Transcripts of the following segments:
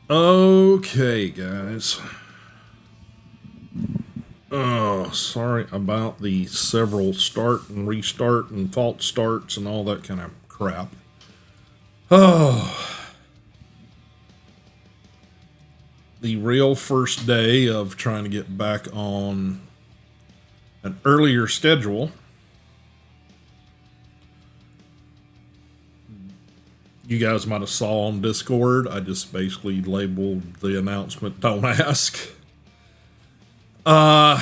Okay, guys. Oh, sorry about the several start and restart and false starts and all that kind of crap. Oh, the real first day of trying to get back on an earlier schedule. You guys might have saw on Discord. I just basically labeled the announcement "Don't ask." Uh,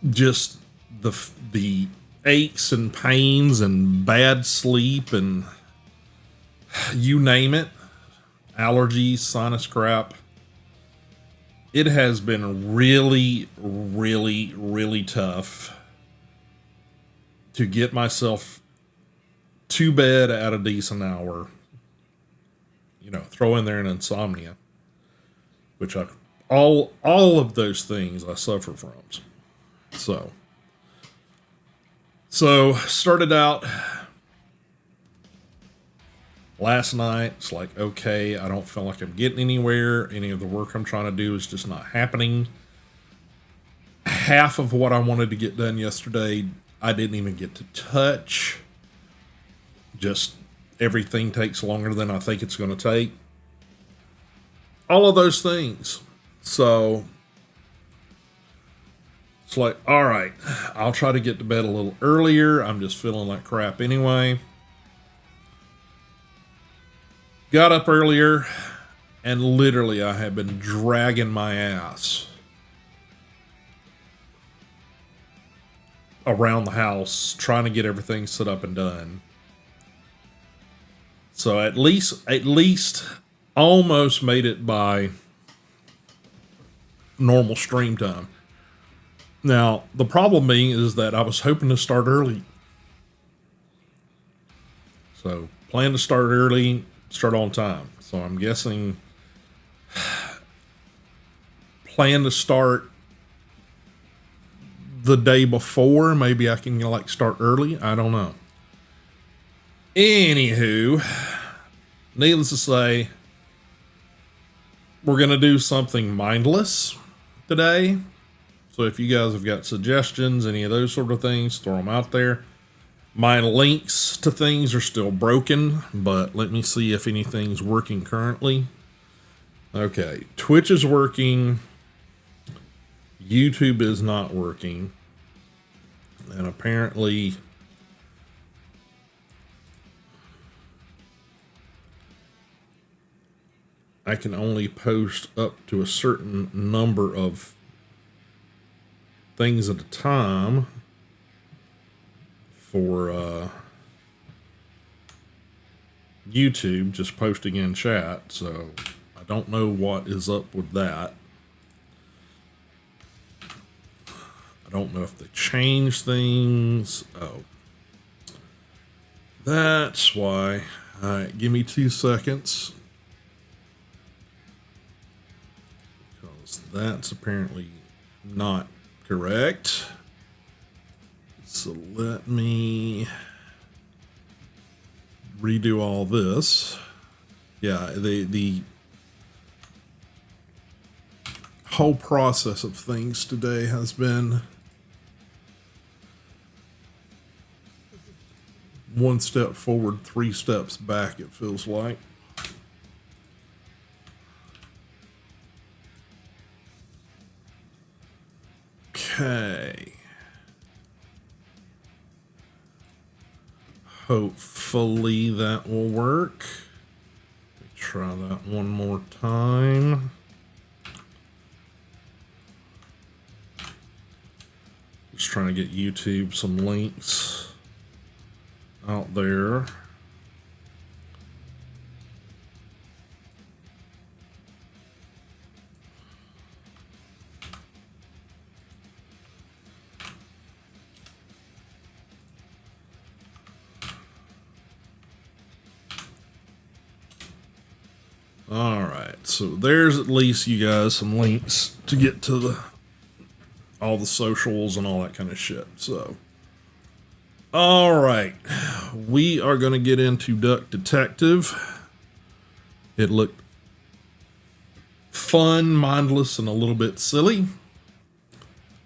just the aches and pains and bad sleep and you name it, allergies, sinus crap. It has been really, really, really tough to get myself to bed at a decent hour. Throw in there an insomnia, which all of those things I suffer from. So started out last night. It's like, okay, I don't feel like I'm getting anywhere. Any of the work I'm trying to do is just not happening. Half of what I wanted to get done yesterday, I didn't even get to touch. Just everything takes longer than I think it's going to take. All of those things. So it's like, all right, I'll try to get to bed a little earlier. I'm just feeling like crap anyway. Got up earlier, and literally I have been dragging my ass around the house trying to get everything set up and done. So at least almost made it by normal stream time. Now, the problem being is that I was hoping to start early. So, plan to start early, start on time. So, I'm guessing plan to start the day before. Maybe I can start early. I don't know. Anywho, needless to say, we're going to do something mindless today. So if you guys have got suggestions, any of those sort of things, throw them out there. My links to things are still broken, but let me see if anything's working currently. Okay, Twitch is working. YouTube is not working. And apparently I can only post up to a certain number of things at a time for YouTube, just posting in chat. So I don't know what is up with that. I don't know if they changed things. Oh, that's why. All right, give me 2 seconds. Because that's apparently not correct. So let me redo all this. Yeah, the whole process of things today has been one step forward, 3 steps back, it feels like. Okay. Hopefully that will work. Try that one more time. Just trying to get YouTube some links out there. All right, so there's at least you guys some links to get to all the socials and all that kind of shit. So, all right, we are going to get into Duck Detective. It looked fun, mindless, and a little bit silly.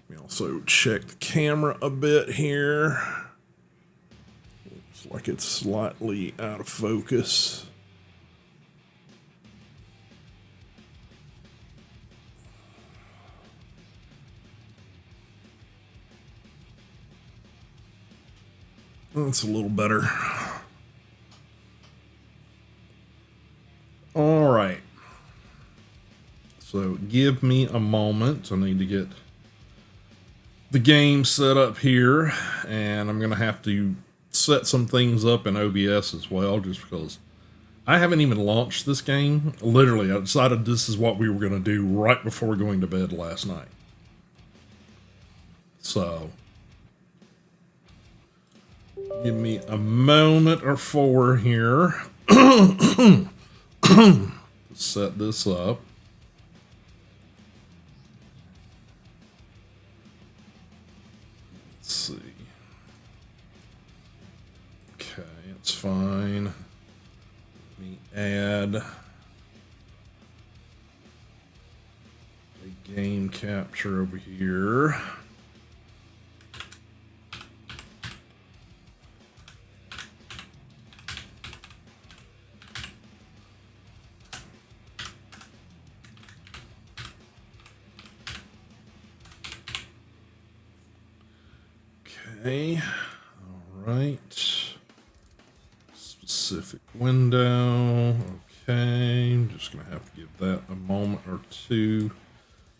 We also check the camera a bit here. Looks like it's slightly out of focus. That's a little better. All right. So give me a moment. I need to get the game set up here, and I'm going to have to set some things up in OBS as well, just because I haven't even launched this game. Literally, I decided this is what we were going to do right before going to bed last night. So give me a moment or four here to set this up. Let's see. Okay, it's fine. Let me add a game capture over here. Okay, all right. Specific window. Okay, I'm just gonna have to give that a moment or two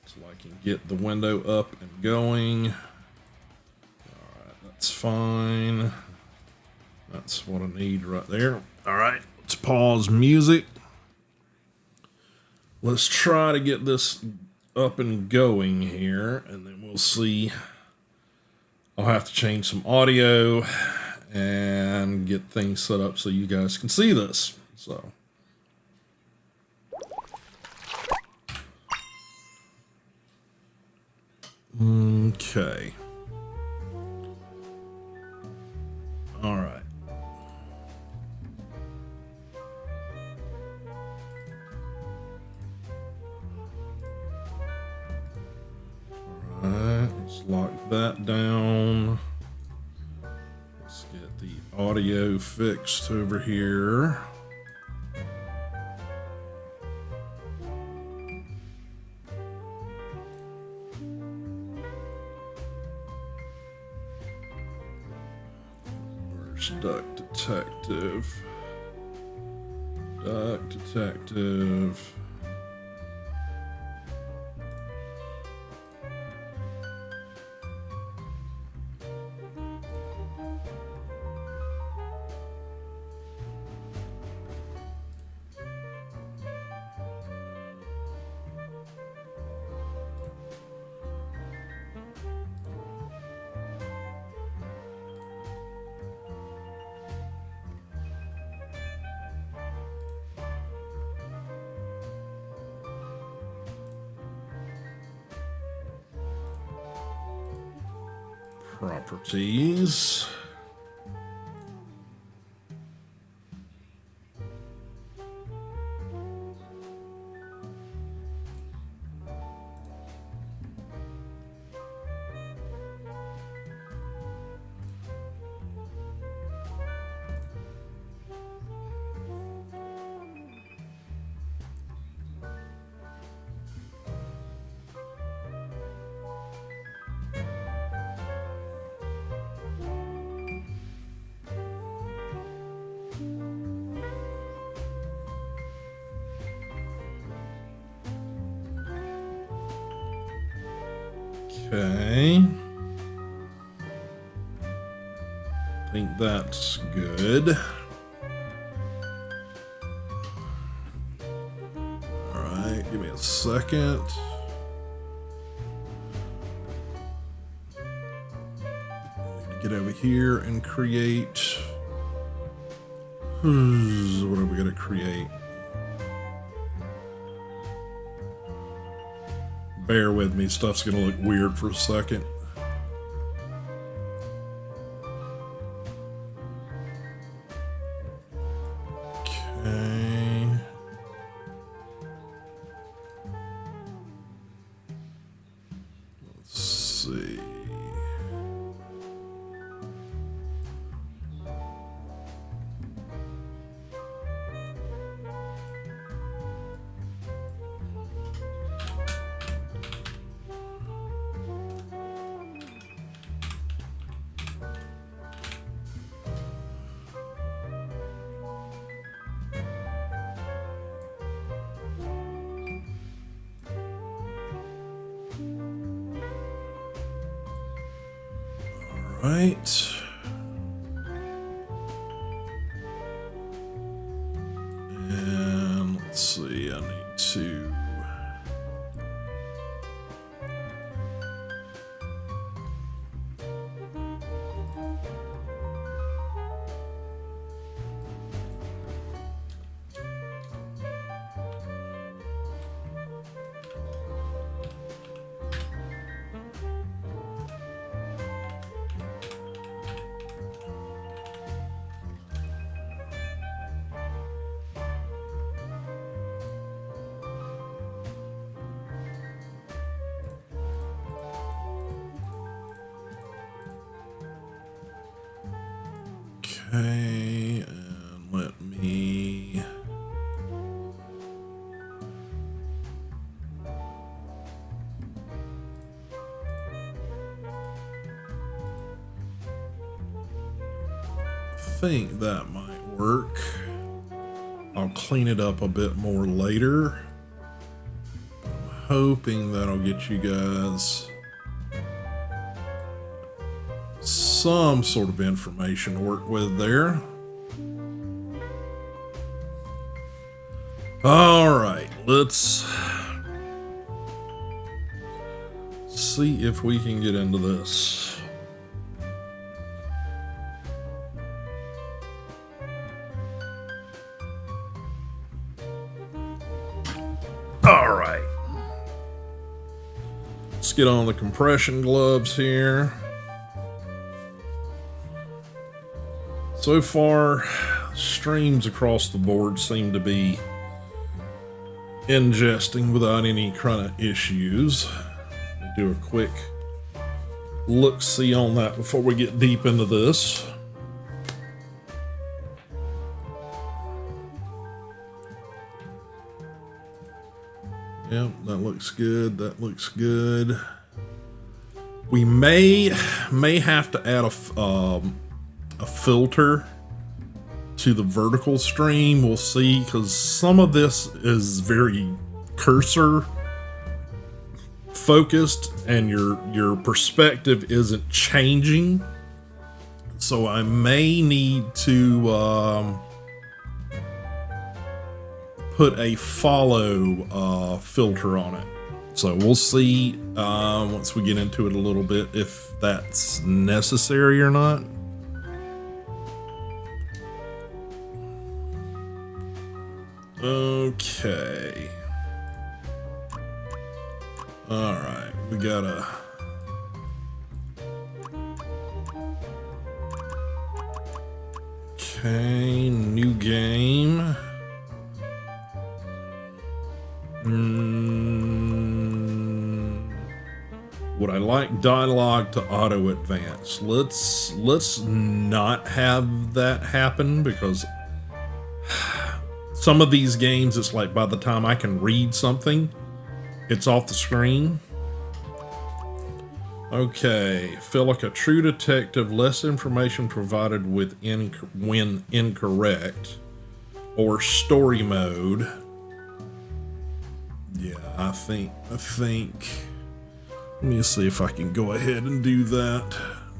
so I can get the window up and going. All right, that's fine. That's what I need right there. All right, let's pause music. Let's try to get this up and going here, and then we'll see. I'll have to change some audio and get things set up so you guys can see this. So, okay. All right. All right, let's lock that down. Let's get the audio fixed over here. Where's Duck Detective? Duck Detective. Properties. Okay. I think that's good. All right, give me a second. Get over here and create. What are we gonna create? Bear with me, stuff's gonna look weird for a second. Okay. see. Right. And let's see, I need to. Okay, and let me. I think that might work. I'll clean it up a bit more later. I'm hoping that'll get you guys some sort of information to work with there. All right, let's see if we can get into this. All right. Let's get on the compression gloves here. So far, streams across the board seem to be ingesting without any kind of issues. We'll do a quick look-see on that before we get deep into this. Yep, that looks good. That looks good. We may have to add a filter to the vertical stream. We'll see, because some of this is very cursor focused and your perspective isn't changing. So I may need to put a follow filter on it. So we'll see once we get into it a little bit if that's necessary or not. Okay. All right, we gotta. Okay, new game. Would I like dialogue to auto advance? Let's not have that happen, because some of these games, it's like by the time I can read something, it's off the screen. Okay, feel like a true detective, less information provided with when incorrect, or story mode. Yeah, I think, let me see if I can go ahead and do that,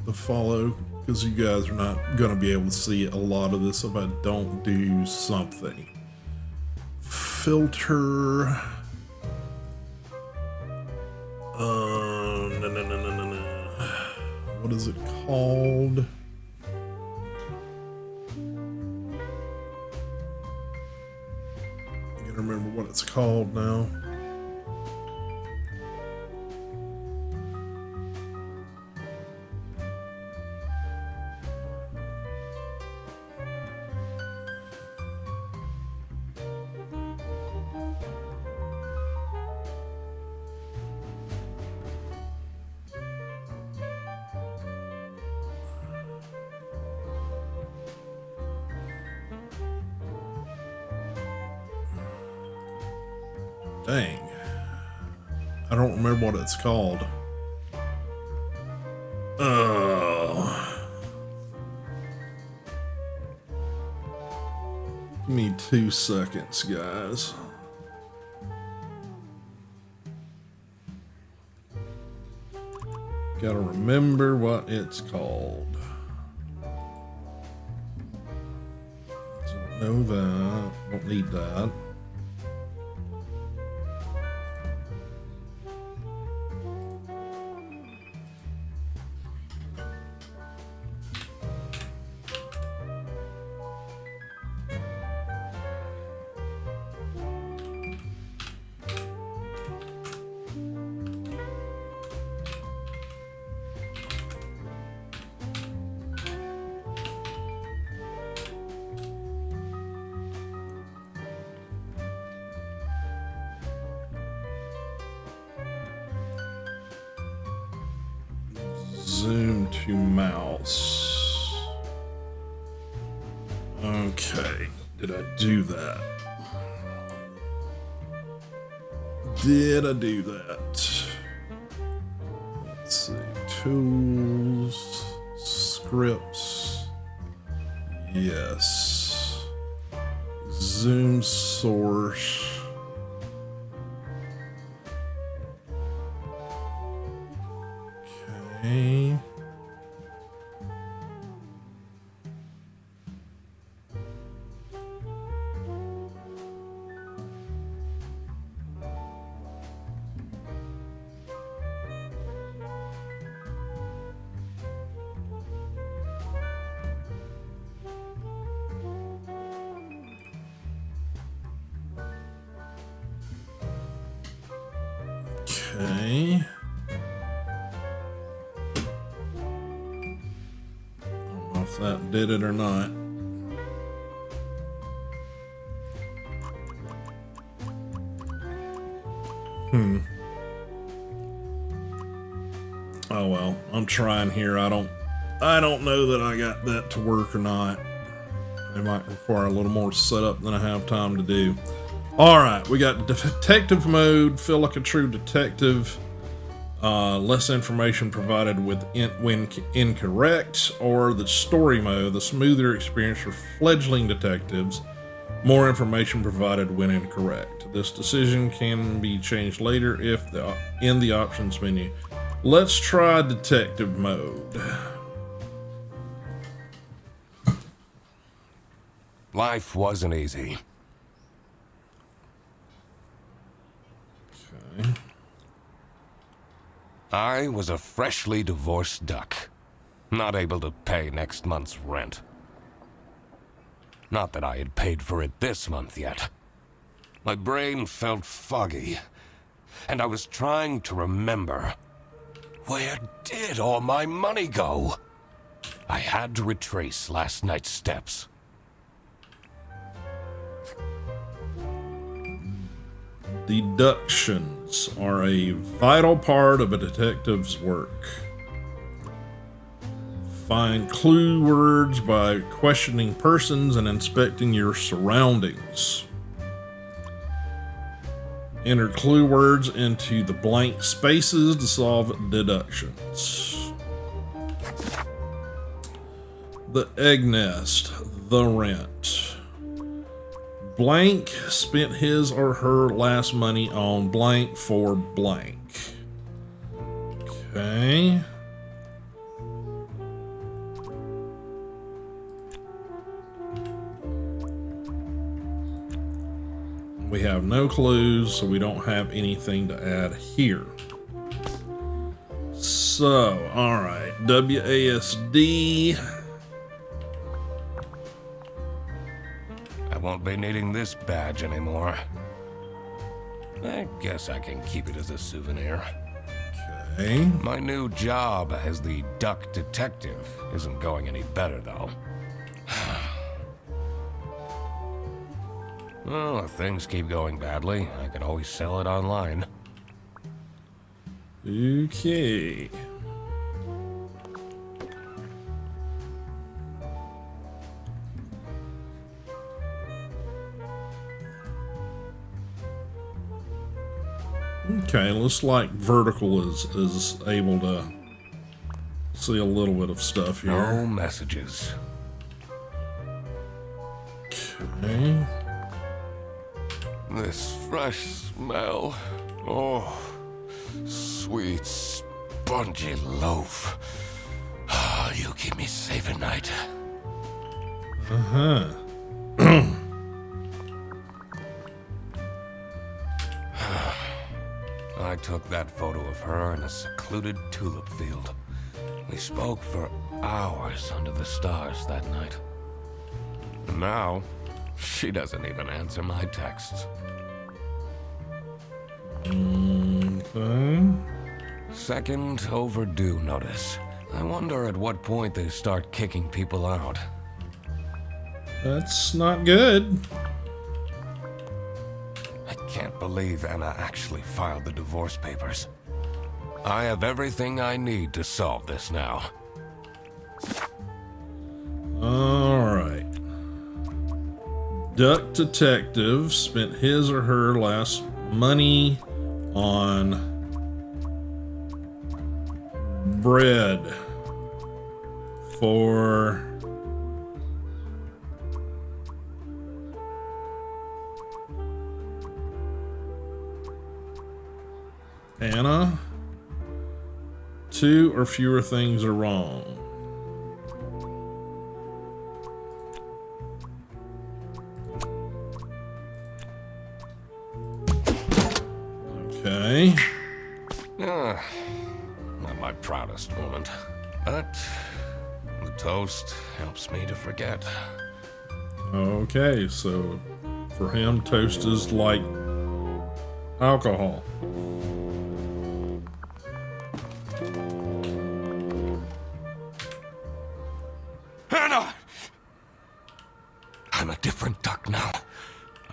the follow, because you guys are not going to be able to see a lot of this if I don't do something. Filter. No. What is it called? I gotta remember what it's called now. Dang. I don't remember what it's called. Oh. Give me 2 seconds, guys. Gotta remember what it's called. Don't know that. Don't need that. Zoom to mouse. Okay, did I do that? Did I do that? Let's see. Tools, scripts. Yes. Zoom source. Okay. Okay. I don't know if that did it or not. Oh well, I'm trying here. I don't know that I got that to work or not. It might require a little more setup than I have time to do. All right, we got detective mode. Feel like a true detective. Less information provided when incorrect, or the story mode, the smoother experience for fledgling detectives. More information provided when incorrect. This decision can be changed later if in the options menu. Let's try detective mode. Life wasn't easy. Okay. I was a freshly divorced duck, not able to pay next month's rent. Not that I had paid for it this month yet. My brain felt foggy, and I was trying to remember. Where did all my money go? I had to retrace last night's steps. Deductions are a vital part of a detective's work. Find clue words by questioning persons and inspecting your surroundings. Enter clue words into the blank spaces to solve deductions. The egg nest, the rent. Blank spent his or her last money on blank for blank. Okay. We have no clues, so we don't have anything to add here. So, all right, WASD. I won't be needing this badge anymore. I guess I can keep it as a souvenir. Okay. My new job as the duck detective isn't going any better, though. Well, if things keep going badly, I can always sell it online. Okay. Okay, looks like Vertical is able to see a little bit of stuff here. No messages. Okay. This fresh smell. Oh, sweet, spongy loaf. Ah, you keep me safe at night. Uh-huh. I took that photo of her in a secluded tulip field. We spoke for hours under the stars that night. And now, she doesn't even answer my texts. Okay. Second overdue notice. I wonder at what point they start kicking people out. That's not good. I can't believe Anna actually filed the divorce papers. I have everything I need to solve this now. Alright. Duck Detective spent his or her last money on bread for Anna. 2 or fewer things are wrong. Okay. Not my proudest moment, but the toast helps me to forget. Okay, so for him, toast is like alcohol. Anna! I'm a different duck now.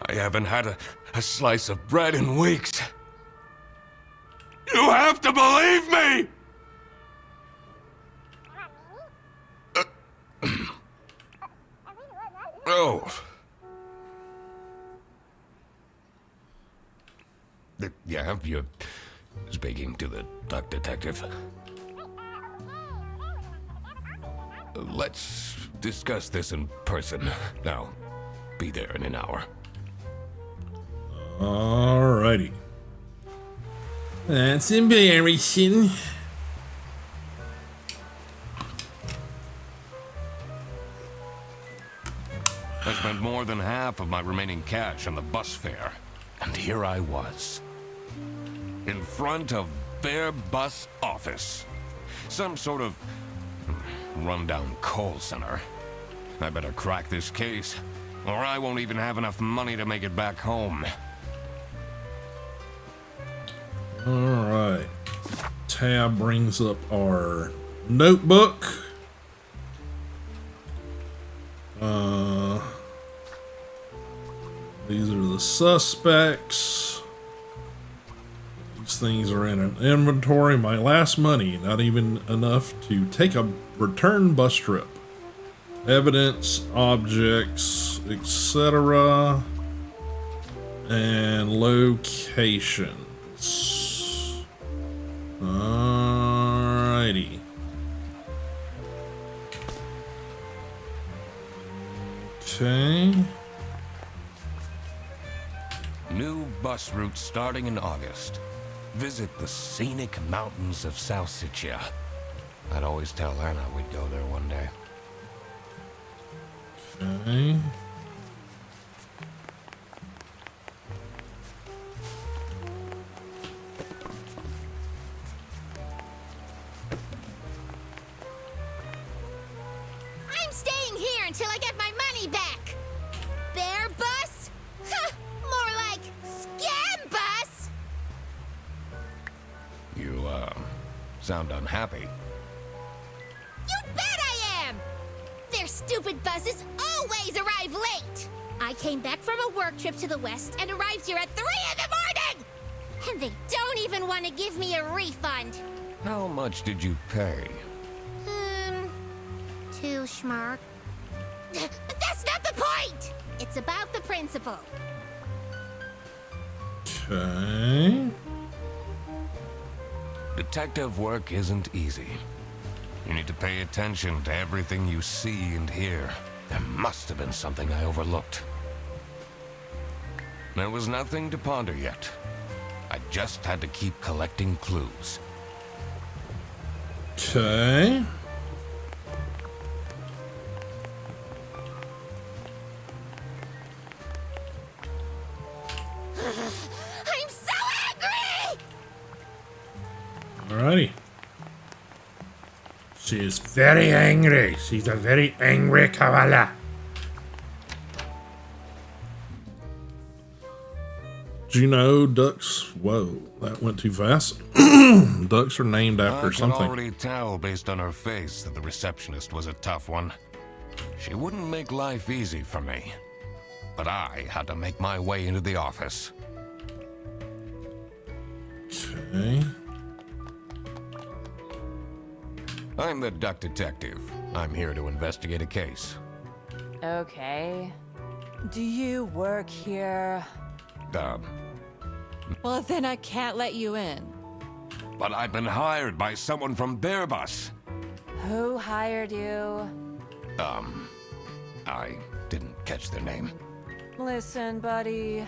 I haven't had a slice of bread in weeks. You have to believe me! Oh. Yeah, you're speaking to the duck detective. Let's discuss this in person. I'll be there in an hour. Alrighty. That's embarrassing. I spent more than half of my remaining cash on the bus fare. And here I was. In front of their bus office. Some sort of rundown call center. I better crack this case, or I won't even have enough money to make it back home. Alright. Tab brings up our notebook. These are the suspects. These things are in an inventory. My last money, not even enough to take a return bus trip. Evidence, objects, etc. And locations. Alrighty. Okay. New bus route starting in August. Visit the scenic mountains of Salsiccia. I'd always tell Anna we'd go there one day. Okay. I'm staying here until I get my money back. Bear bus? Huh, more like scam bus. You, sound unhappy. You bet I am. Their stupid buses always arrive late. I came back from a work trip to the west and arrived here at 3 in the morning. And they don't even want to give me a refund. How much did you pay? 2 schmark. But that's not the point. It's about the principle. Okay. Detective work isn't easy. You need to pay attention to everything you see and hear. There must have been something I overlooked. There was nothing to ponder yet. I just had to keep collecting clues. Okay. I'm so angry! Alrighty. She is very angry. She's a very angry koala. Do you know ducks? Whoa, that went too fast. Ducks are named after I could something. already tell based on her face that the receptionist was a tough one. She wouldn't make life easy for me. But I had to make my way into the office. Okay. I'm the duck detective. I'm here to investigate a case. Okay. Do you work here? Well, then I can't let you in. But I've been hired by someone from Bearbus. Who hired you? I didn't catch their name. Listen, buddy.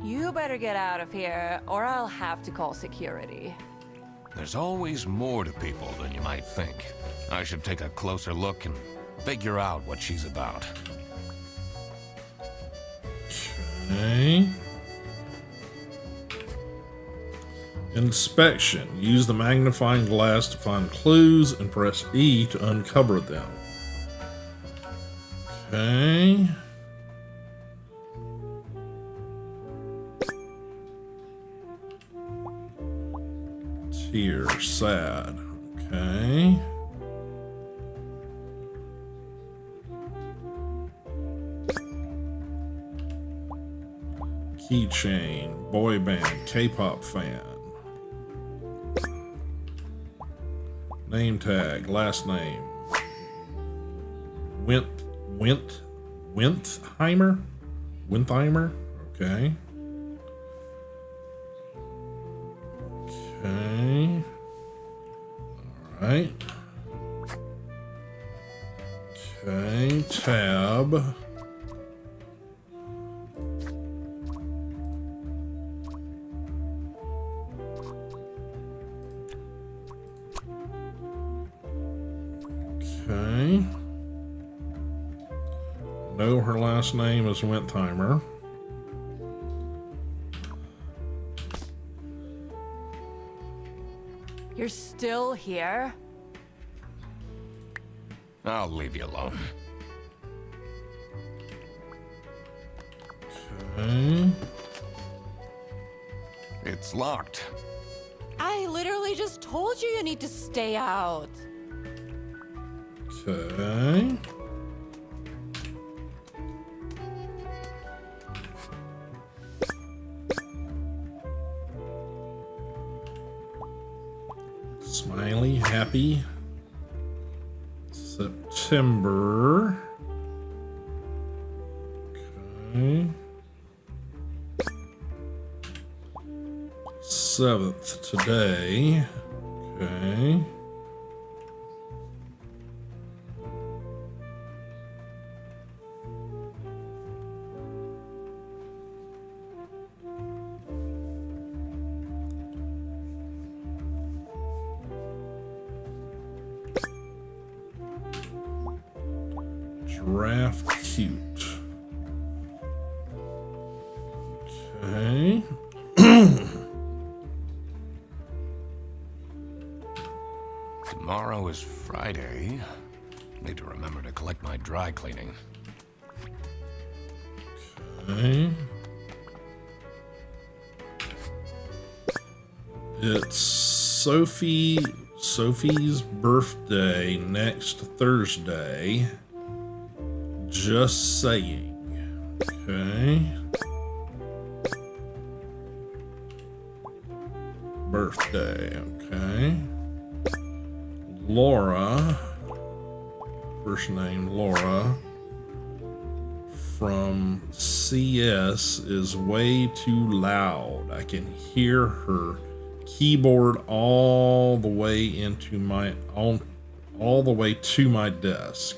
You better get out of here, or I'll have to call security. There's always more to people than you might think. I should take a closer look and figure out what she's about. Okay. Inspection. Use the magnifying glass to find clues and press E to uncover them. Okay. Tear, sad. Okay. Keychain, boy band, K-pop fan. Name tag, last name. Wintheimer? Wintheimer? Okay. Okay. Alright. Okay, tab. Okay. Know her last name is Wintheimer. You're still here? I'll leave you alone. Okay. It's locked. I literally just told you need to stay out. Okay. Smiley, happy. September. Okay. 7th today. Okay. Giraffe cute. Okay. Tomorrow is Friday. Need to remember to collect my dry cleaning. Okay. It's Sophie's birthday next Thursday. Just saying. Okay. Birthday, okay. Laura, first name Laura, from CS is way too loud. I can hear her keyboard all the way into my all the way to my desk.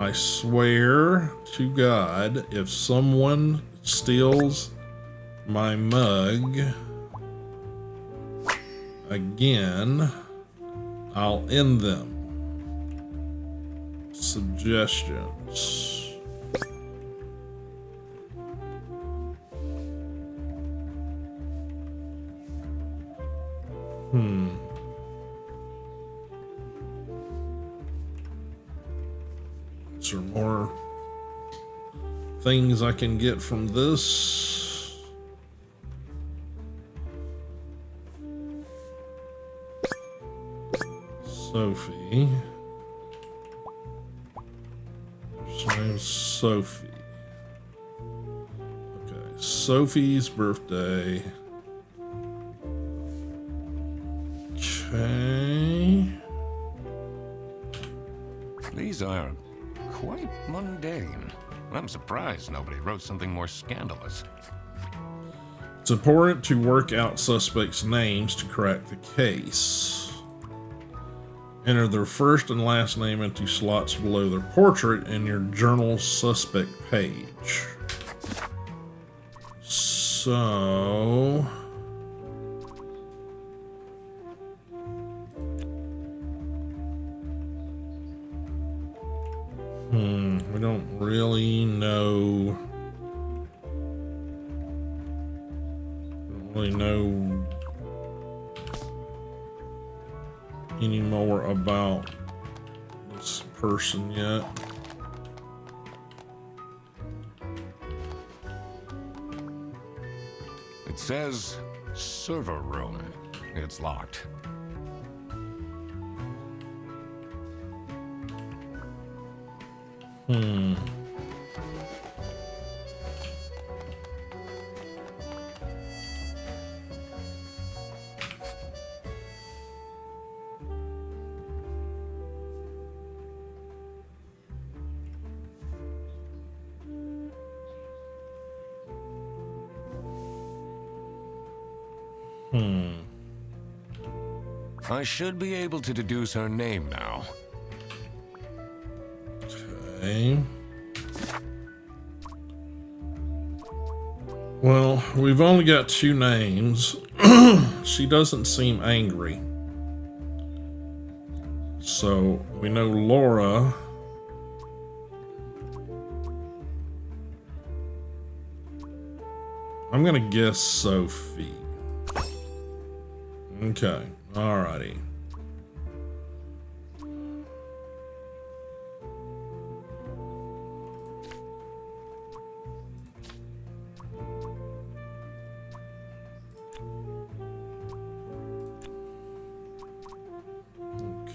I swear to God, if someone steals my mug again, I'll end them. Suggestions. Is there more things I can get from this? Sophie. Her name's Sophie. Okay, Sophie's birthday. Okay. These are quite mundane. I'm surprised nobody wrote something more scandalous. It's important to work out suspects' names to crack the case. Enter their first and last name into slots below their portrait in your journal's suspect page. So... we don't really know. Don't really know any more about this person yet. It says server room. It's locked. I should be able to deduce her name now. Okay. Well, we've only got 2 names. She doesn't seem angry. So we know Laura. I'm gonna guess Sophie. Okay, alrighty.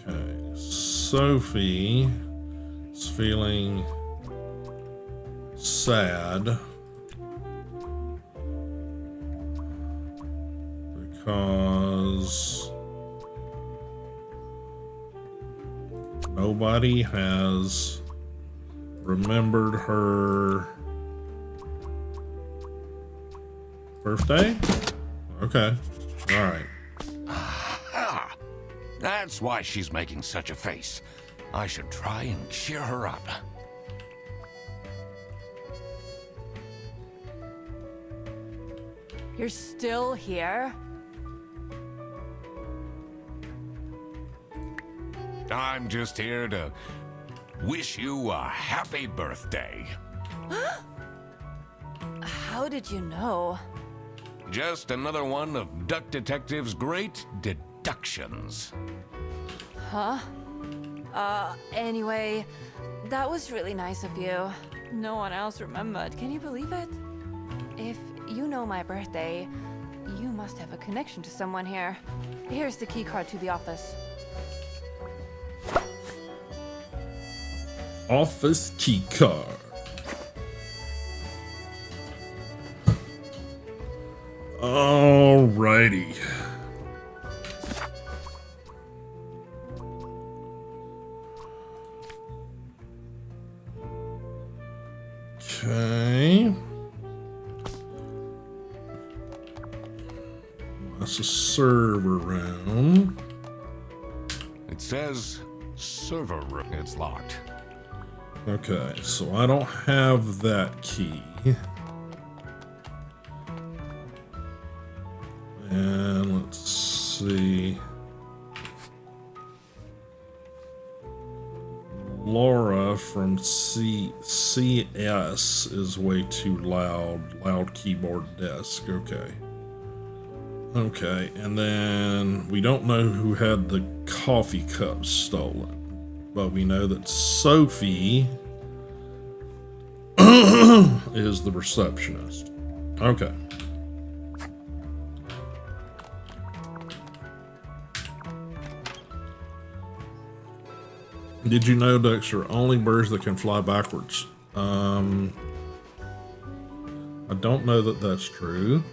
Okay, Sophie is feeling sad because nobody has remembered her birthday? Okay. All right. Ah, that's why she's making such a face. I should try and cheer her up. You're still here? I'm just here to wish you a happy birthday. How did you know? Just another one of Duck Detective's great deductions. Huh? Anyway, that was really nice of you. No one else remembered. Can you believe it? If you know my birthday, you must have a connection to someone here. Here's the key card to the office. Office key card. Alrighty. Okay. That's a server room. It says server room. It's locked. Okay, so I don't have that key. And let's see. Laura from CS is way too loud. Loud keyboard desk. Okay. Okay, and then we don't know who had the coffee cups stolen, but we know that Sophie is the receptionist. Okay. Did you know, Dexter, only birds that can fly backwards? I don't know that that's true.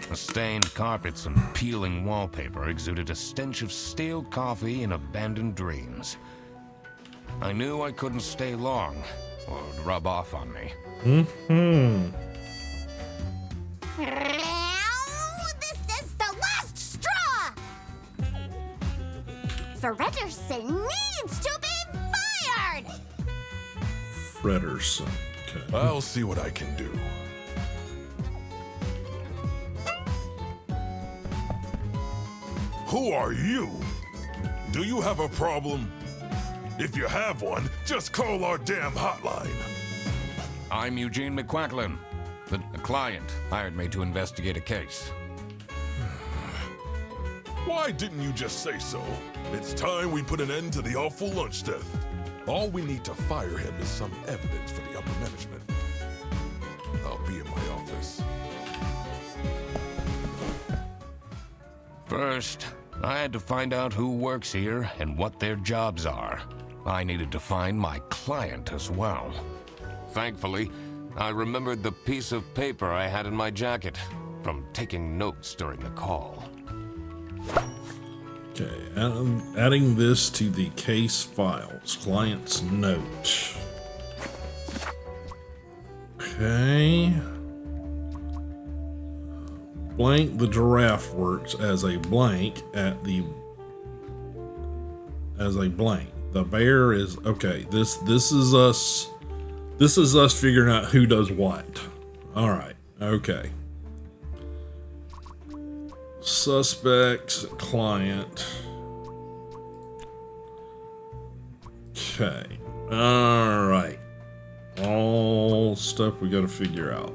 The stained carpets and peeling wallpaper exuded a stench of stale coffee and abandoned dreams. I knew I couldn't stay long, or it would rub off on me. This is the last straw! Fredersen needs to be fired! Fredersen. Okay. I'll see what I can do. Who are you? Do you have a problem? If you have one, just call our damn hotline. I'm Eugene McQuacklin. The client hired me to investigate a case. Why didn't you just say so? It's time we put an end to the awful lunch death. All we need to fire him is some evidence for the upper management. I'll be in my office. First, I had to find out who works here and what their jobs are. I needed to find my client as well. Thankfully, I remembered the piece of paper I had in my jacket from taking notes during the call. Okay, adding this to the case files. Client's note. Okay. Blank the giraffe works as a blank at the blank. The bear is okay. This is us. This is us figuring out who does what. All right. Okay. Suspects, client. Okay. All right. All stuff we got to figure out.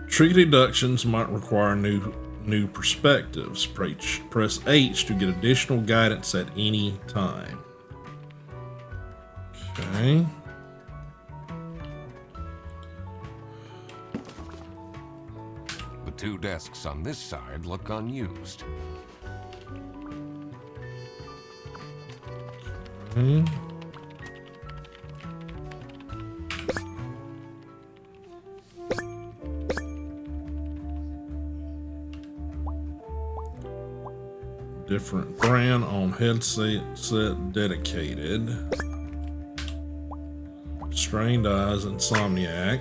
Tree deductions might require new perspectives. Press H to get additional guidance at any time. Okay. The two desks on this side look unused. Okay. Different brand on headset dedicated. Strained eyes, insomniac.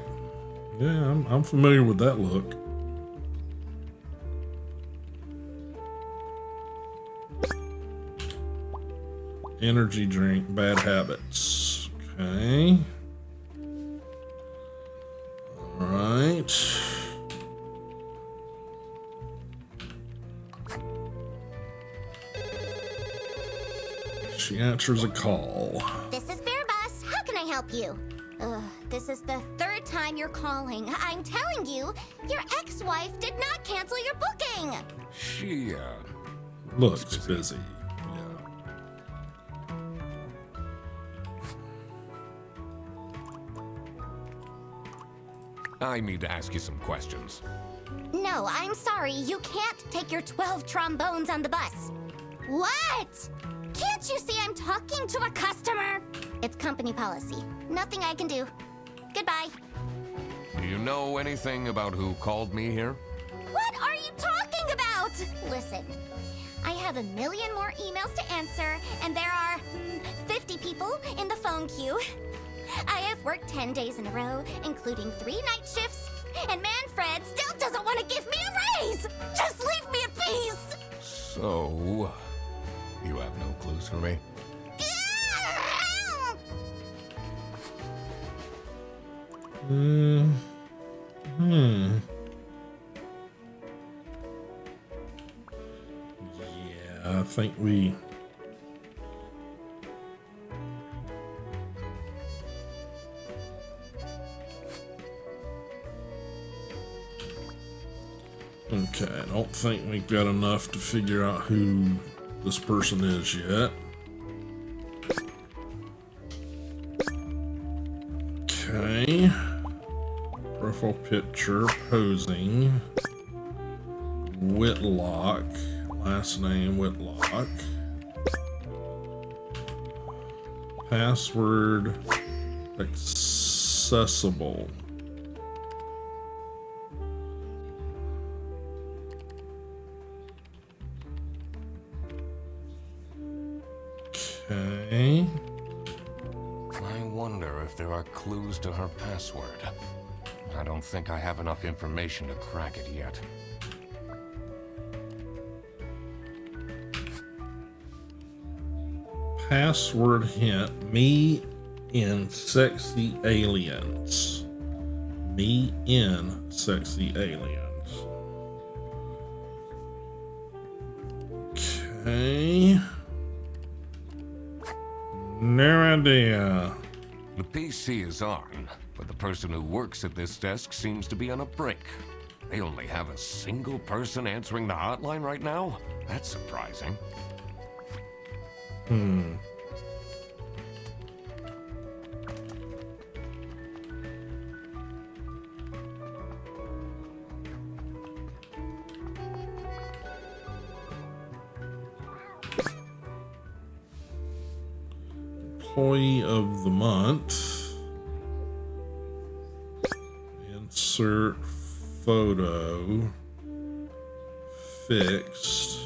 Yeah, I'm familiar with that look. Energy drink, bad habits. Okay. All right. She answers a call. This is Bear Bus. How can I help you? This is the third time you're calling. I'm telling you, your ex-wife did not cancel your booking. She, Looks busy. I need to ask you some questions. No, I'm sorry. You can't take your 12 trombones on the bus. What? Can't you see I'm talking to a customer? It's company policy. Nothing I can do. Goodbye. Do you know anything about who called me here? What are you talking about? Listen, I have a million more emails to answer, and there are 50 people in the phone queue. I have worked 10 days in a row, including 3 night shifts, and Manfred still doesn't want to give me a raise! Just leave me in peace! So, you have no clues for me? Yeah, I think we... Okay, I don't think we've got enough to figure out who this person is yet. Okay. Profile picture, posing. Whitlock. Last name Whitlock. Password accessible. Okay. I wonder if there are clues to her password. I don't think I have enough information to crack it yet. Password hint, me in sexy aliens. Me in sexy aliens. Okay. No idea. The PC is on, but the person who works at this desk seems to be on a break. They only have a single person answering the hotline right now? That's surprising. Employee of the month. Insert photo. Fixed.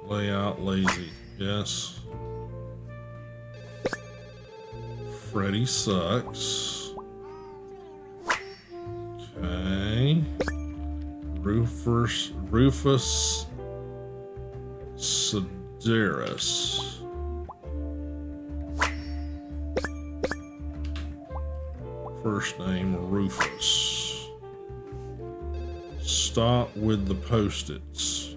Layout lazy. Yes. Freddy sucks. Okay. Rufus Sedaris. First name Rufus. Stop with the post-its.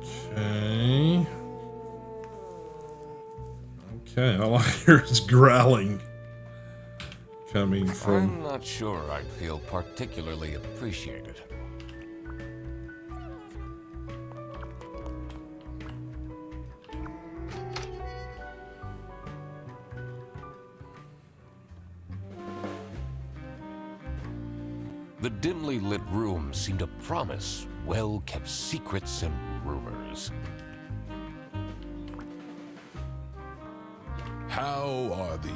Okay. Okay, all I hear is growling coming from... I'm not sure I'd feel particularly appreciated. The dimly lit room seemed to promise well-kept secrets and rumors. How are the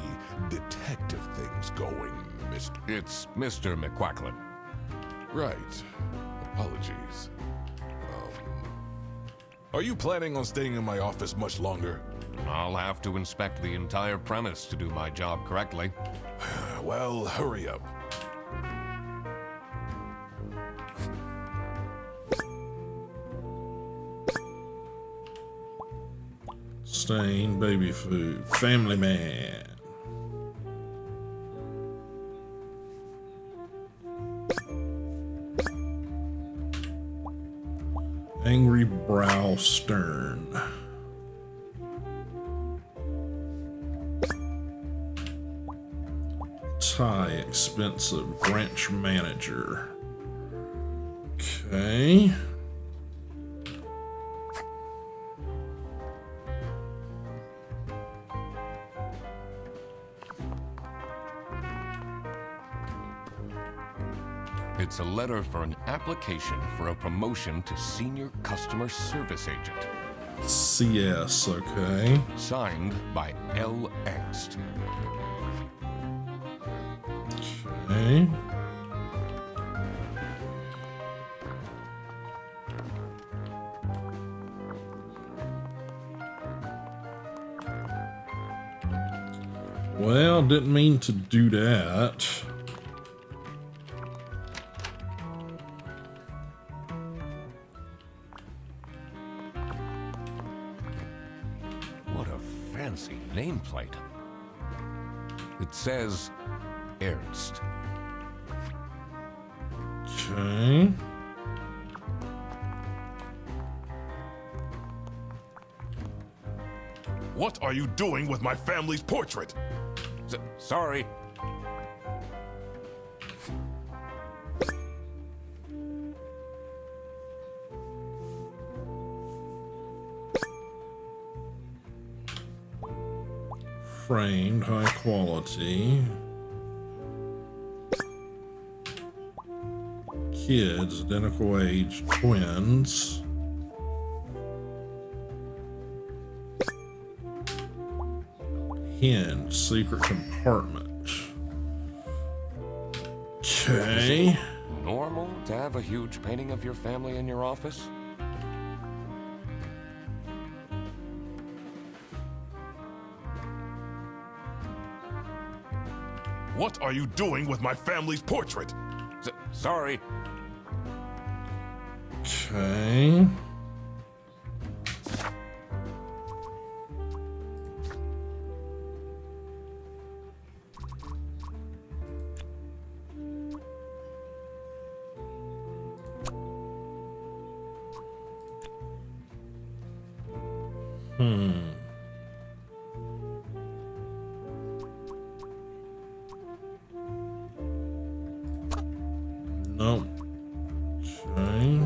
detective things going, Mr. It's Mr. McQuacklin. Right. Apologies. Are you planning on staying in my office much longer? I'll have to inspect the entire premise to do my job correctly. Well, hurry up. Stain, baby food, family man. Angry brow stern. Tie expensive branch manager. Okay. It's a letter for an application for a promotion to Senior Customer Service Agent. CS, okay. Signed by L. Angst. Okay. Well, didn't mean to do that. What a fancy nameplate. It says Ernst. Okay. What are you doing with my family's portrait? Sorry. Framed, high quality. Kids, identical age, twins. Hinge, secret compartment. Okay. Normal to have a huge painting of your family in your office? What are you doing with my family's portrait? Sorry. Okay. Nope. Okay.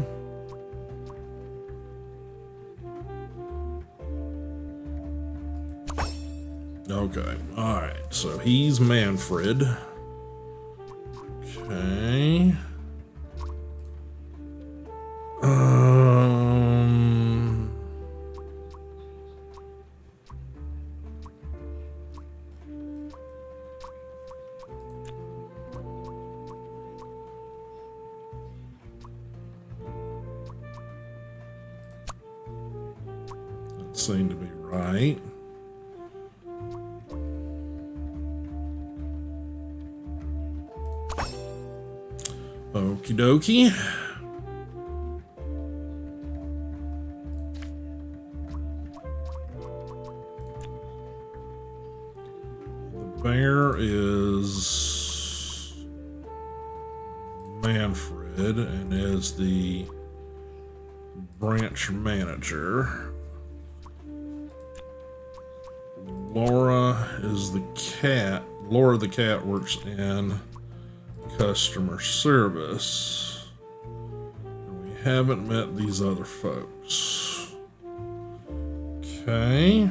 Okay. All right. So he's Manfred. Okay. That seemed to be right. Okie dokie. The bear is Manfred and is the branch manager. Laura is the cat. Laura the cat works in customer service. And we haven't met these other folks. Okay.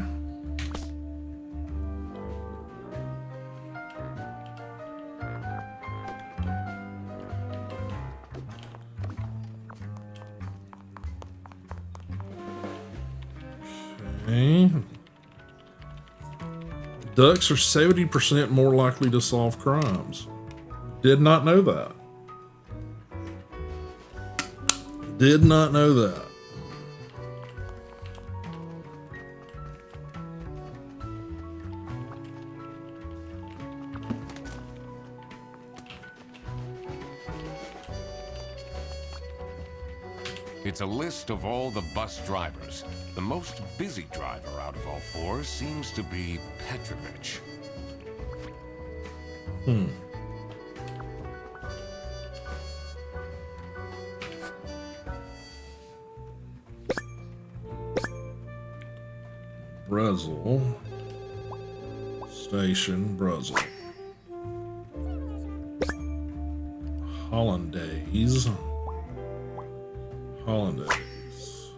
Okay. Ducks are 70% more likely to solve crimes. Did not know that. Did not know that. It's a list of all the bus drivers. The most busy driver out of all four seems to be Petrovich. Brussels. Station, Brussels. Hollandaise. Hollandaise.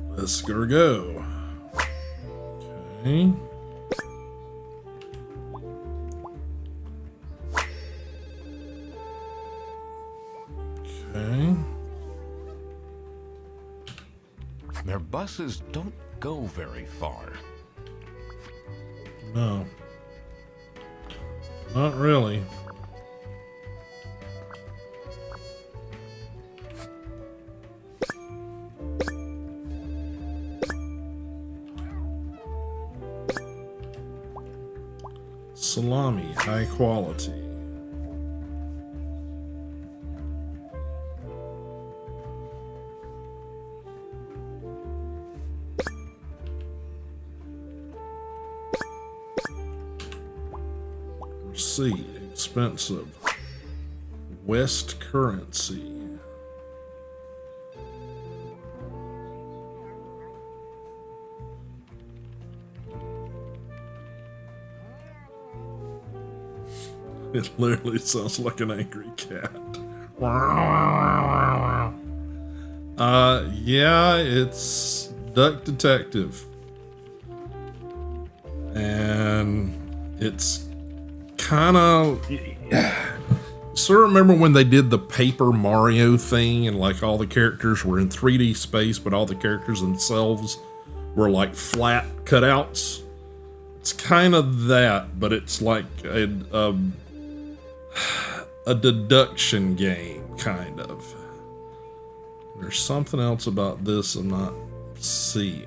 Let's go. Okay. Okay. Their buses don't go very far. No. Not really. salami, high quality. Receipt, expensive. West currency. It literally sounds like an angry cat. Yeah, it's Duck Detective. And it's kind of... So remember when they did the Paper Mario thing and like all the characters were in 3D space, but all the characters themselves were like flat cutouts? It's kind of that, but it's like a deduction game, kind of. There's something else about this I'm not seeing.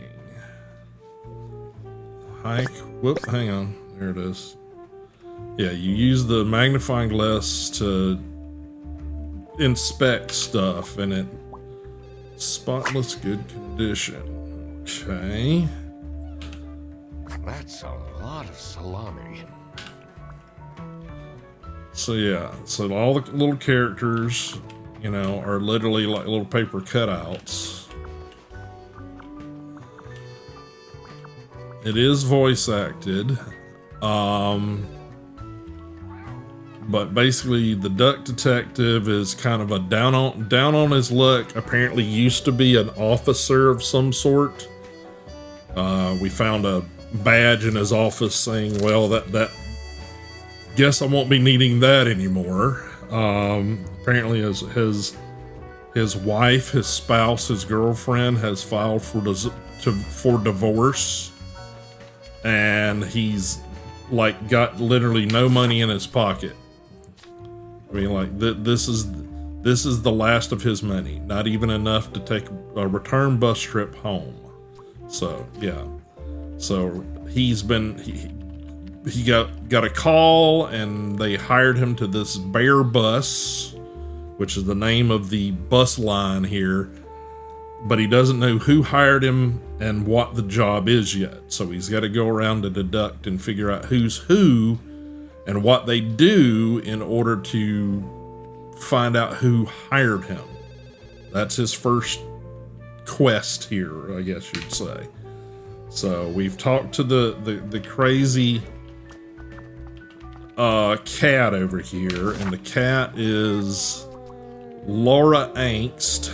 Whoop, hang on. There it is. Yeah, you use the magnifying glass to inspect stuff, and it spotless good condition. Okay. That's a lot of salami. So yeah, so all the little characters, you know, are literally like little paper cutouts. It is voice acted. But basically the Duck Detective is kind of a down on his luck. Apparently used to be an officer of some sort. We found a badge in his office saying, well, that guess I won't be needing that anymore. Apparently his wife, his spouse, his girlfriend has filed for divorce, and he's like got literally no money in his pocket. I mean, like this is the last of his money, not even enough to take a return bus trip home. So yeah, so he got a call, and they hired him to this Bear Bus, which is the name of the bus line here, but he doesn't know who hired him and what the job is yet. So he's got to go around to deduct and figure out who's who and what they do in order to find out who hired him. That's his first quest here, I guess you'd say. So we've talked to the crazy cat over here, and the cat is Laura Angst,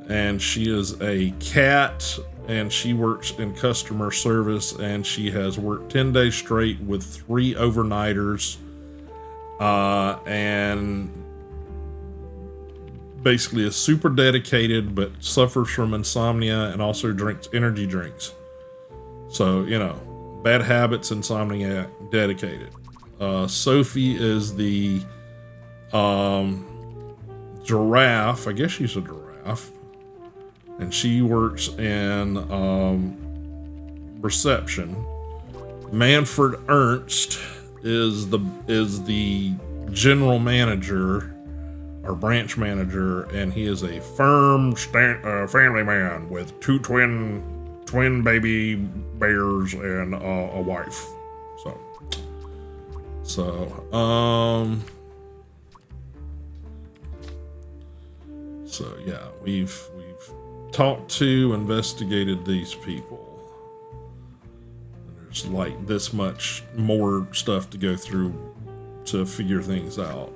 and she is a cat, and she works in customer service, and she has worked 10 days straight with 3 overnighters, and basically is super dedicated, but suffers from insomnia and also drinks energy drinks. So, you know, bad habits, insomnia, dedicated. Sophie is the giraffe. I guess she's a giraffe. And she works in reception. Manfred Ernst is the general manager or branch manager, and he is a firm family man with 2 twin baby bears and a wife. So yeah, we've talked to, investigated these people. And there's like this much more stuff to go through to figure things out.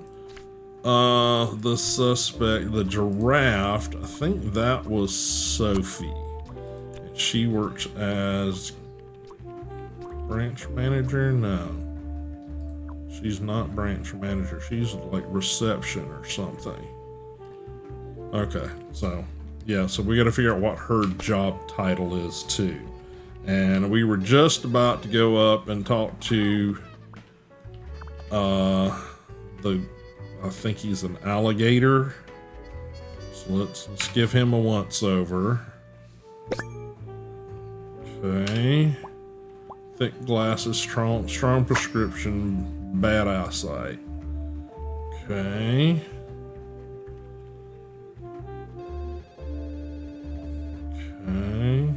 The suspect, the giraffe, I think that was Sophie. And she works as branch manager? No. She's not branch manager. She's like reception or something. Okay, so yeah, so we got to figure out what her job title is too. And we were just about to go up and talk to I think he's an alligator. So let's give him a once over. Okay. Thick glasses, strong prescription, bad eyesight. Okay. Okay.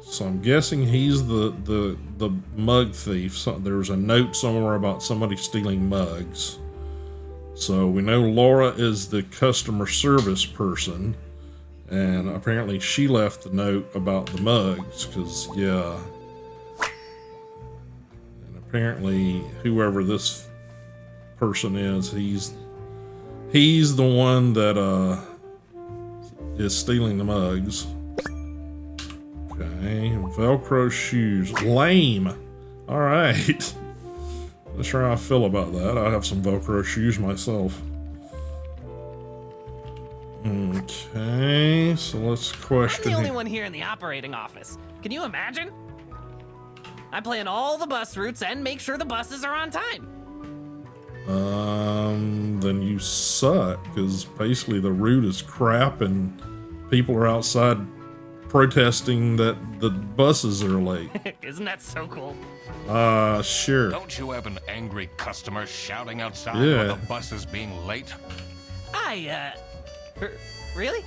So I'm guessing he's the mug thief. So there was a note somewhere about somebody stealing mugs. So we know Laura is the customer service person, and apparently she left the note about the mugs, because, yeah. And apparently whoever this person is, he's the one that is stealing the mugs. Okay, Velcro shoes. Lame. All right. Not sure how I feel about that. I have some Velcro shoes myself. Okay, so let's question. I'm the only one here in the operating office. Can you imagine? I plan all the bus routes and make sure the buses are on time. Then you suck, because basically the route is crap and people are outside protesting that the buses are late. Isn't that so cool? Sure. Don't you have an angry customer shouting outside Yeah. while the bus is being late? Really?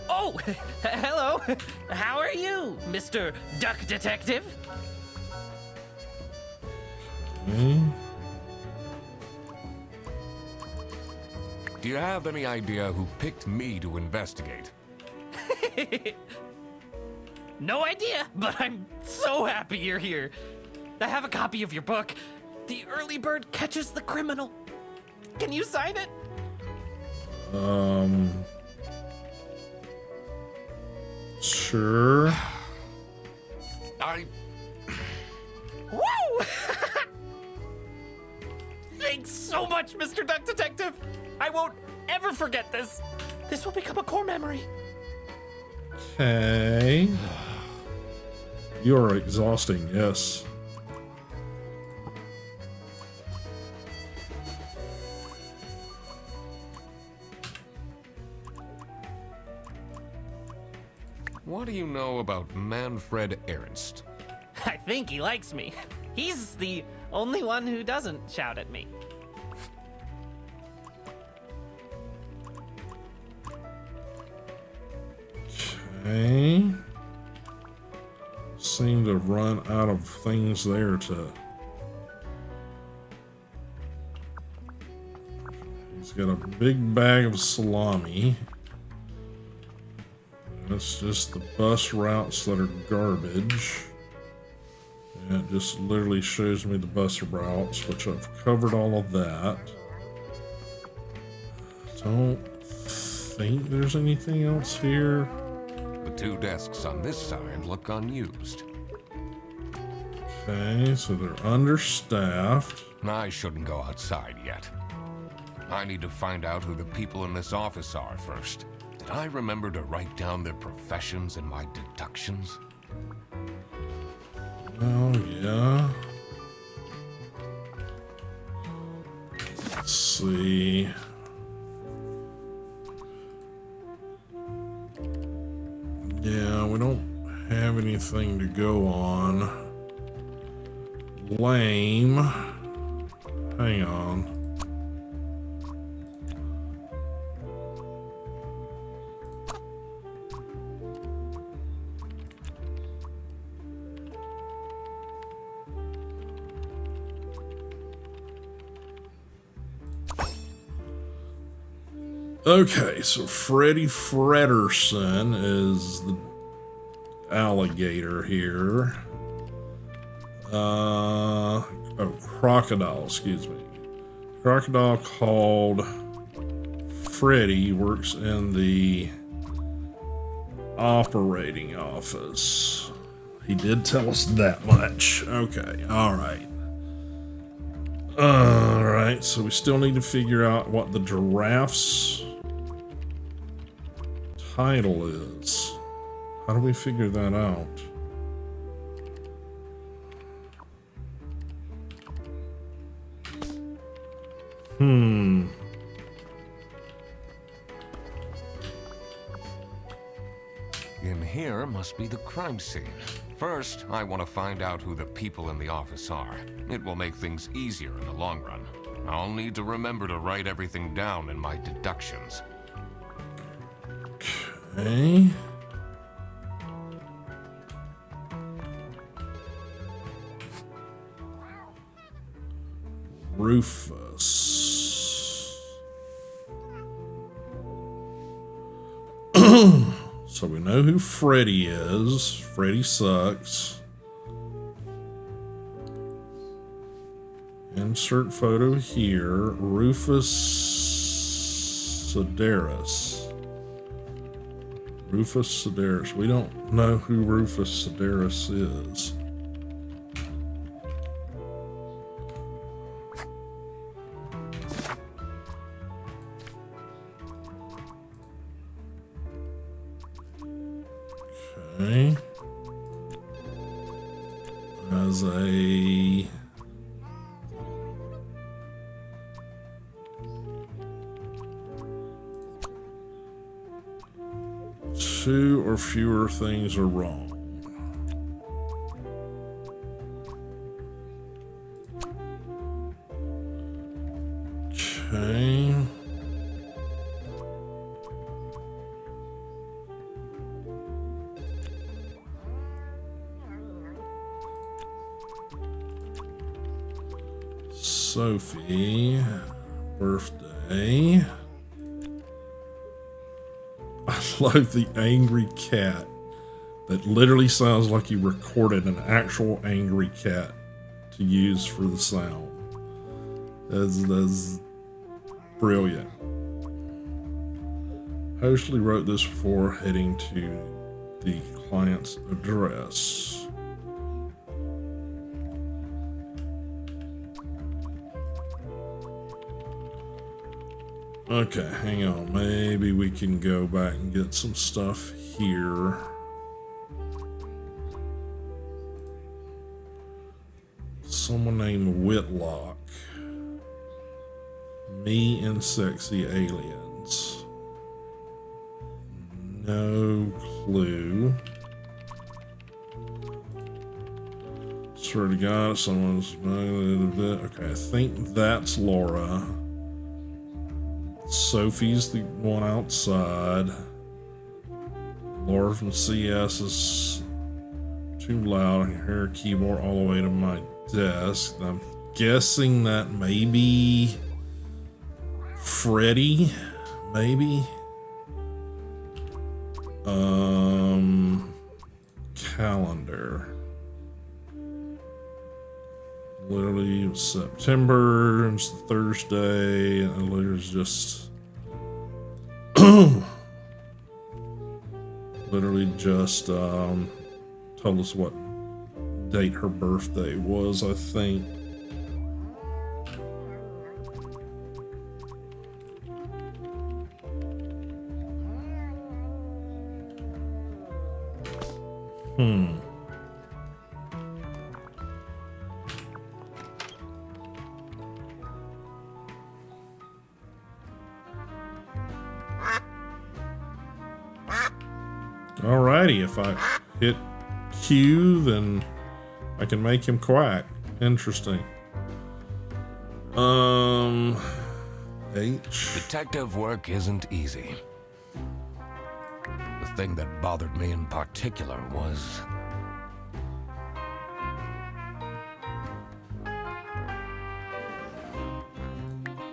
Oh, hello. How are you, Mr. Duck Detective? Do you have any idea who picked me to investigate? No idea, but I'm so happy you're here. I have a copy of your book, The Early Bird Catches the Criminal. Can you sign it? Sure. Woo! Thanks so much, Mr. Duck Detective. I won't ever forget this. This will become a core memory. Okay. You are exhausting, yes. What do you know about Manfred Ernst? I think he likes me. He's the only one who doesn't shout at me. Okay. Seem to have run out of things there to... He's got a big bag of salami. That's just the bus routes that are garbage. And it just literally shows me the bus routes, which I've covered all of that. Don't think there's anything else here. The two desks on this side look unused. Okay, so they're understaffed. I shouldn't go outside yet. I need to find out who the people in this office are first. Did I remember to write down their professions in my deductions? Oh, yeah. Let's see. Yeah, we don't have anything to go on. Lame. Hang on. Okay, so Freddie Frederson is the alligator here. Crocodile, excuse me. Crocodile called Freddie, works in the operating office. He did tell us that much. Okay, alright. Alright, so we still need to figure out what the giraffe's title is. How do we figure that out? here must be the crime scene. First, I want to find out who the people in the office are. It will make things easier in the long run. I'll need to remember to write everything down in my deductions. Okay. Rufus. So we know who Freddy is. Freddy sucks. Insert photo here. Rufus Sedaris. Rufus Sedaris. We don't know who Rufus Sedaris is. Okay. As a two or fewer things are wrong. Okay. Sophie, birthday. I love the angry cat. That literally sounds like you recorded an actual angry cat to use for the sound. That's brilliant. Hostley wrote this before heading to the client's address. Okay, hang on. Maybe we can go back and get some stuff here. Someone named Whitlock. Me and sexy aliens. No clue. Swear to God, someone's... Okay, I think that's Laura. Sophie's the one outside. Laura from CS is too loud. I can hear her keyboard all the way to my desk. I'm guessing that maybe Freddy, maybe. Calendar. Literally, it was September, it's Thursday, and there's just literally just told us what date her birthday was, I think. Alrighty, if I hit Q, then I can make him Quack. Interesting. H. Detective work isn't easy. The thing that bothered me in particular was...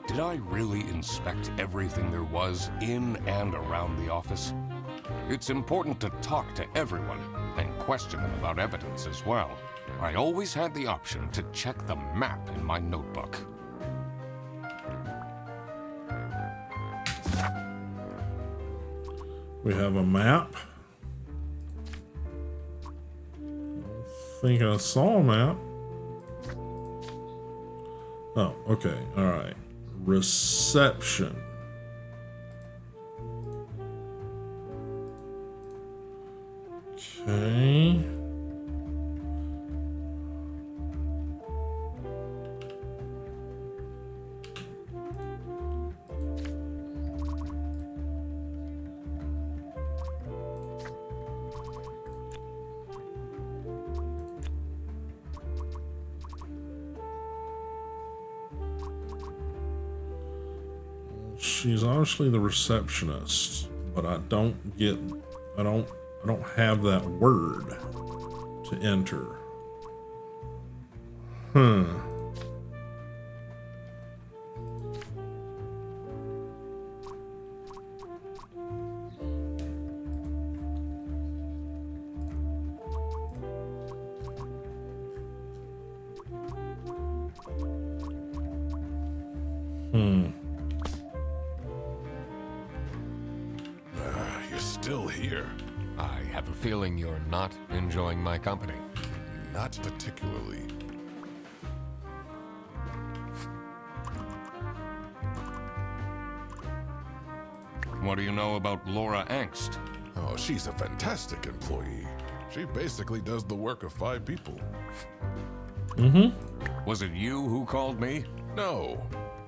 did I really inspect everything there was in and around the office? It's important to talk to everyone and question them about evidence as well. I always had the option to check the map in my notebook. We have a map. I think I saw a map. Oh, okay. All right. Reception. Okay. She's obviously the receptionist, but I don't have that word to enter. You're still here. I have a feeling you're not enjoying my company. Not particularly. What do you know about Laura Angst? Oh, she's a fantastic employee. She basically does the work of 5 people. Was it you who called me? No,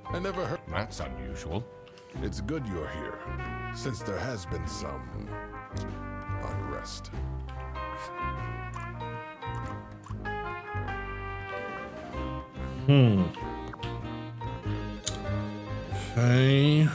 I never heard. That's unusual. It's good you're here, since there has been some unrest. Okay.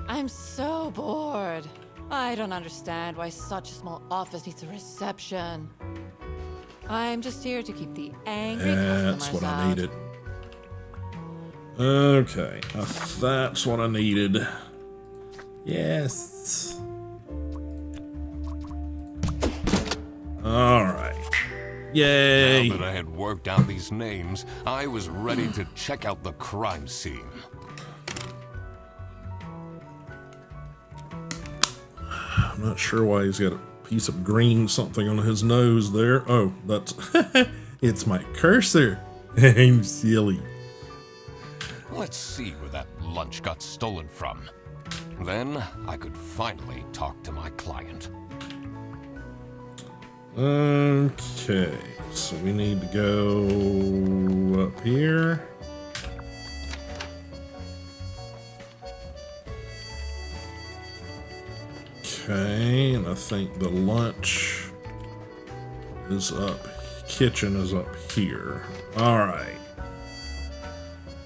I'm so bored. I don't understand why such a small office needs a reception. I'm just here to keep the angry That's customers what I out. needed. Okay, that's what I needed. Yes. All right. Yay. Now that I had worked out these names, I was ready to check out the crime scene. I'm not sure why he's got a piece of green something on his nose there. Oh, that's it's my cursor. I'm silly. Let's see where that lunch got stolen from. Then I could finally talk to my client. Okay, so we need to go up here. Okay, and I think the lunch is up, kitchen is up here. All right.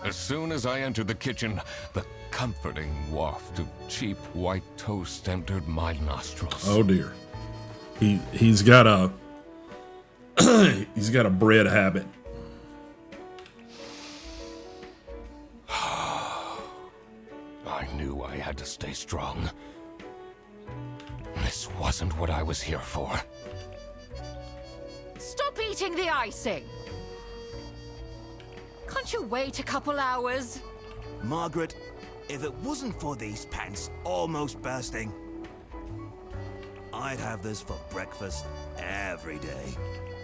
As soon as I entered the kitchen, the comforting waft of cheap white toast entered my nostrils. Oh dear. He's got a he's got a bread habit. I knew I had to stay strong. This wasn't what I was here for. Stop eating the icing! Can't you wait a couple hours? Margaret, if it wasn't for these pants almost bursting, I'd have this for breakfast every day.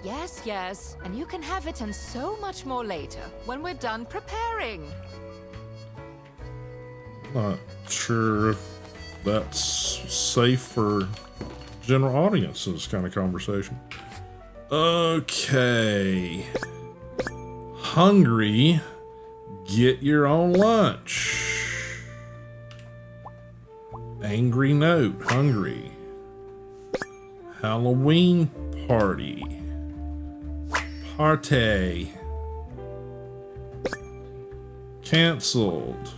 Yes, yes, and you can have it and so much more later, when we're done preparing. Not sure if that's safe for general audiences kind of conversation. Okay. Hungry, get your own lunch. Angry note, hungry. Halloween party. Party. Canceled.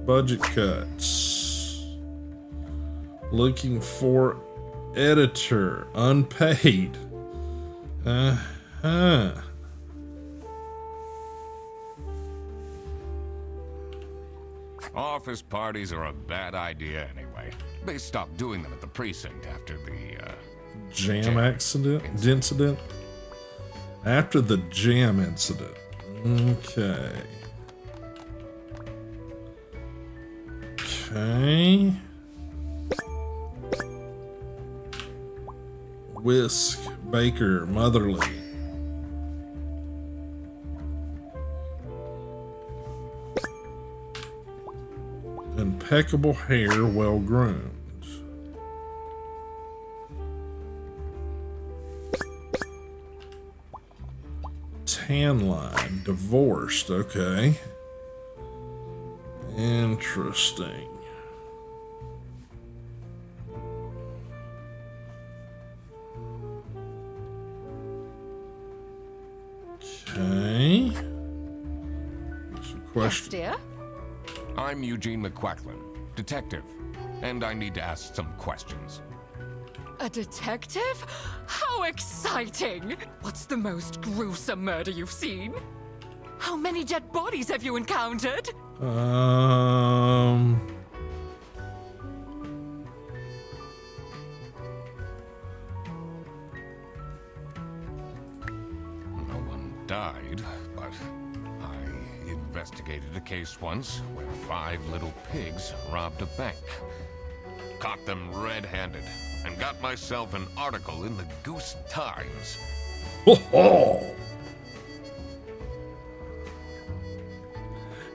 Budget cuts. Looking for editor. Unpaid. Uh-huh. Office parties are a bad idea anyway. They stopped doing them at the precinct after the, Jam incident? After the jam incident. Okay. Okay. Whisk, Baker, Motherly. Impeccable hair, well groomed. Tan line, divorced, okay. Interesting. Okay. There's a Yes, question. dear. I'm Eugene McQuacklin, detective, and I need to ask some questions. A detective? How exciting! What's the most gruesome murder you've seen? How many dead bodies have you encountered? No one died, but I investigated a case once where 5 little pigs robbed a bank. Caught them red-handed and got myself an article in the Goose Times. Ho ho!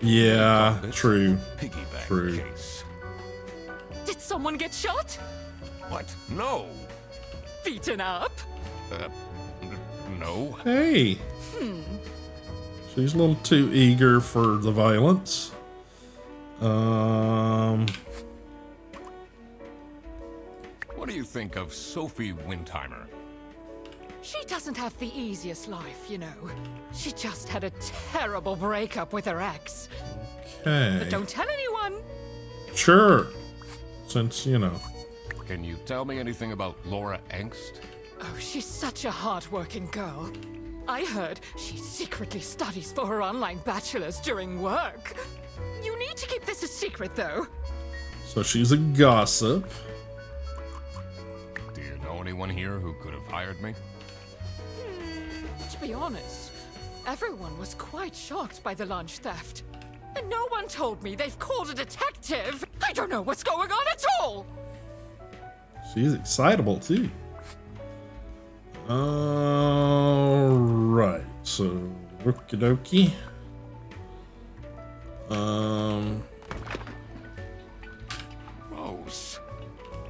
Yeah, Called it true. Piggy bank True. case. Did someone get shot? What? No. Beaten up? No. Hey. She's a little too eager for the violence. What do you think of Sophie Windheimer? She doesn't have the easiest life, you know. She just had a terrible breakup with her ex. Okay. But don't tell anyone. Sure. Since, you know. Can you tell me anything about Laura Angst? Oh, she's such a hard-working girl. I heard she secretly studies for her online bachelor's during work. You need to keep this a secret, though. So she's a gossip. Do you know anyone here who could have hired me? To be honest, everyone was quite shocked by the lunch theft. And no one told me they've called a detective. I don't know what's going on at all. She's excitable too. Alright, so okie dokie. Gross.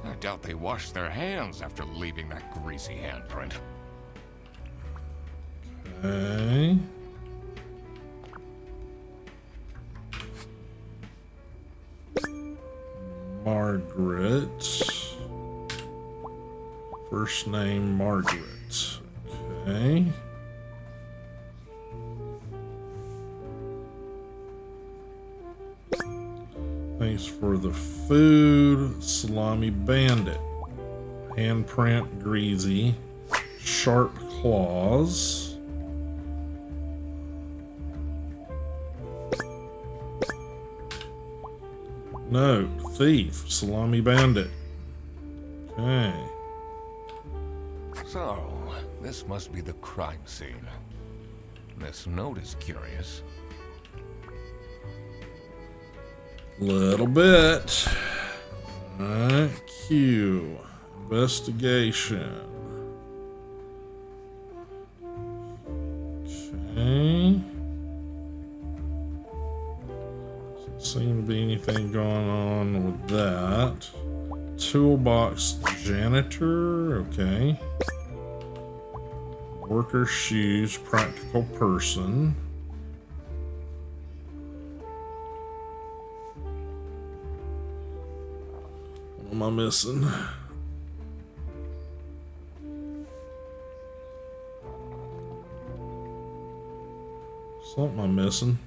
I doubt they washed their hands after leaving that greasy handprint. Okay. Margaret. First name Margaret. Okay. Thanks for the food. Salami Bandit. Handprint greasy. Sharp claws. No, thief, Salami Bandit. Okay. So, this must be the crime scene. This note is curious. Little bit. Alright, Q. Investigation. Okay. Doesn't seem to be anything going on with that. Toolbox janitor. Okay. Worker shoes, practical person. What am I missing? Something I'm missing.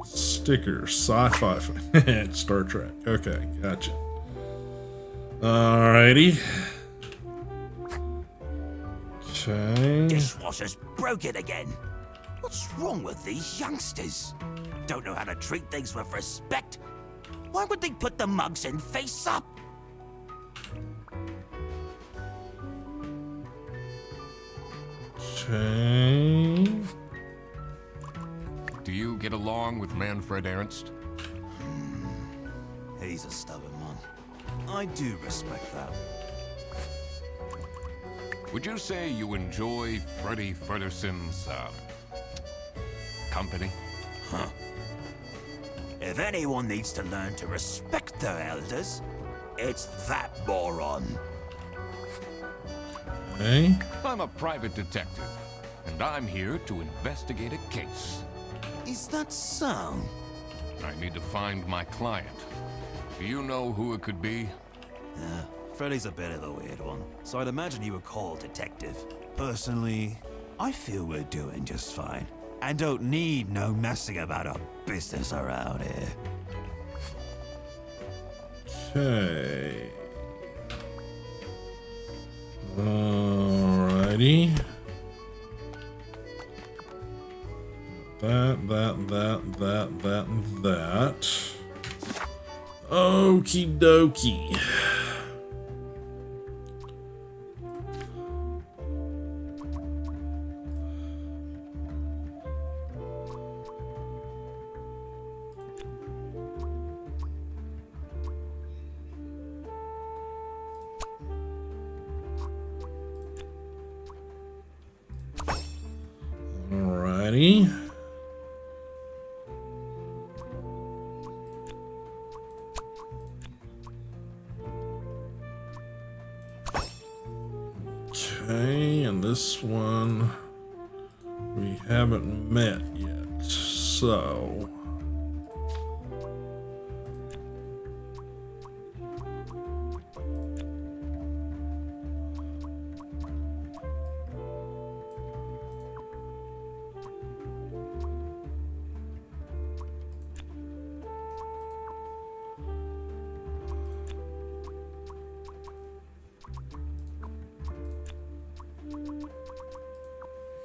Stickers, sci-fi, Star Trek. Okay, gotcha. Alrighty. Okay. Dishwasher's broke it again. What's wrong with these youngsters? Don't know how to treat things with respect. Why would they put the mugs in face up? Okay. Do you get along with Manfred Ernst? He's a stubborn one. I do respect that. Would you say you enjoy Freddie Ferguson's, company? If anyone needs to learn to respect their elders, it's that moron. Okay. I'm a private detective, and I'm here to investigate a case. Is that so? I need to find my client. Do you know who it could be? Yeah, Freddy's a bit of a weird one, so I'd imagine you would call detective. Personally, I feel we're doing just fine, and don't need no messing about our business around here. Okay. Alrighty. That, and that. Okie dokie. Alrighty. Okay, and this one we haven't met yet, so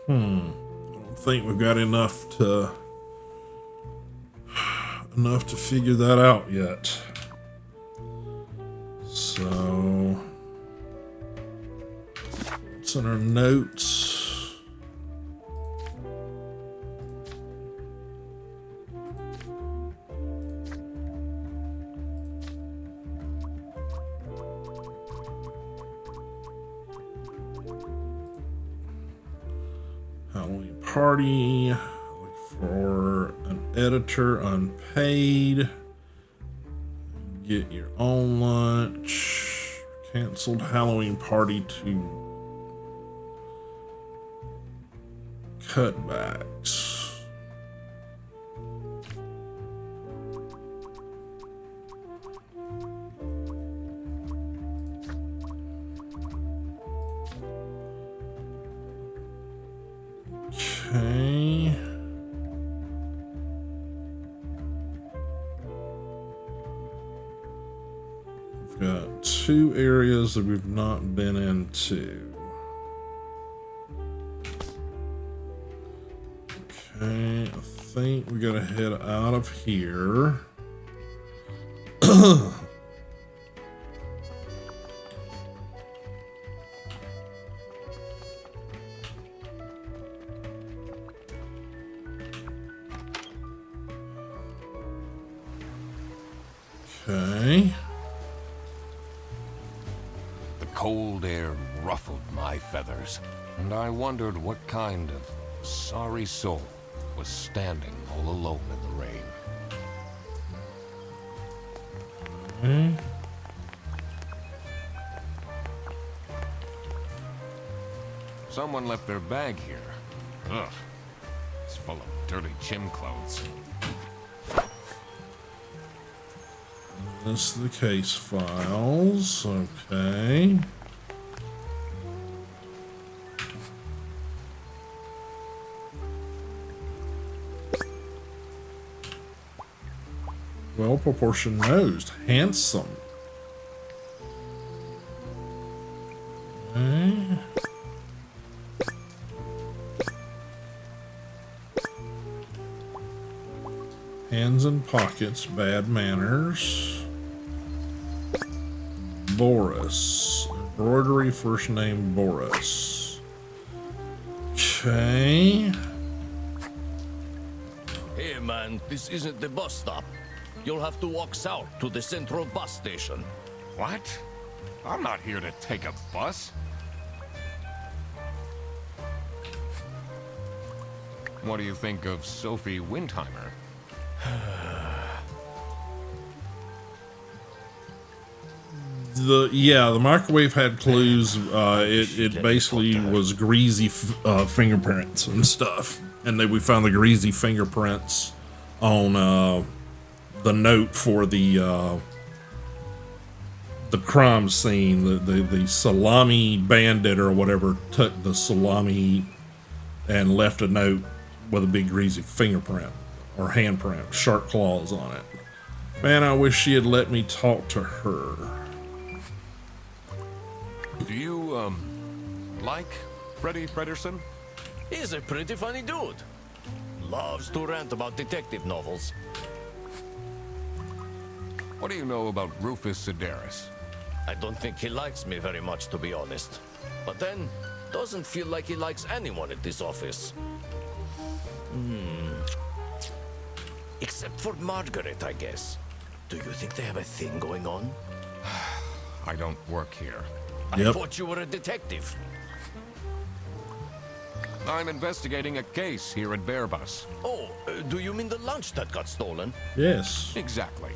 I don't think we've got enough to figure that out yet. So what's in our notes? Halloween party. Look for an editor unpaid. Get your own lunch. Canceled Halloween party to cutbacks. Okay. We've got 2 areas that we've not been into. Okay, I think we gotta head out of here. Okay. The cold air ruffled my feathers, and I wondered what kind of sorry soul was standing all alone in the rain. Someone left their bag here. Ugh. It's full of dirty gym clothes. This is the case files. Okay. Well proportioned nosed. Handsome. Okay. Hands in pockets. Bad manners. Boris. Embroidery, first name Boris. Okay. Hey man, this isn't the bus stop. You'll have to walk south to the central bus station. What? I'm not here to take a bus. What do you think of Sophie Windheimer? The microwave had clues. It basically was greasy fingerprints and stuff, and then we found the greasy fingerprints on the note for the crime scene. The salami bandit or whatever took the salami and left a note with a big greasy fingerprint or handprint, sharp claws on it. Man, I wish she had let me talk to her. Do you, like Freddy Frederson? He's a pretty funny dude. Loves to rant about detective novels. What do you know about Rufus Sedaris? I don't think he likes me very much, to be honest. But then, doesn't feel like he likes anyone at this office. Except for Margaret, I guess. Do you think they have a thing going on? I don't work here. I thought you were a detective. I'm investigating a case here at Bearbus. Oh, do you mean the lunch that got stolen? Yes. Exactly.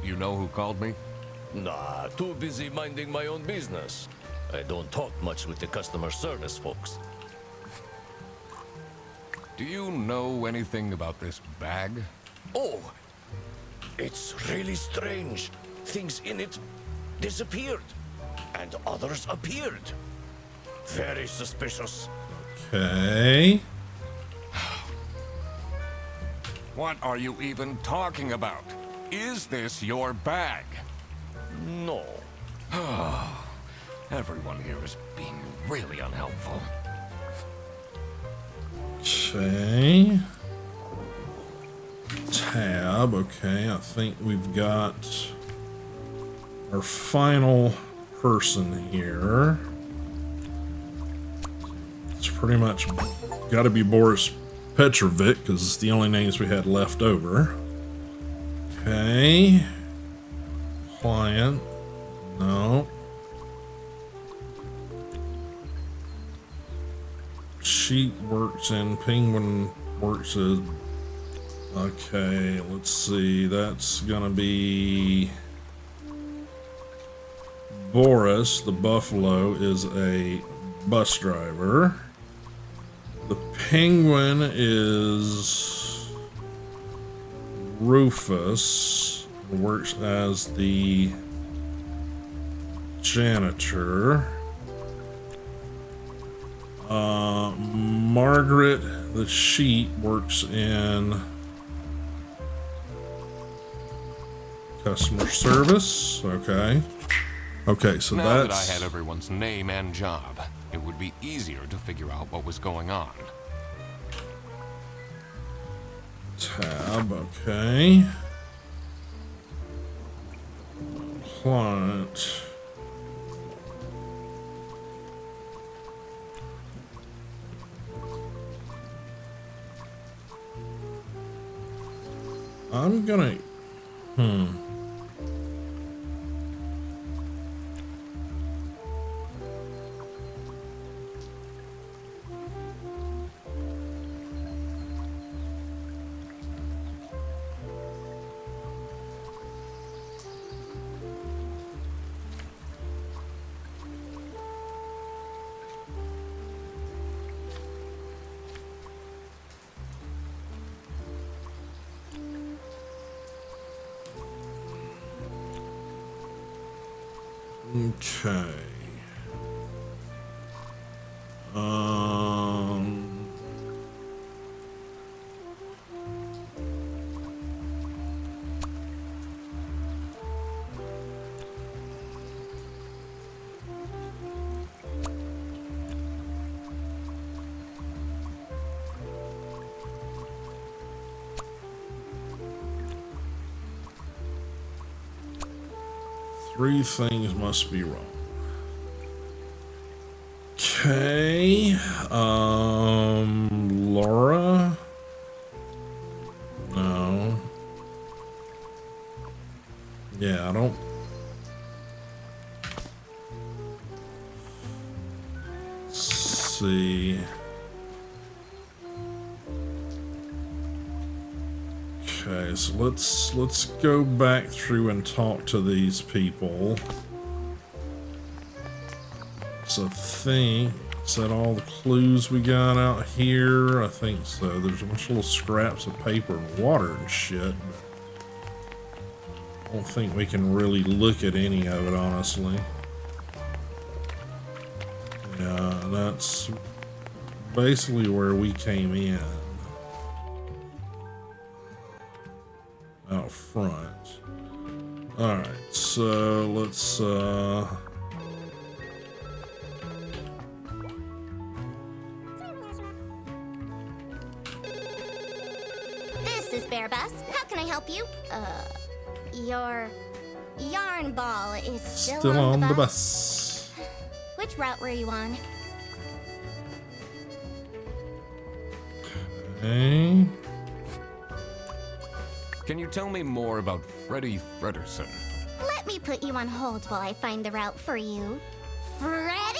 You know who called me? Nah, too busy minding my own business. I don't talk much with the customer service folks. Do you know anything about this bag? Oh, it's really strange. Things in it disappeared, and others appeared. Very suspicious. Okay. What are you even talking about? Is this your bag? No. Everyone here is being really unhelpful. Okay. Tab. Okay, I think we've got our final person here. It's pretty much got to be Boris Petrovic because it's the only names we had left over. Okay. Client. No. Sheep works in Penguin works as. Okay, let's see. That's gonna be Boris. The Buffalo is a bus driver. The Penguin is Rufus. Works as the janitor. Margaret, the sheep, works in customer service. Okay. Okay, so now that's... that I had everyone's name and job, it would be easier to figure out what was going on. Tab, okay. Client. I'm gonna... Okay. Three things must be wrong. Okay, Laura? No. Yeah, I don't... Let's see. Okay, so let's go back through and talk to these people. Yes, I think. Is that all the clues we got out here? I think so. There's a bunch of little scraps of paper and water and shit. I don't think we can really look at any of it, honestly. Yeah, that's basically where we came in. Out front. Alright, so let's This is Bear Bus. How can I help you? Your yarn ball is still on the bus. Which route were you on? Okay. Can you tell me more about Freddy Frederson? Let me put you on hold while I find the route for you. Freddy?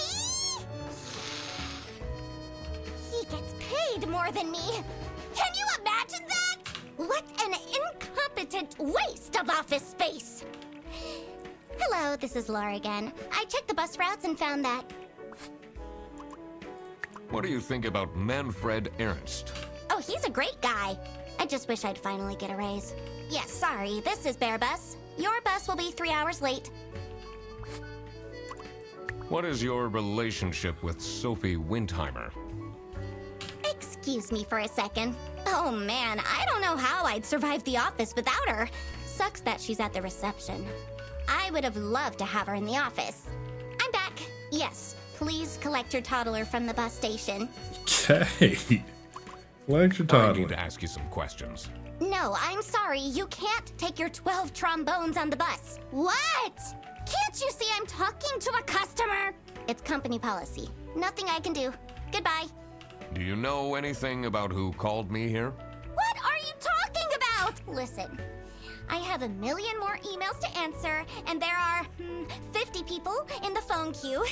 He gets paid more than me. Can you imagine that? What an incompetent waste of office space. Hello, this is Laura again. I checked the bus routes and found that. What do you think about Manfred Ernst? Oh, he's a great guy. I just wish I'd finally get a raise. Yes, sorry, this is Bear Bus. Your bus will be 3 hours late. What is your relationship with Sophie Windheimer? Excuse me for a second. Oh man, I don't know how I'd survive the office without her. Sucks that she's at the reception. I would have loved to have her in the office. I'm back. Yes, please collect your toddler from the bus station. Okay. Collect your I need toddler. to ask you some questions. No, I'm sorry. You can't take your 12 trombones on the bus. What? Can't you see I'm talking to a customer? It's company policy. Nothing I can do. Goodbye. Do you know anything about who called me here? What are you talking about? Listen, I have a million more emails to answer, and there are 50 people in the phone queue.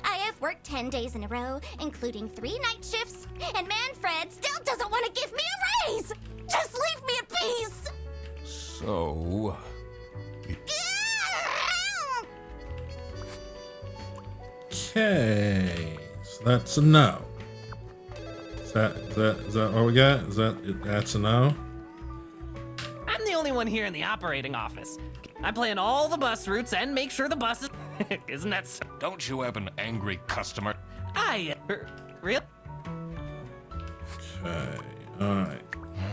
I have worked 10 days in a row, including 3 night shifts, and Manfred still doesn't want to give me a raise! Just leave me in peace! So... Okay. So that's a no. Is that what we got? That's a no? I'm the only one here in the operating office. I plan all the bus routes and make sure the buses. Isn't that so? Don't you have an angry customer? Real? Okay. Alright.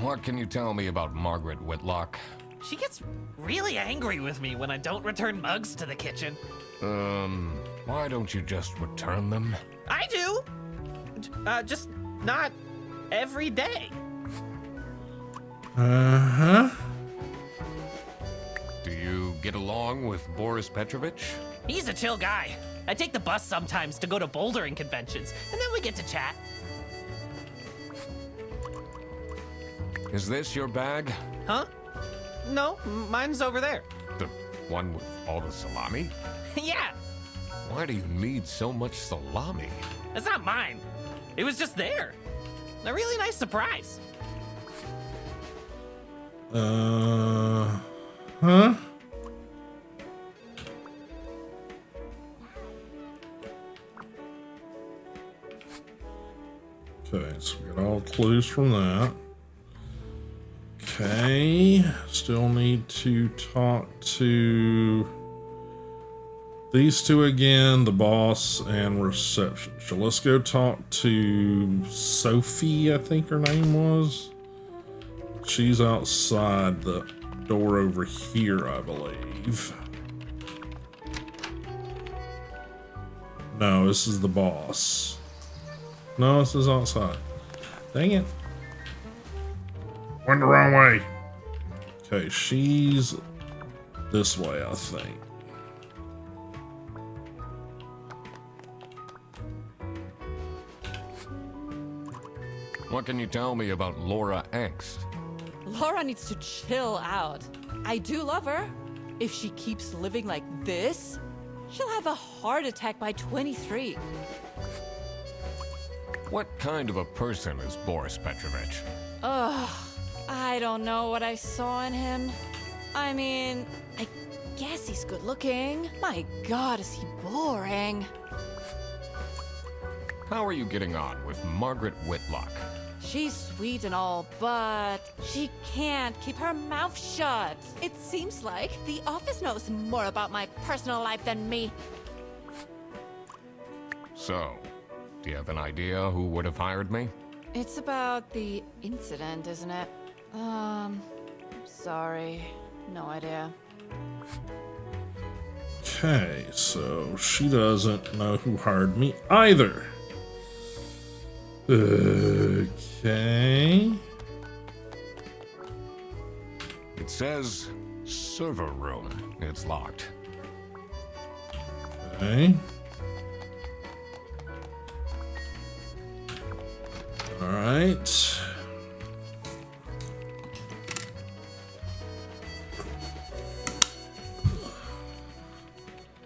What can you tell me about Margaret Whitlock? She gets really angry with me when I don't return mugs to the kitchen. Why don't you just return them? I do! Just not every day. Uh-huh. Do you get along with Boris Petrovich? He's a chill guy. I take the bus sometimes to go to bouldering conventions, and then we get to chat. Is this your bag? Huh? No, mine's over there. The one with all the salami? Yeah, Why do you need so much salami? it's not mine. It was just there. A really nice surprise. Huh? Okay, so we got all clues from that. Okay, still need to talk to these two again, the boss and reception. So let's go talk to Sophie, I think her name was. She's outside the door over here, I believe. No, this is the boss. No, this is outside. Dang it. Went the wrong way. Okay, she's this way, I think. What can you tell me about Laura Angst? Laura needs to chill out. I do love her. If she keeps living like this, she'll have a heart attack by 23. What kind of a person is Boris Petrovich? Ugh, I don't know what I saw in him. I mean, I guess he's good looking. My God, is he boring. How are you getting on with Margaret Whitlock? She's sweet and all, but she can't keep her mouth shut. It seems like the office knows more about my personal life than me. So, do you have an idea who would have hired me? It's about the incident, isn't it? Sorry. No idea. Okay, so she doesn't know who hired me either. Okay. It says server room. It's locked. Okay. All right.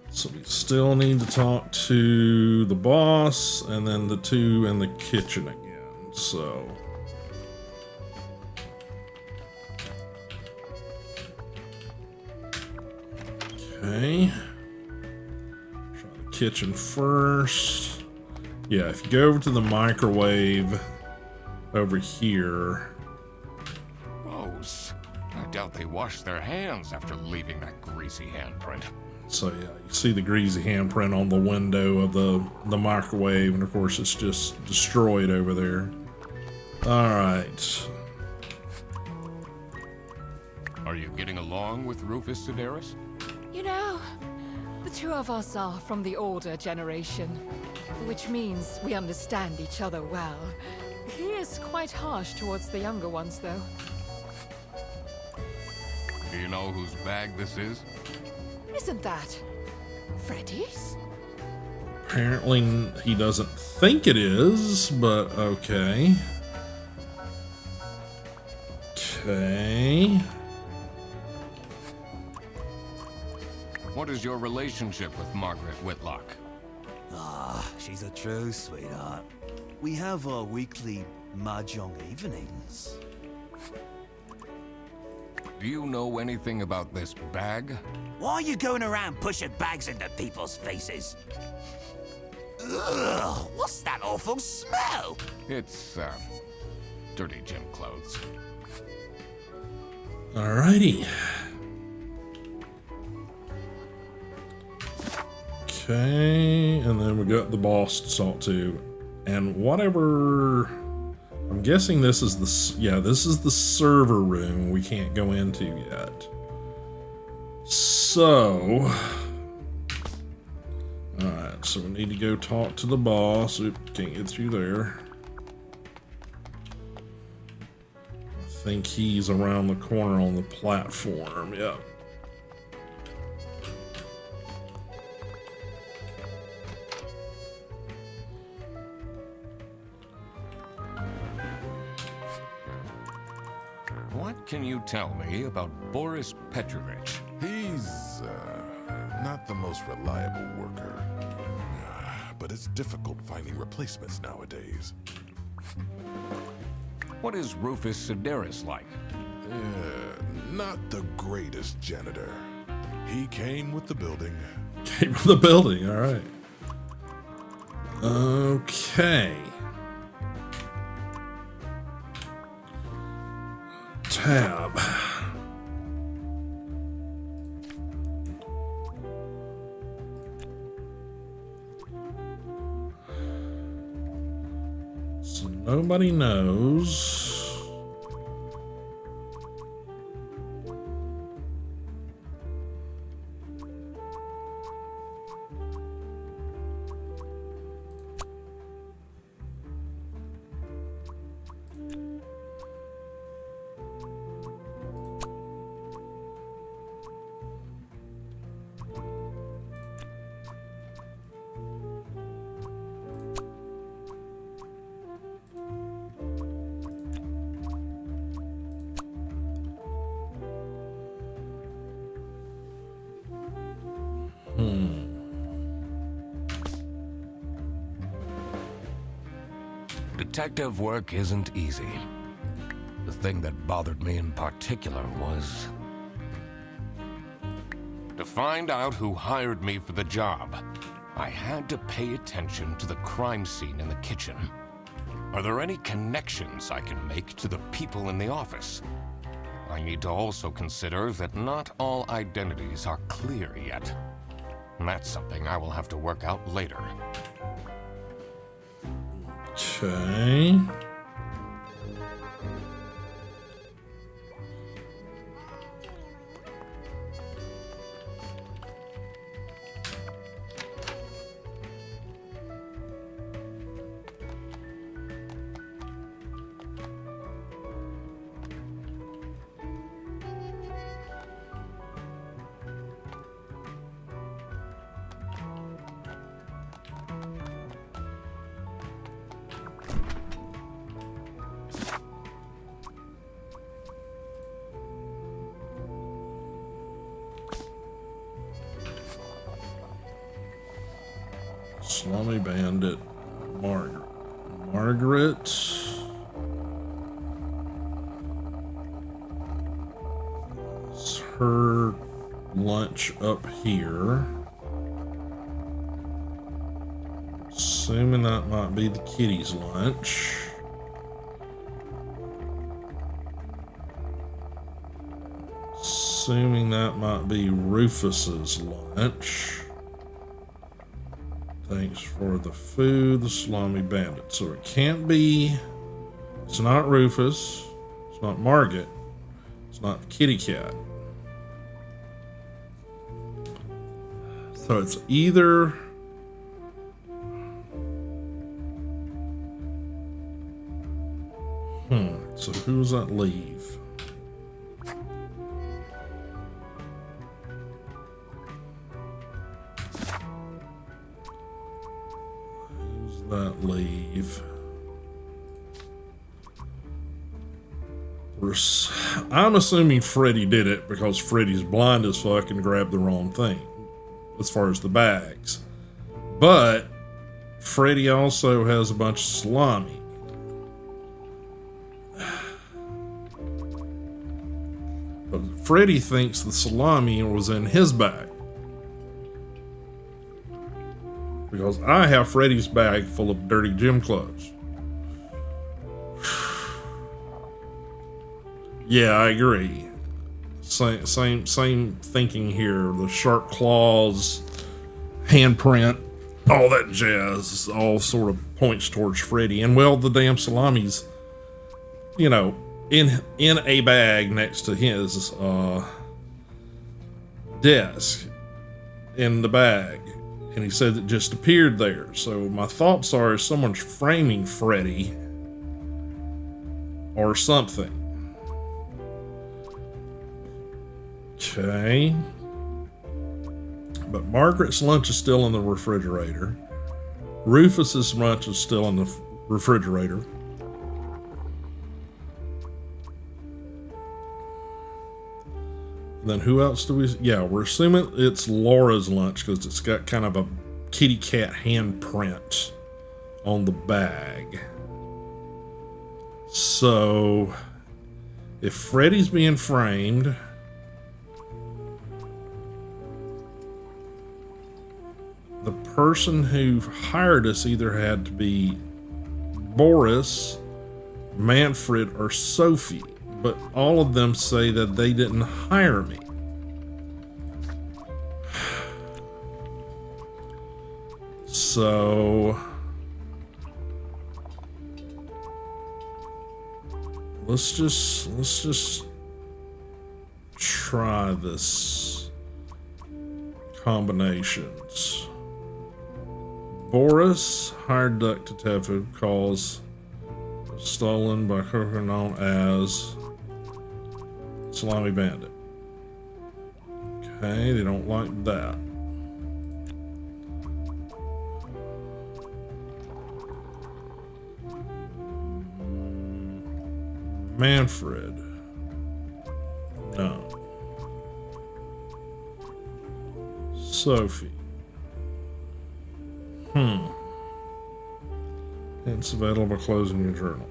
So we still need to talk to the boss and then the two in the kitchen again. So okay. Try the kitchen first. Yeah, if you go over to the microwave over here. Gross. I doubt they washed their hands after leaving that greasy handprint. So yeah, you see the greasy handprint on the window of the microwave, and of course it's just destroyed over there. All right. Are you getting along with Rufus Sedaris? You know, the two of us are from the older generation, which means we understand each other well. He is quite harsh towards the younger ones, though. Do you know whose bag this is? Isn't that Freddy's? Apparently he doesn't think it is, but okay. Okay. What is your relationship with Margaret Whitlock? Ah, she's a true sweetheart. We have our weekly mahjong evenings. Do you know anything about this bag? Why are you going around pushing bags into people's faces? Ugh, what's that awful smell? It's, dirty gym clothes. Alrighty. Okay, and then we got the boss to talk to, and whatever. I'm guessing this is this is the server room we can't go into yet. So, alright, so we need to go talk to the boss. Oop, can't get through there. I think he's around the corner on the platform, yep. What can you tell me about Boris Petrovich? He's, not the most reliable worker. But it's difficult finding replacements nowadays. What is Rufus Sedaris like? Not the greatest janitor. He came with the building. Came with the building, alright. Okay. Tab. So nobody knows. Detective work isn't easy. The thing that bothered me in particular was to find out who hired me for the job. I had to pay attention to the crime scene in the kitchen. Are there any connections I can make to the people in the office? I need to also consider that not all identities are clear yet. That's something I will have to work out later. Okay. Slummy Bandit, Margaret. Margaret. Is her lunch up here? Assuming that might be the kitty's lunch. Assuming that might be Rufus's lunch. Thanks for the food, the Salami Bandit. So it can't be, it's not Rufus, it's not Margaret, it's not the kitty cat. So it's either so who does that leave? That leave. I'm assuming Freddy did it because Freddy's blind as fuck and grabbed the wrong thing as far as the bags. But Freddy also has a bunch of salami. But Freddy thinks the salami was in his bag. Because I have Freddy's bag full of dirty gym clothes. Yeah, I agree. Same thinking here. The sharp claws, handprint, all that jazz, all sort of points towards Freddy. And well, the damn salami's, you know, in a bag next to his desk, in the bag. And he said it just appeared there. So my thoughts are someone's framing Freddy or something. Okay. But Margaret's lunch is still in the refrigerator. Rufus's lunch is still in the refrigerator. Then who else do we... Yeah, we're assuming it's Laura's lunch because it's got kind of a kitty cat handprint on the bag. So, if Freddy's being framed... the person who hired us either had to be Boris, Manfred, or Sophie. But all of them say that they didn't hire me. So let's just try this combinations. Boris hired Duck Detective cause stolen by Coker known as Salami Bandit. Okay, they don't like that. Manfred. No. Sophie. It's available closing your journal.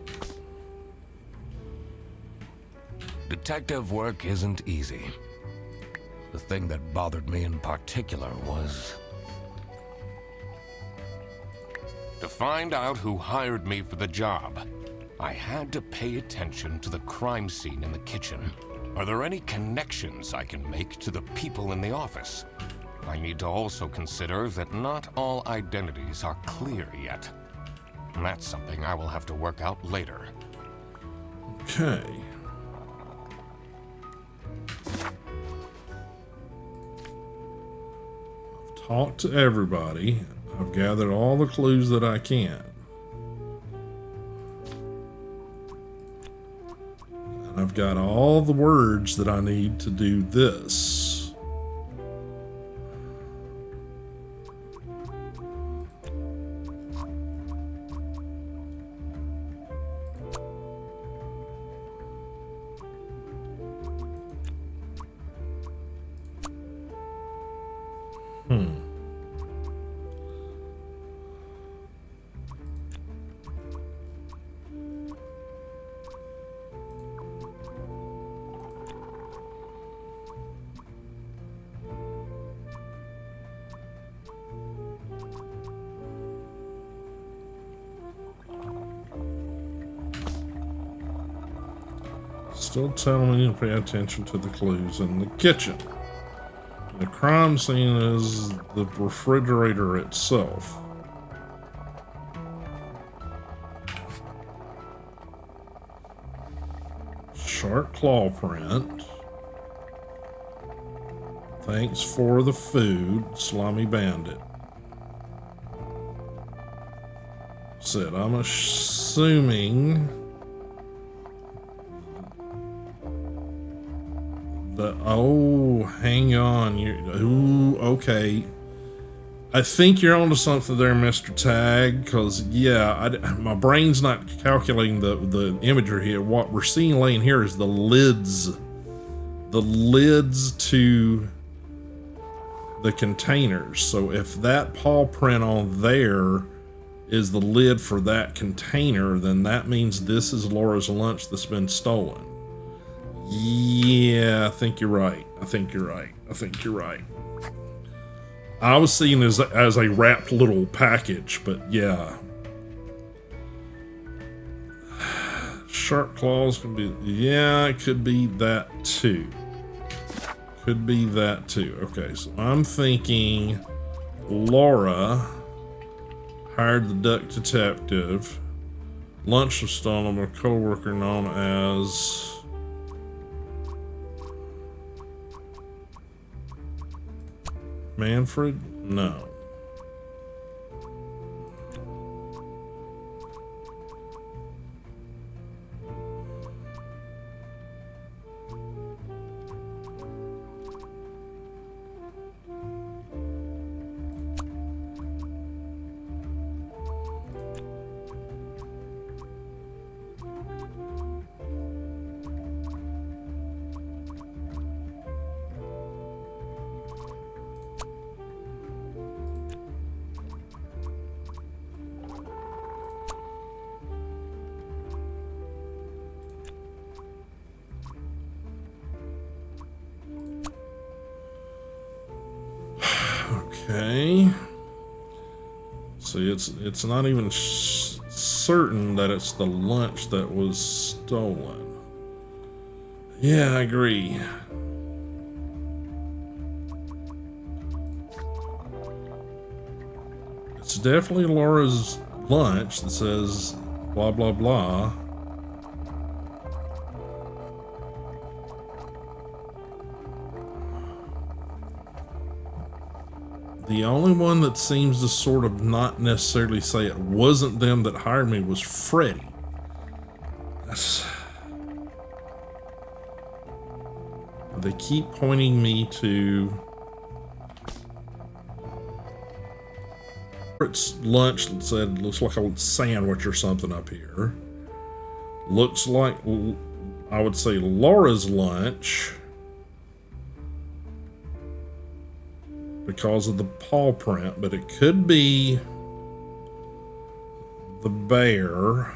Detective work isn't easy. The thing that bothered me in particular was To find out who hired me for the job, I had to pay attention to the crime scene in the kitchen. Are there any connections I can make to the people in the office? I need to also consider that not all identities are clear yet. And that's something I will have to work out later. Okay. I've talked to everybody. I've gathered all the clues that I can. And I've got all the words that I need to do this. Still telling me to pay attention to the clues in the kitchen. The crime scene is the refrigerator itself. Shark claw print. Thanks for the food, Slimy Bandit. Said, I'm assuming oh, hang on. Ooh, okay. I think you're onto something there, Mr. Tag, because, yeah, my brain's not calculating the imagery here. What we're seeing laying here is the lids. The lids to the containers. So if that paw print on there is the lid for that container, then that means this is Laura's lunch that's been stolen. Yeah, I think you're right. I think you're right. I was seeing it as a wrapped little package, but yeah. Shark claws can be, yeah, it could be that too. Okay, so I'm thinking Laura hired the duck detective. Lunch was stolen by a co-worker known as Manfred? No. Okay. See, it's not even certain that it's the lunch that was stolen. Yeah, I agree. It's definitely Laura's lunch that says blah blah blah. The only one that seems to sort of not necessarily say it wasn't them that hired me was Freddy. They keep pointing me to it's lunch that said looks like a sandwich or something up here. Looks like, I would say, Laura's lunch because of the paw print, but it could be the bear.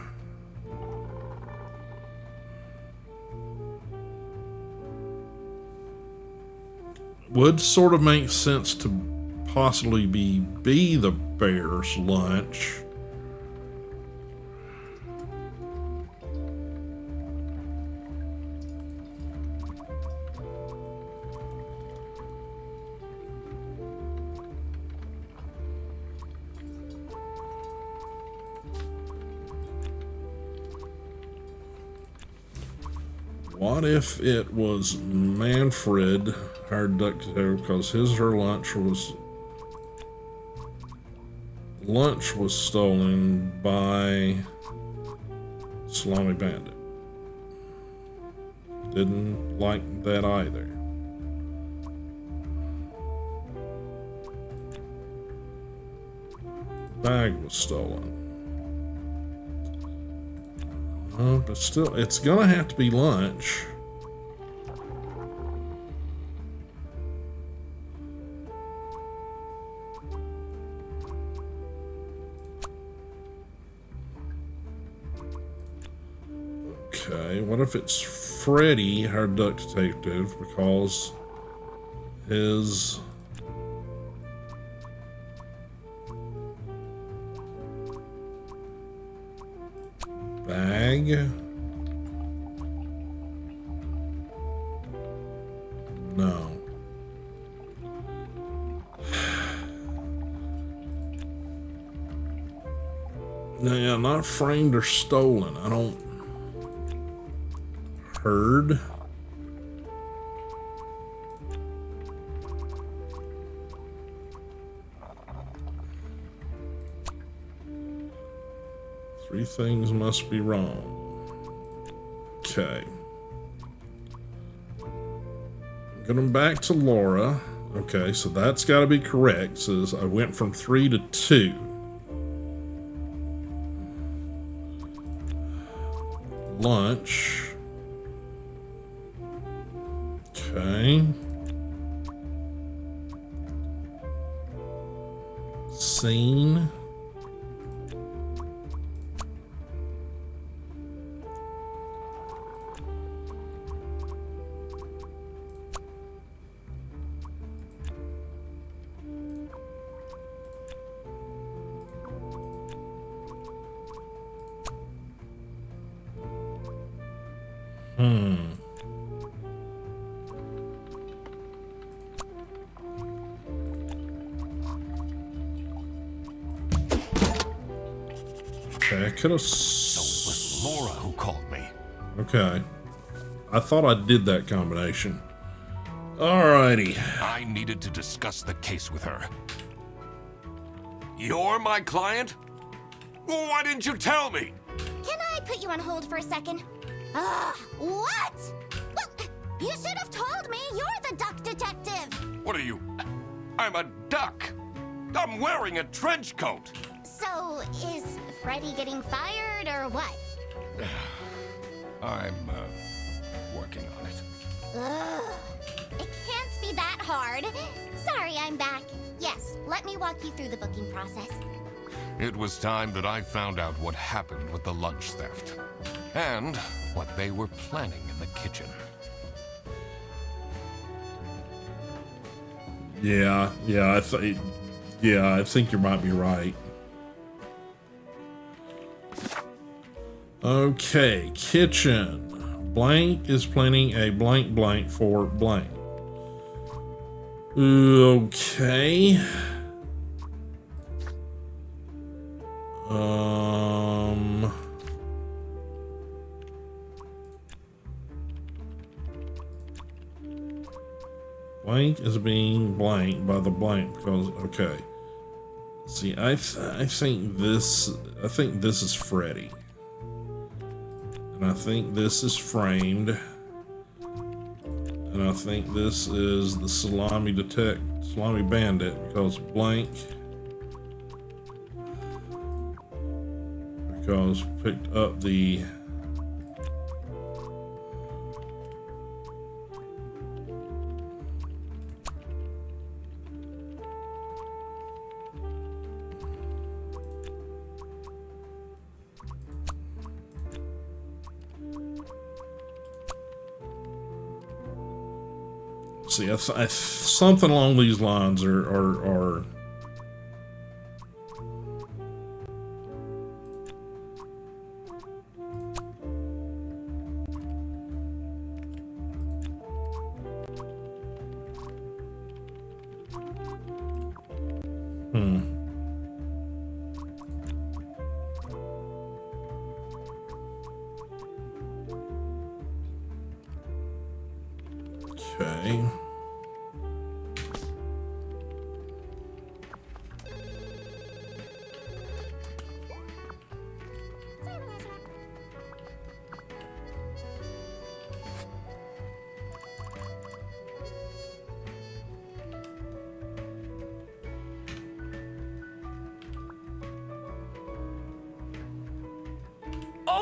Would sort of make sense to possibly be the bear's lunch, What if it was Manfred hired Duck Detective because her lunch was stolen by Salami Bandit? Didn't like that either. Bag was stolen. But still, it's gonna have to be lunch. Okay, what if it's Freddy, our duck detective, because his bag? No. No, yeah, not framed or stolen. I don't... Heard. Three things must be wrong. Okay. Going back to Laura. Okay, so that's got to be correct. Says I went from 3 to 2. Lunch. Okay. Scene. Okay, I could have... So it was Laura who called me. Okay. I thought I did that combination. Alrighty. I needed to discuss the case with her. You're my client? Well, why didn't you tell me? Can I put you on hold for a second? What? Well, you should have told me. You're the duck detective. What are you? I'm a duck. I'm wearing a trench coat. So, is Freddy getting fired or what? I'm, working on it. Ugh. It can't be that hard. Sorry, I'm back. Yes, let me walk you through the booking process. It was time that I found out what happened with the lunch theft. And what they were planning in the kitchen. Yeah, I think you might be right. Okay, kitchen. Blank is planning a blank blank for blank. Okay. Blank is being blank by the blank because, okay. See, I think this is Freddy. And I think this is framed. And I think this is the Salami Bandit because blank. Because picked up the see, something along these lines are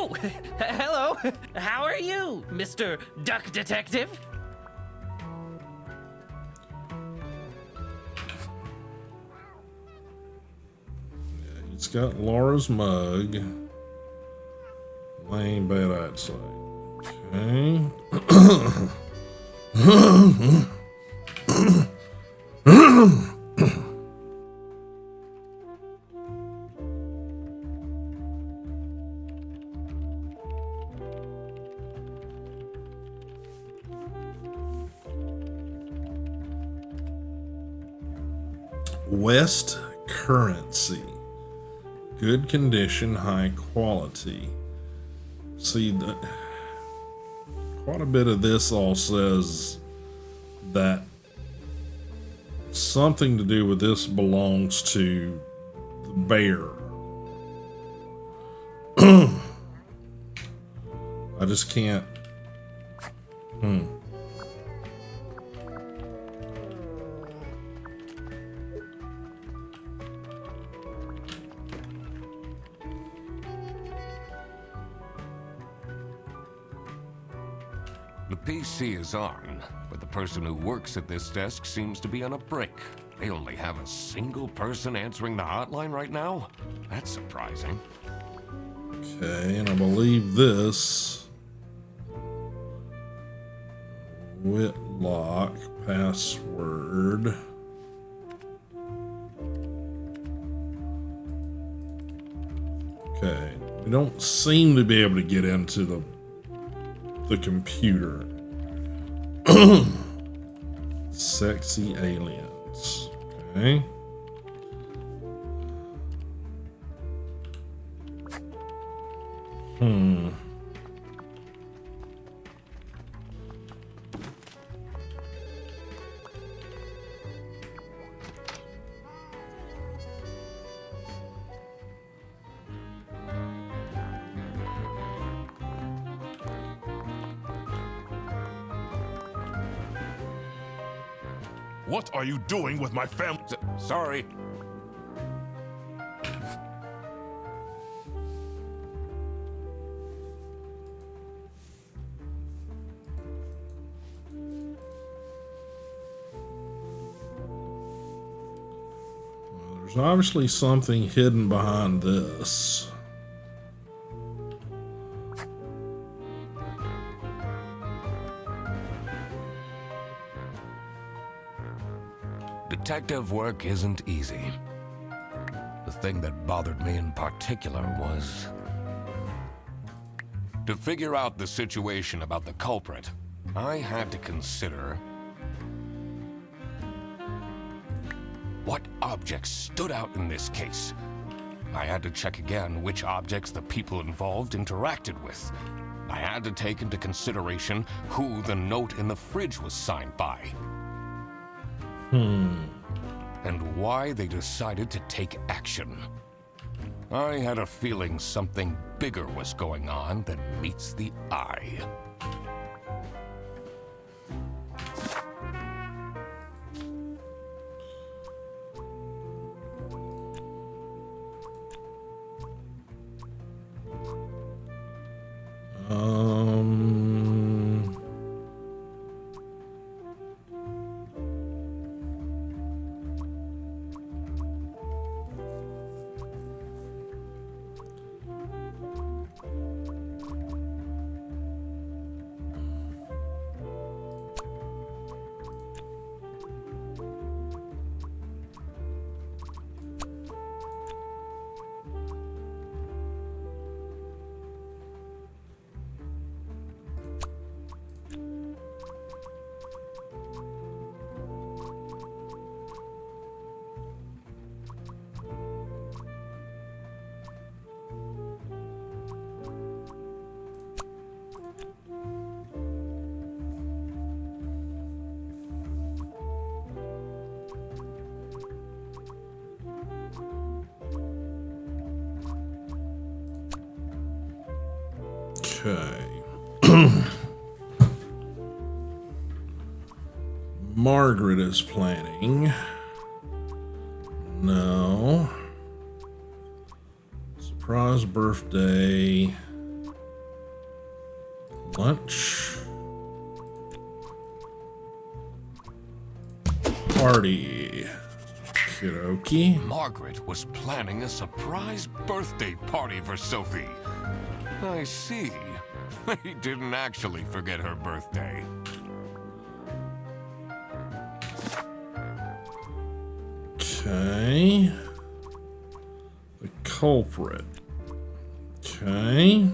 Oh, hello. How are you, Mr. Duck Detective? It's got Laura's mug. Ain't bad, I'd say. Okay. West currency. Good condition, high quality. See, quite a bit of this all says that something to do with this belongs to the bear. I just can't. The PC is on, but the person who works at this desk seems to be on a break. They only have a single person answering the hotline right now? That's surprising. Okay, and I believe this Whitlock password. Okay, we don't seem to be able to get into the computer. Sexy aliens. Okay. What are you doing with my family? Sorry. There's obviously something hidden behind this. Detective work isn't easy. The thing that bothered me in particular was to figure out the situation about the culprit. I had to consider what objects stood out in this case. I had to check again which objects the people involved interacted with. I had to take into consideration who the note in the fridge was signed by. And why they decided to take action. I had a feeling something bigger was going on than meets the eye. Okay. Margaret is planning. No. Surprise birthday. Lunch. Party. Karaoke. Margaret was planning a surprise birthday party for Sophie. I see. He didn't actually forget her birthday. Okay. The culprit. Okay.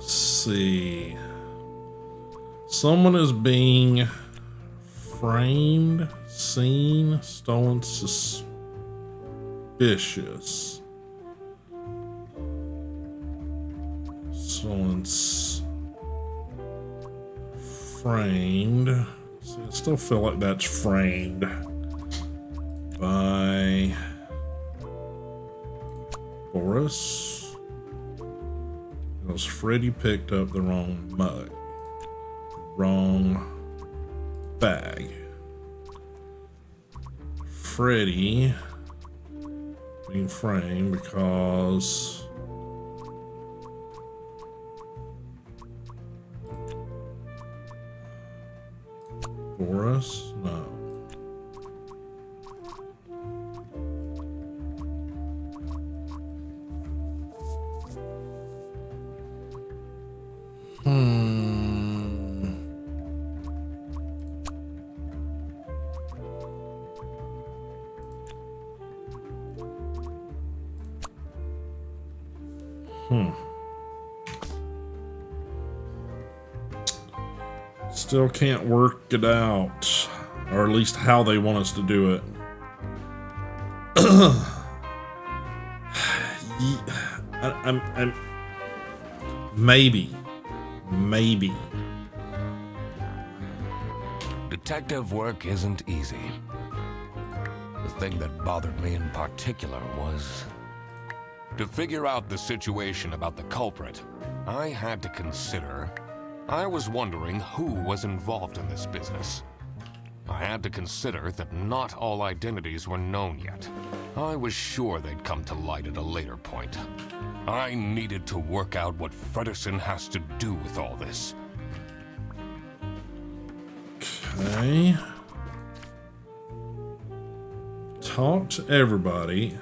See. Someone is being framed, seen, stolen, suspicious. Someone's framed. See, I still feel like that's framed by Boris. Because Freddy picked up the wrong mug. Wrong bag. Freddy being framed because Boris? No. Still can't work it out, or at least how they want us to do it. I'm maybe. Detective work isn't easy. The thing that bothered me in particular was to figure out the situation about the culprit. I was wondering who was involved in this business. I had to consider that not all identities were known yet. I was sure they'd come to light at a later point. I needed to work out what Fredersen has to do with all this. Okay. Talk to everybody.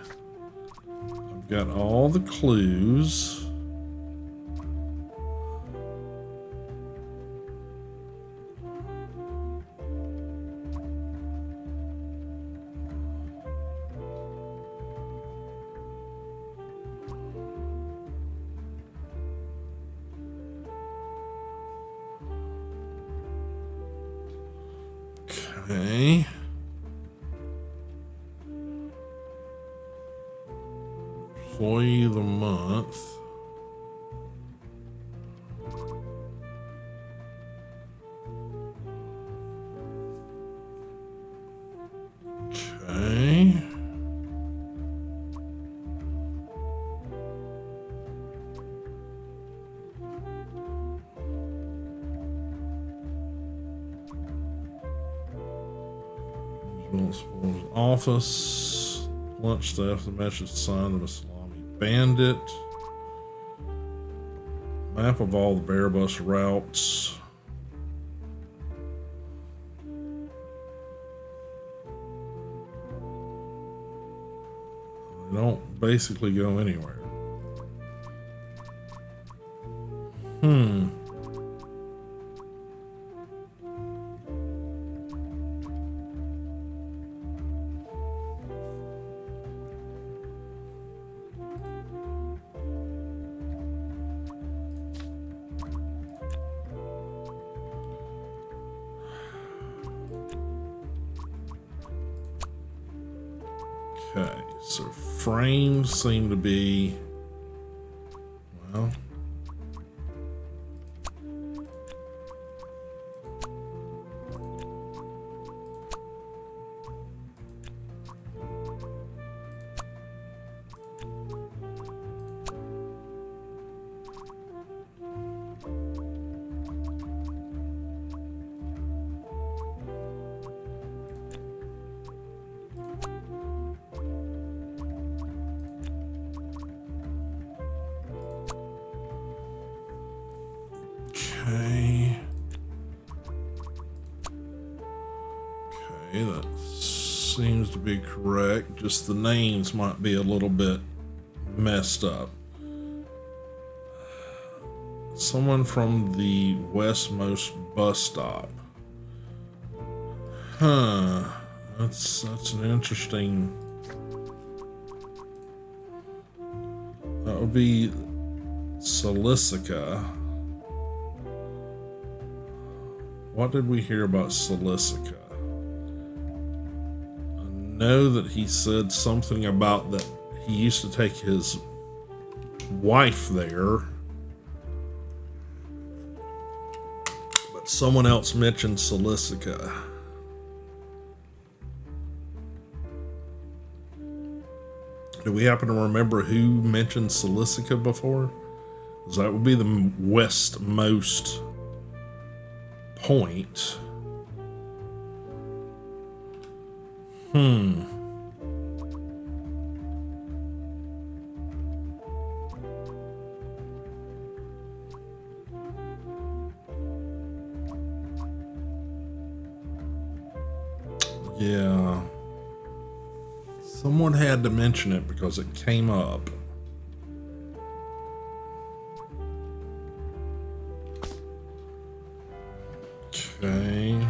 I've got all the clues. Okay. Employee of the month. Okay. Office, lunch staff, the message signed of a salami bandit. Map of all the bear bus routes. They don't basically go anywhere. Okay, so frames seem to be, well, okay. Okay, that seems to be correct. Just the names might be a little bit messed up. Someone from the westmost bus stop. Huh. That's an interesting. That would be Silicica. What did we hear about Silicica? I know that he said something about that he used to take his wife there. But someone else mentioned Silicica. Do we happen to remember who mentioned Silicica before? Because that would be the westmost point. Yeah. Someone had to mention it because it came up. Okay.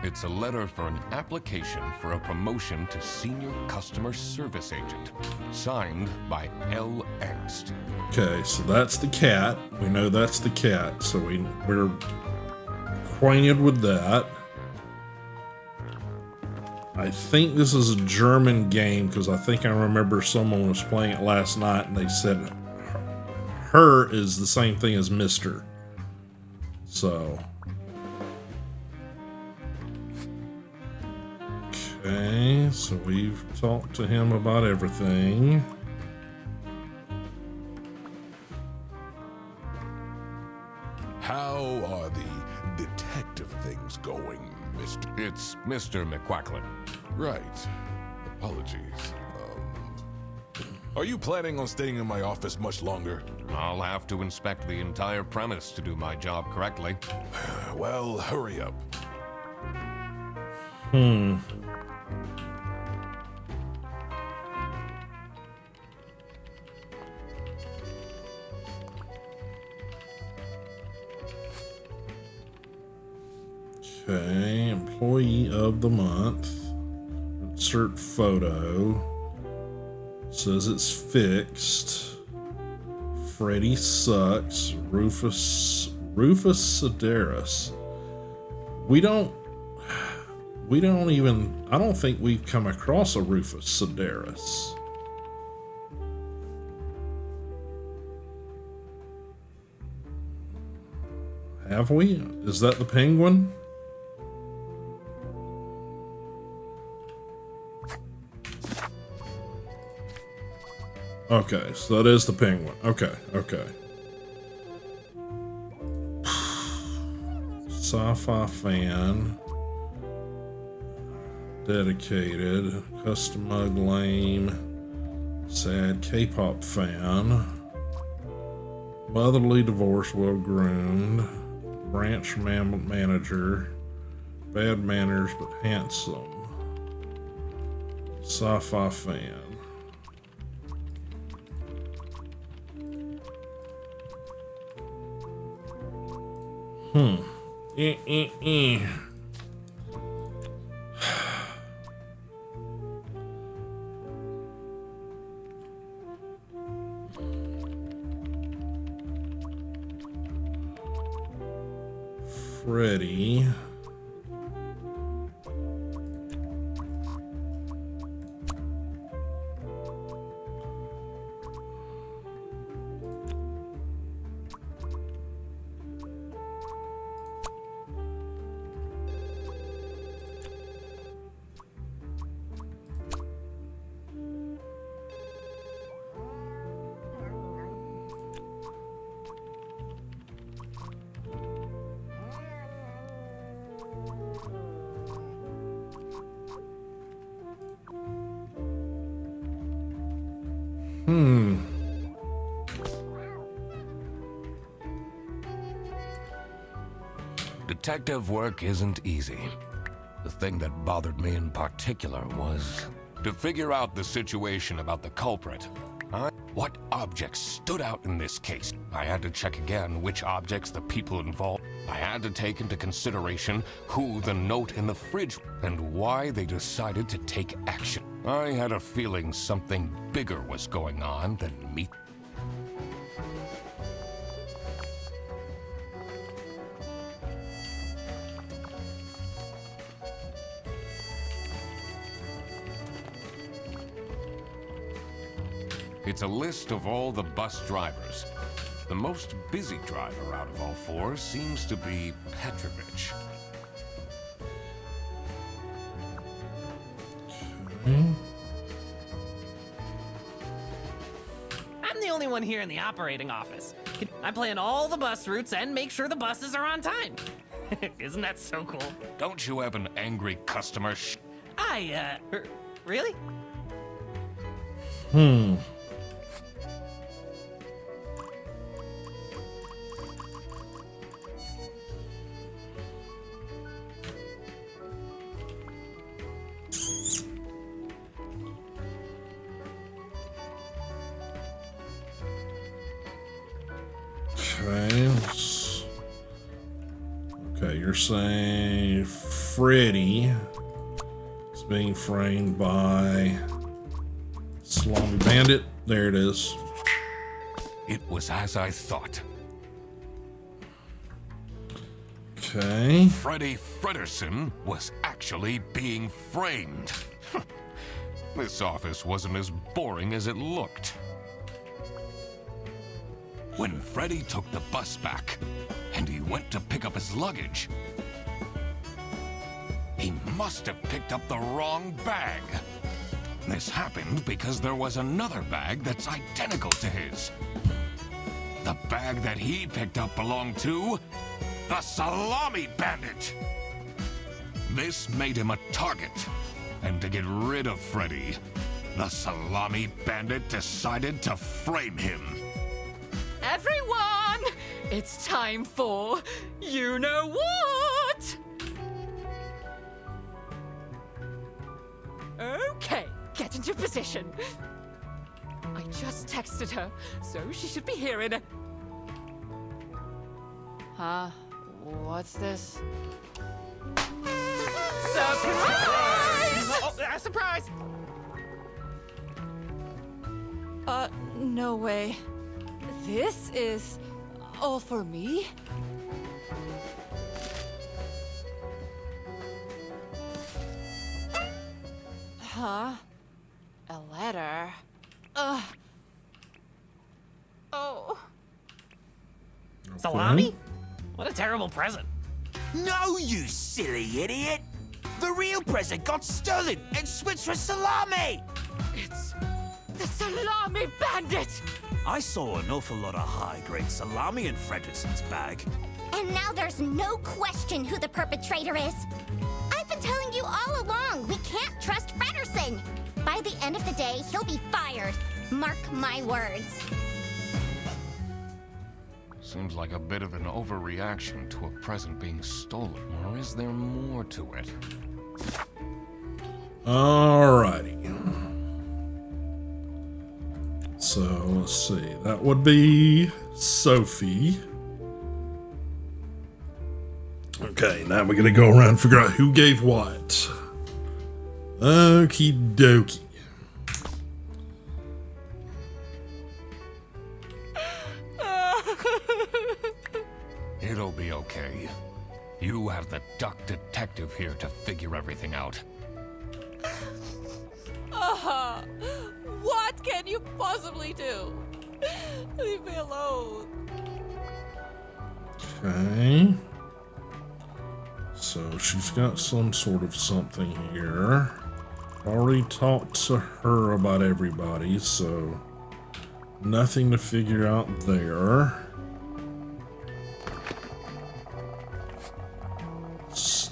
It's a letter for an application for a promotion to Senior Customer Service Agent, signed by L. Ernst. Okay, so that's the cat. We know that's the cat, so we're acquainted with that. I think this is a German game because I think I remember someone was playing it last night and they said her is the same thing as Mr. So. Okay, so we've talked to him about everything. How are the detective things going, Mr.? It's Mr. McQuacklin. Right. Apologies. Are you planning on staying in my office much longer? I'll have to inspect the entire premise to do my job correctly. Well, hurry up. Okay, employee of the month. Insert photo. Says it's fixed. Freddy sucks. Rufus Sedaris. We don't even, I don't think we've come across a Rufus Sedaris. Have we? Is that the penguin? Okay, so that is the penguin. Okay. Sci-fi fan. Dedicated. Custom mug lame. Sad K-pop fan. Motherly divorce, well groomed. Branch manager. Bad manners but handsome. Sci-fi fan. Freddy. Detective work isn't easy. The thing that bothered me in particular was to figure out the situation about the culprit. What objects stood out in this case? I had to check again which objects the people involved. I had to take into consideration who the note in the fridge and why they decided to take action. I had a feeling something bigger was going on than me. It's a list of all the bus drivers. The most busy driver out of all four seems to be Petrovich. I'm the only one here in the operating office. I plan all the bus routes and make sure the buses are on time. Isn't that so cool? Don't you have an angry customer? Really? Okay, you're saying Freddy is being framed by Salami Bandit. There it is. It was as I thought. Okay. Freddy Fredersen was actually being framed. This office wasn't as boring as it looked. When Freddy took the bus back, and he went to pick up his luggage, he must have picked up the wrong bag. This happened because there was another bag that's identical to his. The bag that he picked up belonged to the Salami Bandit. This made him a target, and to get rid of Freddy, the Salami Bandit decided to frame him. Everyone, it's time for you know what? Okay, get into position. I just texted her, so she should be here in a... Huh? What's this? Surprise! Surprise! No way. This is all for me? Huh? A letter? Oh. Salami? What a terrible present. No, you silly idiot! The real present got stolen and switched for salami! It's the Salami Bandit! I saw an awful lot of high-grade salami in Fredersen's bag. And now there's no question who the perpetrator is. I've been telling you all along, we can't trust Fredersen. By the end of the day, he'll be fired. Mark my words. Seems like a bit of an overreaction to a present being stolen. Or is there more to it? Alrighty. So let's see. That would be Sophie. Okay, now we're gonna go around and figure out who gave what. Okie dokie. It'll be okay. You have the duck detective here to figure everything out. What can you possibly do? Leave me alone. Okay. So she's got some sort of something here. Already talked to her about everybody, so nothing to figure out there.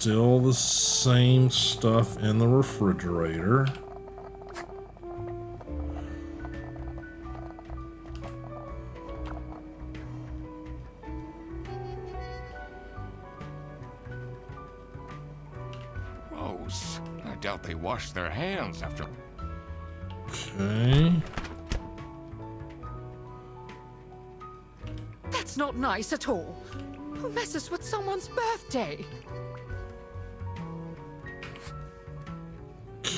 Still the same stuff in the refrigerator. Gross. I doubt they washed their hands after. Okay. That's not nice at all. Who messes with someone's birthday?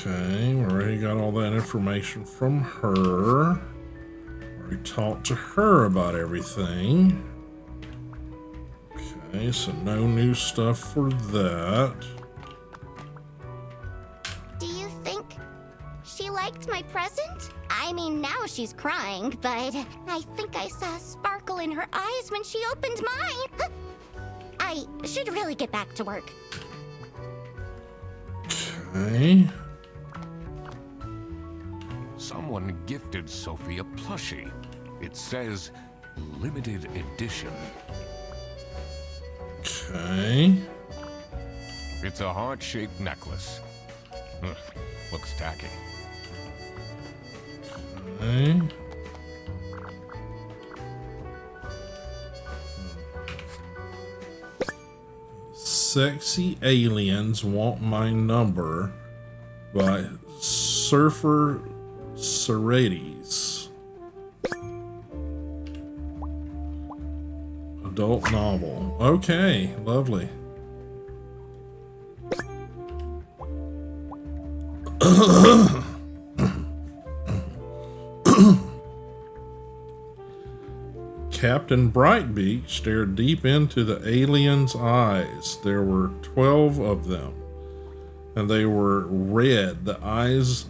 Okay, we already got all that information from her. Already talked to her about everything. Okay, so no new stuff for that. Do you think she liked my present? I mean, now she's crying, but I think I saw a sparkle in her eyes when she opened mine. I should really get back to work. Okay. Someone gifted Sophie a plushie. It says limited edition. Okay. It's a heart-shaped necklace. Ugh, looks tacky. Okay. Sexy Aliens Want My Number by Surfer Serrates. Adult novel. Okay, lovely. Captain Brightbeak stared deep into the alien's eyes. There were 12 of them, and they were red. The eyes,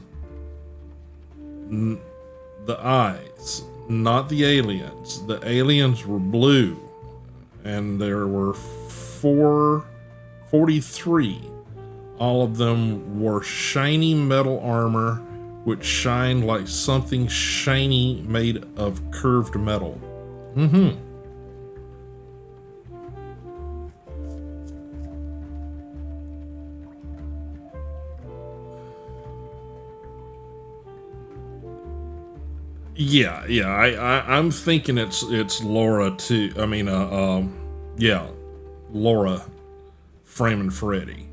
not the aliens. The aliens were blue, and there were 43. All of them wore shiny metal armor, which shined like something shiny made of curved metal. Mm-hmm. Yeah. I'm thinking it's Laura too. I mean, yeah, Laura, Freeman Freddy.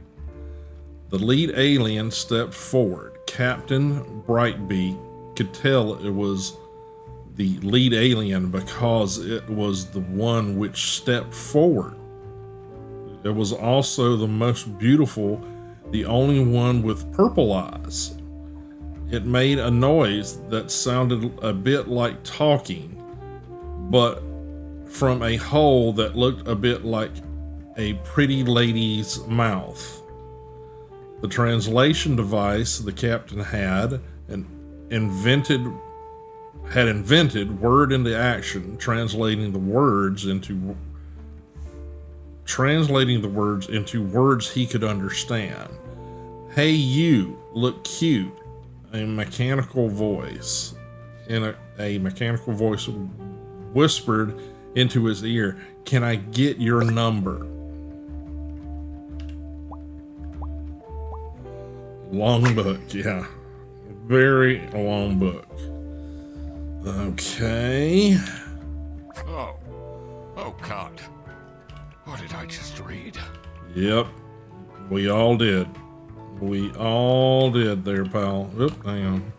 The lead alien stepped forward. Captain Brightbeak could tell it was the lead alien because it was the one which stepped forward. It was also the most beautiful, the only one with purple eyes. It made a noise that sounded a bit like talking, but from a hole that looked a bit like a pretty lady's mouth. The translation device the captain had invented word into action, translating the words into words he could understand. Hey, you look cute. A mechanical voice whispered into his ear, "Can I get your number?" Long book, yeah. Very long book. Okay. Oh God. What did I just read? Yep. We all did. We all did there, pal. Oop, hang on.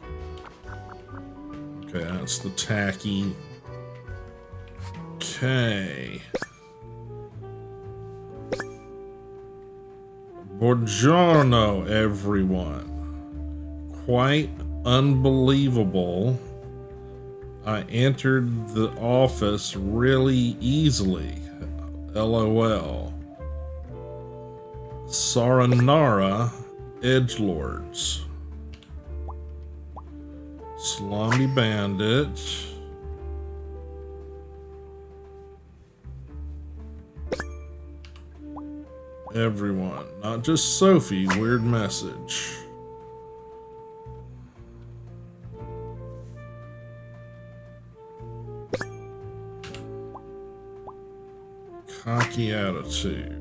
Okay, that's the tacky. Okay. Buongiorno, everyone. Quite unbelievable. I entered the office really easily. LOL. Saranara Edgelords. Salami Bandit. Everyone, not just Sophie. Weird message. Cocky attitude.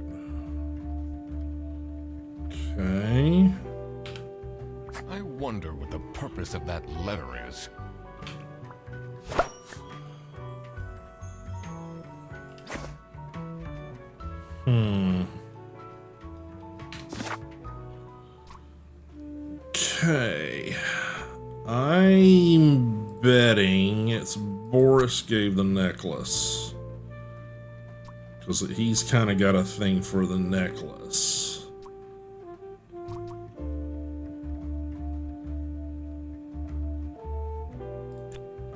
wonder what the purpose of that letter is. Okay. I'm betting it's Boris gave the necklace. Because he's kind of got a thing for the necklace.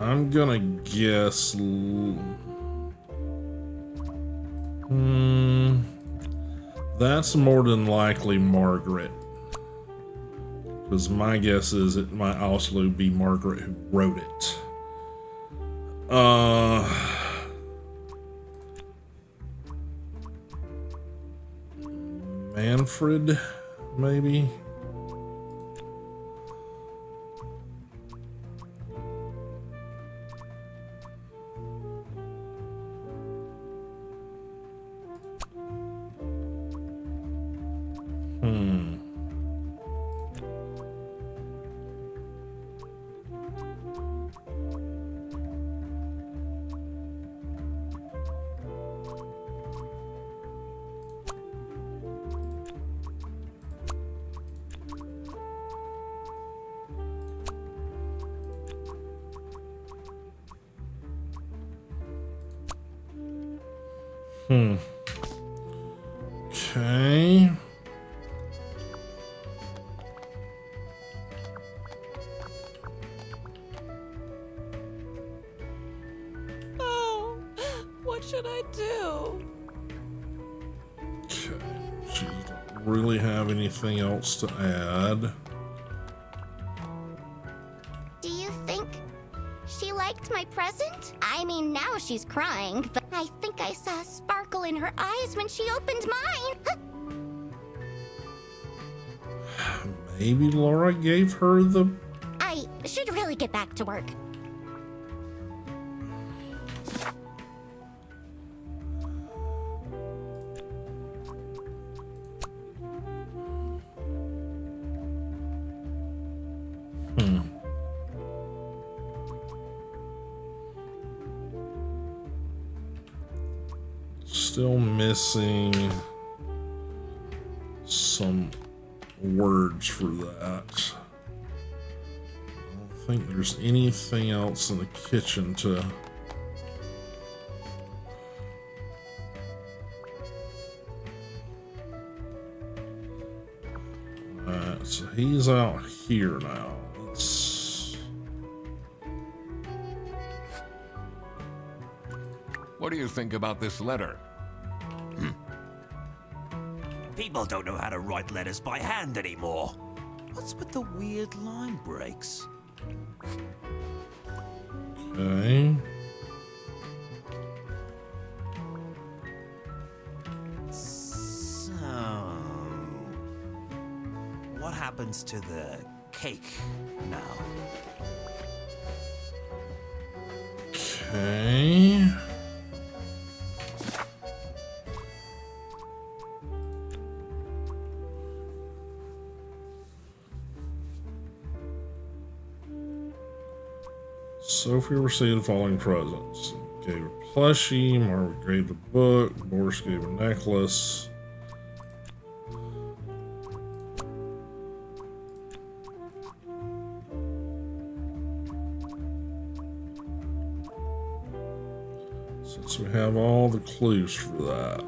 I'm gonna guess. That's more than likely Margaret. Because my guess is it might also be Margaret who wrote it. Manfred, maybe? Okay. Oh, what should I do? Okay. She doesn't really have anything else to add. Do you think she liked my present? I mean, now she's crying, but I think I saw a sparkle in her eyes when she opened mine. Maybe Laura gave her the... I should really get back to work. Still missing some words for that. I don't think there's anything else in the kitchen to... Alright, so he's out here now. What do you think about this letter? People don't know how to write letters by hand anymore. What's with the weird line breaks? Okay. So, what happens to the cake now? Okay. Sophie received the following presents. Gave a plushie, Margaret gave a book, Boris gave a necklace. Since we have all the clues for that.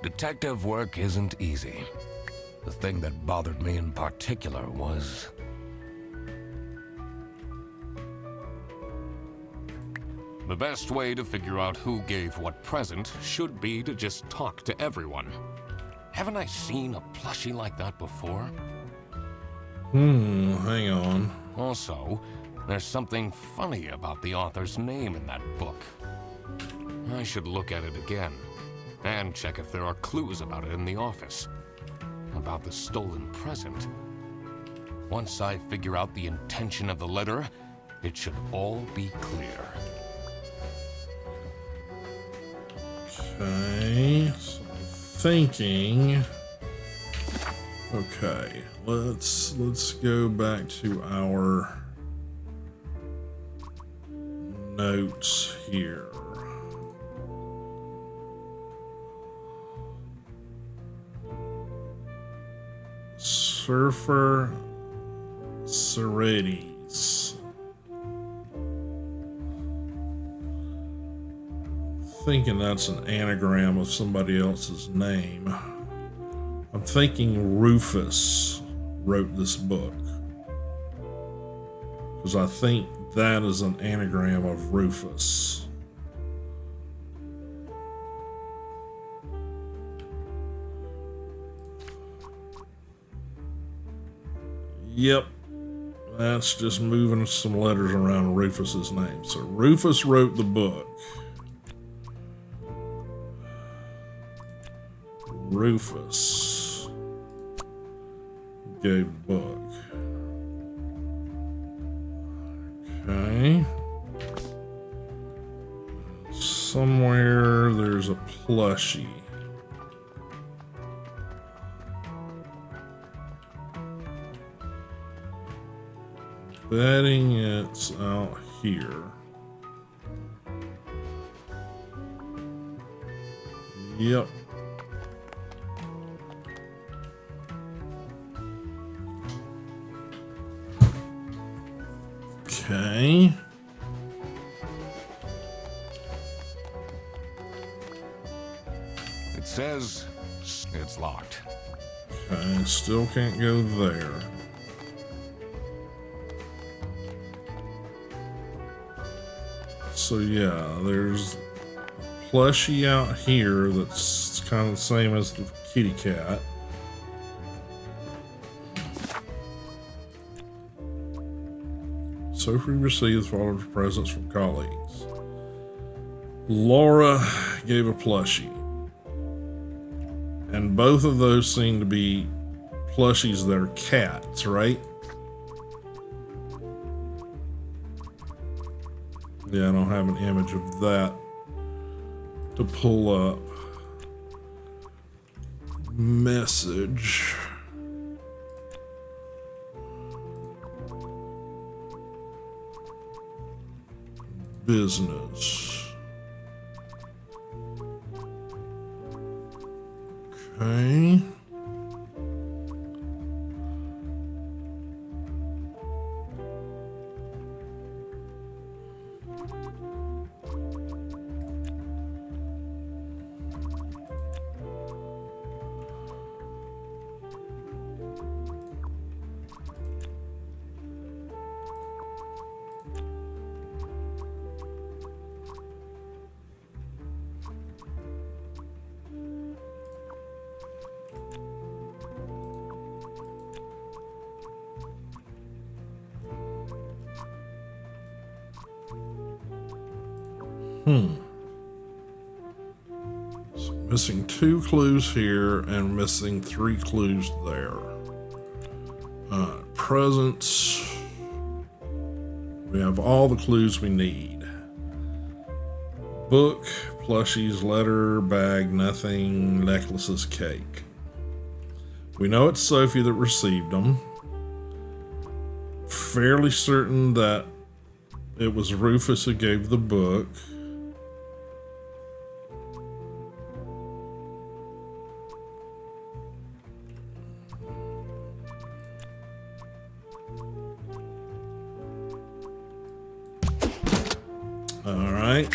Detective work isn't easy. The thing that bothered me in particular was... the best way to figure out who gave what present should be to just talk to everyone. Haven't I seen a plushie like that before? Hang on. Also, There's something funny about the author's name in that book. I should look at it again, and check if there are clues about it in the office. About the stolen present. Once I figure out the intention of the letter, it should all be clear. Okay, so thinking. Okay, let's go back to our notes here. Surfer Sarides. Thinking that's an anagram of somebody else's name. I'm thinking Rufus wrote this book, because I think that is an anagram of Rufus. Yep, that's just moving some letters around Rufus's name. So Rufus wrote the book. Rufus gave the book. Okay. Somewhere there's a plushie. Betting it's out here. Yep. Okay. It says it's locked. Okay, still can't go there. So yeah, there's a plushie out here that's kind of the same as the kitty cat. Sophie receives father's presents from colleagues. Laura gave a plushie. And both of those seem to be plushies that are cats, right? Yeah, I don't have an image of that to pull up. Message. Business. Okay. So missing 2 clues here and missing 3 clues there. Presents. We have all the clues we need. Book, plushies, letter, bag, nothing, necklaces, cake. We know it's Sophie that received them. Fairly certain that it was Rufus who gave the book. All right.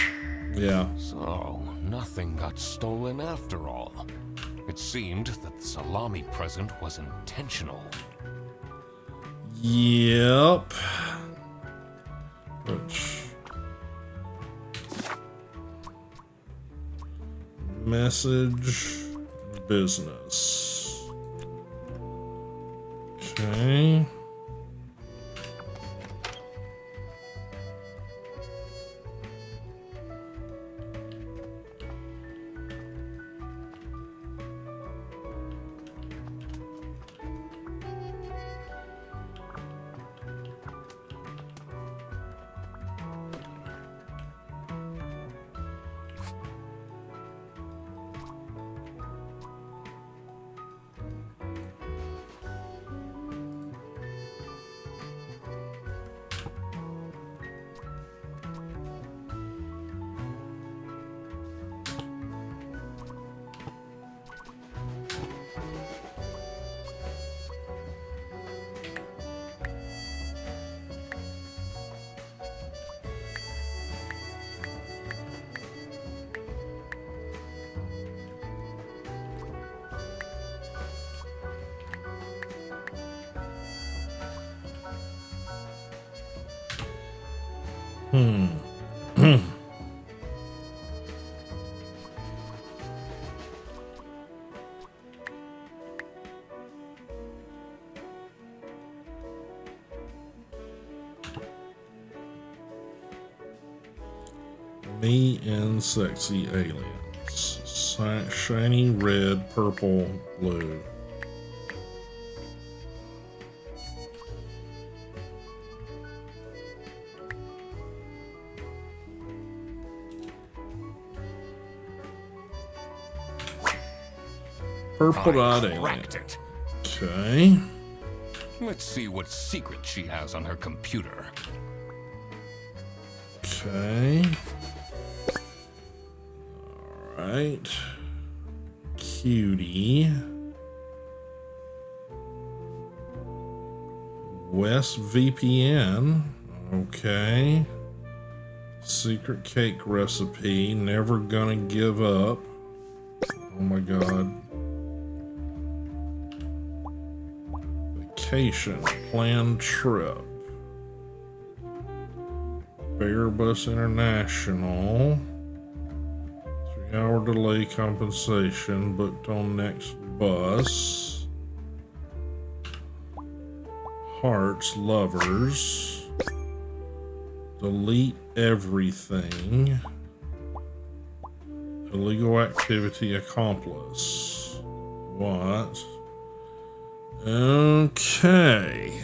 Yeah. So, nothing got stolen after all. It seemed that the salami present was intentional. Yep. Which message business. Okay. Me and sexy aliens. Shiny red, purple, blue. Purple dot alien. Cracked it. Okay. Let's see what secret she has on her computer. Okay. Alright. Cutie. West VPN. Okay. Secret cake recipe. Never gonna give up. Oh my god. Vacation. Planned trip. Airbus International. 3-hour delay compensation. Booked on next bus. Hearts, lovers. Delete everything. Illegal activity accomplice. What? Okay.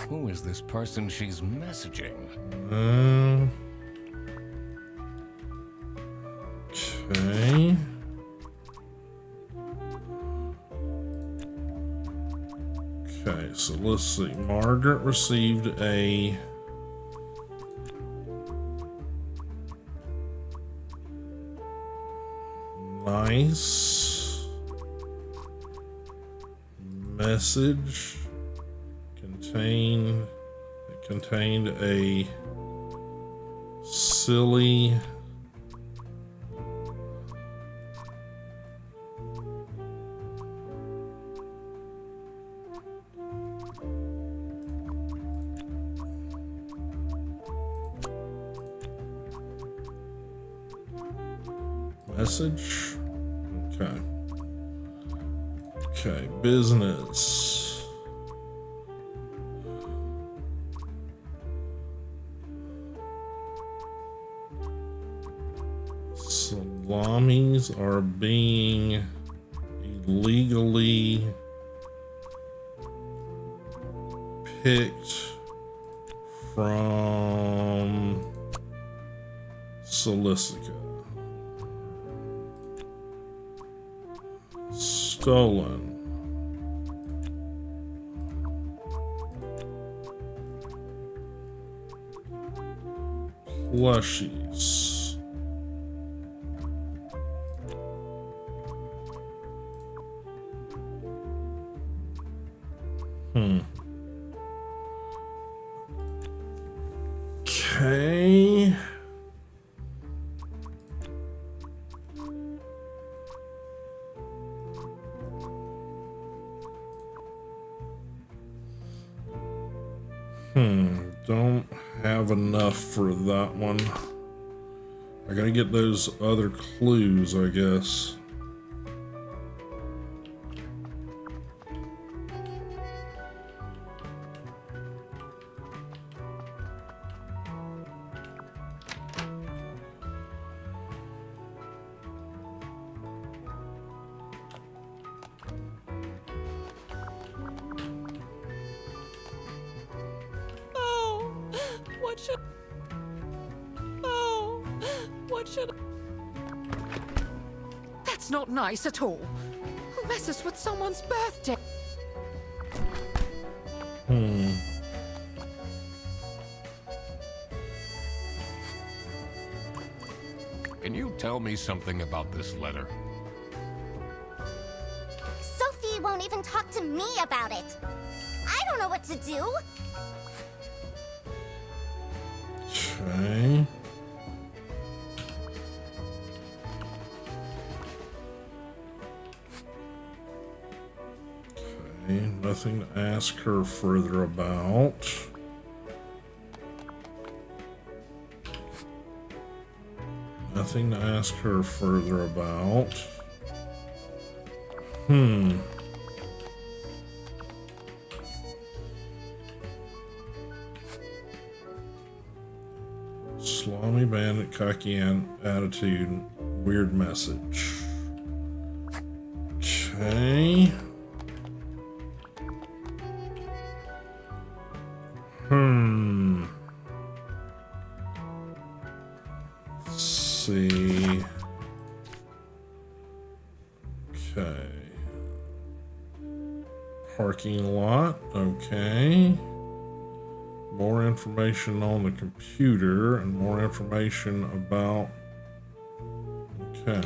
Who is this person she's messaging? Okay. Okay, so let's see. Margaret received a nice message. It contained a silly message. Okay. Okay, business. Salamis are being illegally picked from Solicica. Stolen. Plushies. Okay. Don't have enough for that one. I gotta get those other clues, I guess. That's not nice at all. Who messes with someone's birthday? Can you tell me something about this letter? Sophie won't even talk to me about it. I don't know what to do. Okay. Okay, nothing to ask her further about. Nothing to ask her further about. Salami bandit, cocky attitude, weird message. Okay. Let's see. Okay. Parking lot. Okay. More information on the computer and more information about. Okay.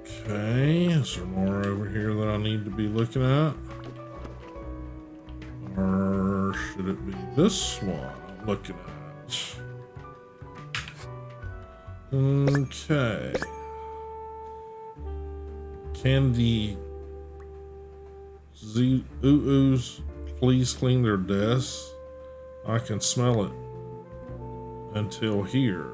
Okay. Is there more over here that I need to be looking at? Or should it be this one I'm looking at? Okay. Can the oohs please clean their desks? I can smell it until here.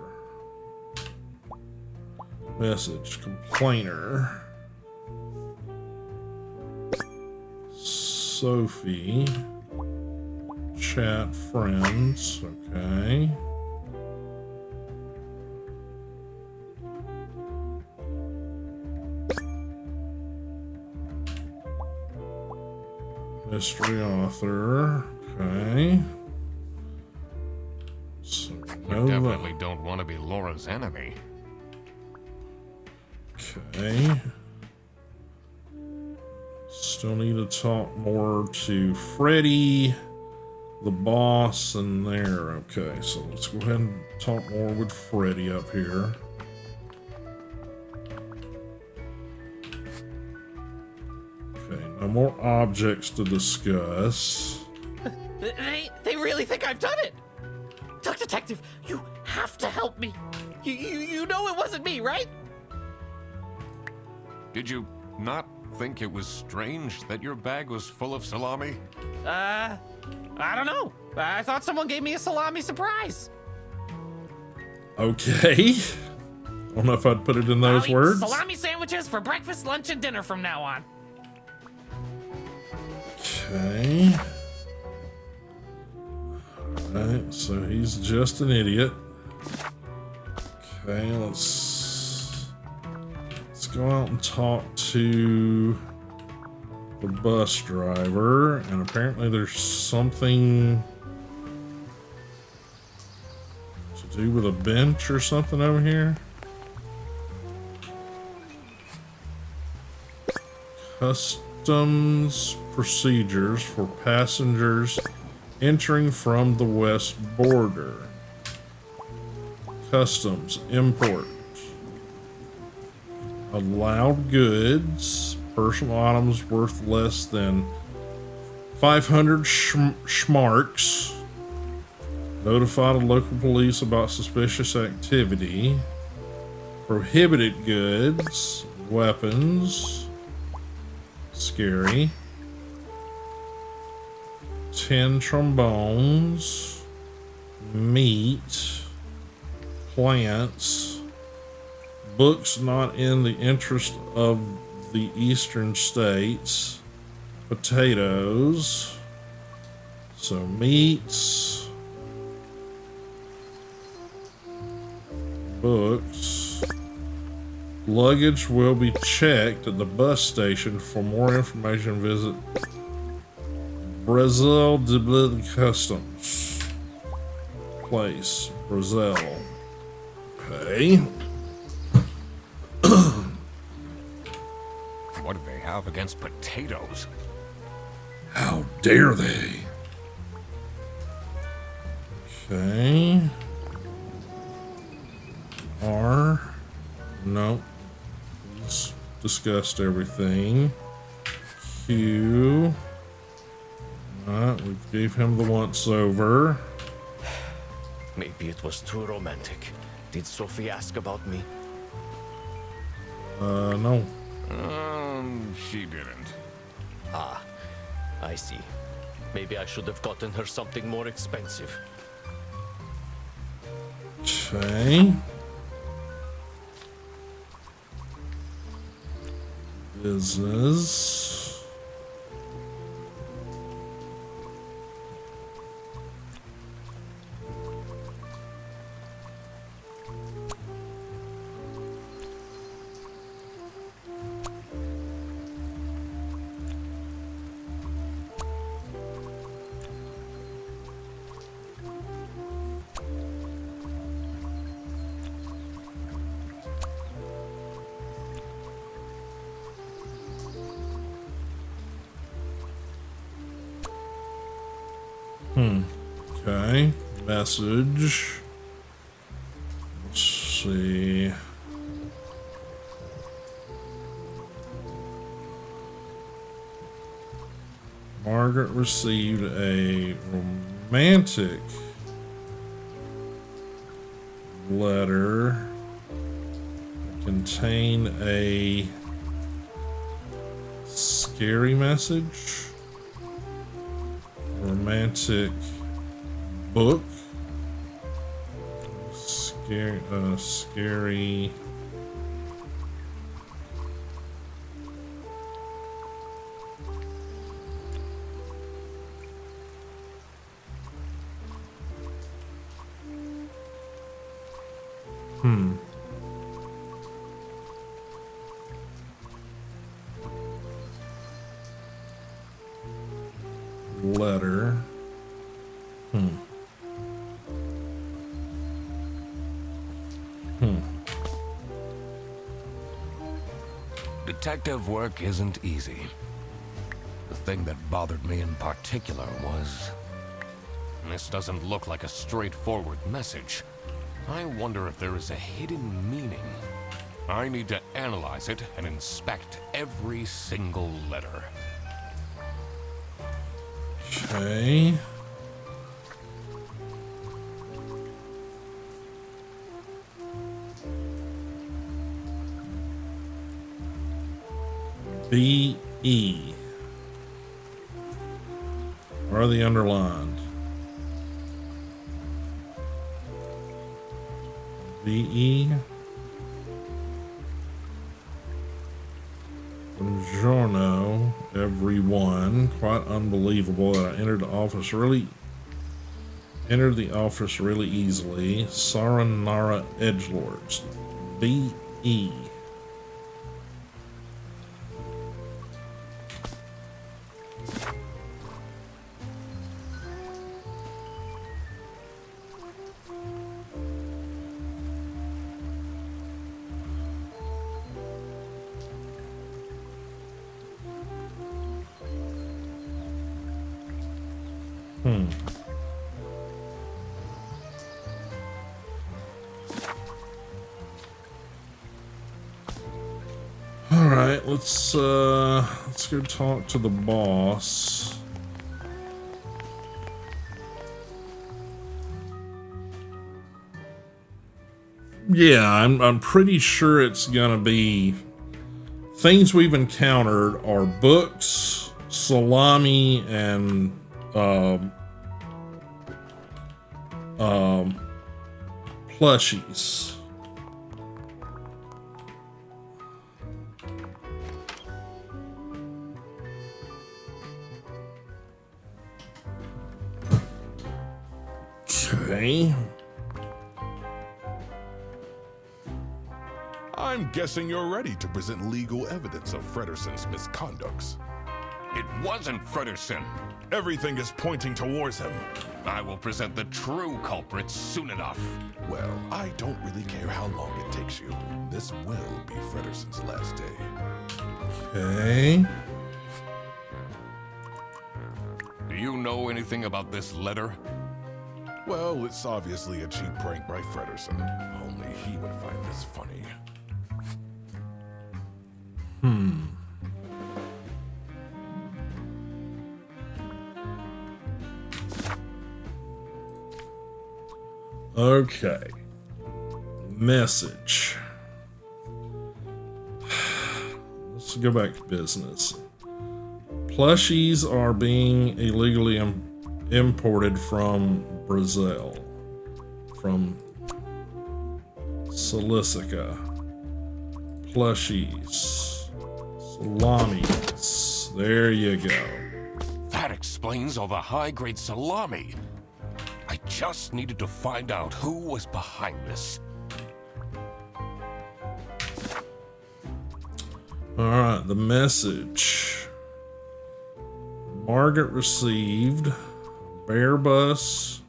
Message, complainer. Sophie. Chat friends. Okay. Mystery author. Okay. So, You definitely don't want to be Laura's enemy. Okay. Still need to talk more to Freddy, the boss, and there. Okay, so let's go ahead and talk more with Freddy up here. Okay, no more objects to discuss. They really think I've done it. Duck Detective, you have to help me. You know it wasn't me, right? Did you not think it was strange that your bag was full of salami? I don't know. I thought someone gave me a salami surprise. Okay. I don't know if I'd put it in those I'll eat words. salami sandwiches for breakfast, lunch, and dinner from now on. Okay. Alright, so he's just an idiot. Okay, let's go out and talk to the bus driver, and apparently there's something to do with a bench or something over here. Customs procedures for passengers entering from the west border. Customs import. Allowed goods, personal items worth less than 500 schmarks. Notify the local police about suspicious activity. Prohibited goods, weapons. Scary. 10 trombones. Meat. Plants. Books not in the interest of the eastern states. Potatoes. So meats. Books. Luggage will be checked at the bus station. For more information, visit Brazil de Customs. Place. Brazil. Okay. What do they have against potatoes? How dare they? Okay. R. Nope. Just discussed everything. Q. Alright, we gave him the once over. Maybe it was too romantic. Did Sophie ask about me? No. She didn't. Ah, I see. Maybe I should have gotten her something more expensive. Okay. Business. Okay. Message. Let's see. Margaret received a romantic letter that contained a scary message. Romantic book. Scary. Letter. Detective work isn't easy. The thing that bothered me in particular was... this doesn't look like a straightforward message. I wonder if there is a hidden meaning. I need to analyze it and inspect every single letter. Okay. B-E. Where are the underlined? B-E. Buongiorno, everyone. Quite unbelievable that I entered the office really easily. Saranara Edgelords. B-E. All right, let's go talk to the boss. Yeah, I'm pretty sure it's gonna be things we've encountered are books, salami, and plushies. Okay. I'm guessing you're ready to present legal evidence of Frederson's misconducts. It wasn't Frederson. Everything is pointing towards him. I will present the true culprits soon enough. Well, I don't really care how long it takes you. This will be Frederson's last day. Okay. Do you know anything about this letter? Well, it's obviously a cheap prank by Frederson. Only he would find this funny. Okay. Message. Let's go back to business. Plushies are being illegally imported from Brazil. From Silicica. Plushies. Salamis. There you go. That explains all the high-grade salami. I just needed to find out who was behind this. Alright, the message. Margaret received. Bear Bus,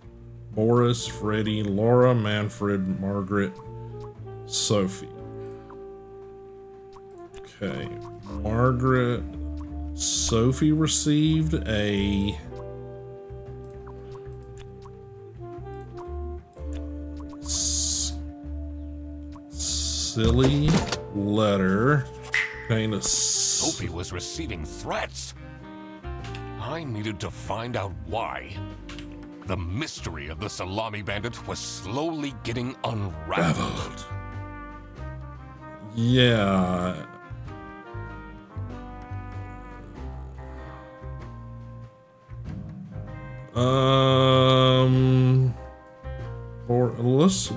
Boris, Freddie, Laura, Manfred, Margaret, Sophie. Okay, Margaret, Sophie received a silly letter. Kind of Sophie was receiving threats. I needed to find out why. The mystery of the Salami Bandit was slowly getting unraveled. Yeah.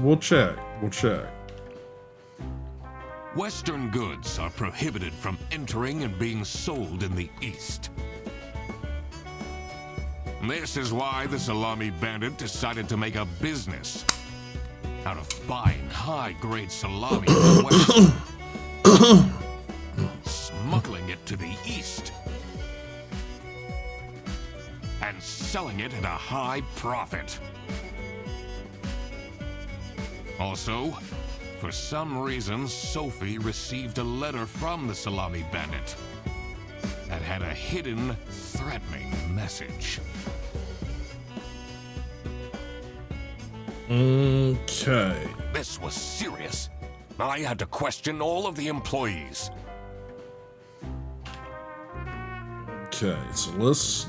We'll check. Western goods are prohibited from entering and being sold in the East. This is why the Salami Bandit decided to make a business out of buying high-grade salami from the West, smuggling it to the East, and selling it at a high profit. Also, for some reason, Sophie received a letter from the Salami Bandit that had a hidden, threatening message. Okay. This was serious. I had to question all of the employees. Okay, so let's...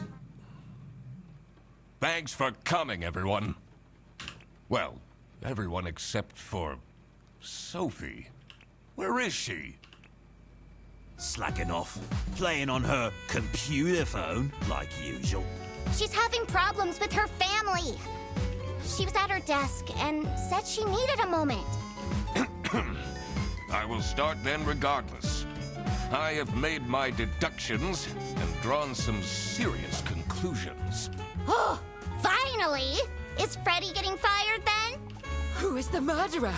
Thanks for coming, everyone. Well, everyone except for Sophie. Where is she? Slacking off, playing on her computer phone, like usual. She's having problems with her family. She was at her desk and said she needed a moment. I will start then regardless. I have made my deductions and drawn some serious conclusions. Oh, finally! Is Freddy getting fired then? Who is the murderer?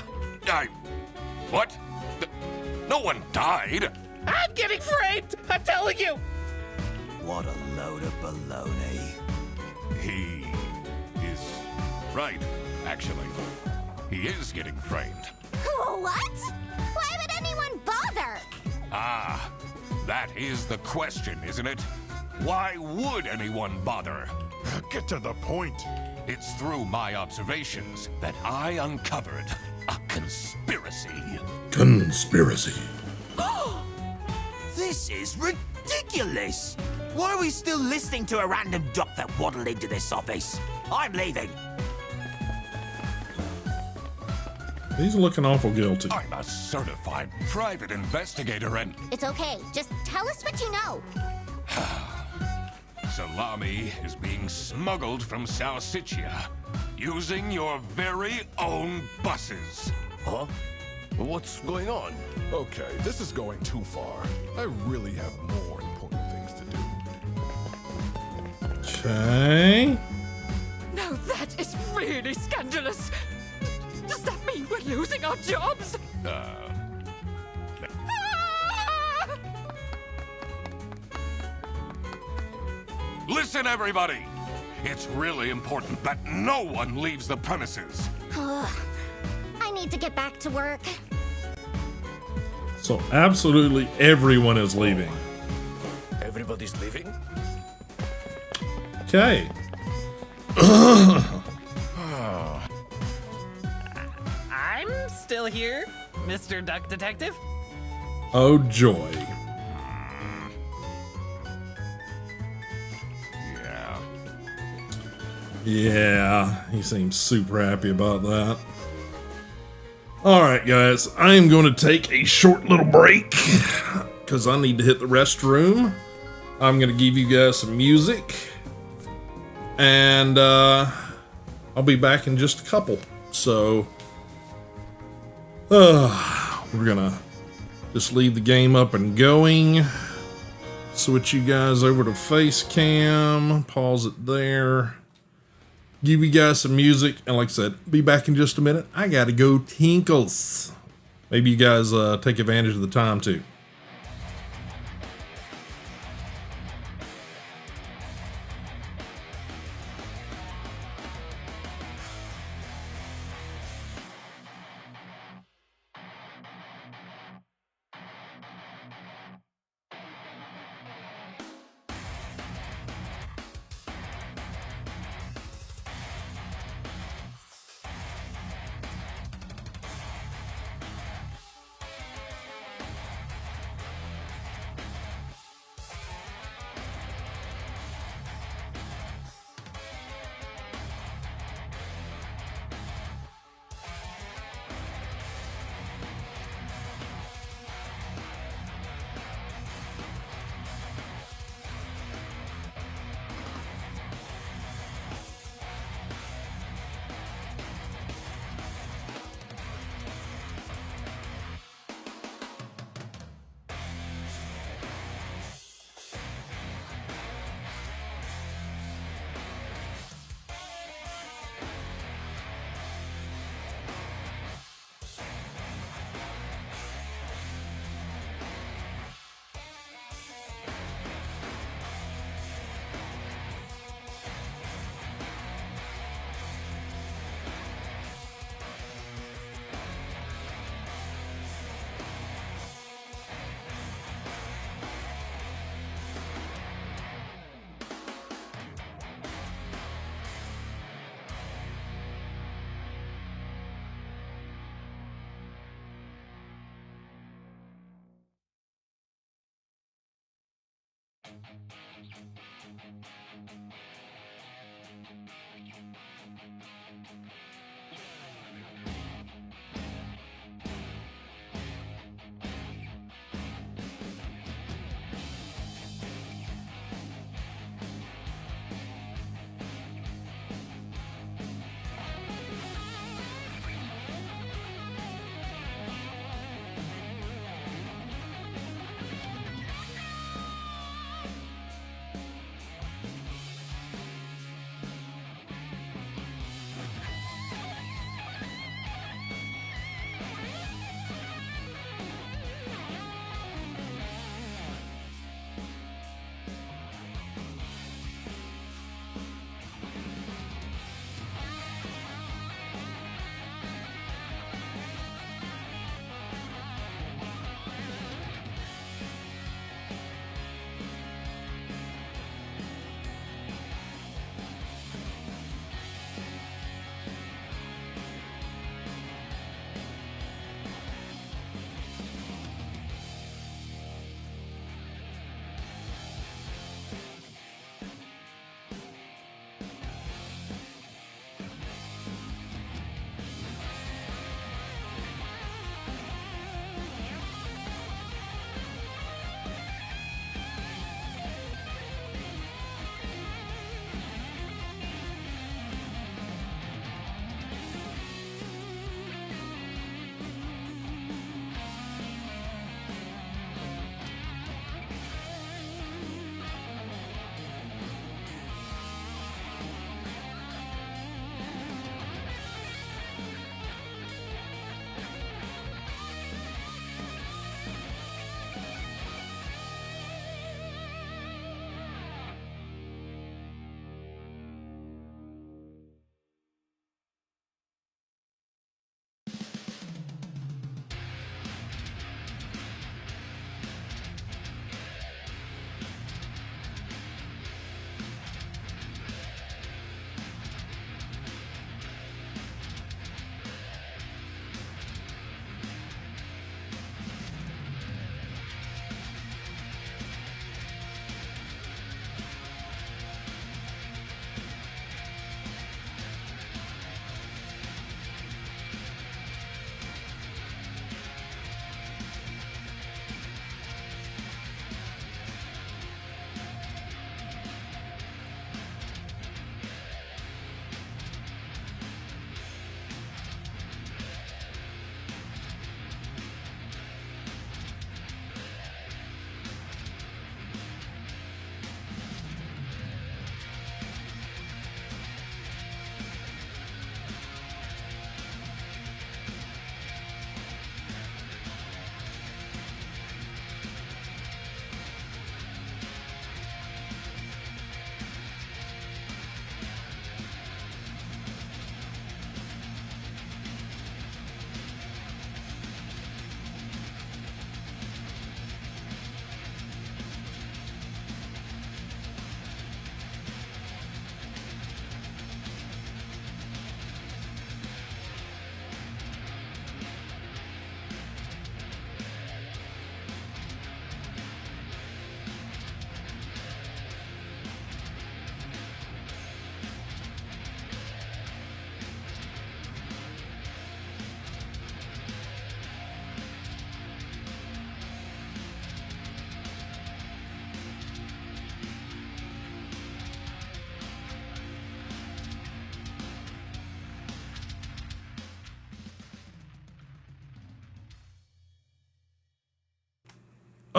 What? No one died. I'm getting framed! I'm telling you! What a load of baloney. He is right, actually. He is getting framed. What? Why would anyone bother? Ah, that is the question, isn't it? Why would anyone bother? Get to the point. It's through my observations that I uncovered a conspiracy. Conspiracy. This is ridiculous! Why are we still listening to a random doc that waddled into this office? I'm leaving. He's looking awful guilty. I'm a certified private investigator and... It's okay. Just tell us what you know. Salami is being smuggled from Salsiccia using your very own buses. Huh? What's going on? Okay, this is going too far. I really have more important things to do. Okay. Now that is really scandalous. Does that mean we're losing our jobs? Ah! Listen, everybody! It's really important that no one leaves the premises. I need to get back to work. So absolutely everyone is leaving. Everybody's leaving? Okay. I'm still here, Mr. Duck Detective. Oh joy. Yeah, he seems super happy about that. Alright guys, I am going to take a short little break because I need to hit the restroom. I'm going to give you guys some music and I'll be back in just a couple. So we're going to just leave the game up and going switch you guys over to face cam, pause it there, give you guys some music, and like I said, be back in just a minute. I gotta go tinkles. Maybe you guys take advantage of the time too.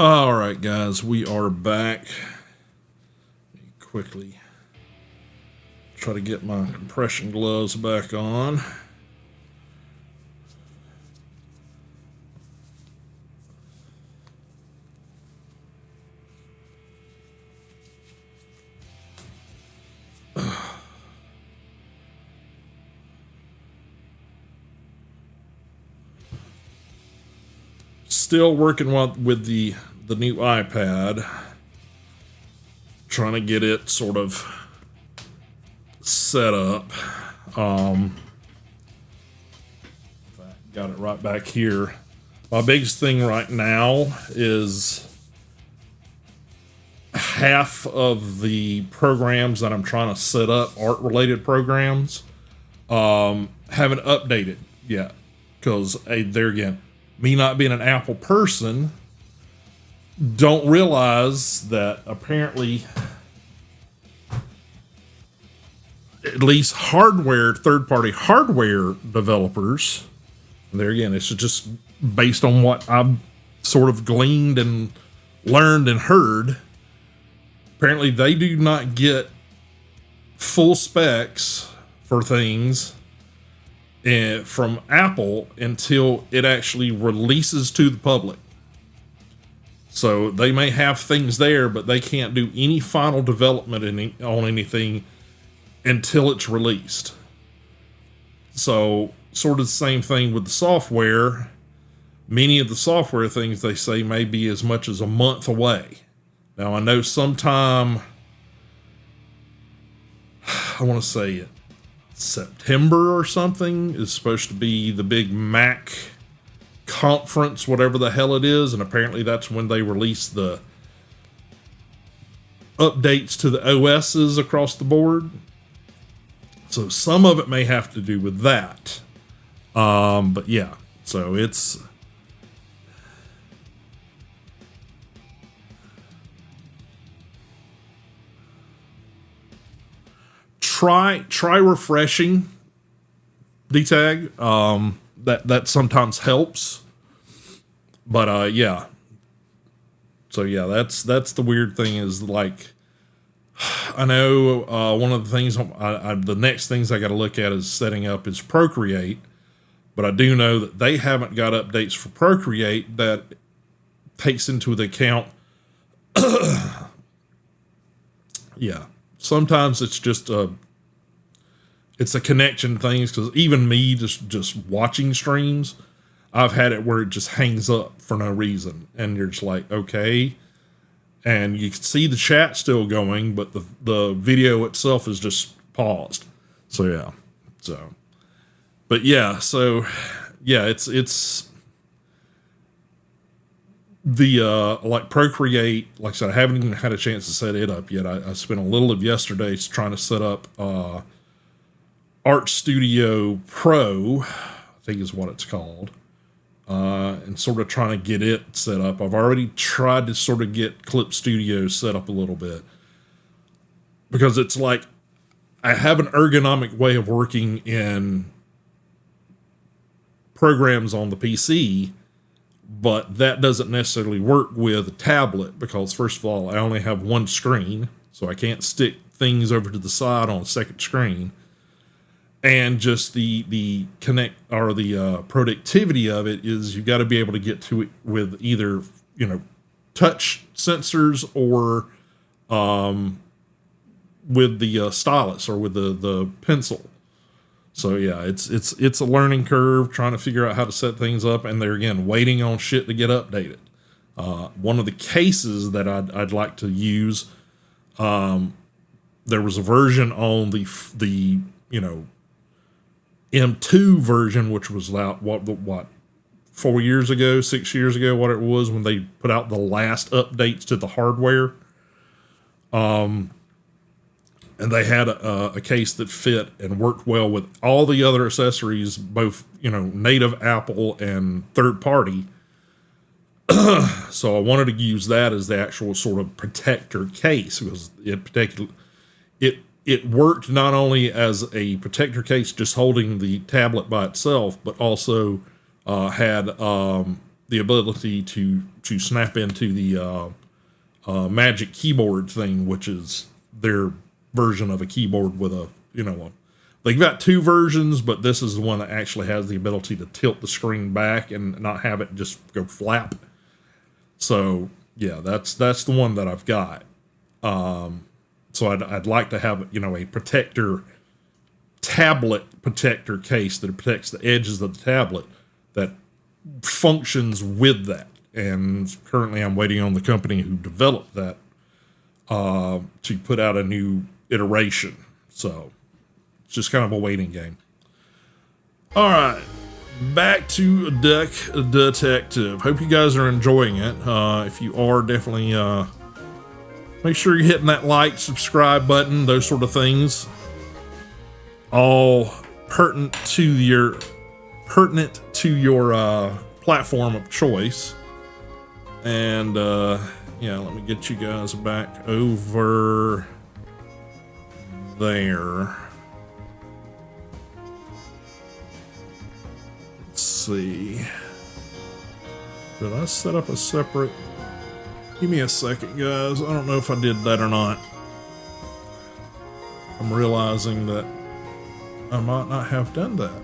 All right, guys, we are back. Let me quickly try to get my compression gloves back on. Still working with the new iPad, trying to get it sort of set up. Got it right back here. My biggest thing right now is half of the programs that I'm trying to set up, art related programs, haven't updated yet, because there again, me not being an Apple person, don't realize that apparently at least third-party hardware developers, and there again, it's just based on what I've sort of gleaned and learned and heard, apparently they do not get full specs for things from Apple until it actually releases to the public. So they may have things there, but they can't do any final development on anything until it's released. So sort of the same thing with the software. Many of the software things they say may be as much as a month away. Now I know sometime, I want to say it, September or something is supposed to be the big Mac conference, whatever the hell it is, and apparently that's when they release the updates to the OSs across the board. So some of it may have to do with that. But yeah, so it's try refreshing DTAG. That sometimes helps. But yeah. So yeah, that's the weird thing is, like, I know one of the things the next things I got to look at is setting up is Procreate, but I do know that they haven't got updates for Procreate that takes into the account. Yeah, sometimes it's just it's a connection things, because even me just watching streams, I've had it where it just hangs up for no reason, and you're just like, okay. And you can see the chat still going, but the video itself is just paused. So yeah. So, but yeah. So yeah, it's the like Procreate. Like I said, I haven't even had a chance to set it up yet. I spent a little of yesterday trying to set up Art Studio Pro, I think is what it's called. And sort of trying to get it set up. I've already tried to sort of get Clip Studio set up a little bit, because it's like I have an ergonomic way of working in programs on the PC, but that doesn't necessarily work with a tablet, because first of all, I only have one screen, so I can't stick things over to the side on a second screen. And just the connect or the productivity of it is you got to be able to get to it with either, touch sensors or with the stylus or with the pencil. So yeah, it's a learning curve trying to figure out how to set things up, and they're again waiting on shit to get updated. One of the cases that I'd like to use, there was a version on the M2 version, which was out what 4 years ago, 6 years ago, what it was when they put out the last updates to the hardware. And they had a case that fit and worked well with all the other accessories, both native Apple and third party. So I wanted to use that as the actual sort of protector case, because it worked not only as a protector case just holding the tablet by itself, but also had the ability to snap into the Magic Keyboard thing, which is their version of a keyboard with a, they've got two versions, but this is the one that actually has the ability to tilt the screen back and not have it just go flap. So yeah, that's the one that I've got. So I'd like to have, a protector, tablet protector case that protects the edges of the tablet that functions with that. And currently I'm waiting on the company who developed that to put out a new iteration. So it's just kind of a waiting game. All right, back to Duck Detective. Hope you guys are enjoying it. If you are, definitely make sure you're hitting that like, subscribe button, those sort of things. All pertinent to your platform of choice. And let me get you guys back over there. Let's see. Did I set up a separate? Give me a second, guys. I don't know if I did that or not. I'm realizing that I might not have done that.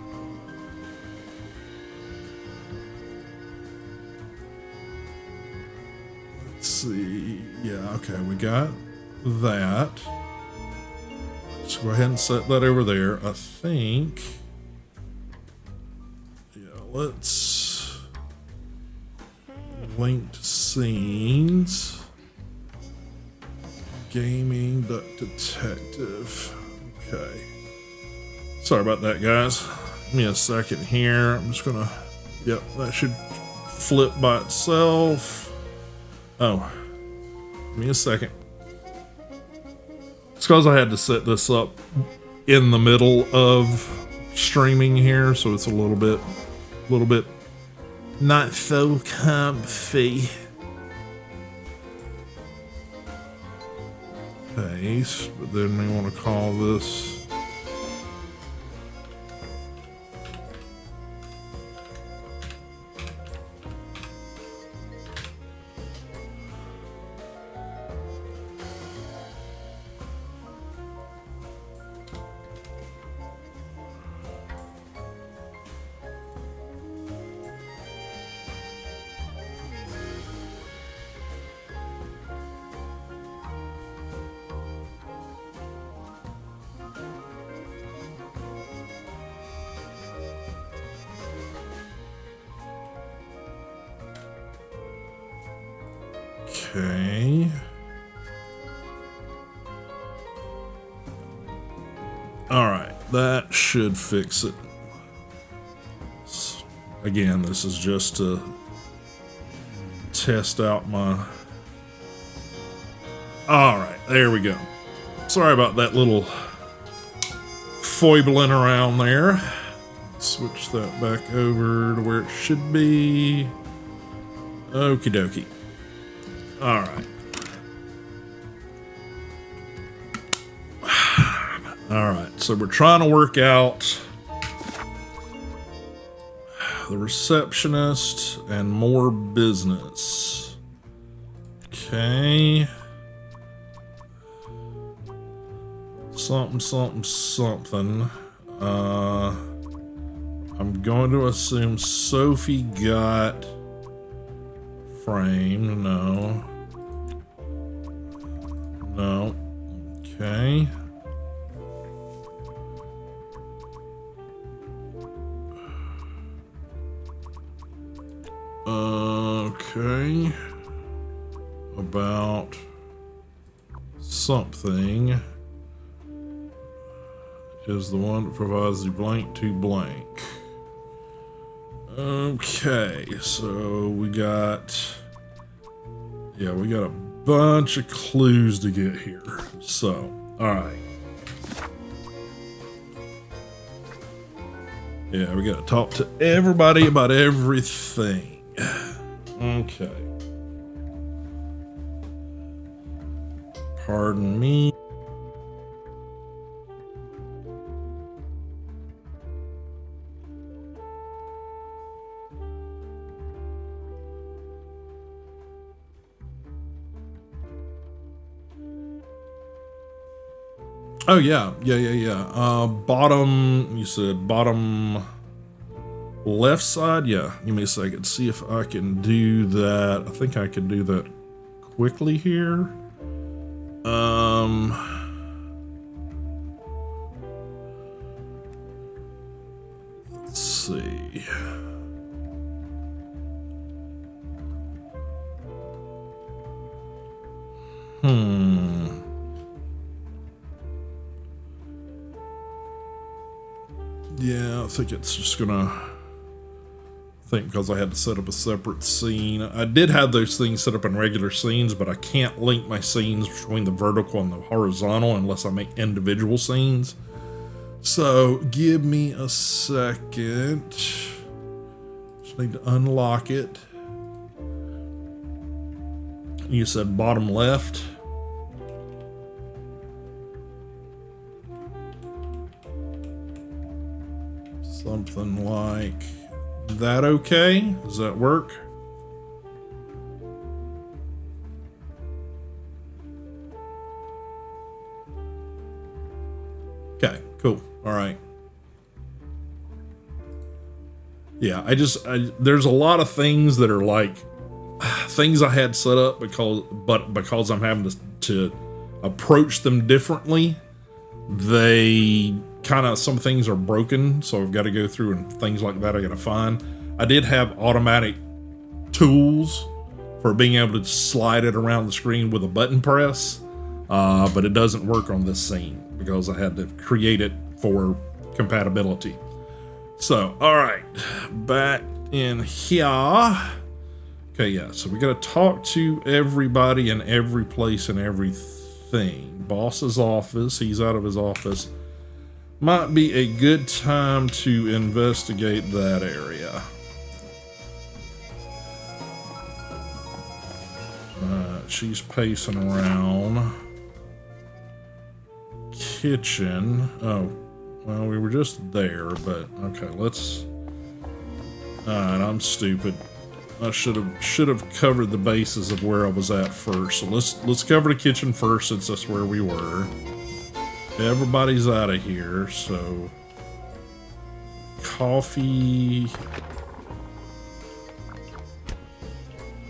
Let's see. Yeah, okay, we got that. Let's go ahead and set that over there. I think. Yeah, let's linked scenes. Gaming Duck Detective. Okay. Sorry about that, guys. Give me a second here. I'm just gonna. Yep, that should flip by itself. Oh, give me a second. It's because I had to set this up in the middle of streaming here, so it's a little bit not so comfy. Paste, but then we want to call this. Okay. All right, that should fix it. Again, this is just to test out my... All right, there we go. Sorry about that little foibling around there. Switch that back over to where it should be. Okie dokie. All right. All right, so we're trying to work out the receptionist and more business. Okay. Something. I'm going to assume Sophie got frame. No. Okay. Okay. About something is the one that provides the blank to blank. Okay, so we got a bunch of clues to get here. So, all right. Yeah, we gotta talk to everybody about everything. Okay. Pardon me. Oh yeah. Bottom. You said bottom left side. Yeah. Give me a second. See if I can do that. I think I can do that quickly here. Let's see. Yeah, I think it's just gonna. I think because I had to set up a separate scene. I did have those things set up in regular scenes, but I can't link my scenes between the vertical and the horizontal unless I make individual scenes. So give me a second. Just need to unlock it. You said bottom left. Something like that. Okay, does that work? Okay, cool. All right. Yeah, there's a lot of things that are like things I had set up because I'm having to approach them differently, they kind of, some things are broken, so I've got to go through and things like that I got to find. I did have automatic tools for being able to slide it around the screen with a button press, but it doesn't work on this scene because I had to create it for compatibility. So, all right, back in here. Okay, yeah, so we got to talk to everybody in every place and everything. Boss's office, he's out of his office. Might be a good time to investigate that area. She's pacing around. Kitchen. Oh, well, we were just there, but okay, let's. Alright, I'm stupid. I should have covered the bases of where I was at first. So let's cover the kitchen first, since that's where we were. Everybody's out of here, so coffee.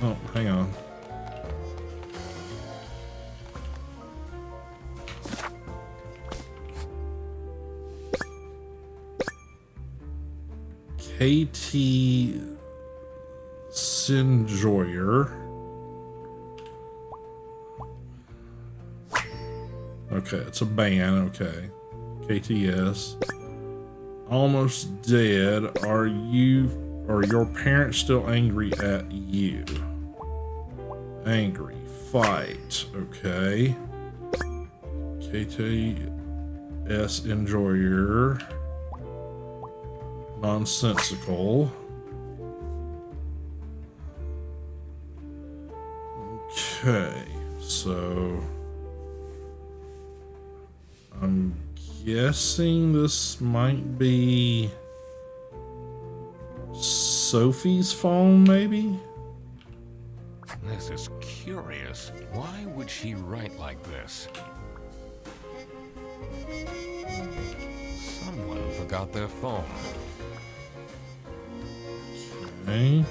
Oh, hang on. KT Sinjoyer. Okay, it's a band. Okay. KTS. Almost dead. Are your parents still angry at you? Angry. Fight. Okay. KTS Enjoyer. Nonsensical. Okay, so I'm guessing this might be Sophie's phone, maybe? This is curious. Why would she write like this? Someone forgot their phone. Okay.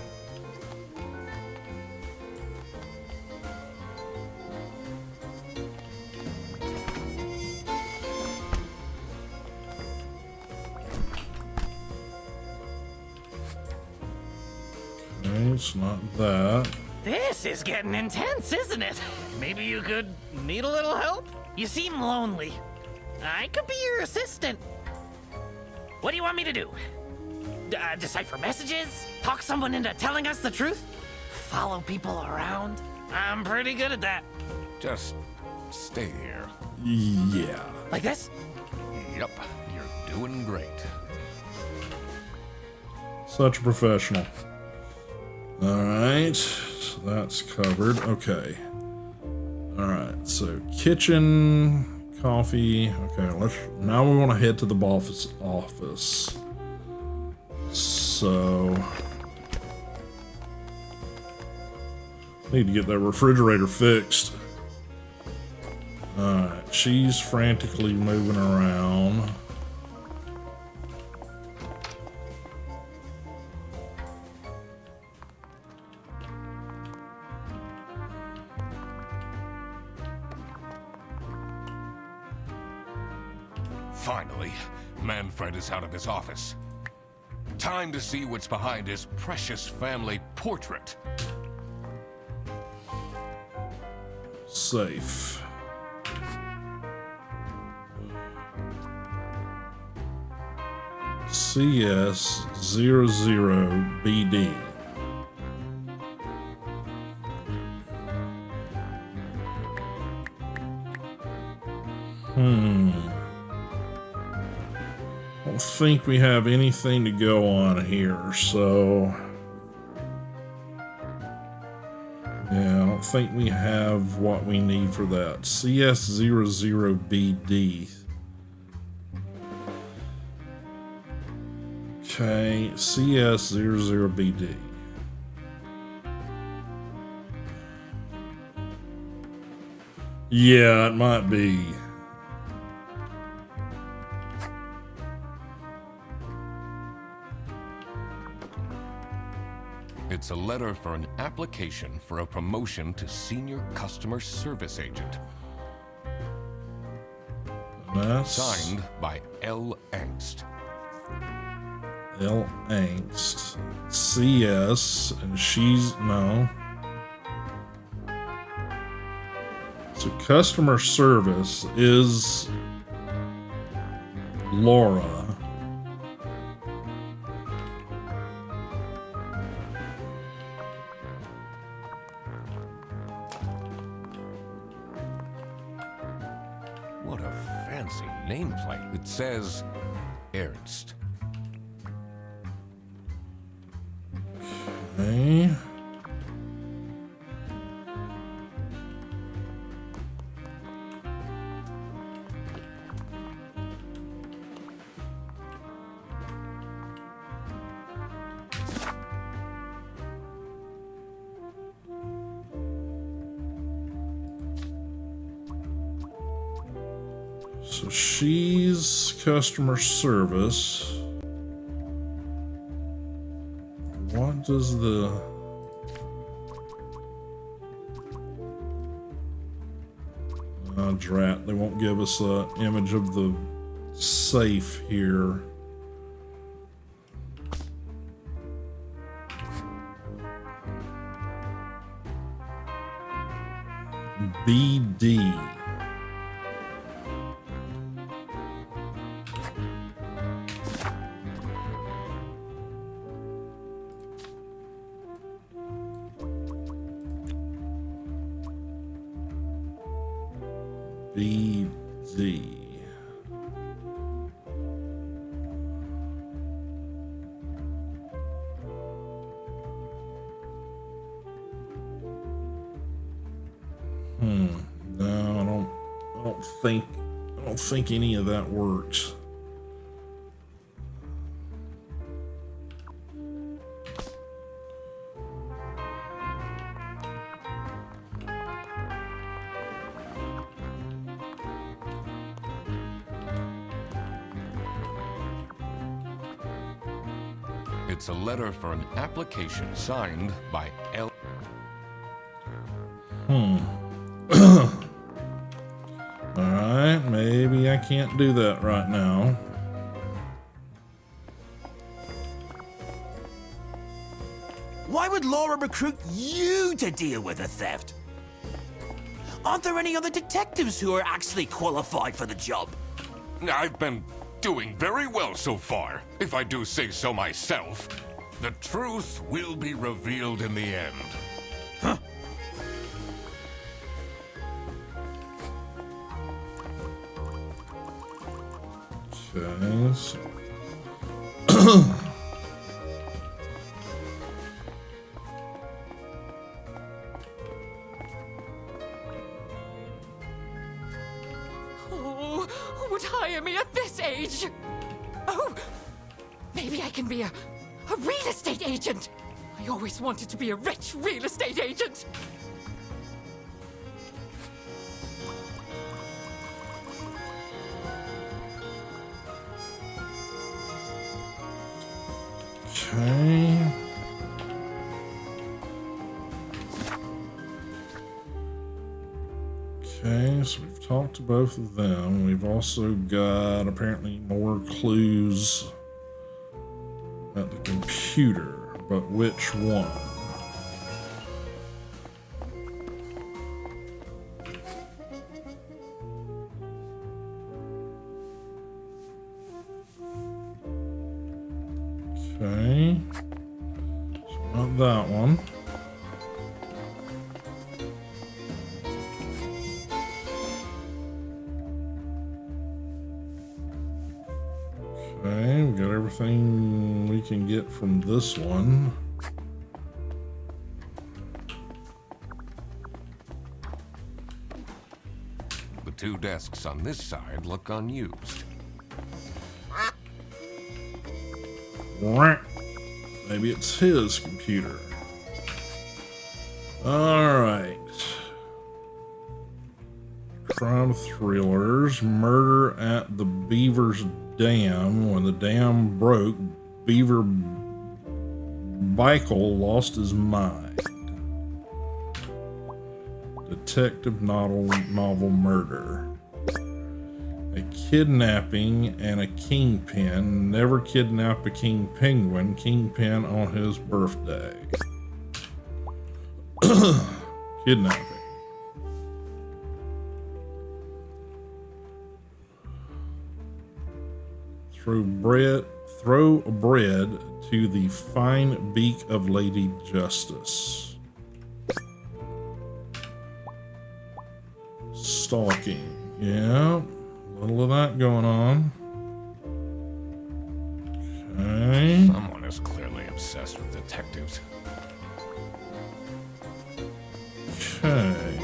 It's not that. This is getting intense, isn't it? Maybe you could need a little help? You seem lonely. I could be your assistant. What do you want me to do? Decipher messages? Talk someone into telling us the truth? Follow people around? I'm pretty good at that. Just stay here. Yeah. Like this? Yep, you're doing great. Such a professional. Alright, so that's covered. Okay. Alright, so kitchen, coffee. Okay, now we want to head to the boss's office. So need to get that refrigerator fixed. Alright, she's frantically moving around. Finally, Manfred is out of his office. Time to see what's behind his precious family portrait. Safe. CS00BD. I don't think we have anything to go on here, so yeah, I don't think we have what we need for that. CS00BD. Okay, CS00BD. Yeah, it might be. It's a letter for an application for a promotion to senior customer service agent. That's Signed by L. Angst. L. Angst. CS, and she's, no. So customer service is Laura. What a fancy nameplate. It says Ernst. Okay. So she's customer service. What does the... drat, they won't give us an image of the safe here. BD. BD. No, I don't think any of that works. It's a letter for an application signed by L. Alright, maybe I can't do that right now. Why would Laura recruit you to deal with the theft? Aren't there any other detectives who are actually qualified for the job? I've been doing very well so far, if I do say so myself. The truth will be revealed in the end. Huh? Okay. So Oh, who would hire me at this age? Oh, maybe I can be a real estate agent. I always wanted to be a rich real estate agent. Okay. Okay, so we've talked to both of them. We've also got apparently more clues at the computer, but which one? Okay, so not that one. Okay, we got everything we can get from this one. The two desks on this side look unused. Maybe it's his computer. Alright. Crime thrillers. Murder at the Beaver's Dam. When the dam broke, Beaver Bikel lost his mind. Detective novel murder. A kidnapping and a kingpin. Never kidnap a king penguin. Kingpin on his birthday. Kidnapping. Throw bread to the fine beak of Lady Justice. Stalking. Yeah. A little of that going on. Okay. Someone is clearly obsessed with detectives. Okay.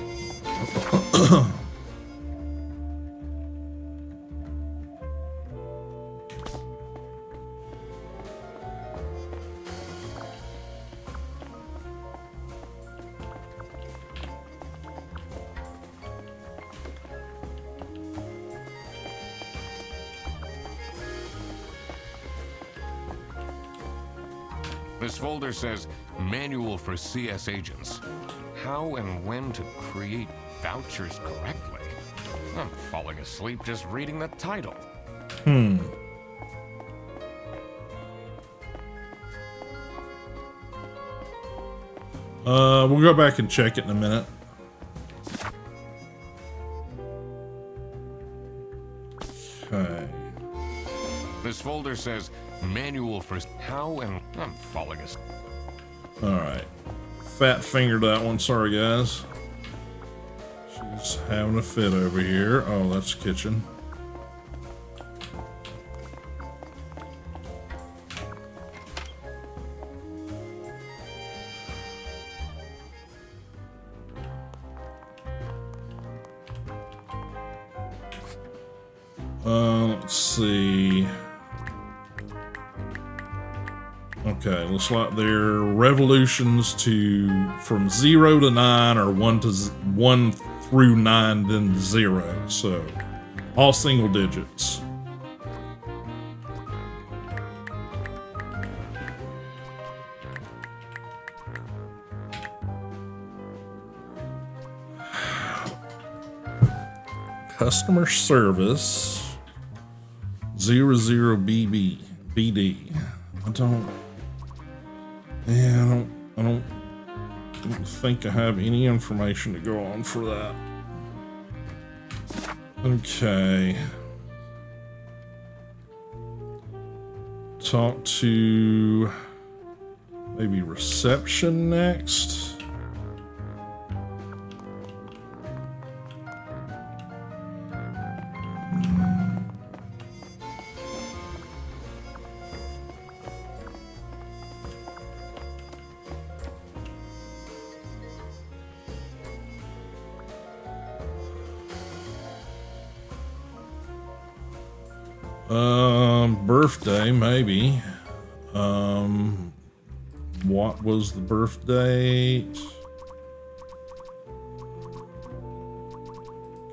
This folder says Manual for CS Agents. How and when to create vouchers correctly. I'm falling asleep just reading the title. We'll go back and check it in a minute. Okay. This folder says Manual for how and I'm falling asleep. Alright. Fat fingered that one. Sorry, guys. She's having a fit over here. Oh, that's the kitchen. Let's see. Okay, looks like they're revolutions from 0 to 9 or 1 through 9 then 0. So all single digits. Customer service 00BD. I don't think I have any information to go on for that. Okay. Talk to maybe reception next. Birthday, maybe. What was the birth date?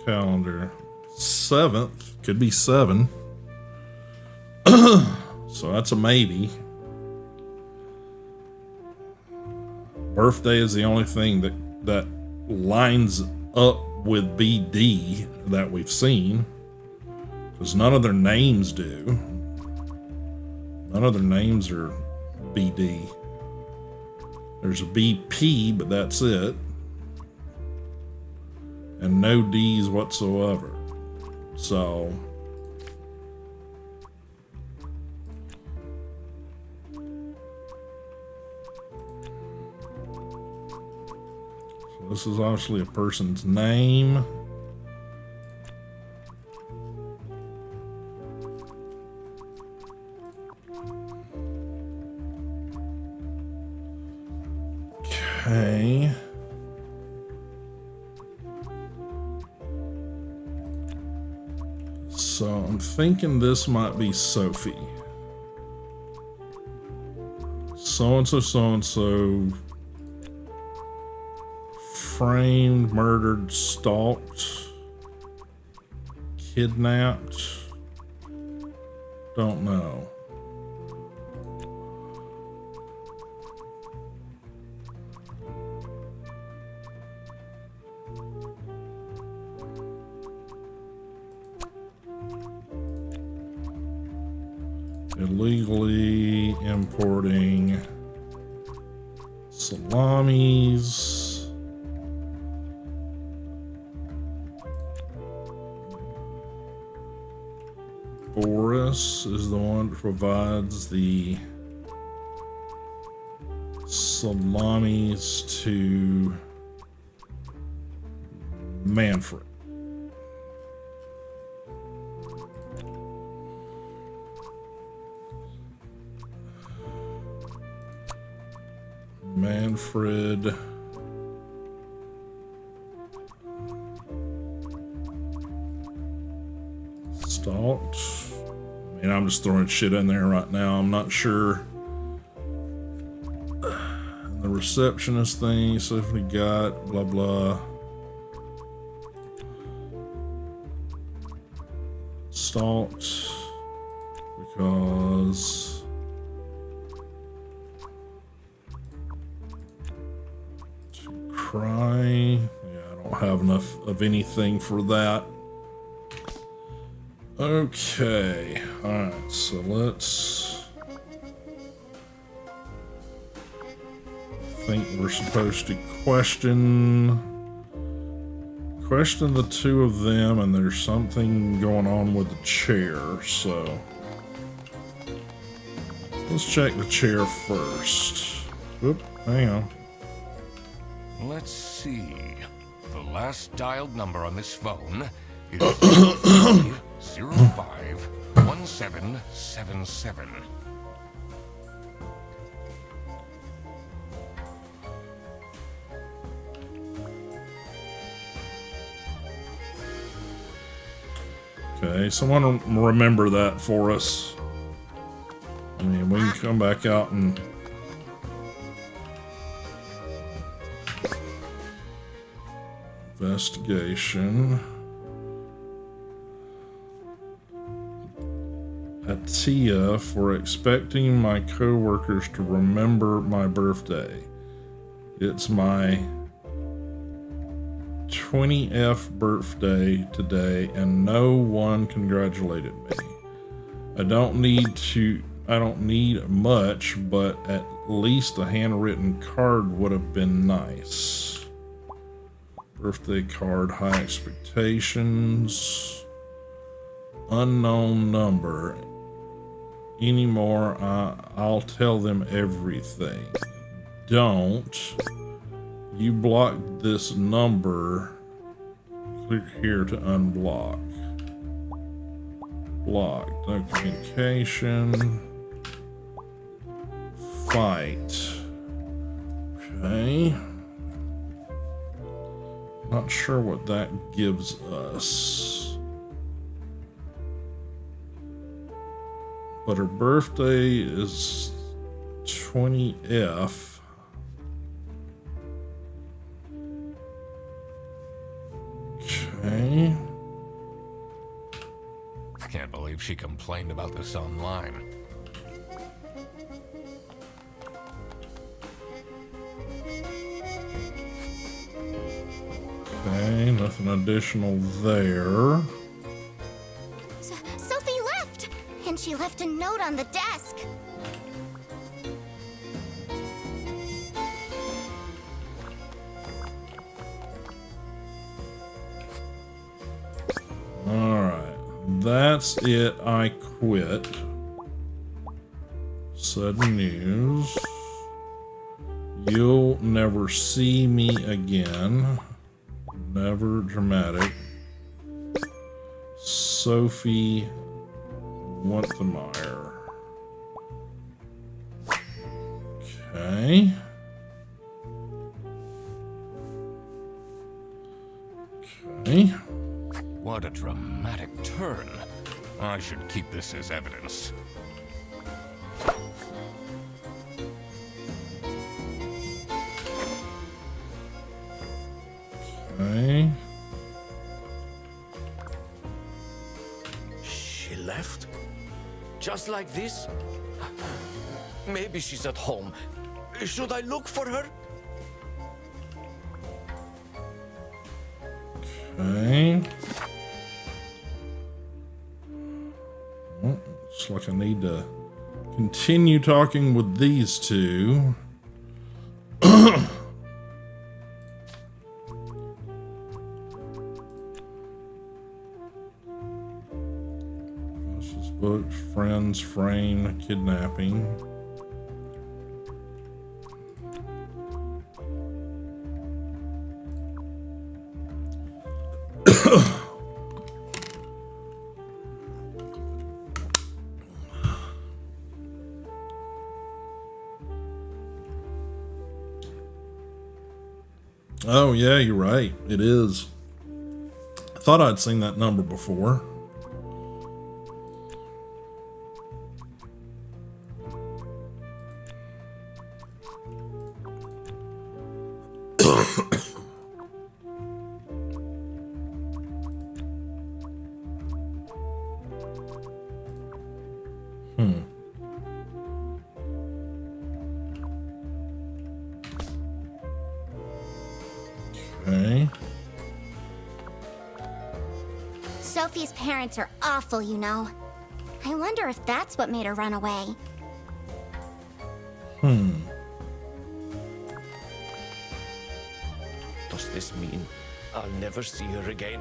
Calendar. 7th. Could be 7. So that's a maybe. Birthday is the only thing that lines up with BD that we've seen, because none of their names do. None of their names are BD. There's a BP, but that's it. And no D's whatsoever. So this is obviously a person's name. Okay. So I'm thinking this might be Sophie. So-and-so, so-and-so. Framed, murdered, stalked, kidnapped. Don't know. Illegally importing salamis. Boris is the one that provides the salamis to Manfred. Manfred stalked. I mean, I'm just throwing shit in there right now. I'm not sure. The receptionist thing, Stephanie got blah blah. Stalked because to cry. Yeah, I don't have enough of anything for that. Okay, alright, so let's think we're supposed to question the two of them, and there's something going on with the chair, so let's check the chair first. Oop, hang on. Let's see. The last dialed number on this phone is 051777. Okay, someone remember that for us. I mean, we can come back out and investigation. Atia for expecting my co-workers to remember my birthday. It's my 20th birthday today and no one congratulated me. I don't need much, but at least a handwritten card would have been nice. Birthday card, high expectations, unknown number. Anymore, I'll tell them everything. Don't. You blocked this number. Click here to unblock. Blocked. No communication. Fight. Okay. Not sure what that gives us. But her birthday is 20F. Okay. I can't believe she complained about this online. Okay, nothing additional there. Sophie left! And she left a note on the desk. Alright, that's it. I quit. Sudden news. You'll never see me again. Never dramatic. Sophie Wintermeyer. Okay. Okay. What a dramatic turn. I should keep this as evidence. Okay. She left? Just like this? Maybe she's at home. Should I look for her? Okay. Well, looks like I need to continue talking with these two. This is books, friends, frame, kidnapping. Oh, yeah, you're right. It is. I thought I'd seen that number before. Okay. Sophie's parents are awful, you know. I wonder if that's what made her run away. Does this mean I'll never see her again?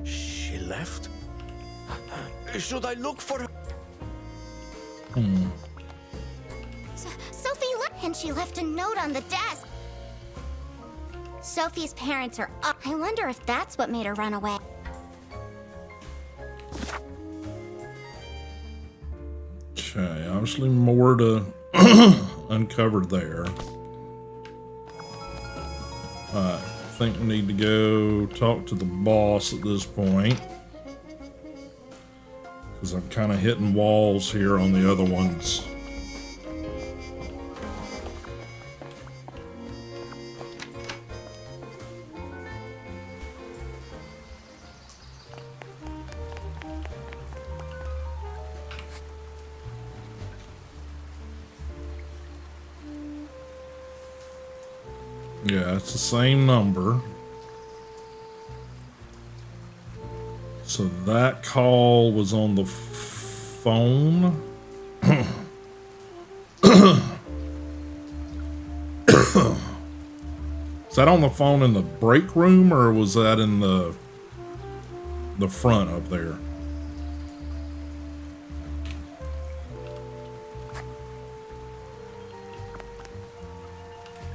She left? Should I look for her? Sophie left, and she left a note on the desk. Sophie's parents are I wonder if that's what made her run away. Okay, obviously more to uncover there. I think we need to go talk to the boss at this point, because I'm kind of hitting walls here on the other ones. Yeah, it's the same number. So that call was on the phone. that on the phone in the break room, or was that in the front up there?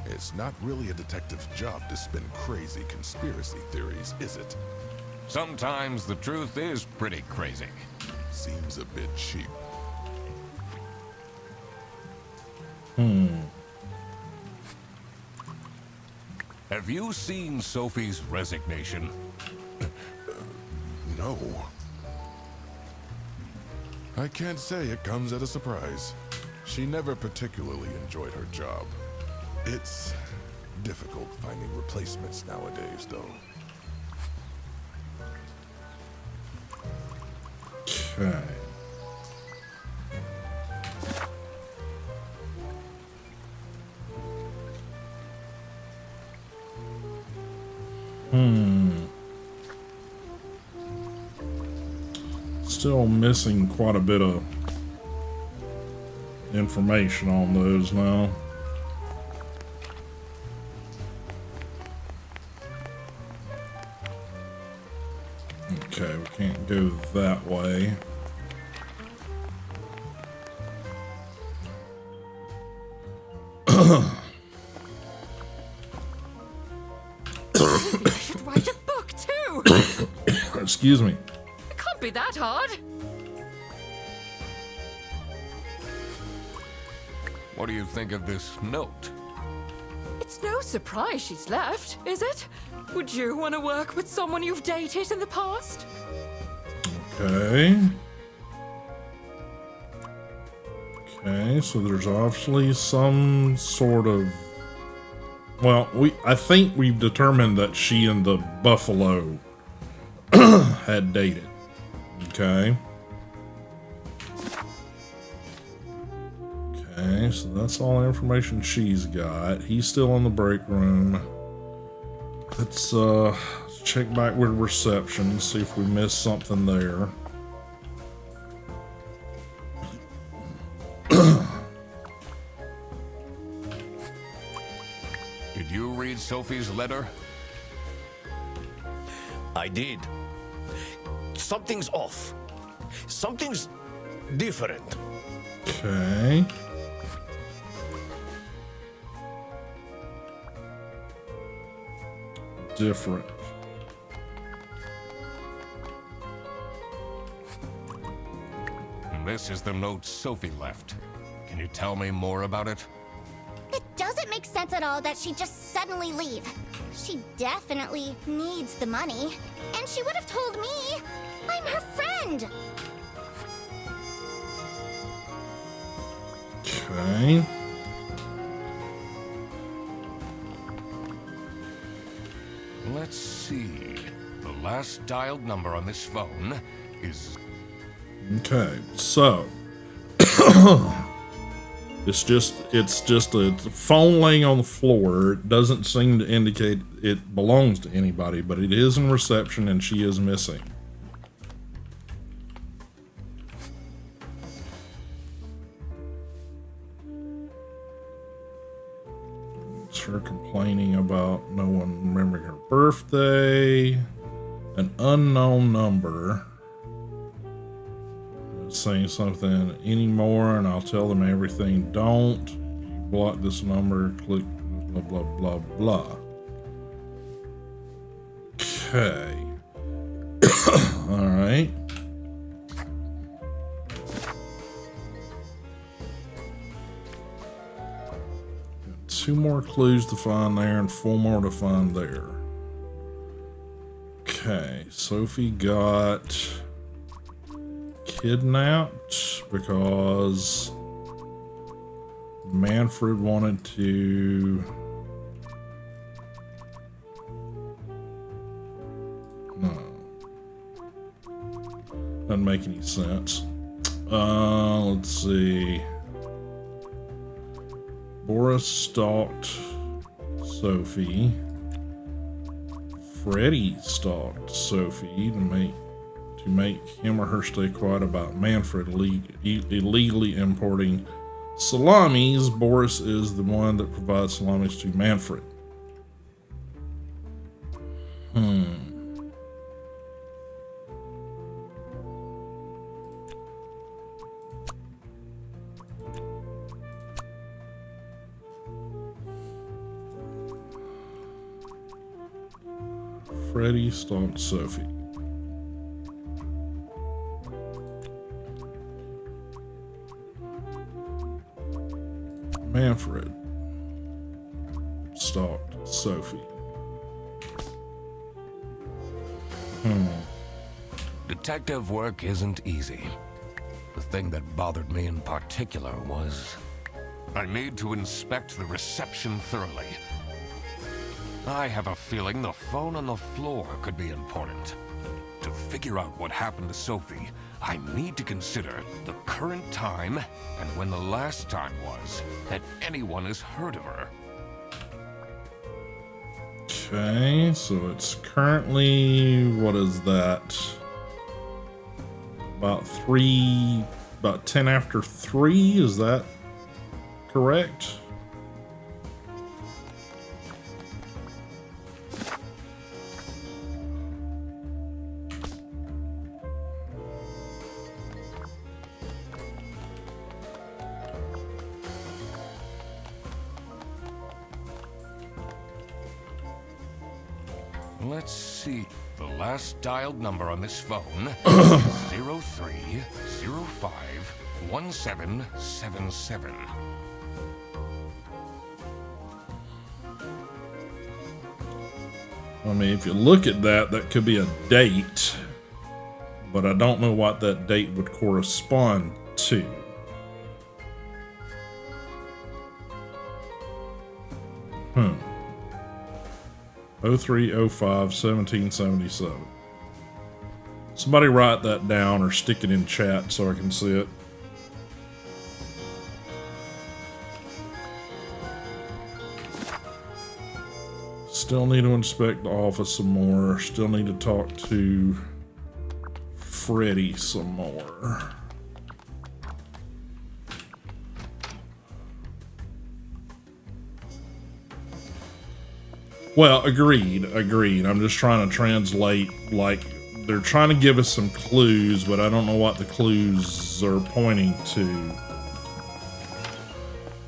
It's not really a detective's job to spin crazy conspiracy theories, is it? Sometimes the truth is pretty crazy. Seems a bit cheap. Have you seen Sophie's resignation? No. I can't say it comes as a surprise. She never particularly enjoyed her job. It's difficult finding replacements nowadays, though. Okay. Still missing quite a bit of information on those now. Okay, we can't go that way. I should write a book too. Excuse me. It can't be that hard. What do you think of this note? It's no surprise she's left, is it? Would you want to work with someone you've dated in the past? Okay. Okay, so there's obviously some sort of... Well, I think we've determined that she and the buffalo had dated. Okay. Okay, so that's all the information she's got. He's still in the break room. Let's check back with reception, see if we missed something there. Did you read Sophie's letter? I did. Something's off. Something's different. Okay. Different. This is the note Sophie left. Can you tell me more about it? It doesn't make sense at all that she'd just suddenly leave. She definitely needs the money. And she would have told me. I'm her friend. Okay. Let's see. The last dialed number on this phone is... Okay, so it's just a phone laying on the floor. It doesn't seem to indicate it belongs to anybody, but it is in reception and she is missing. It's her complaining about no one remembering her birthday, an unknown number. Saying something anymore, and I'll tell them everything. Don't you block this number, click blah blah blah blah. Okay. All right. Got 2 more clues to find there and 4 more to find there. Okay, Sophie got kidnapped because Manfred wanted to... No. Doesn't make any sense. Let's see. Boris stalked Sophie. Freddy stalked Sophie to make him or her stay quiet about Manfred illegally importing salamis. Boris is the one that provides salamis to Manfred. Freddie stalked Sophie. Manfred stalked Sophie. Detective work isn't easy. The thing that bothered me in particular was I need to inspect the reception thoroughly. I have a feeling the phone on the floor could be important. To figure out what happened to Sophie, I need to consider the current time and when the last time was that anyone has heard of her. Okay, so it's currently, what is that? About 10 after 3, is that correct? Let's see. The last dialed number on this phone is 03051777. I mean, if you look at that, that could be a date, but I don't know what that date would correspond to. Hmm. 03051777. Somebody write that down or stick it in chat so I can see it. Still need to inspect the office some more. Still need to talk to Freddie some more. Well, agreed. I'm just trying to translate, like, they're trying to give us some clues, but I don't know what the clues are pointing to.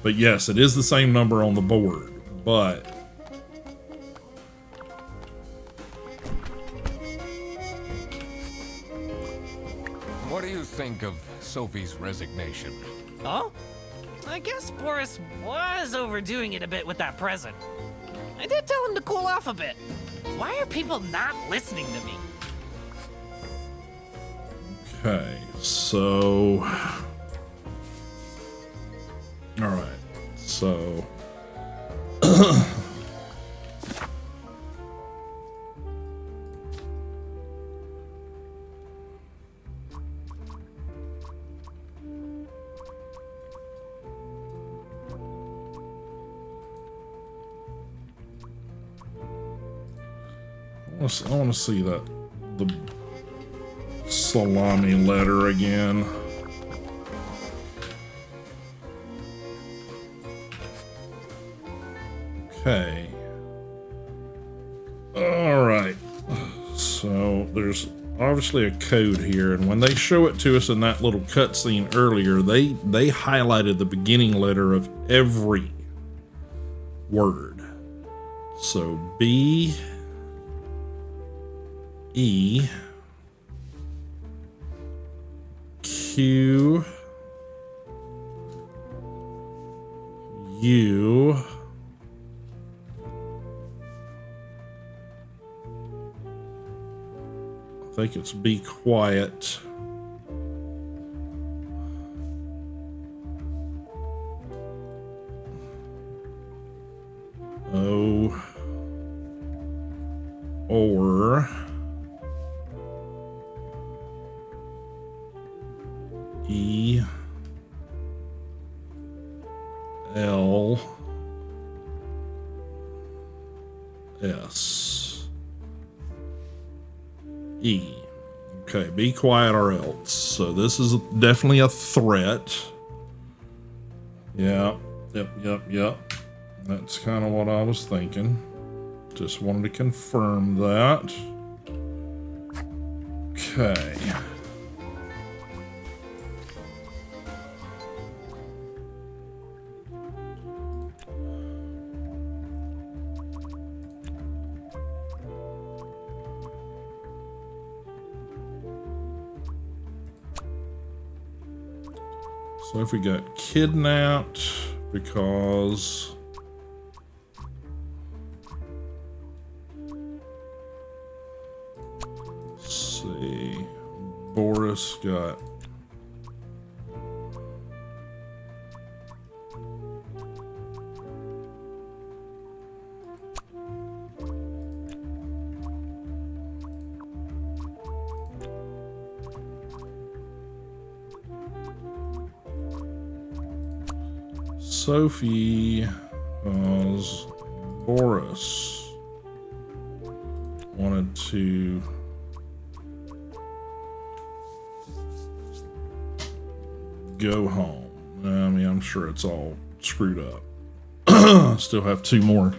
But yes, it is the same number on the board, but What do you think of Sophie's resignation? Oh? I guess Boris was overdoing it a bit with that present. I did tell him to cool off a bit. Why are people not listening to me? okay, so all right, so I want to see the salami letter again. Okay. All right. So there's obviously a code here, and when they show it to us in that little cutscene earlier, they highlighted the beginning letter of every word. So B, E, Q, U, I think it's be quiet. O, or E, L, S, E. Okay, be quiet or else. So this is definitely a threat. Yeah, yep. That's kind of what I was thinking. Just wanted to confirm that. Okay. Sophie got kidnapped because let's see, Boris got Sophie was Boris wanted to go home. I mean, I'm sure it's all screwed up. Still have 2 more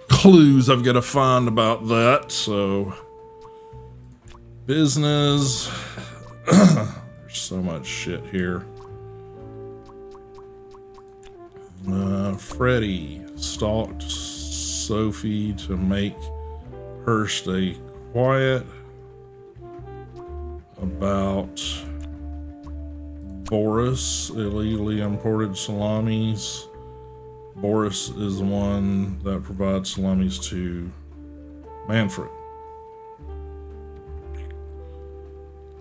clues I've got to find about that. So, business. There's so much shit here. Freddie stalked Sophie to make her stay quiet about Boris illegally imported salamis. Boris is the one that provides salamis to Manfred.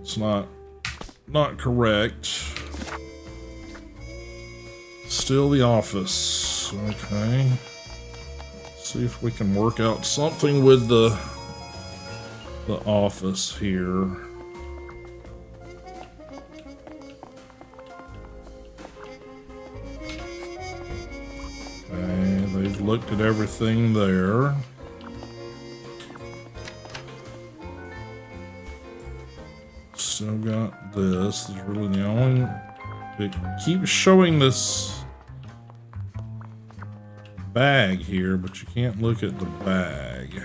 It's not correct. Still the office. Okay. See if we can work out something with the office here. Okay, they've looked at everything there. Still got this. This is really the only. It keeps showing this bag here, but you can't look at the bag.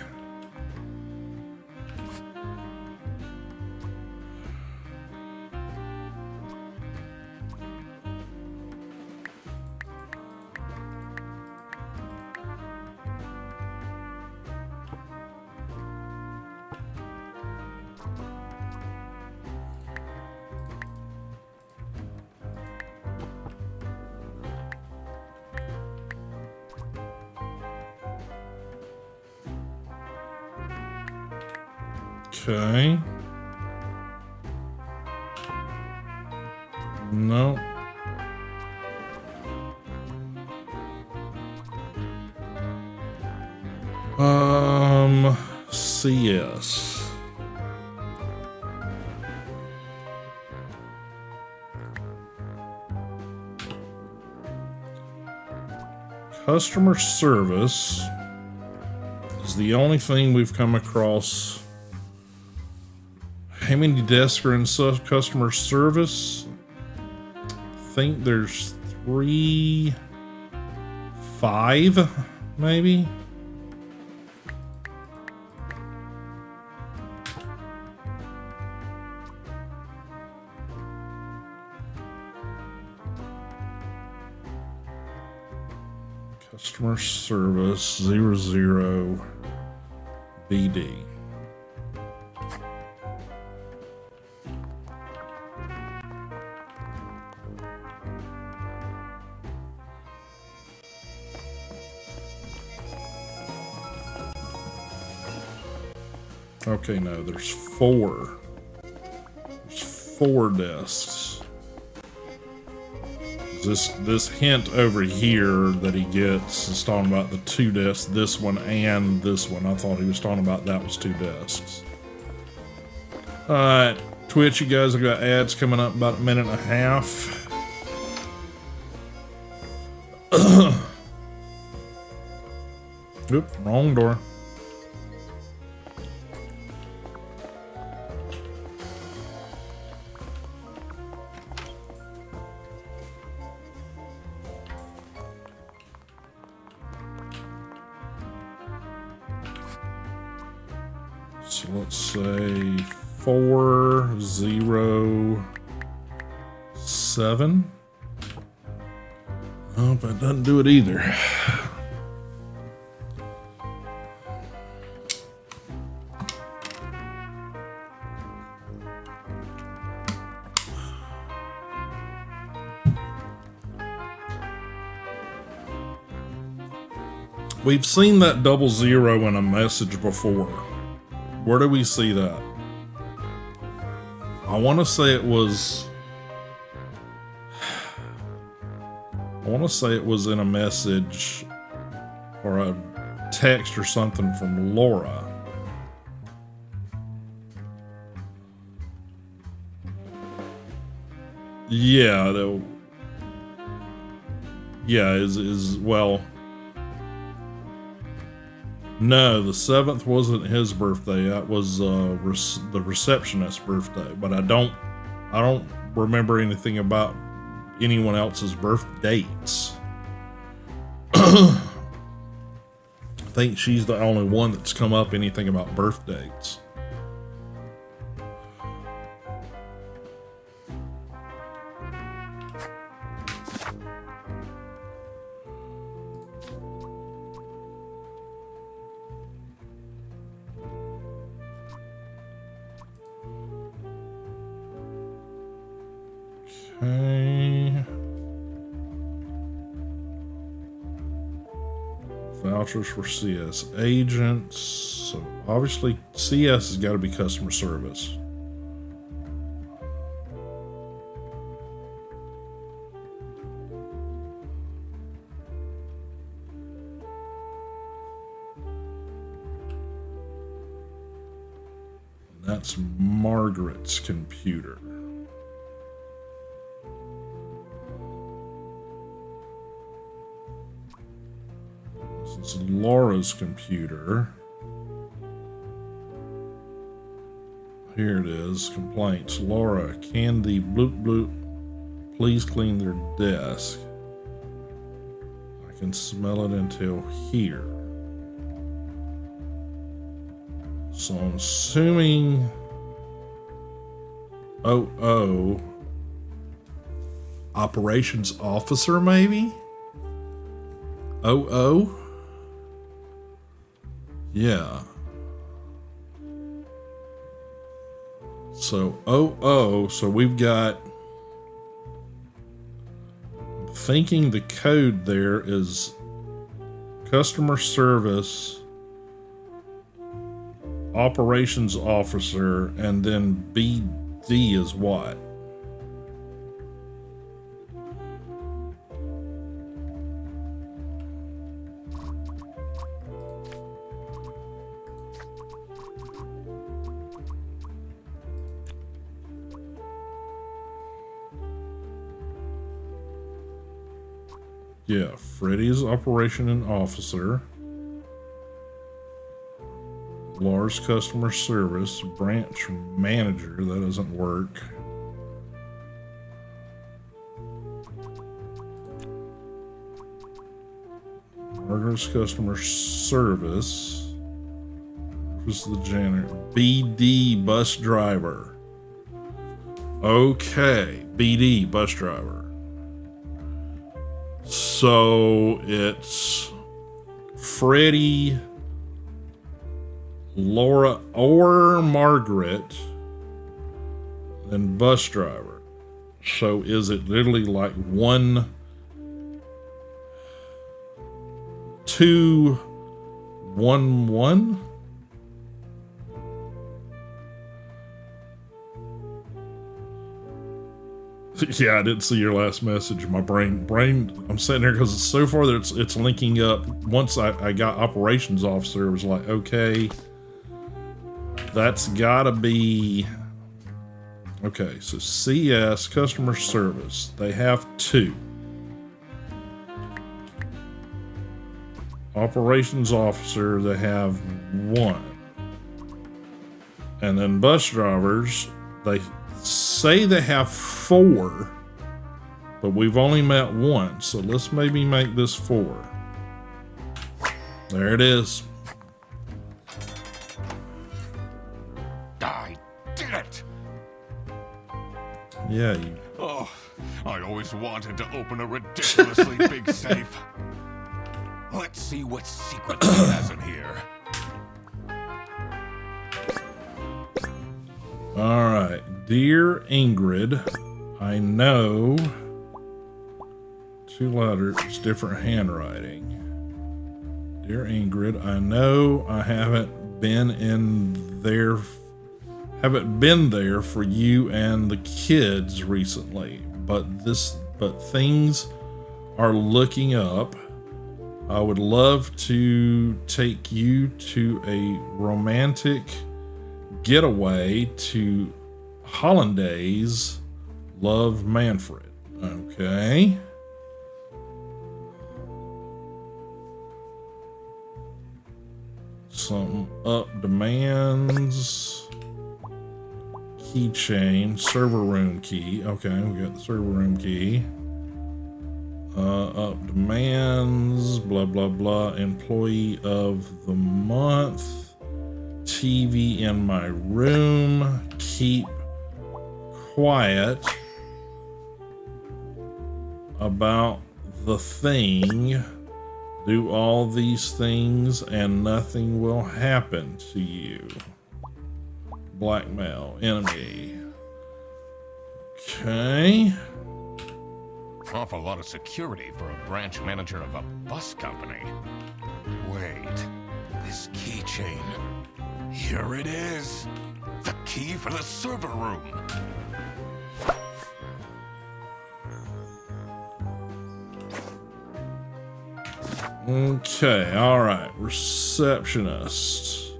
Okay. No. CS. Customer service is the only thing we've come across. How many desks are in customer service? I think there's 3, 5, maybe. Customer service 00 BD. Okay, no, there's 4. There's 4 desks. This hint over here that he gets is talking about the 2 desks, this one and this one. I thought he was talking about that was 2 desks. Alright, Twitch, you guys have got ads coming up about a minute and a half. Oop, wrong door. So let's say 407. Oh, but it doesn't do it either. We've seen that 00 in a message before. Where do we see that? I want to say it was... I want to say it was in a message or a text or something from Laura. Yeah, well, no, the 7th wasn't his birthday. That was the receptionist's birthday. But I don't remember anything about anyone else's birth dates. I think she's the only one that's come up anything about birth dates. Okay. Vouchers for CS agents. So obviously CS has got to be customer service. And that's Margaret's computer. This is Laura's computer. Here it is. Complaints. Laura, Candy, bloop bloop. Please clean their desk. I can smell it until here. So I'm assuming operations officer maybe? Yeah. So, so we've got, thinking the code there is customer service, operations officer, and then BD is what? Yeah, Freddy's operation and officer. Lars customer service, branch manager, that doesn't work. Margaret's customer service. Who's the janitor? BD bus driver. Okay, BD bus driver. So it's Freddy, Laura, or Margaret, and bus driver. So is it literally like 1, 2, 1, 1? Yeah, I didn't see your last message. My brain, I'm sitting there because so far that it's linking up. Once I got operations officer, it was like, okay, that's gotta be, okay, so CS, customer service, they have 2. Operations officer, they have 1. And then bus drivers, they say they have 4, but we've only met 1, so let's maybe make this 4. There it is. I did it! Yeah, Oh, I always wanted to open a ridiculously big safe. Let's see what secrets he has in here. All right, dear Ingrid, I know 2 letters, different handwriting. Dear Ingrid, I know I haven't been there for you and the kids recently, but things are looking up. I would love to take you to a romantic getaway to Hollandaise. Love, Manfred. Okay. Something up demands. Keychain, server room key. Okay, we got the server room key. Up demands, blah, blah, blah. Employee of the month. TV in my room. Keep quiet about the thing. Do all these things and nothing will happen to you. Blackmail, enemy. Okay. Awful lot of security for a branch manager of a bus company. Wait, this keychain. Here it is. The key for the server room. Okay, all right. Receptionist.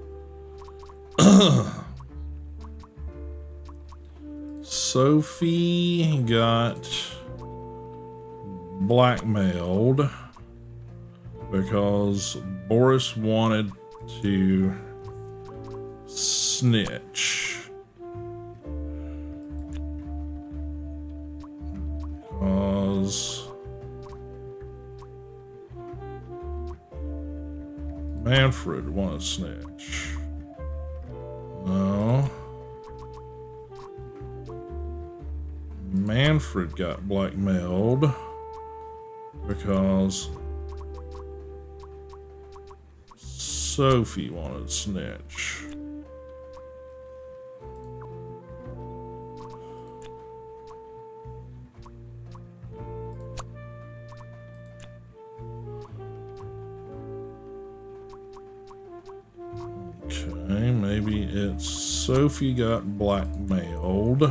Sophie got blackmailed because Boris wanted to snitch. Because Manfred wanted to snitch. No. Manfred got blackmailed because Sophie wanted to snitch. Okay, maybe it's Sophie got blackmailed.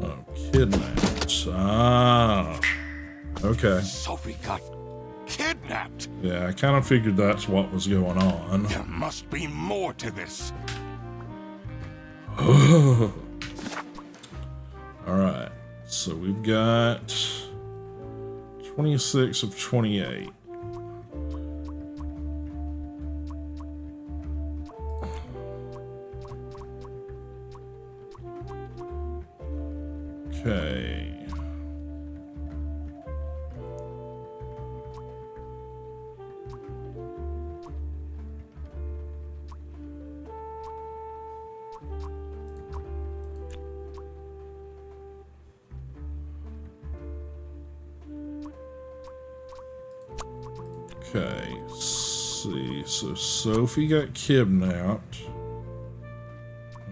Oh, kidnapped. Ah, okay. Sophie got kidnapped. Yeah, I kind of figured that's what was going on. There must be more to this. All right, so we've got 26 of 28. Okay. Okay, let's see. So Sophie got kidnapped.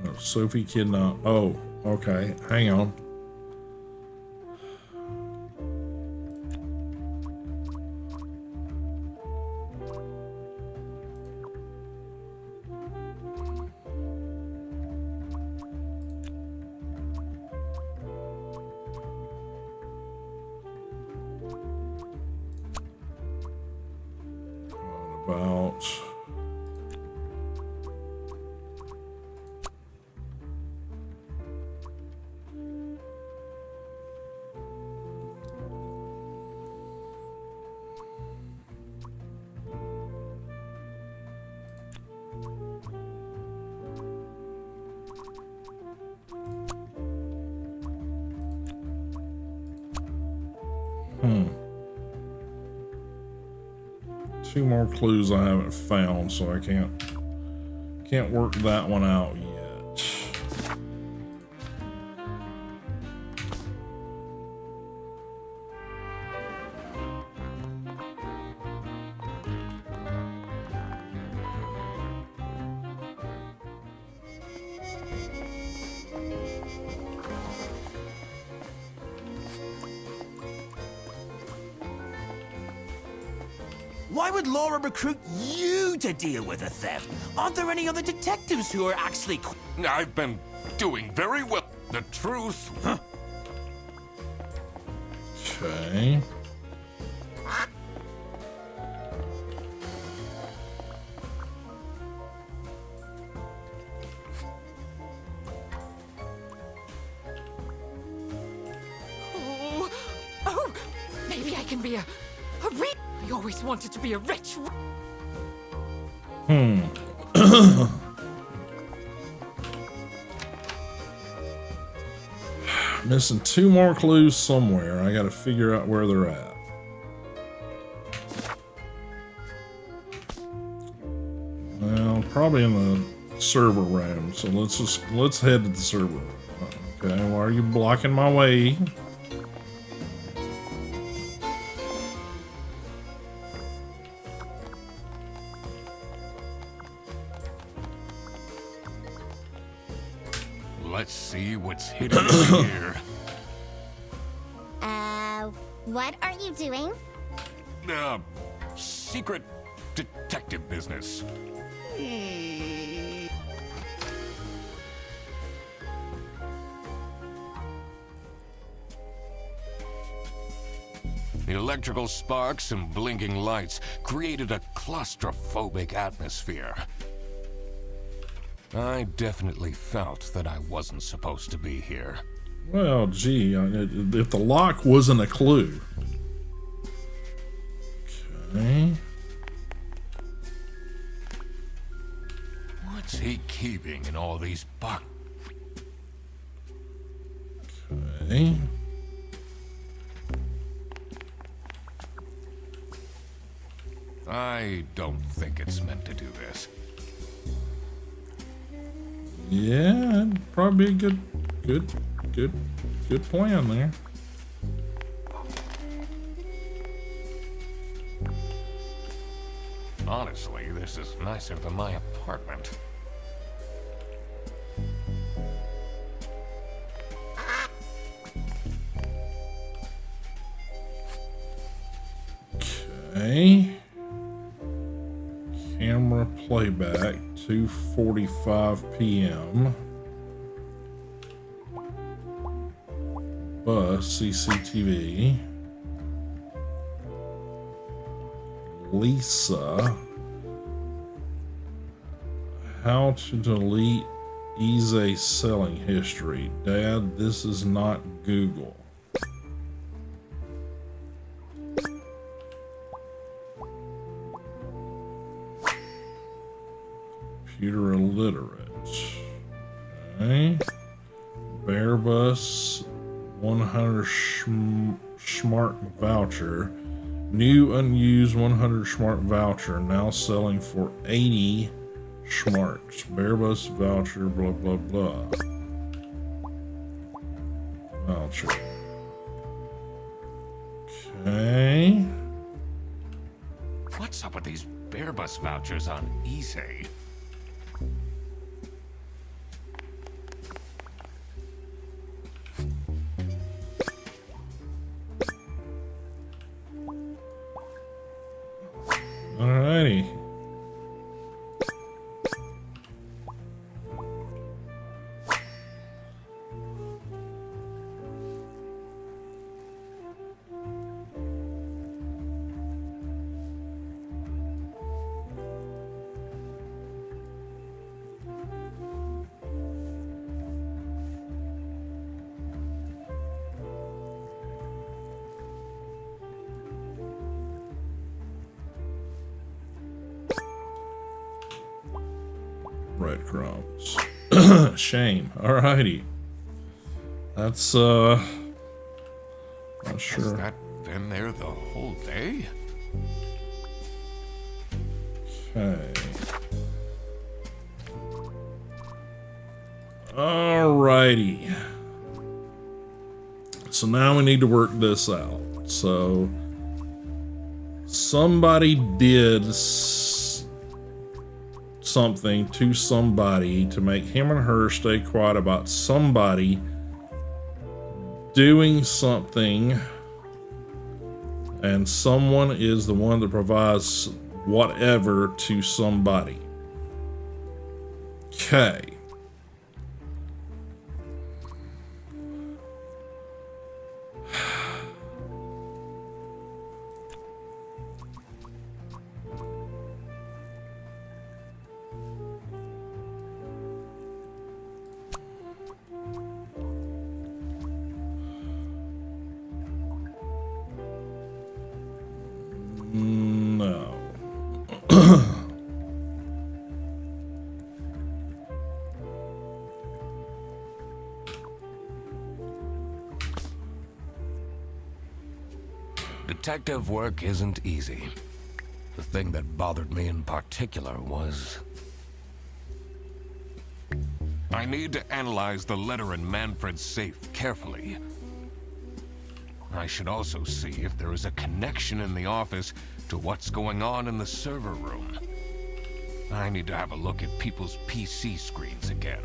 Oh, Sophie kidnapped. Oh, okay. Hang on. About two more clues I haven't found, so I can't work that one out yet. Why would Laura recruit you to deal with the theft? Aren't there any other detectives who are actually... I've been doing very well. The truth. Huh? Okay. Oh, maybe I can be a rich. I always wanted to be a rich. Missing 2 more clues somewhere. I gotta figure out where they're at. Well, probably in the server room. So let's head to the server room. Okay, why are you blocking my way? Let's see what's hidden in here. What are you doing? Secret detective business. The electrical sparks and blinking lights created a claustrophobic atmosphere. I definitely felt that I wasn't supposed to be here. Well, gee, if the lock wasn't a clue. Okay. What's he keeping in all these boxes? Okay. I don't think it's meant to do this. Yeah, probably a good plan there. Honestly, this is nicer than my apartment. Okay. Camera playback, 2:45 p.m. Bus CCTV. Lisa. How to delete eBay selling history. Dad, this is not Google. Computer illiterate. Okay. Bearbus 100 Smart voucher. New unused 100 Smart voucher now selling for 80 Smarts. Bearbus voucher, blah blah blah. Voucher. Okay. What's up with these Bearbus vouchers on eBay? Alrighty. Breadcrumbs. Shame. Alrighty. That's not sure. Has that been there the whole day? Okay. Alrighty. So now we need to work this out. So somebody did something to somebody to make him and her stay quiet about somebody doing something. And someone is the one that provides whatever to somebody. Okay. No. Detective work isn't easy. The thing that bothered me in particular was... I need to analyze the letter in Manfred's safe carefully. I should also see if there is a connection in the office to what's going on in the server room. I need to have a look at people's PC screens again.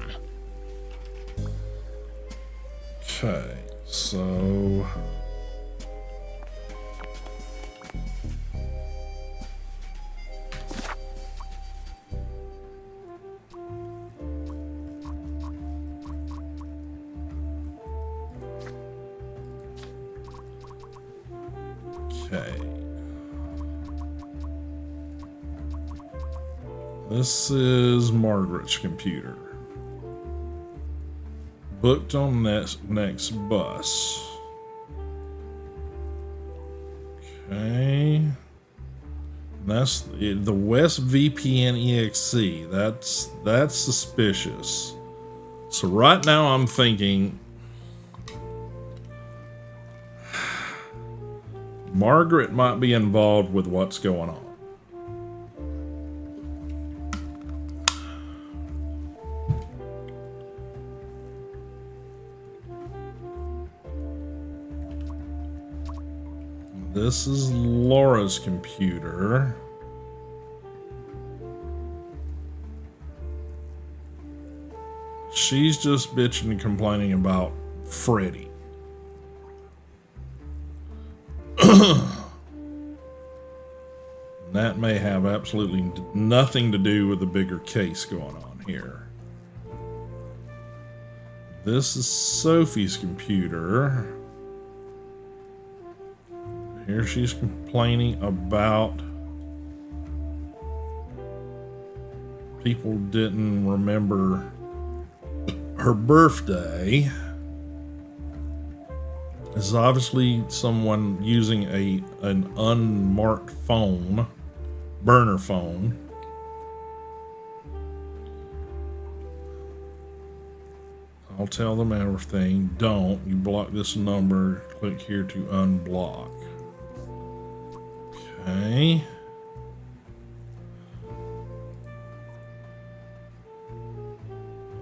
Okay, so... Okay. This is Margaret's computer. Booked on next bus. Okay. That's the West VPN EXE. That's suspicious. So right now I'm thinking Margaret might be involved with what's going on. This is Laura's computer. She's just bitching and complaining about Freddy. That may have absolutely nothing to do with the bigger case going on here. This is Sophie's computer. Here she's complaining about people didn't remember her birthday. This is obviously someone using an unmarked phone, burner phone. I'll tell them everything. Don't. You block this number. Click here to unblock. Okay.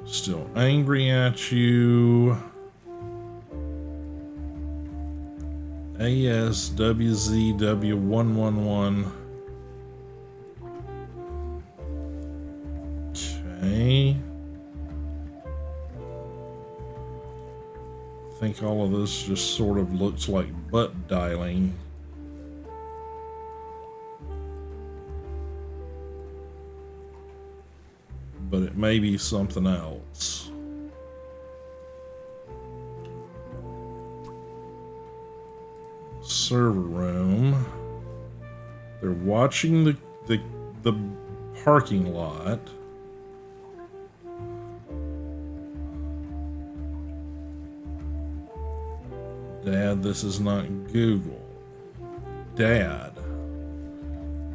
Still angry at you. ASWZW111. Okay. I think all of this just sort of looks like butt dialing. But it may be something else. Server room. They're watching the parking lot. Dad, this is not Google. Dad.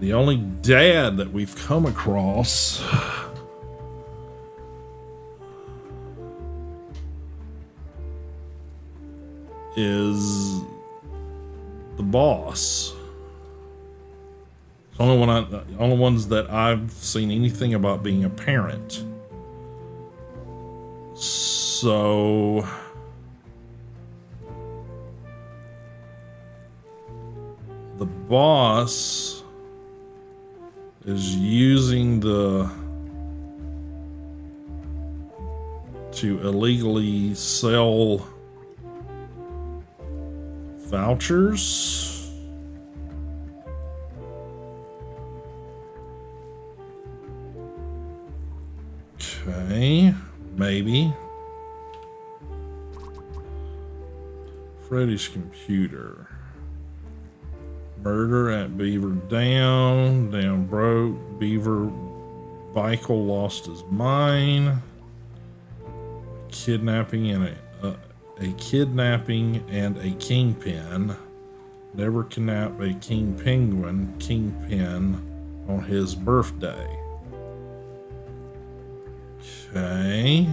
The only dad that we've come across is the boss. The only ones that I've seen anything about being a parent. So the boss is using to illegally sell vouchers. Okay, maybe. Freddy's computer. Murder at Beaver Dam. Dam broke. Beaver Michael lost his mind. Kidnapping and a kidnapping and a kingpin. Never kidnap a king penguin kingpin on his birthday. Okay.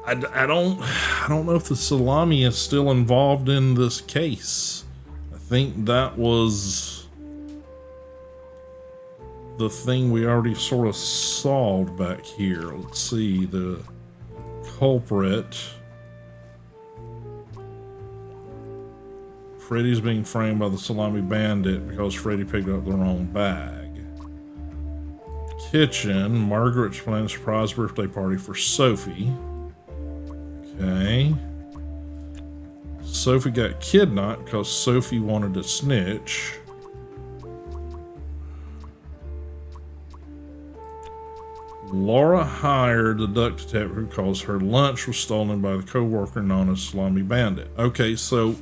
I don't know if the salami is still involved in this case. I think that was the thing we already sort of solved back here. Let's see, the culprit. Freddy's being framed by the salami bandit because Freddy picked up the wrong bag. Kitchen. Margaret's planning a surprise birthday party for Sophie. Okay. Sophie got kidnapped because Sophie wanted to snitch. Laura hired the duck detective because her lunch was stolen by the co-worker known as Salami Bandit. Okay, so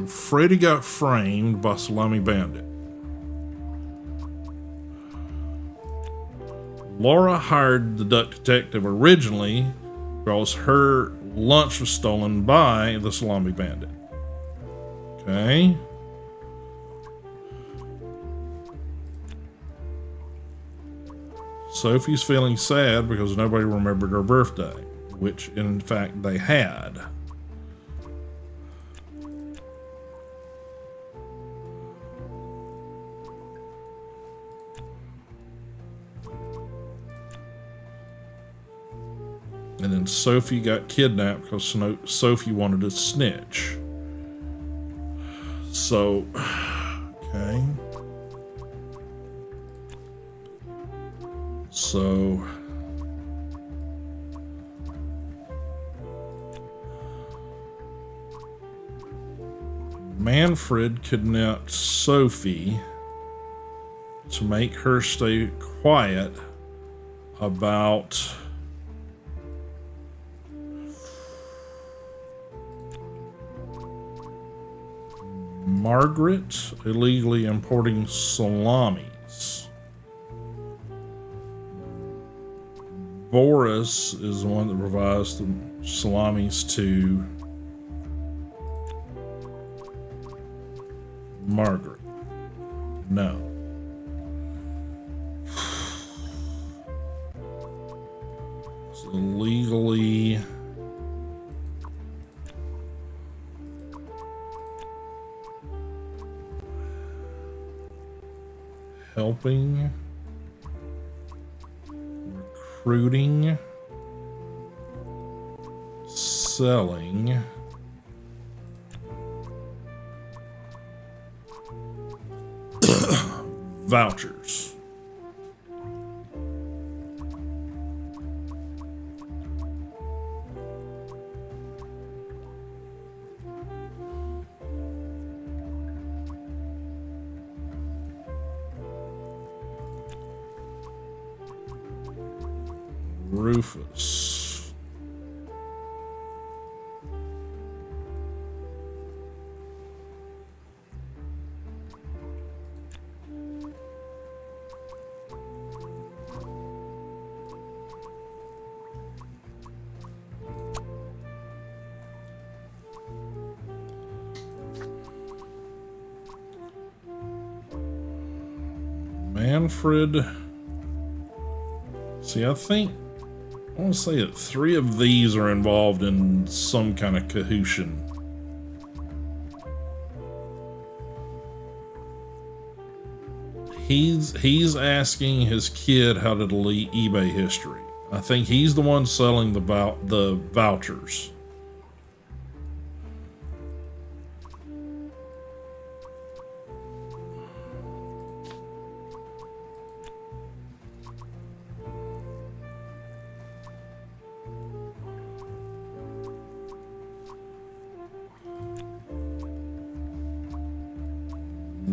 Freddy got framed by Salami Bandit. Laura hired the duck detective originally because her lunch was stolen by the Salami Bandit. Okay. Sophie's feeling sad because nobody remembered her birthday, which in fact they had. And then Sophie got kidnapped because Sophie wanted to snitch. So, okay. So, Manfred kidnapped Sophie to make her stay quiet about Margaret illegally importing salamis. Boris is the one that provides the salamis to Margaret. No. It's illegally helping, recruiting, selling, vouchers. Rufus. Manfred. See, I want to say that 3 of these are involved in some kind of cahoot. He's asking his kid how to delete eBay history. I think he's the one selling the vouchers.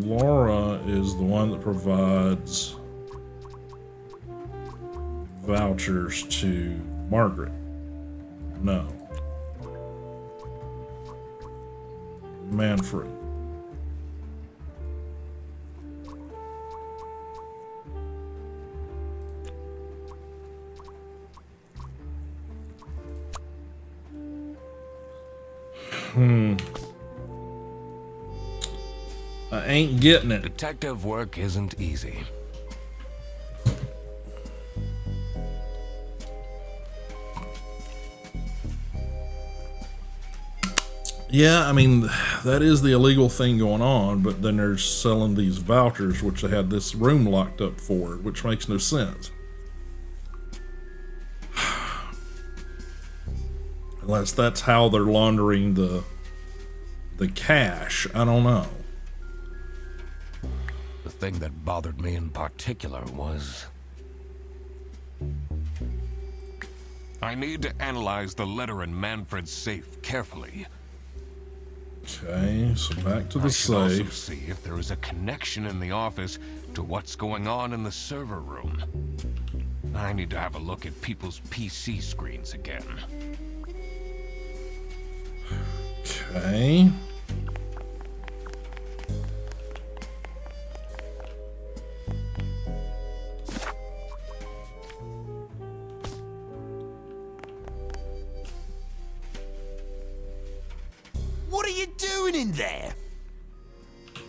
Laura is the one that provides vouchers to Margaret. No. Manfred. I ain't getting it. Detective work isn't easy. Yeah, I mean, that is the illegal thing going on, but then they're selling these vouchers, which they had this room locked up for, which makes no sense. Unless that's how they're laundering the cash. I don't know. The thing that bothered me in particular was... I need to analyze the letter in Manfred's safe carefully. Okay, so back to the I should also safe. see if there is a connection in the office to what's going on in the server room. I need to have a look at people's PC screens again. Okay. What are you doing in there?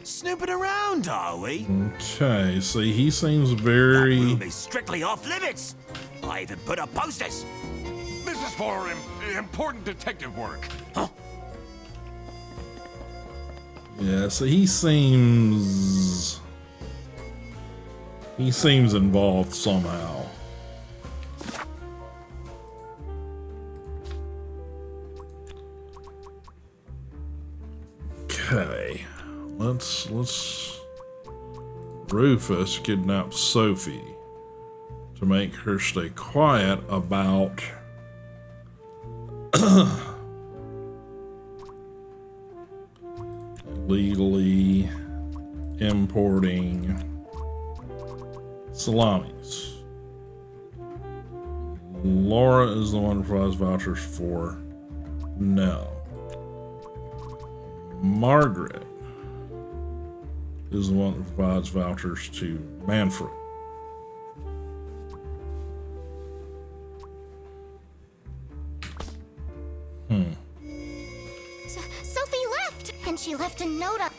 Snooping around, are we? Okay, see, he seems That very... room is strictly off limits. I even put up posters. This is for important detective work. Huh? Yeah, so he seems involved somehow. Okay, let's Rufus kidnap Sophie to make her stay quiet about legally importing salamis. Laura is the one who provides vouchers for no. Margaret is the one that provides vouchers to Manfred. Sophie left, and she left a note on.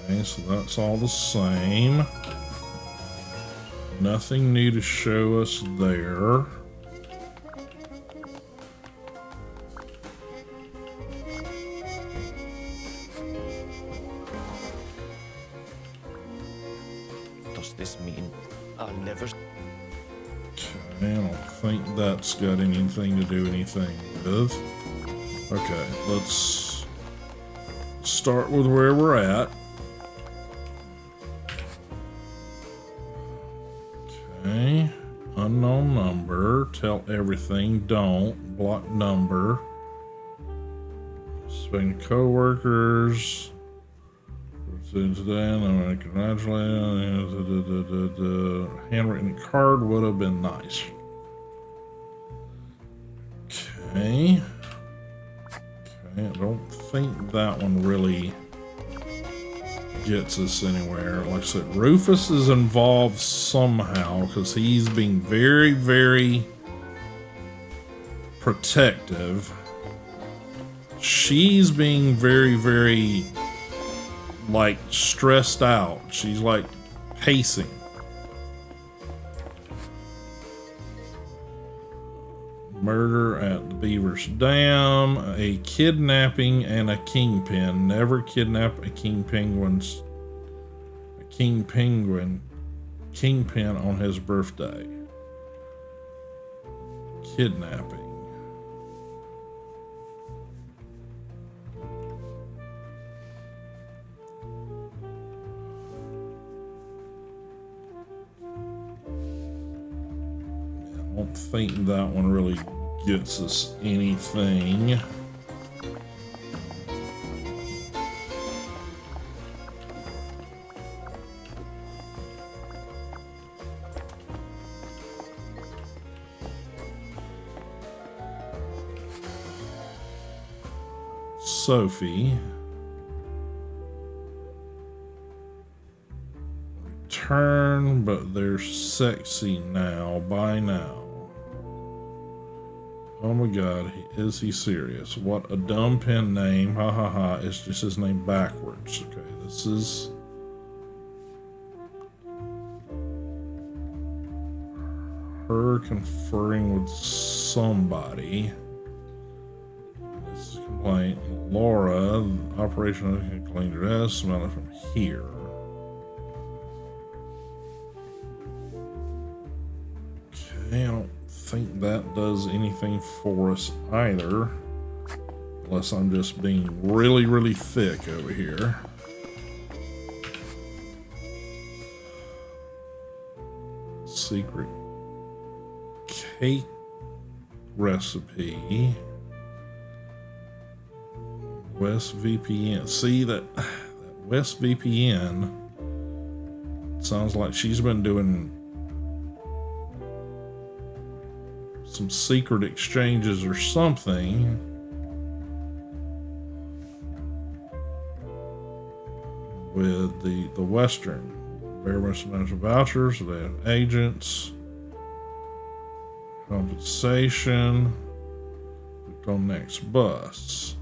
Okay, so that's all the same. Nothing new to show us there. Does this mean I'll never... Okay, I don't think that's got anything to do anything with. Okay, let's start with where we're at. Okay, unknown number, tell everything, don't, block number, spend co-workers, today, I'm congratulate, handwritten card would have been nice. Okay. Okay, I don't think that one really gets us anywhere. Like I said, Rufus is involved somehow because he's being very, very protective. She's being very, very like stressed out. She's like pacing. Murder at the Beaver's Dam, a kidnapping, and a kingpin. Never kidnap a kingpin on his birthday. Kidnapping. I don't think that one really gets us anything. Sophie. Return, but they're sexy now. By now. Oh my god, is he serious? What a dumb pen name. Ha ha ha. It's just his name backwards. Okay, this is... her conferring with somebody. This is a complaint. Laura, operation of clean dress, smell it from here. Okay, I don't think that does anything for us either. Unless I'm just being really, really thick over here. Secret cake recipe. West VPN. See that West VPN sounds like she's been doing some secret exchanges or something with the Western. Bear financial vouchers, they have agents, compensation, booked on next bus.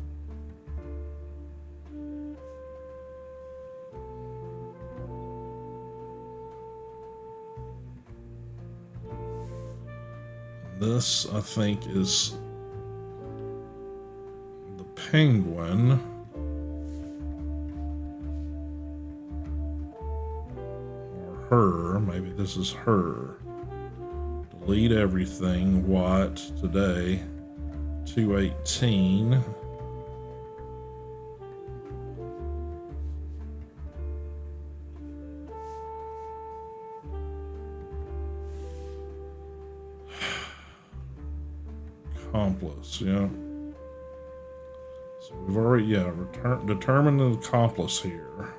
This, I think, is the Penguin. Or her. Maybe this is her. Delete everything. What? Today. 218. Accomplice, yeah. So we've already, yeah, determined an accomplice here.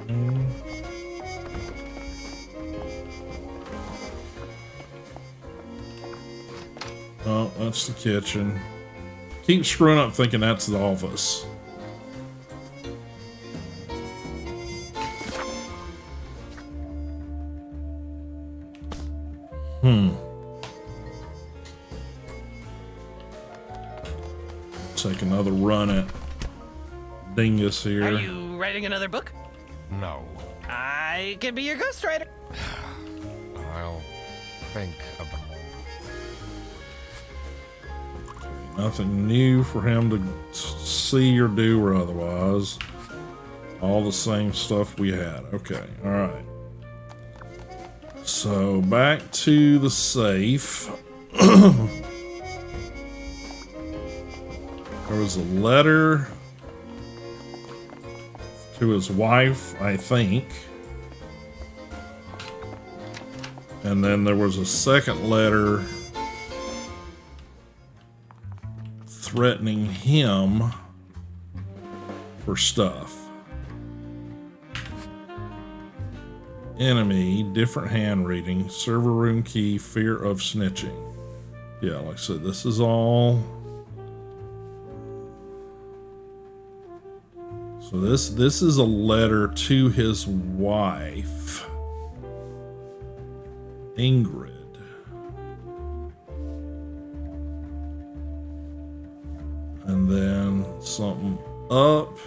Okay. Oh, that's the kitchen. Keep screwing up thinking that's the office. Take another run at Dingus here. Are you writing another book? No. I can be your ghostwriter. I'll think about Nothing new for him to see or do or otherwise. All the same stuff we had. Okay, alright. So back to the safe. There was a letter to his wife, I think. And then there was a second letter threatening him for stuff. Enemy, different handwriting, server room key, fear of snitching. Yeah, like I said, this is all. So this is a letter to his wife, Ingrid. And then something up.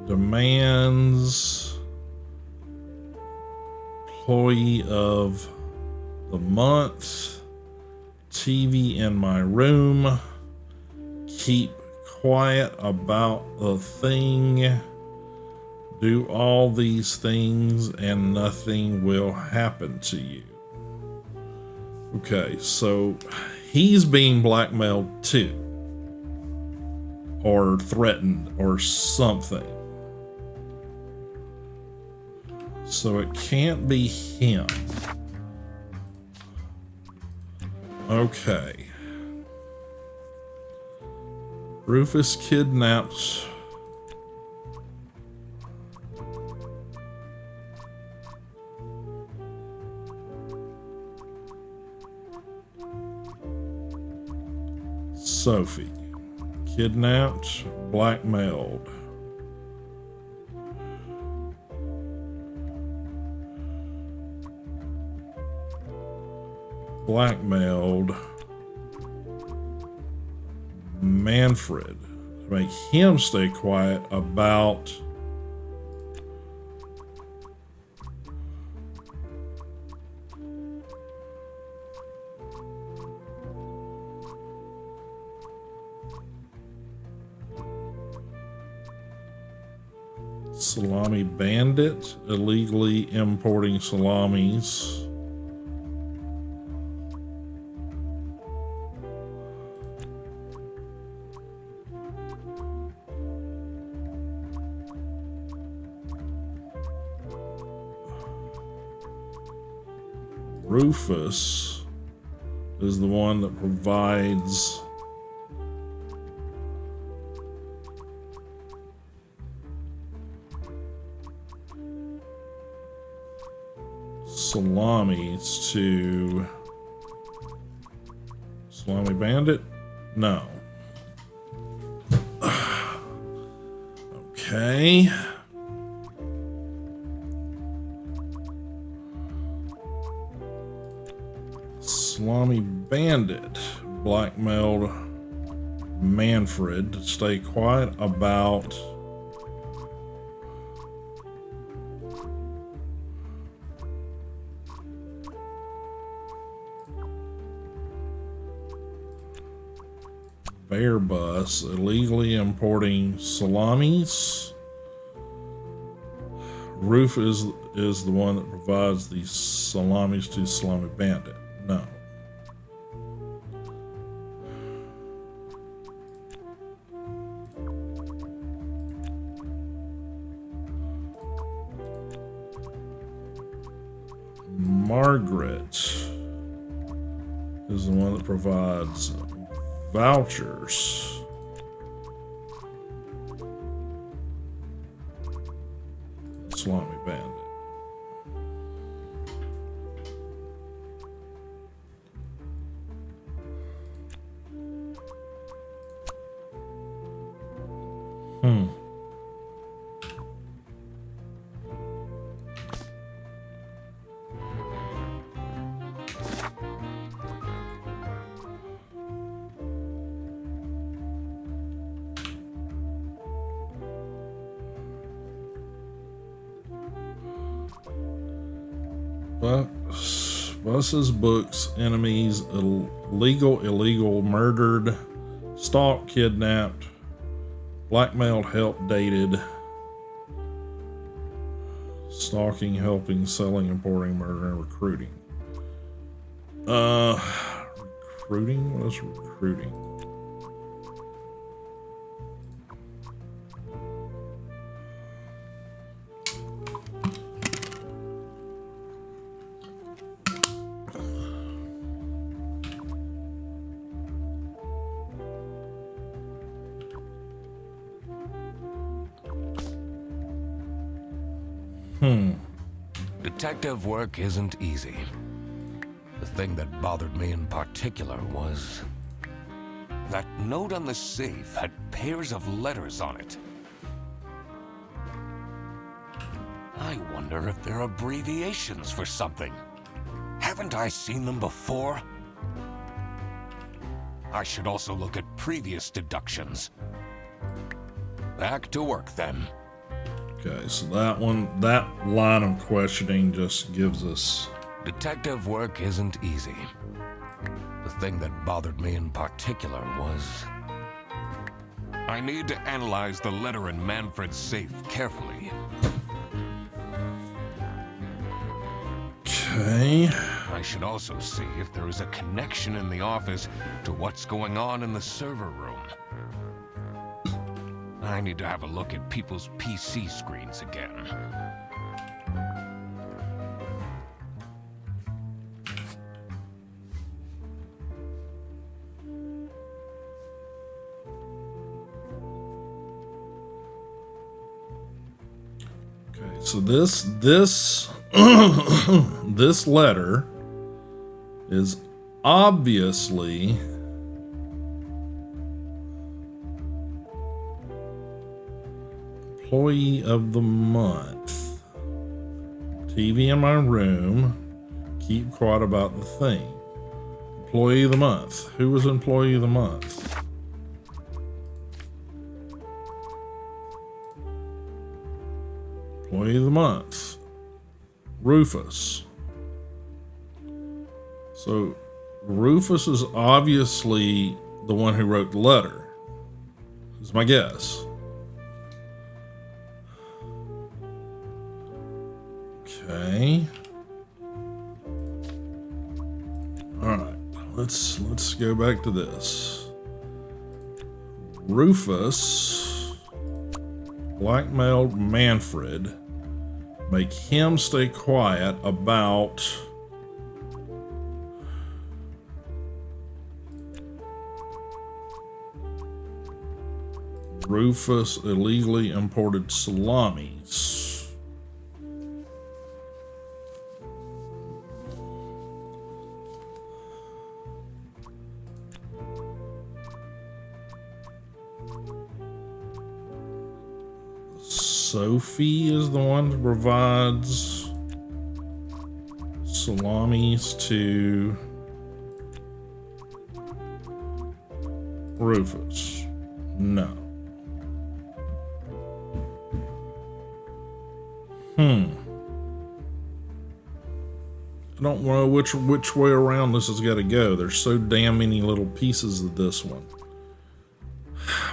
Demands employee of the month. TV in my room. Keep quiet about the thing. Do all these things and nothing will happen to you. Okay, so he's being blackmailed too. Or threatened or something. So it can't be him. Okay. Rufus kidnaps Sophie. Kidnapped, blackmailed. Blackmailed Manfred to make him stay quiet about salami bandit illegally importing salamis. Rufus is the one that provides salamis to Salami Bandit? No. Okay. Salami Bandit blackmailed Manfred to stay quiet about Airbus illegally importing salamis. Roof is the one that provides these salamis to Salami Bandit. No. Margaret is the one that provides vouchers. Salami Bandit. Buses, books, enemies, illegal, murdered, stalked, kidnapped, blackmailed, helped, dated, stalking, helping, selling, importing, murdering, recruiting. Recruiting? What is recruiting? Detective work isn't easy. The thing that bothered me in particular was that note on the safe had pairs of letters on it. I wonder if they're abbreviations for something. Haven't I seen them before? I should also look at previous deductions. Back to work then. Okay, so that line of questioning just gives us... Detective work isn't easy. The thing that bothered me in particular was... I need to analyze the letter in Manfred's safe carefully. Okay. I should also see if there is a connection in the office to what's going on in the server room. I need to have a look at people's PC screens again. Okay, so this this letter is obviously Employee of the month. TV in my room. Keep quiet about the thing. Employee of the month. Who was employee of the month? Employee of the month. Rufus. So Rufus is obviously the one who wrote the letter. Is my guess. Okay. All right. Let's go back to this. Rufus blackmailed Manfred. Make him stay quiet about Rufus illegally imported salamis. Sophie is the one that provides salamis to Rufus. No. I don't know which way around this has got to go. There's so damn many little pieces of this one.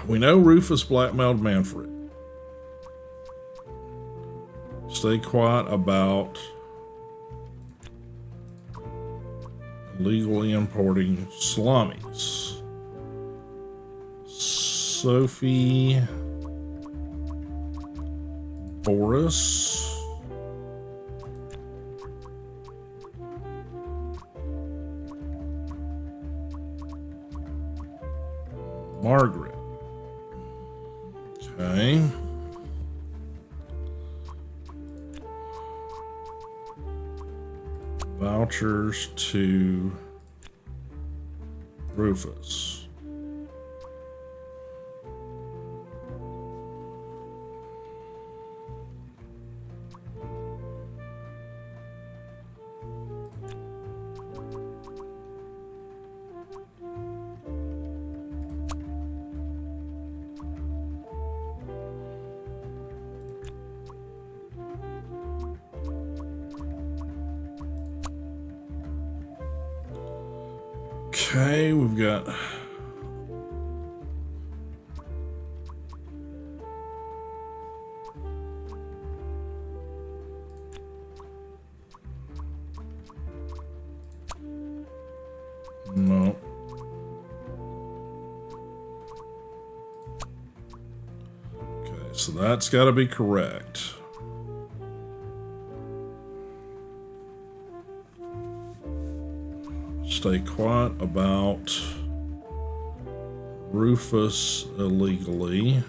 We know Rufus blackmailed Manfred. Stay quiet about illegally importing salamis. Sophie, Boris, Margaret. Okay. Vouchers to Rufus. Okay, we've got no. Okay, so that's got to be correct. Stay quiet about Rufus illegally.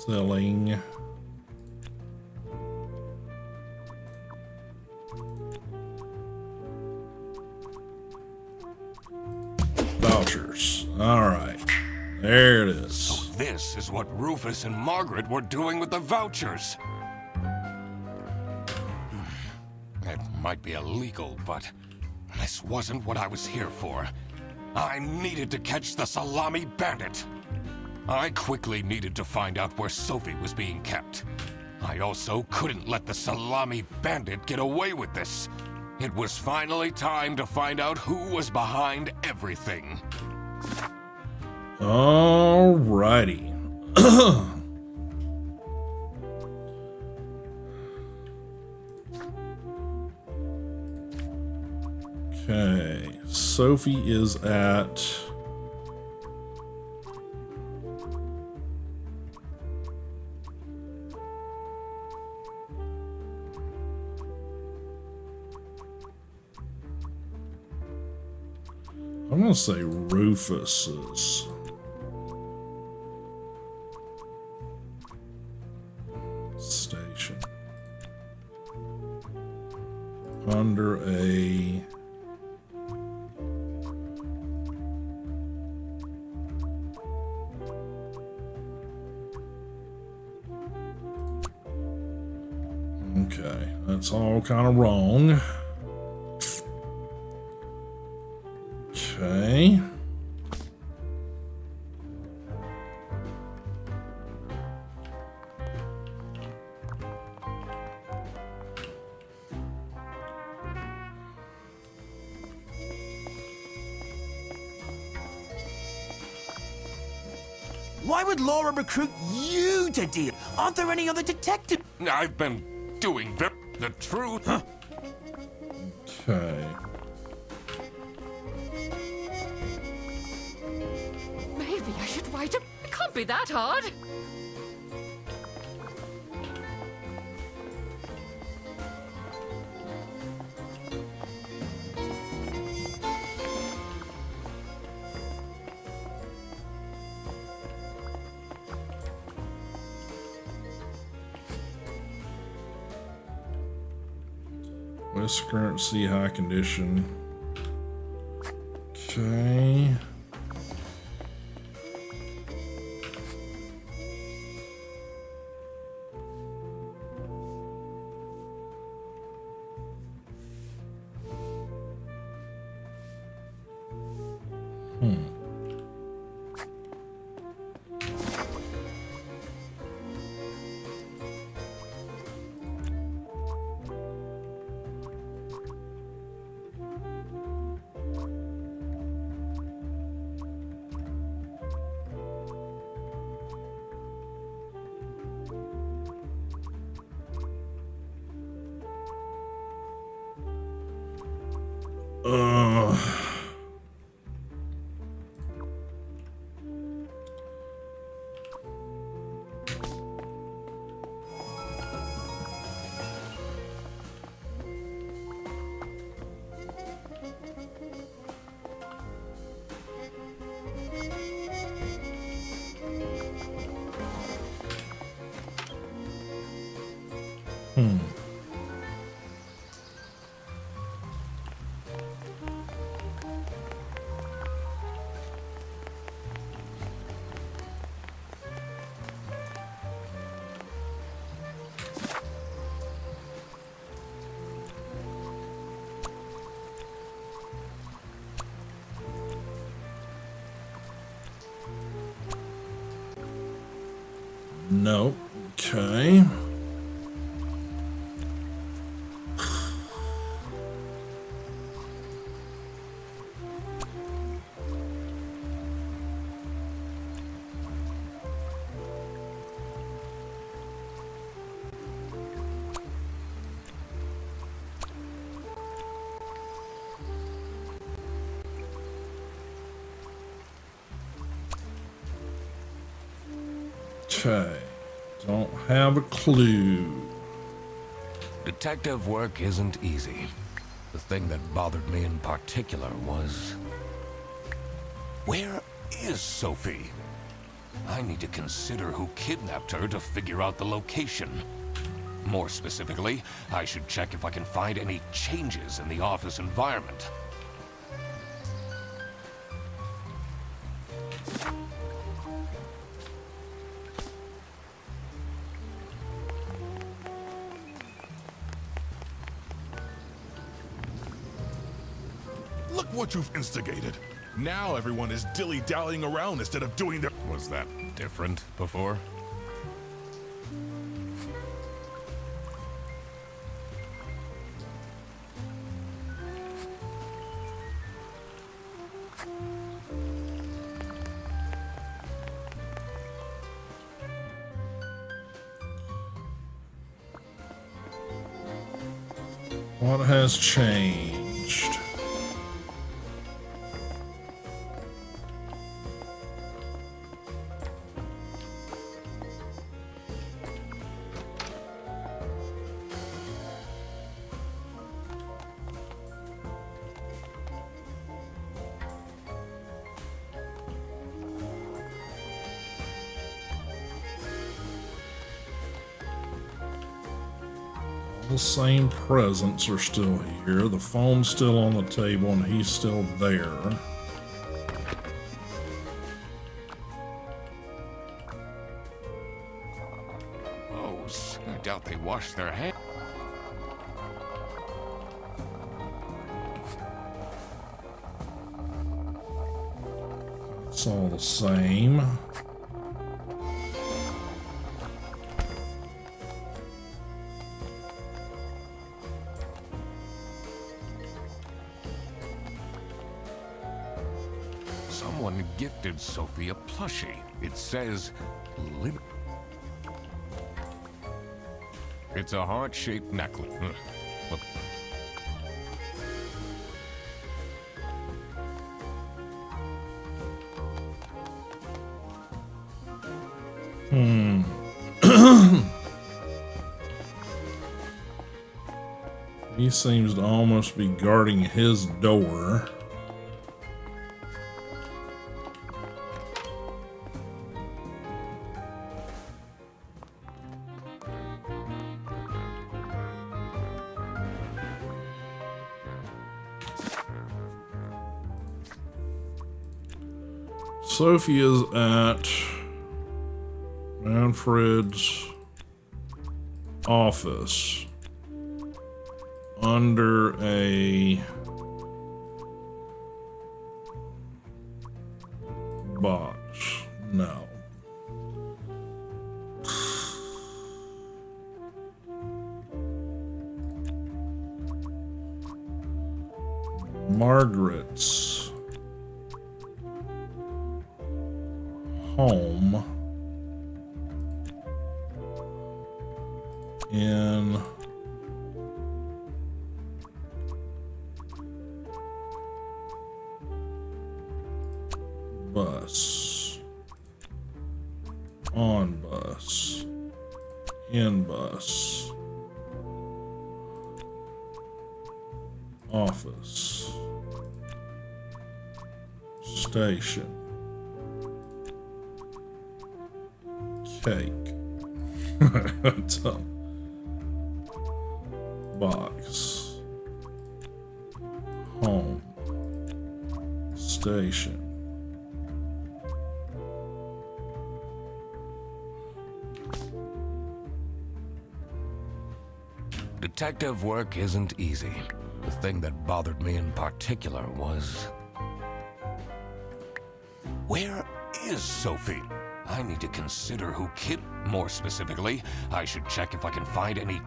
Selling vouchers. All right, there it is. So this is what Rufus and Margaret were doing with the vouchers. It might be illegal, but this wasn't what I was here for. I needed to catch the salami bandit. I quickly needed to find out where Sophie was being kept. I also couldn't let the salami bandit get away with this. It was finally time to find out who was behind everything. Alrighty. Okay, Sophie is at I'm gonna say Rufus's. Station. Under a... Okay, that's all kind of wrong. Okay. Why would Laura recruit you to deal? Aren't there any other detectives? I've been doing the truth. Okay. Maybe I should write a... It can't be that hard. West current sea high condition. Okay. Uh, no. Okay. Okay. Don't have a clue. Detective work isn't easy. The thing that bothered me in particular was... where is Sophie? I need to consider who kidnapped her to figure out the location. More specifically, I should check if I can find any changes in the office environment. Look what you've instigated. Now everyone is dilly-dallying around instead of doing their... Was that different before? What has changed? the same presents are still here. The phone's still on the table and he's still there. Oh, I doubt they washed their hands. It's all the same. Someone gifted Sophie a plushie. It says, "Live." It's a heart-shaped necklace. Look. He seems to almost be guarding his door. Sophie is at Manfred's office under a box. No. Margaret's home in bus, on bus, in bus, office, station, cake, box, home, station. Detective work isn't easy. The thing that bothered me in particular was... where is Sophie? I need to consider who kid... More specifically, I should check if I can find any...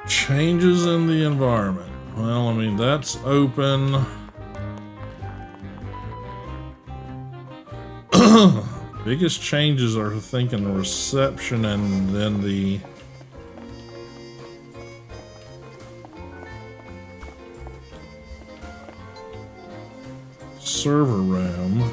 Changes in the environment. Well, I mean, that's open. Biggest changes are, I think, in the reception and then the server room.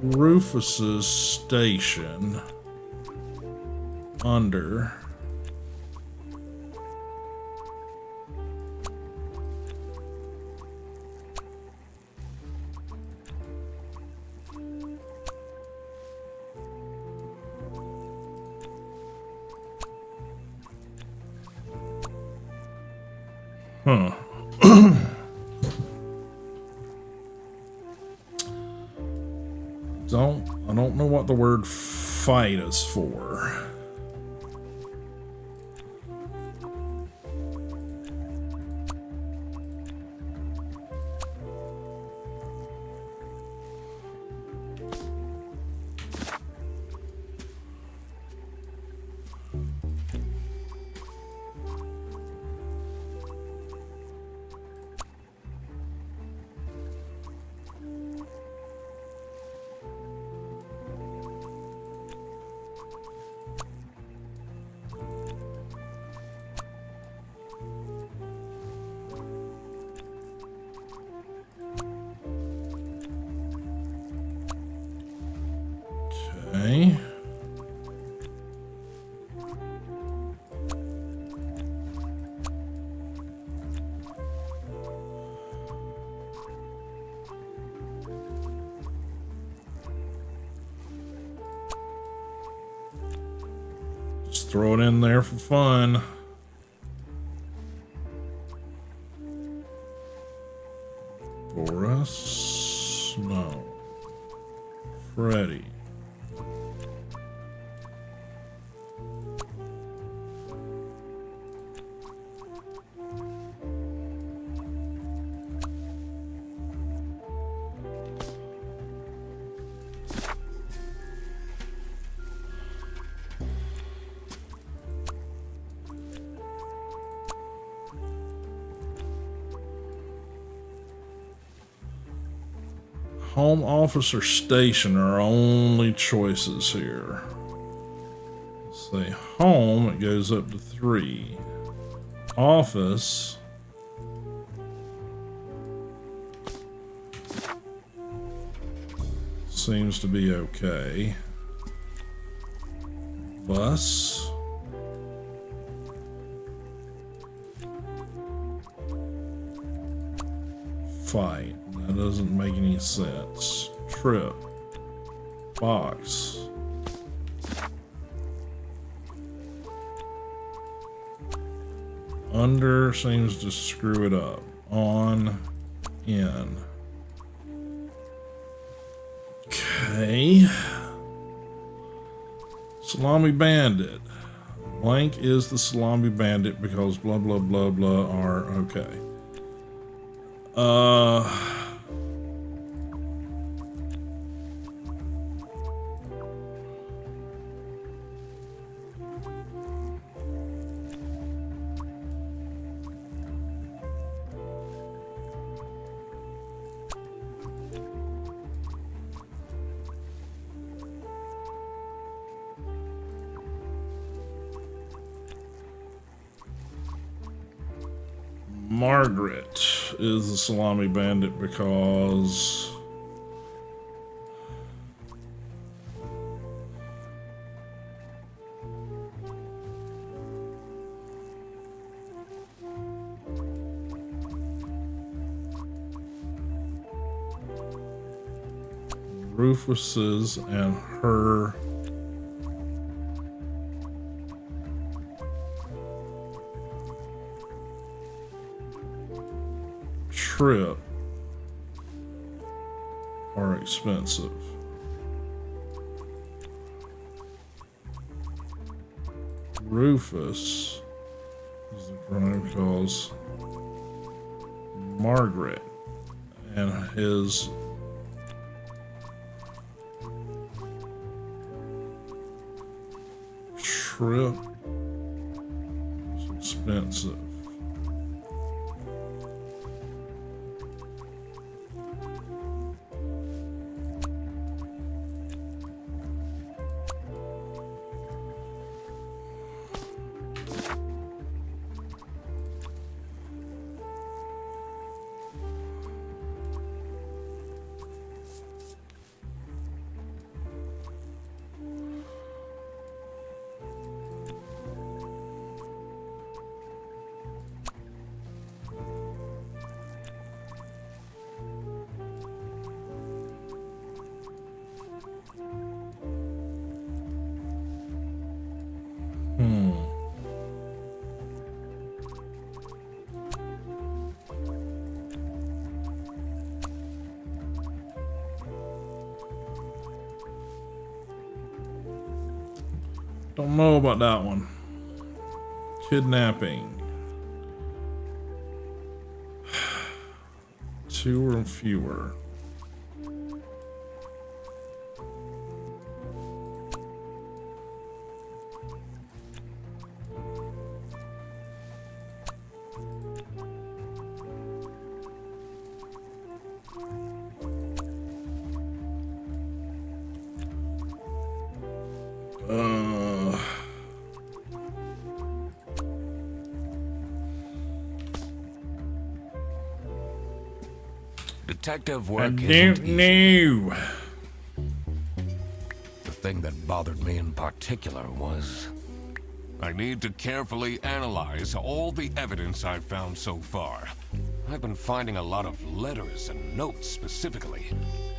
Rufus's station under I don't know what the word fight is for. throw it in there for fun. Boris? No. Freddy. Home, office, or station are our only choices here. Let's say home, it goes up to 3. Office. Seems to be okay. Bus. Fight. That doesn't make any sense. Trip. Box. Under seems to screw it up. On. In. Okay. Salami Bandit. Blank is the Salami Bandit because blah blah blah blah are okay. Margaret is the Salami Bandit because Rufus's and her trip are expensive. Rufus is the crime because Margaret and his trip is expensive. Don't know about that one. Kidnapping. 2 or fewer. Detective I work don't isn't easy. know. The thing that bothered me in particular was I need to carefully analyze all the evidence I've found so far. I've been finding a lot of letters and notes specifically.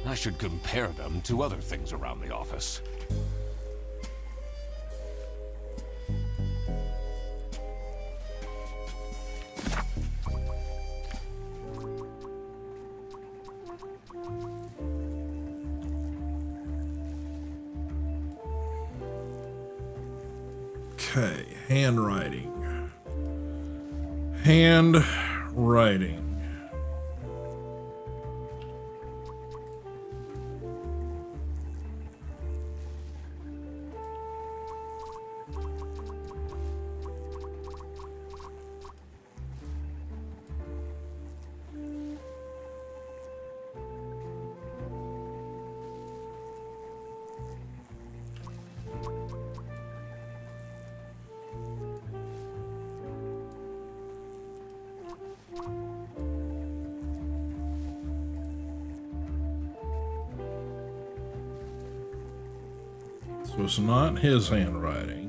I should compare them to other things around the office. Okay, handwriting. Handwriting. So it's not his handwriting.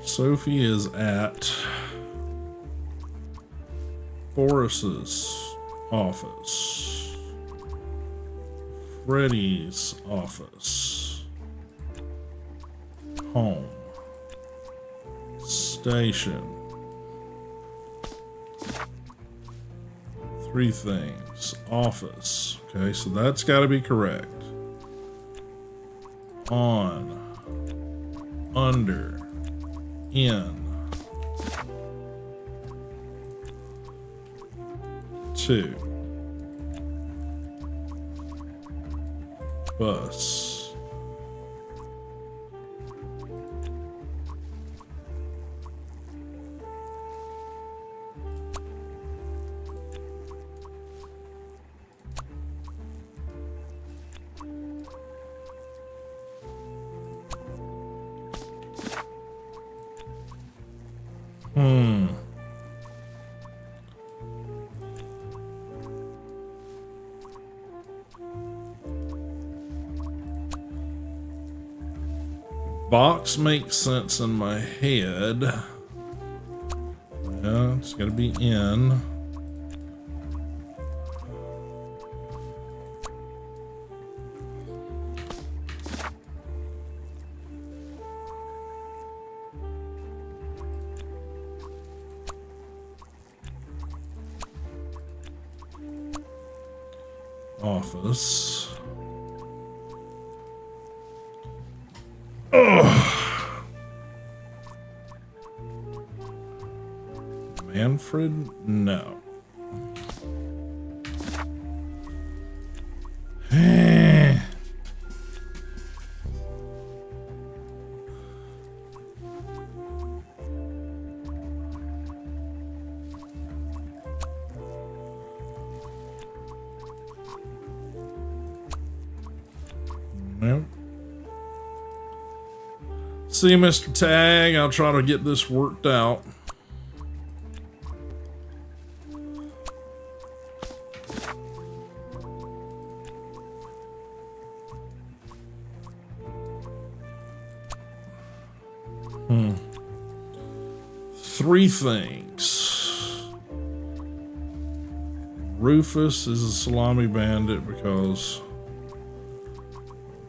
Sophie is at Boris's office. Freddy's office. Home. Station. 3 things. Office. Okay, so that's got to be correct. On. Under. In. 2. Bus. Box makes sense in my head. Yeah, it's got to be in. Office. Manfred? No. Nope. See you, Mr. Tag. I'll try to get this worked out. Three things. Rufus is a salami bandit because...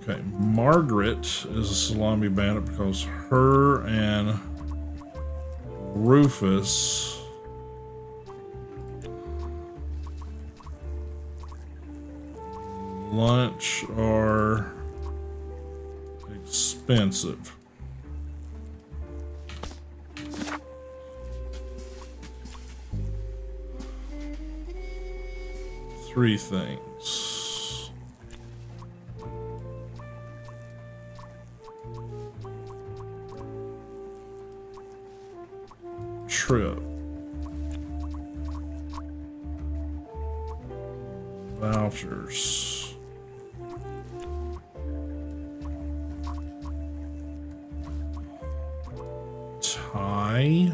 Okay, Margaret is a salami bandit because her and Rufus lunch are expensive. Three things. Trip. Vouchers. Tie.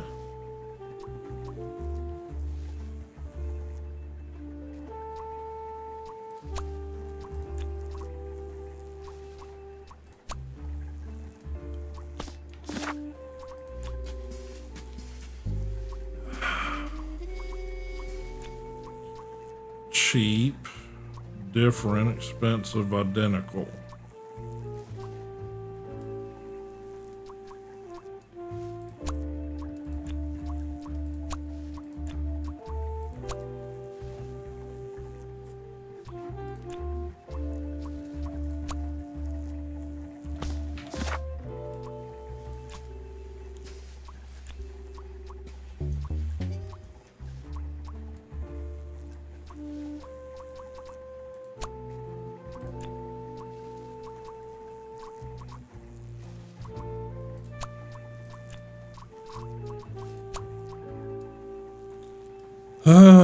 Cheap, different, expensive, identical.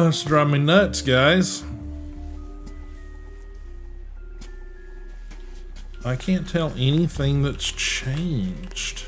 It's driving me nuts, guys. I can't tell anything that's changed.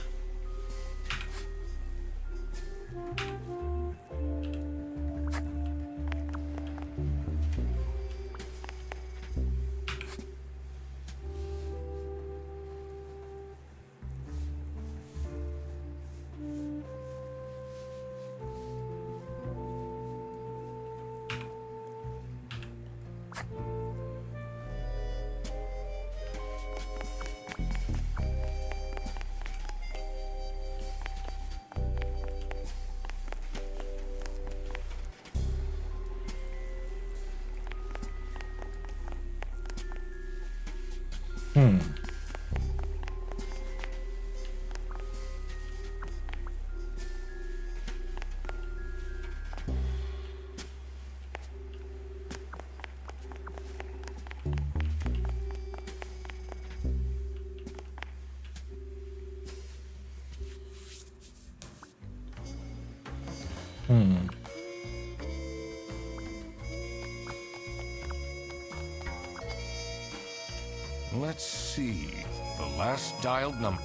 Let's see. The last dialed number.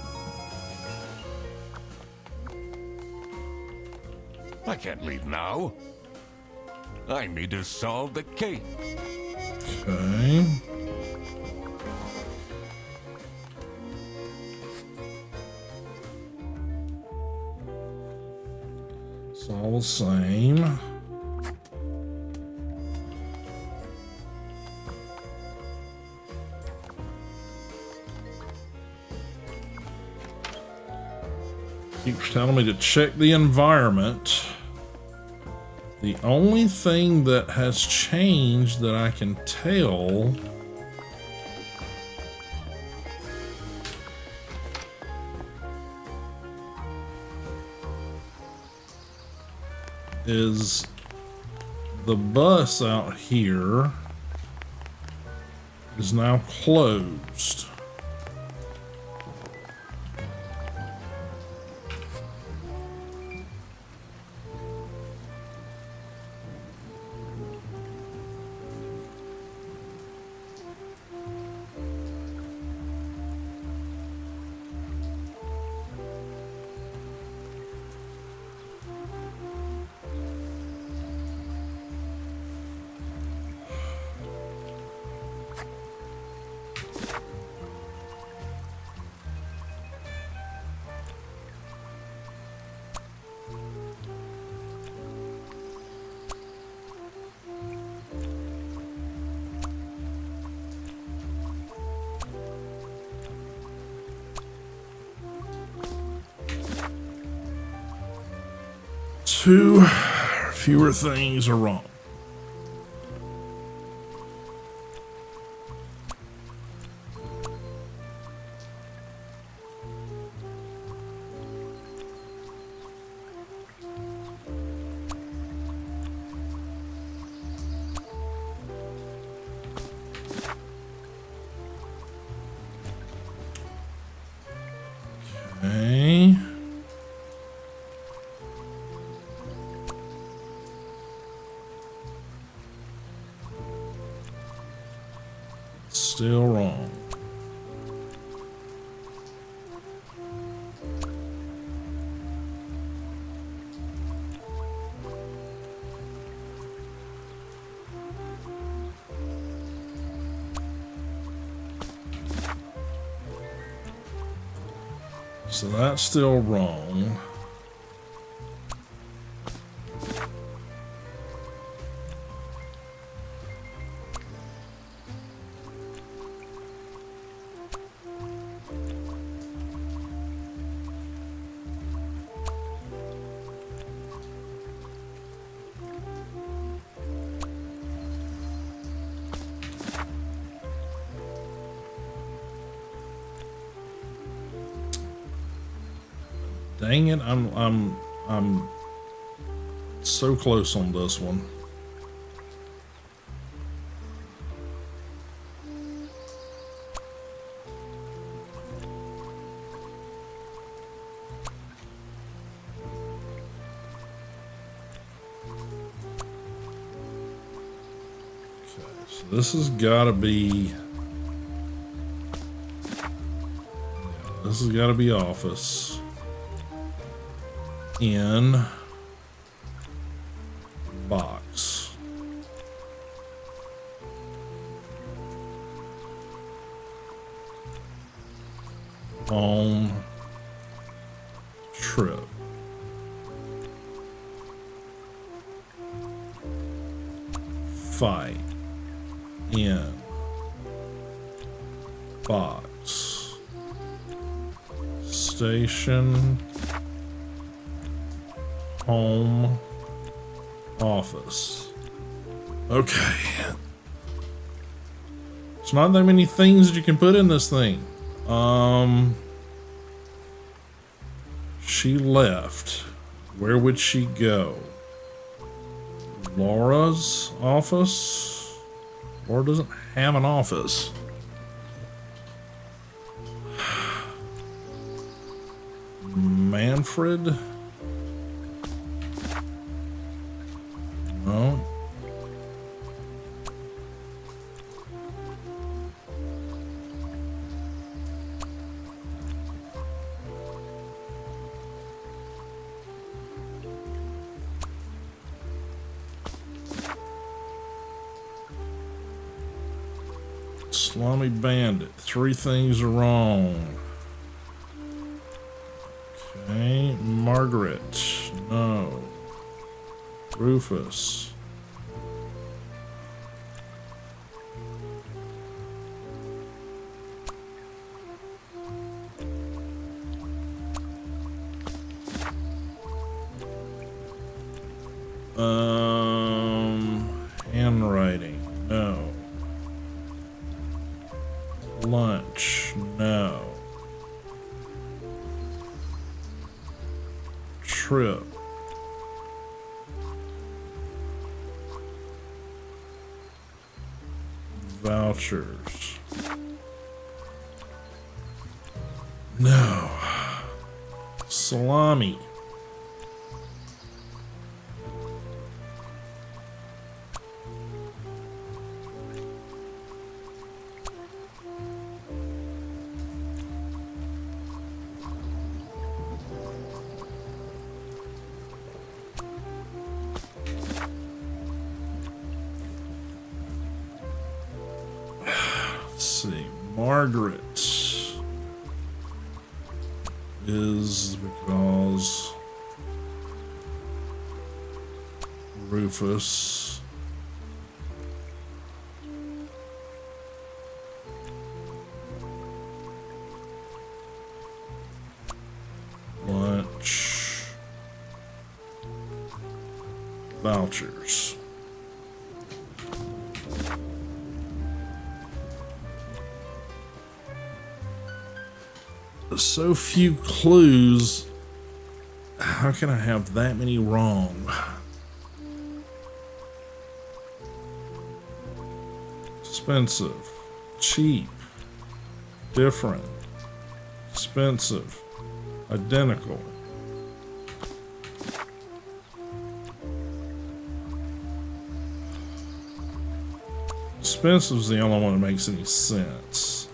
I can't leave now. I need to solve the case. Okay. It's all the same. Keeps telling me to check the environment. The only thing that has changed that I can tell is the bus out here is now closed. Two fewer things are wrong. Okay. Still wrong. So that's still wrong. Dang it, I'm so close on this one. Okay, so this has got to be, this has got to be office. In box. On trip. Fight. In box. Station. Home. Office. Okay. It's not that many things that you can put in this thing. She left. Where would she go? Laura's office? Laura doesn't have an office. Manfred? No. Slummy Bandit. 3 things are wrong. Okay. Margaret. No. Rufus. Handwriting. No. Lunch. No. Trip. Vouchers. No. Salami. Margaret is because Rufus lunch vouchers. So few clues. How can I have that many wrong? Expensive, cheap, different, expensive, identical. expensive is the only one that makes any sense.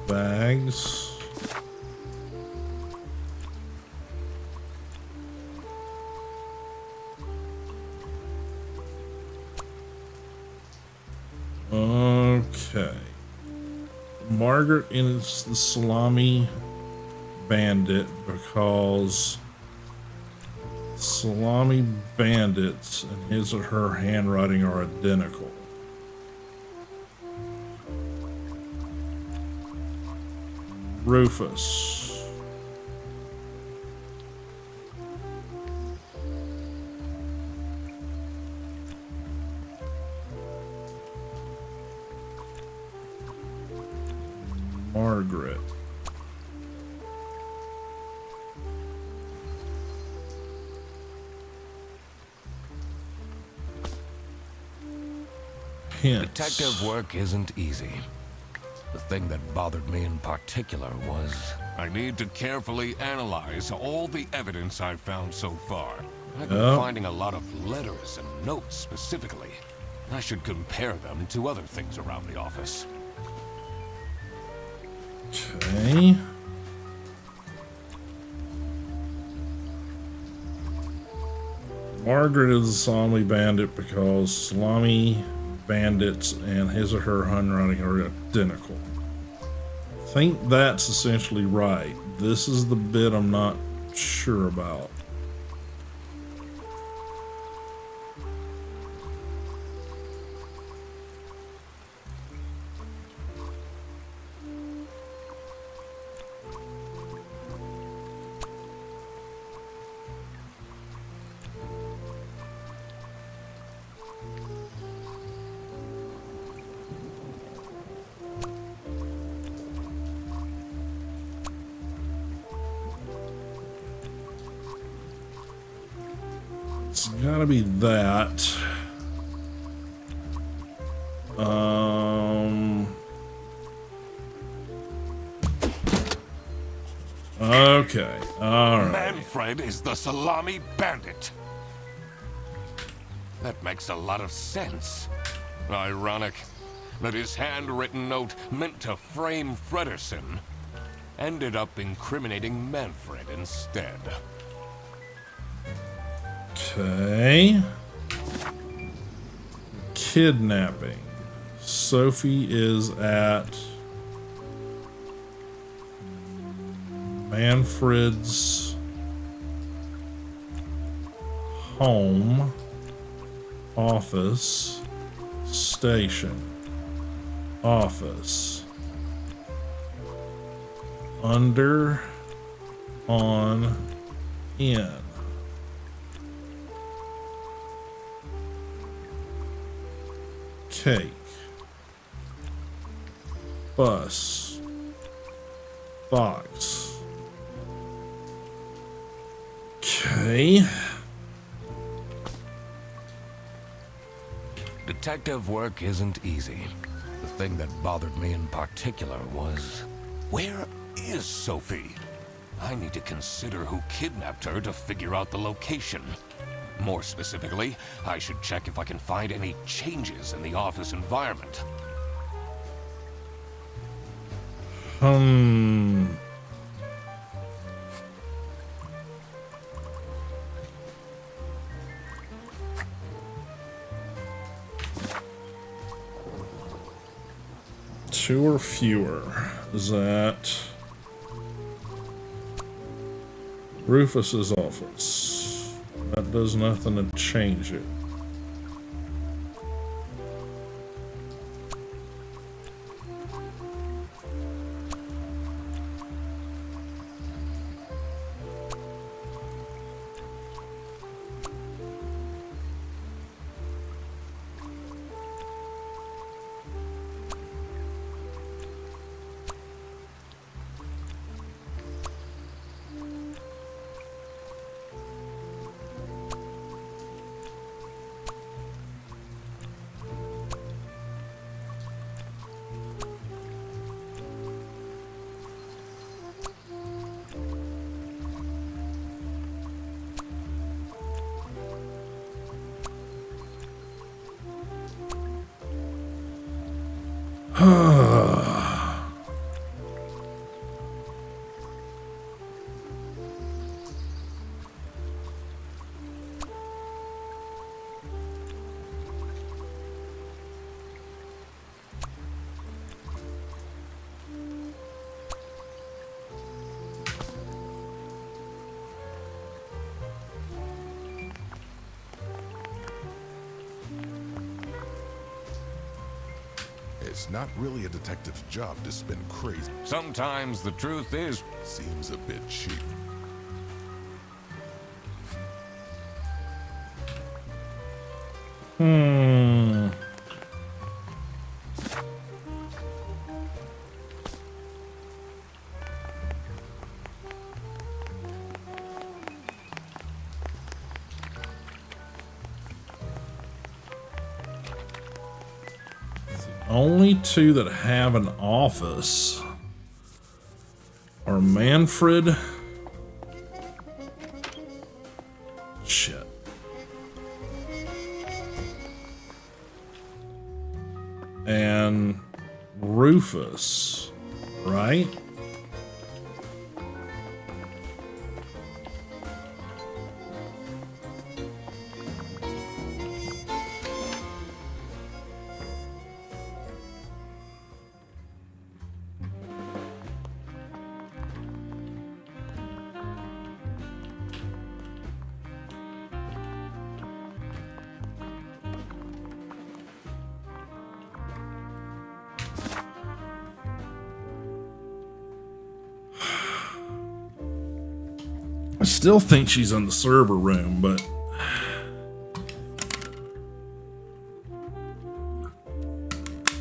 Bags. Okay. Margaret is the salami bandit because salami bandits and his or her handwriting are identical. Rufus. Margaret. Hints. Detective work isn't easy. The thing that bothered me in particular was I need to carefully analyze all the evidence I've found so far. I've been finding a lot of letters and notes specifically. I should compare them to other things around the office. Okay. Margaret is a salami bandit because salami bandits and his or her handwriting are identical. I think that's essentially right. This is the bit I'm not sure about. It's gotta be that. Okay. All right. Manfred is the salami bandit. That makes a lot of sense. Ironic that his handwritten note meant to frame Fredersen ended up incriminating Manfred instead. Okay. Kidnapping. Sophie is at Manfred's home, office, station, office, under, on, in. Cake, bus, box. Okay. Detective work isn't easy. The thing that bothered me in particular was, where is Sophie? I need to consider who kidnapped her to figure out the location. More specifically, I should check if I can find any changes in the office environment. Two or fewer. Is that Rufus's office? That does nothing to change it. It's not really a detective's job to spin crazy. Sometimes the truth is, Seems a bit cheap. Only two that have an office are Manfred. Shit. And Rufus, right? I still think she's in the server room, but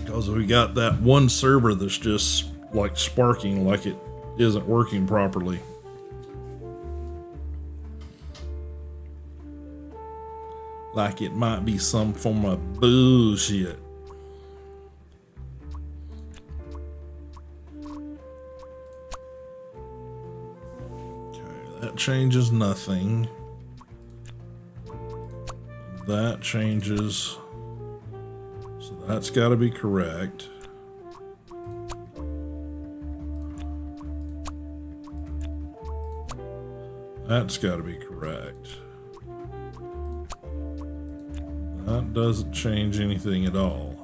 because we got that one server that's just like sparking like it isn't working properly. Like it might be some form of bullshit. That changes nothing. That changes. So that's got to be correct. That's got to be correct. That doesn't change anything at all.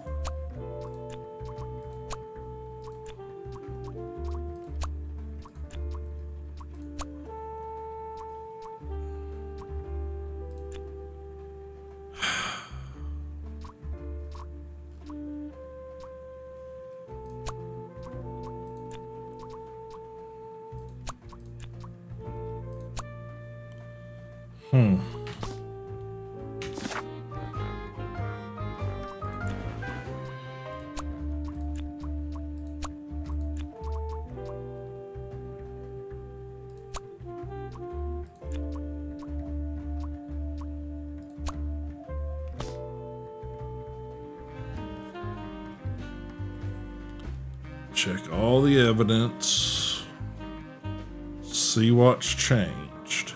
Check all the evidence. See what's changed.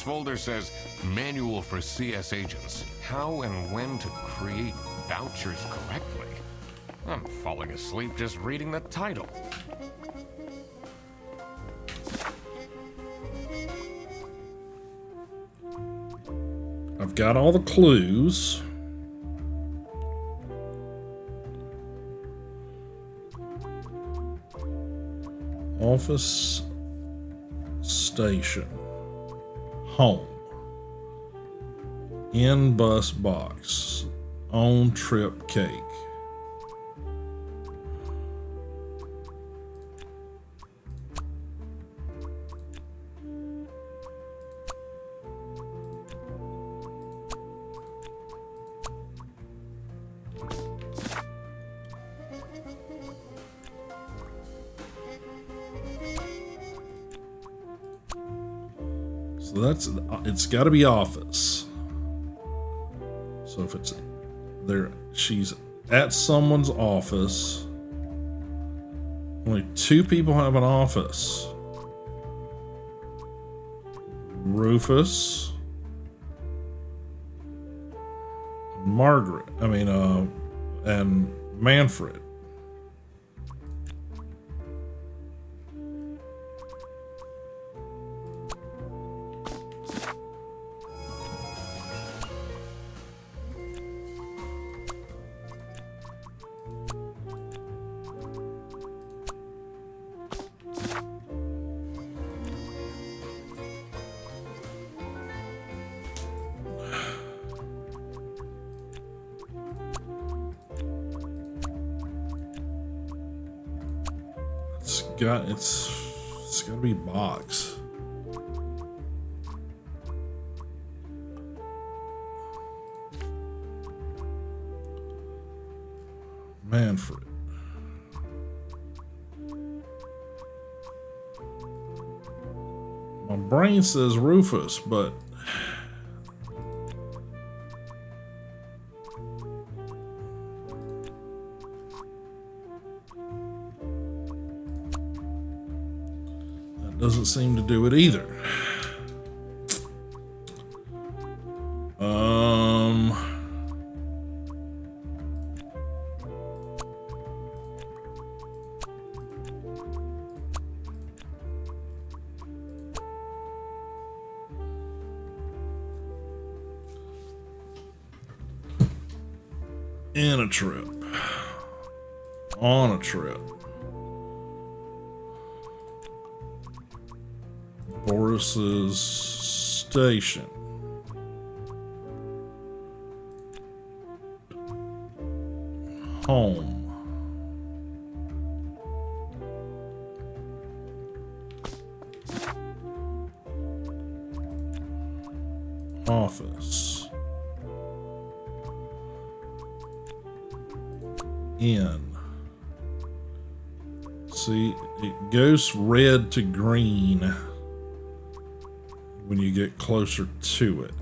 this folder says Manual for CS Agents. How and when to create vouchers correctly. I'm falling asleep just reading the title. I've got all the clues. Office, station, home, in bus box, on trip cake. So it's got to be office. So if it's there, she's at someone's office. Only 2 people have an office. Rufus, Margaret. And Manfred. It's gotta be box. Manfred. My brain says Rufus, but that doesn't seem to do it either. In a trip. On a trip. Boris's station. Home. Office. In. See, it goes red to green when you get closer to it.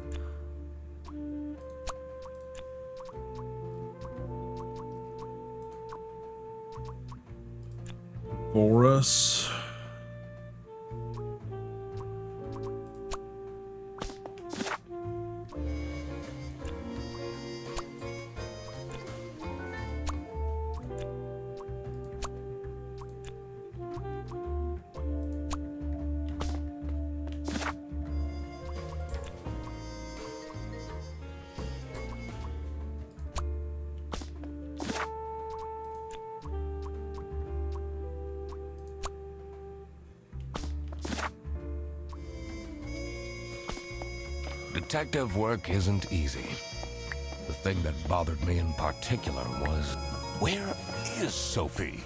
Boris. Detective work isn't easy. The thing that bothered me in particular was, where is Sophie?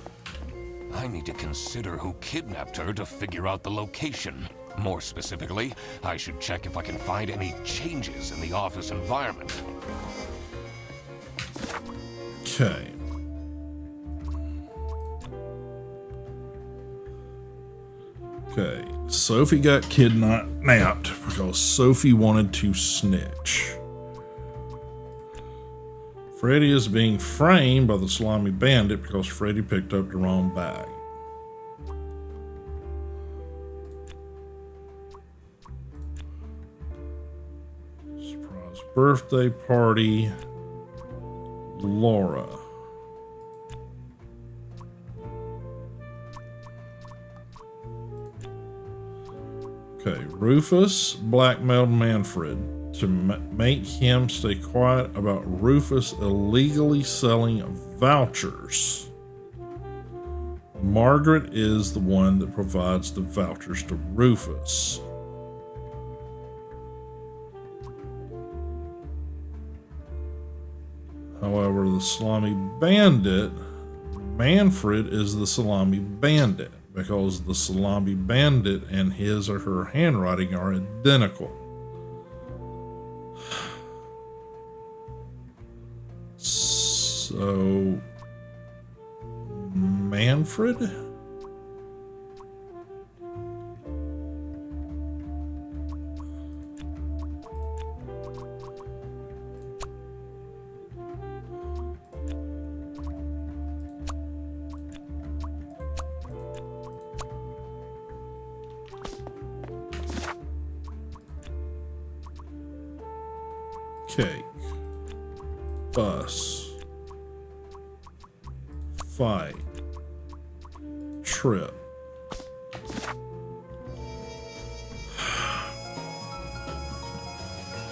I need to consider who kidnapped her to figure out the location. More specifically, I should check if I can find any changes in the office environment. Okay. Okay, Sophie got kidnapped because Sophie wanted to snitch. Freddy is being framed by the salami bandit because Freddy picked up the wrong bag. Surprise birthday party, Laura. Okay, Rufus blackmailed Manfred to make him stay quiet about Rufus illegally selling vouchers. Margaret is the one that provides the vouchers to Rufus. However, the salami bandit, Manfred is the salami bandit, because the salami bandit and his or her handwriting are identical. So, Manfred? Cake, bus, fight, trip.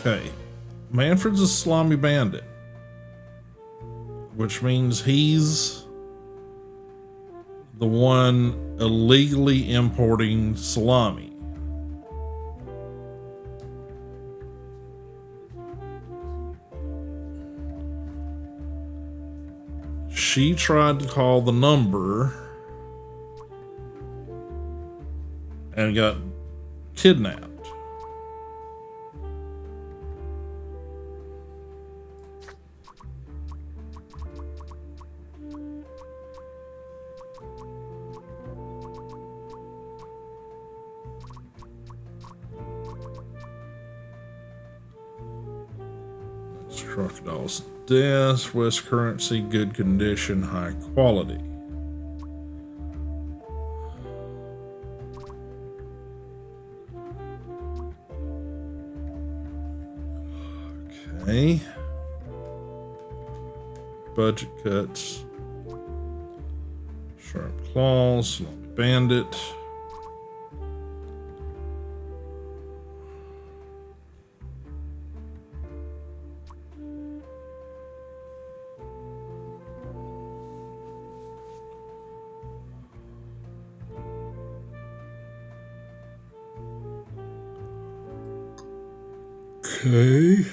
Okay, Manfred's a salami bandit, which means he's the one illegally importing salami. She tried to call the number and got kidnapped. Crocodile's death, West currency, good condition, high quality. Okay. Budget cuts. Sharp claws, bandit. Okay.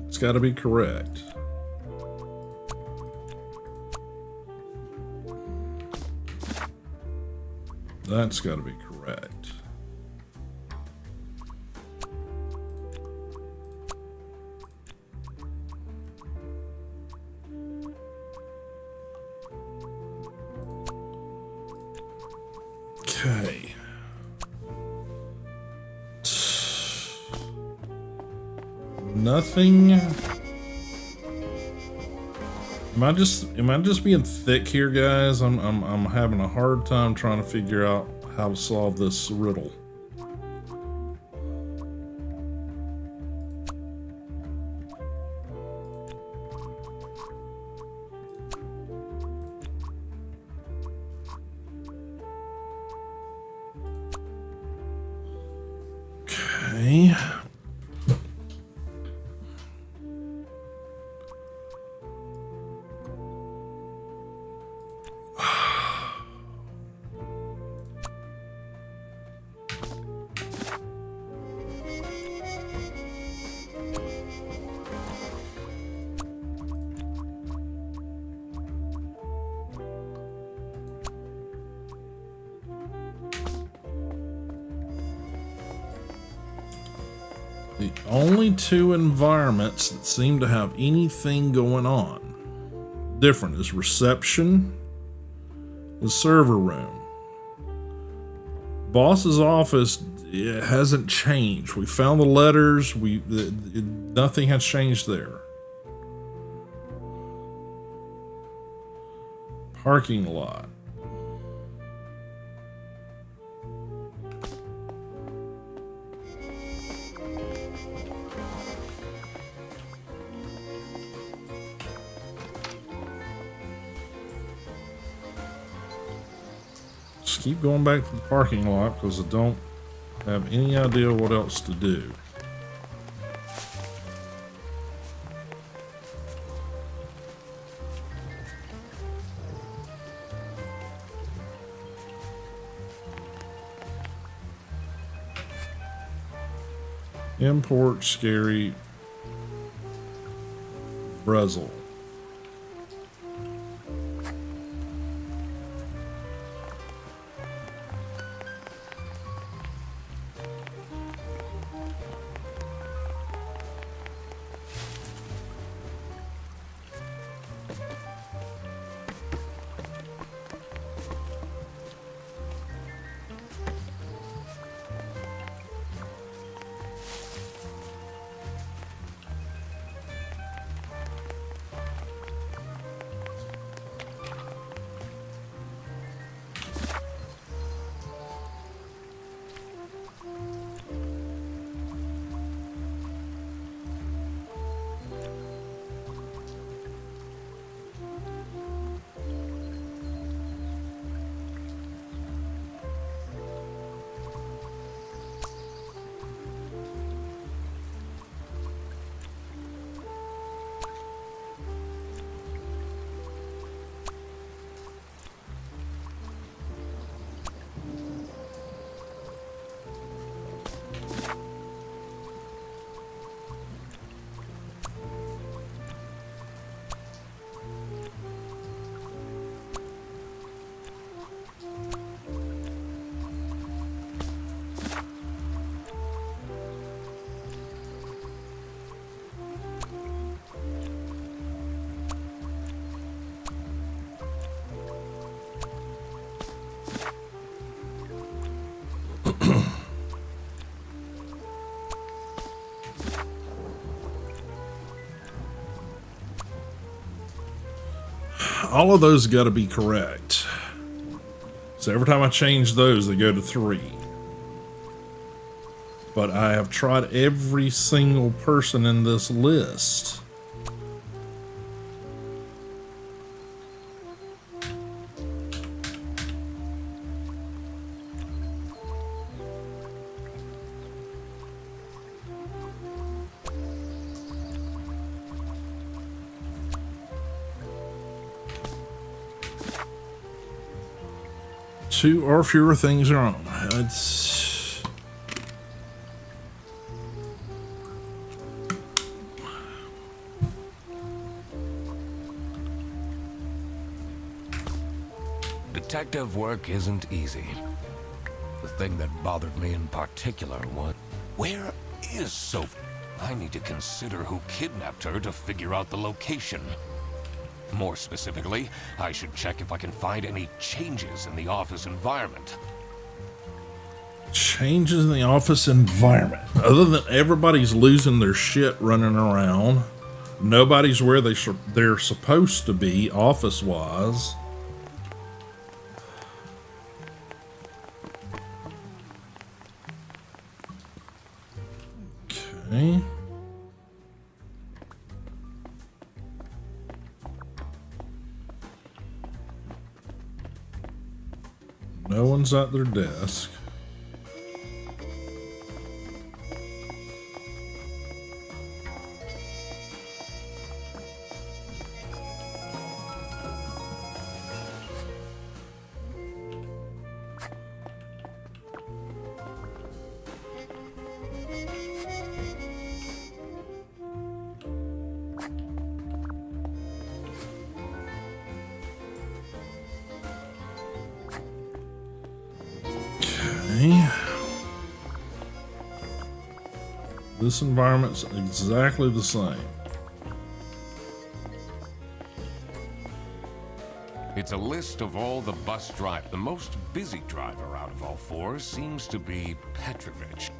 It's got to be correct. That's got to be correct. Okay. Nothing. Am I just being thick here, guys? I'm having a hard time trying to figure out how to solve this riddle. Okay. The only two environments that seem to have anything going on different is reception, the server room. Boss's office, it hasn't changed. We found the letters. Nothing has changed there. Parking lot. Just keep going back to the parking lot because I don't have any idea what else to do. Import scary Brazil. all of those got to be correct. So every time I change those, they go to 3. But I have tried every single person in this list. Two or fewer things are on. It's Detective work isn't easy. The thing that bothered me in particular was, where is Sophie? I need to consider who kidnapped her to figure out the location. More specifically, I should check if I can find any changes in the office environment. changes in the office environment. Other than everybody's losing their shit running around, nobody's where they're supposed to be office-wise. Okay. No one's at their desk. This environment's exactly the same. It's a list of all the bus drivers. The most busy driver out of all four seems to be Petrovich.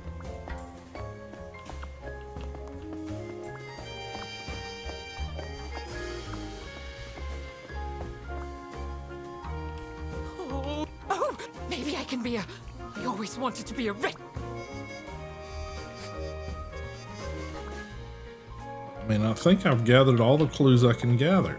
Oh, maybe I can be a... I always wanted to be a rich... I mean, I think I've gathered all the clues I can gather.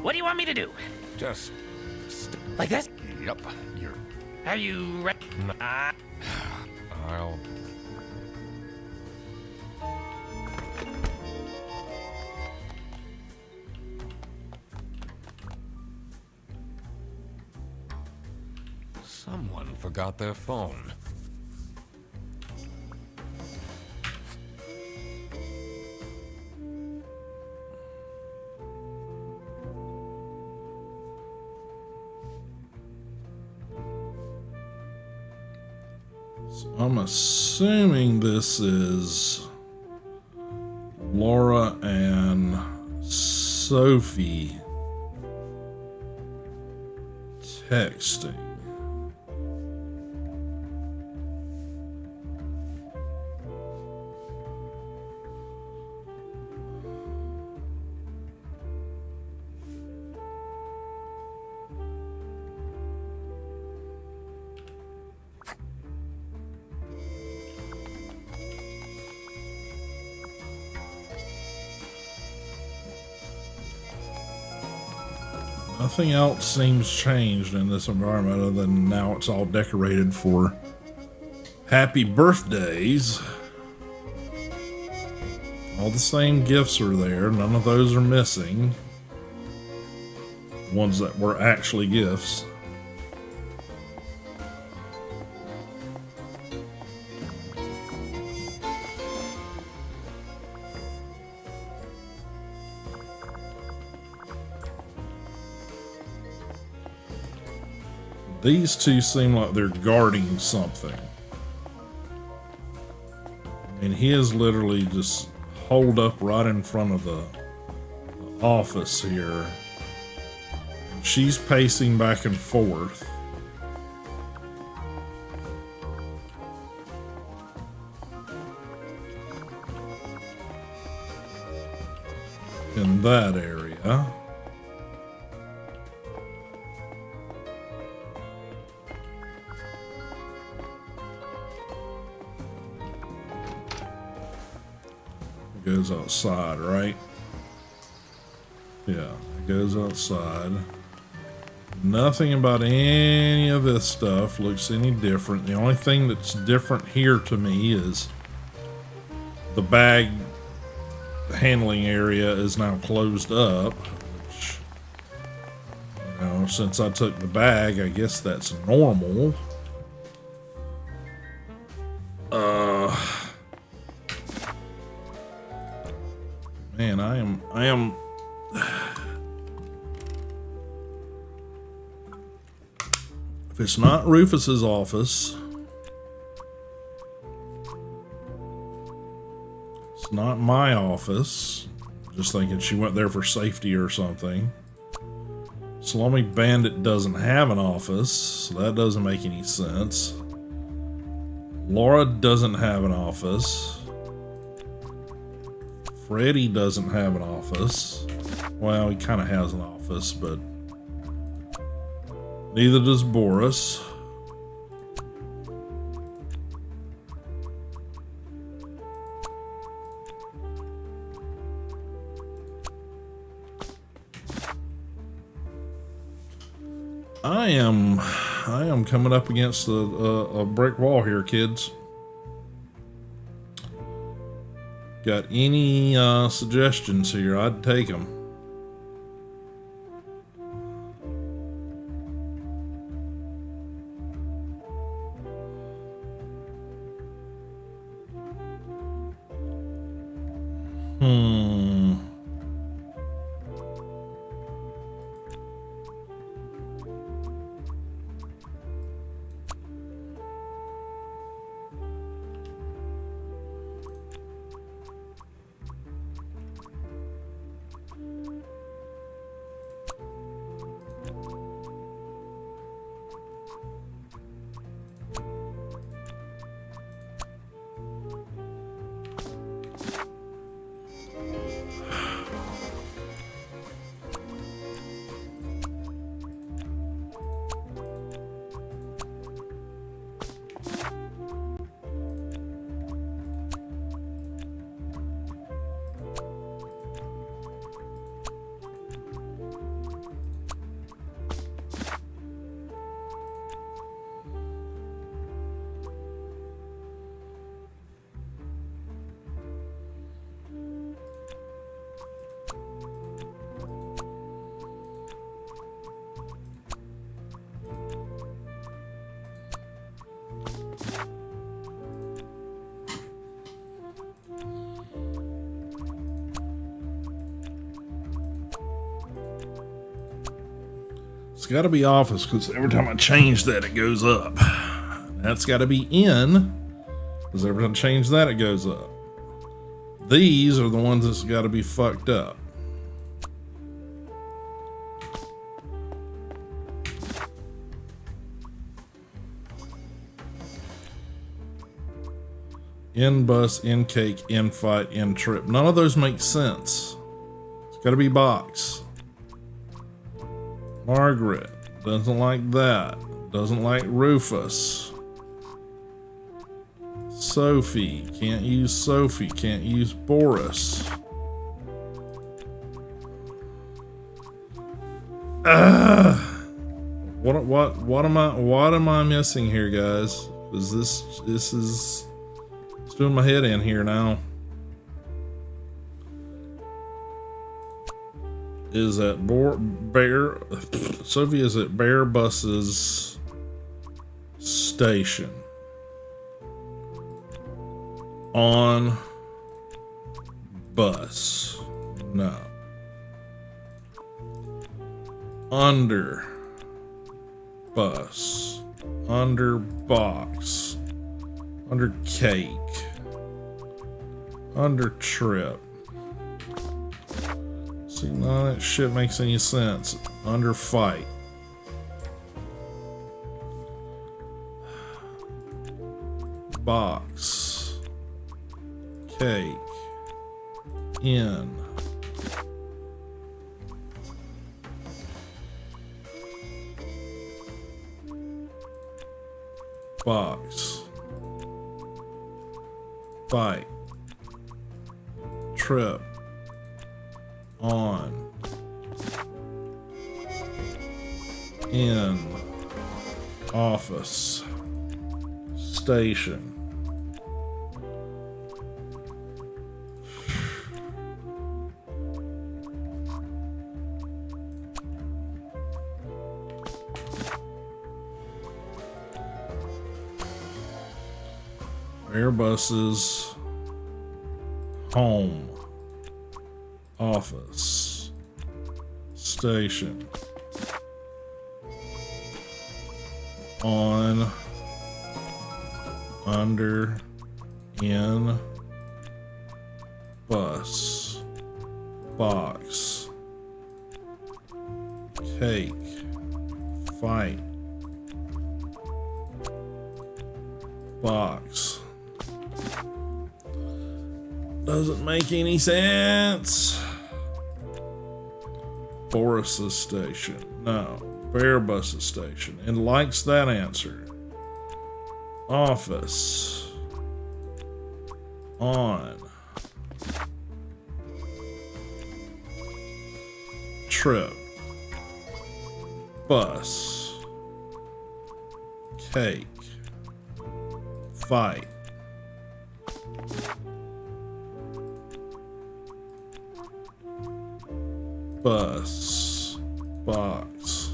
What do you want me to do? Just... Like this? Yep, you're... Are you ready? I'll... Someone forgot their phone. So I'm assuming this is Laura and Sophie texting. Nothing else seems changed in this environment other than now it's all decorated for happy birthdays. All the same gifts are there. None of those are missing. Ones that were actually gifts. These two seem like they're guarding something. And he is literally just holed up right in front of the office here. She's pacing back and forth. In that area. Goes outside, right? Yeah, it goes outside. Nothing about any of this stuff looks any different. The only thing that's different here to me is the bag handling area is now closed up. Which, you know, since I took the bag, I guess that's normal. Man, I am if it's not Rufus's office, it's not my office. Just thinking she went there for safety or something. Salami Bandit doesn't have an office, so that doesn't make any sense. Laura doesn't have an office. Freddy doesn't have an office. Well, he kind of has an office, but neither does Boris. I am coming up against a brick wall here, kids. Got any suggestions here? I'd take them. It's got to be office because every time I change that, it goes up. That's got to be in because every time I change that, it goes up. These are the ones that's got to be fucked up. In bus, in cake, in fight, in trip. None of those make sense. It's got to be box. Margaret doesn't like that. Doesn't like Rufus. Sophie. Can't use Sophie. Can't use Boris. What am I missing here, guys? Is this is it's doing my head in here now. Is at Sophie is at Bear Bus's station. On bus. No. bus, under box, under cake, under trip. See, none of that shit makes any sense. Under fight. Box, cake, in. Box, fight, trip, on, in, office, station. Airbuses, home, office, station, on, under, in, bus, box, cake, fight, box. Doesn't make any sense. Boris's station. No. Airbus's station. And likes that answer. Office. On. Trip. Bus. Cake. Fight. Bus, box.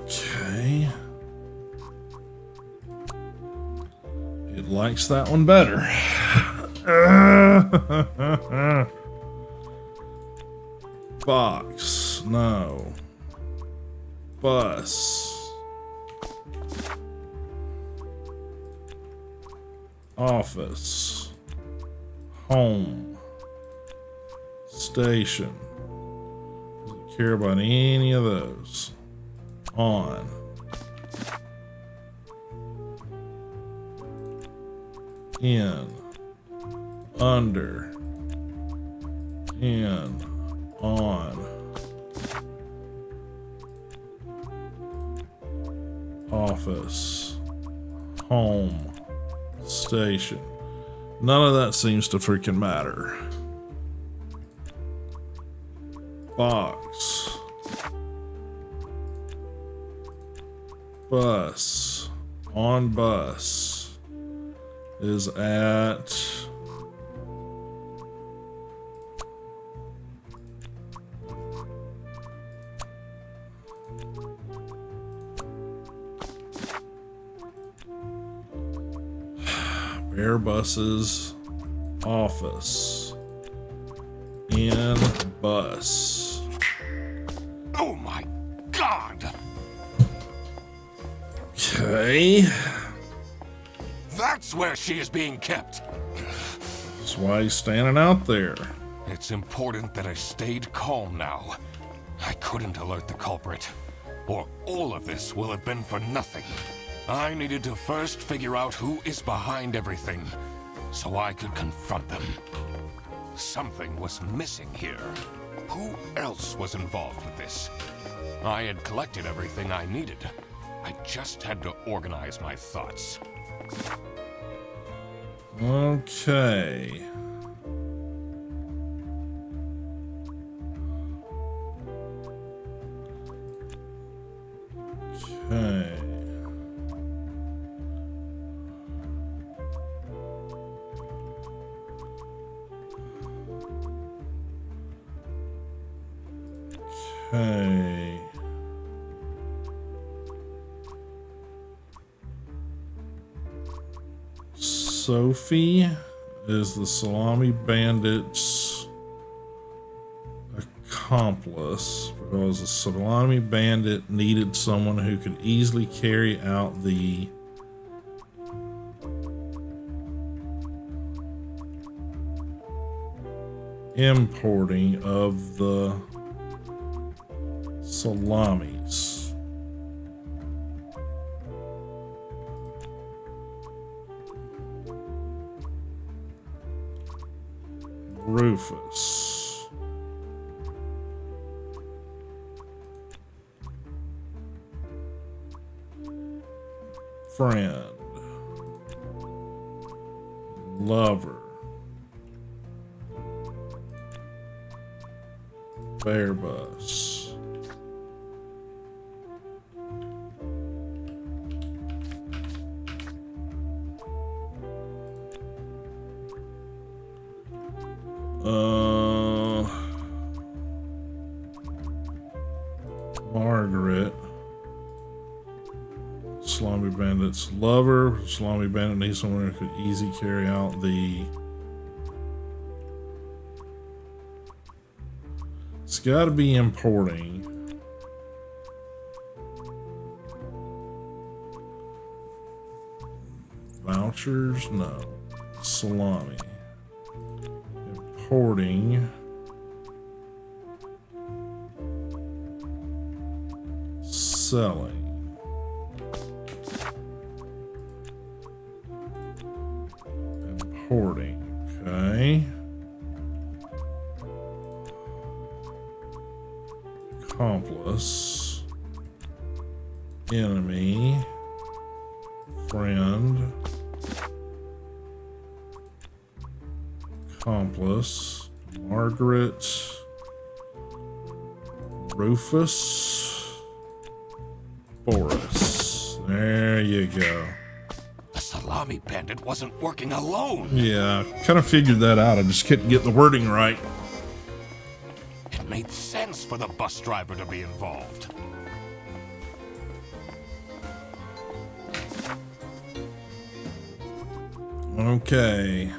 Okay. It likes that one better. Box. No. Bus. Office. Home. Station. Doesn't care about any of those. On. In. Under. In. On. Office. Home. Station. None of that seems to freaking matter. Box. Bus. On bus is at Airbus's office. In bus. Oh my God! Okay. That's where she is being kept. That's why he's standing out there. It's important that I stayed calm now. I couldn't alert the culprit, or all of this will have been for nothing. I needed to first figure out who is behind everything, so I could confront them. Something was missing here. Who else was involved with this? I had collected everything I needed. I just had to organize my thoughts. Okay. Okay. Okay. Sophie is the Salami Bandit's accomplice because the Salami Bandit needed someone who could easily carry out the importing of the salamis. Rufus. Friend. Lover. Airbus. Margaret. Salami Bandit's lover. Salami Bandit needs someone who could easily carry out the... It's got to be importing. Vouchers? No. Salami. Importing. Selling. Importing. Okay. Accomplice. Enemy. Friend. Accomplice. Margaret. Rufus. Boris. There you go. The Salami Bandit wasn't working alone. Yeah, kind of figured that out. I just couldn't get the wording right. It made sense for the bus driver to be involved. Okay.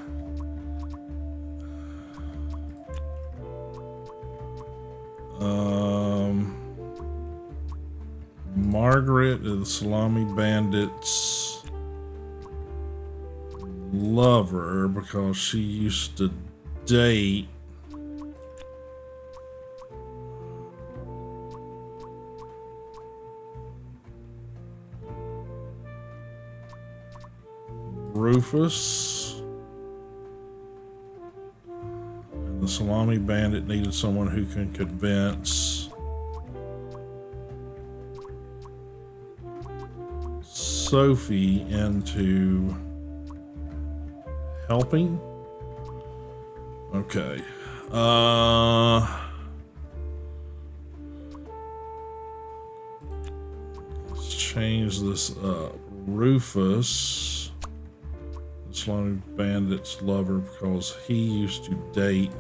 Margaret is the Salami Bandit's lover because she used to date Rufus. And the Salami Bandit needed someone who can convince Sophie into helping. Okay. Let's change this up. Rufus, the Salami Bandit's lover, because he used to date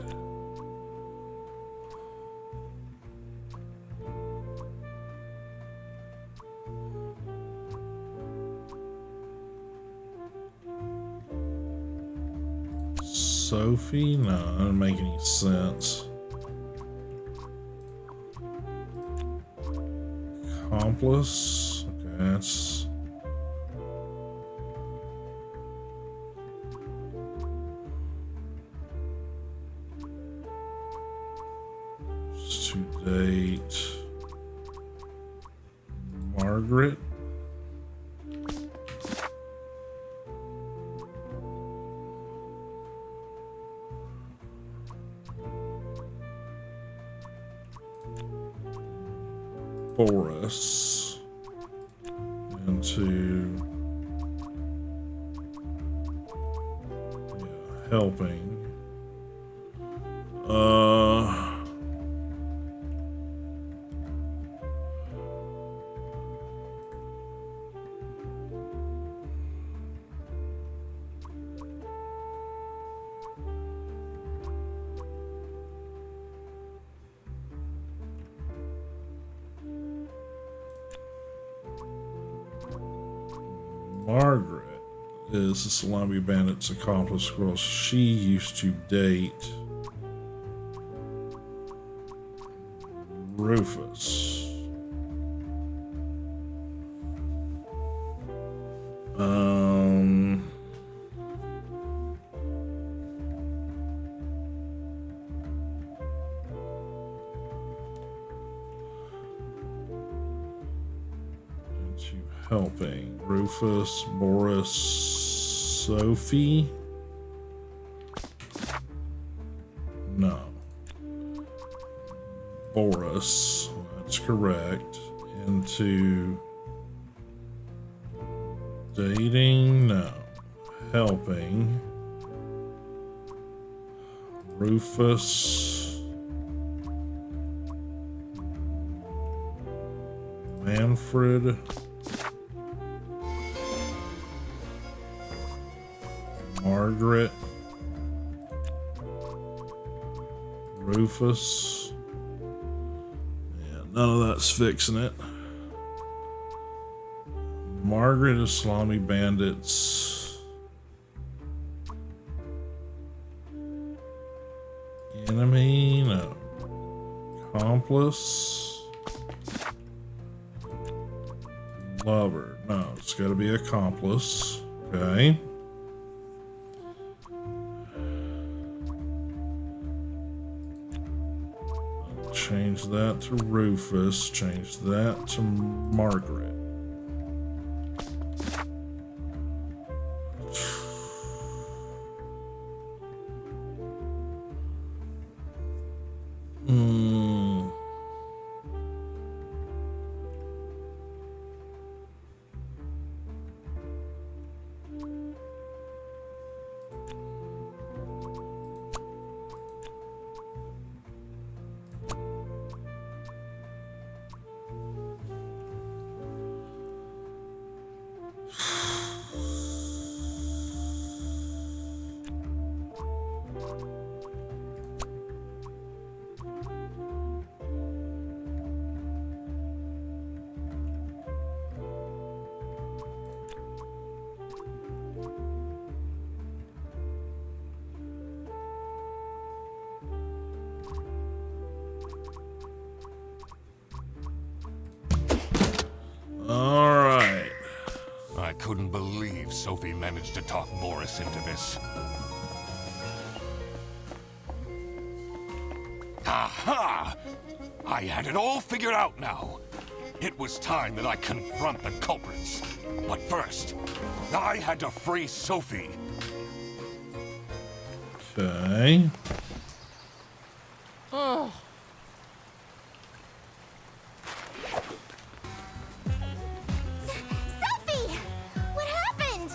Sophie? No, that doesn't make any sense. Accomplice? Okay, that's... to date Margaret. Boris into helping. Margaret is the Salami Bandit's accomplice girl. She used to date Rufus. Into helping Rufus, Boris, Sophie. No. Boris, that's correct. Into dating, no. Helping Rufus, Manfred, Margaret, Rufus. Yeah, none of that's fixing it. Margaret is Salami Bandit's enemy, no. Accomplice. Lover, no, it's got to be accomplice. Okay. Change that to Rufus. Change that to Margaret. I couldn't believe Sophie managed to talk Boris into this. Aha! I had it all figured out now. It was time that I confront the culprits. But first, I had to free Sophie. Okay. Oh. Sophie! What happened?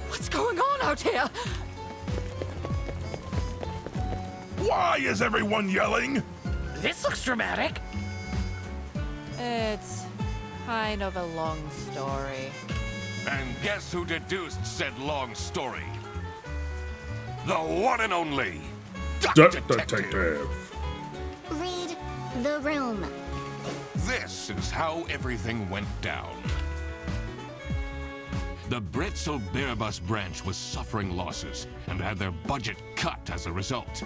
What's going on out here? Why is everyone yelling? This looks dramatic. It's kind of a long story. And guess who deduced said long story? The one and only Detective. Read the room. This is how everything went down. The Bretzel Bearbus branch was suffering losses and had their budget cut as a result.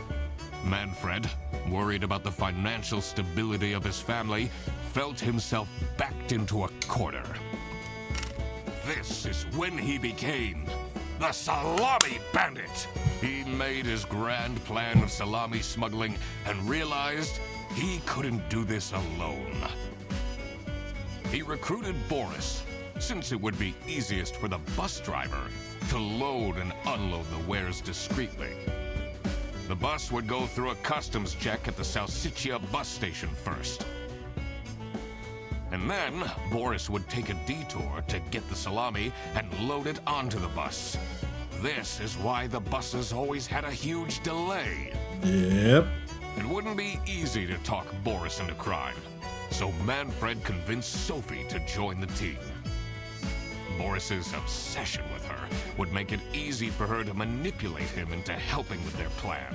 Manfred, worried about the financial stability of his family, felt himself backed into a corner. This is when he became the Salami Bandit. He made his grand plan of salami smuggling and realized he couldn't do this alone. He recruited Boris, since it would be easiest for the bus driver to load and unload the wares discreetly. The bus would go through a customs check at the Salsiccia bus station first. And then Boris would take a detour to get the salami and load it onto the bus. This is why the buses always had a huge delay. Yep. It wouldn't be easy to talk Boris into crime, so Manfred convinced Sophie to join the team. Boris's obsession with her would make it easy for her to manipulate him into helping with their plan.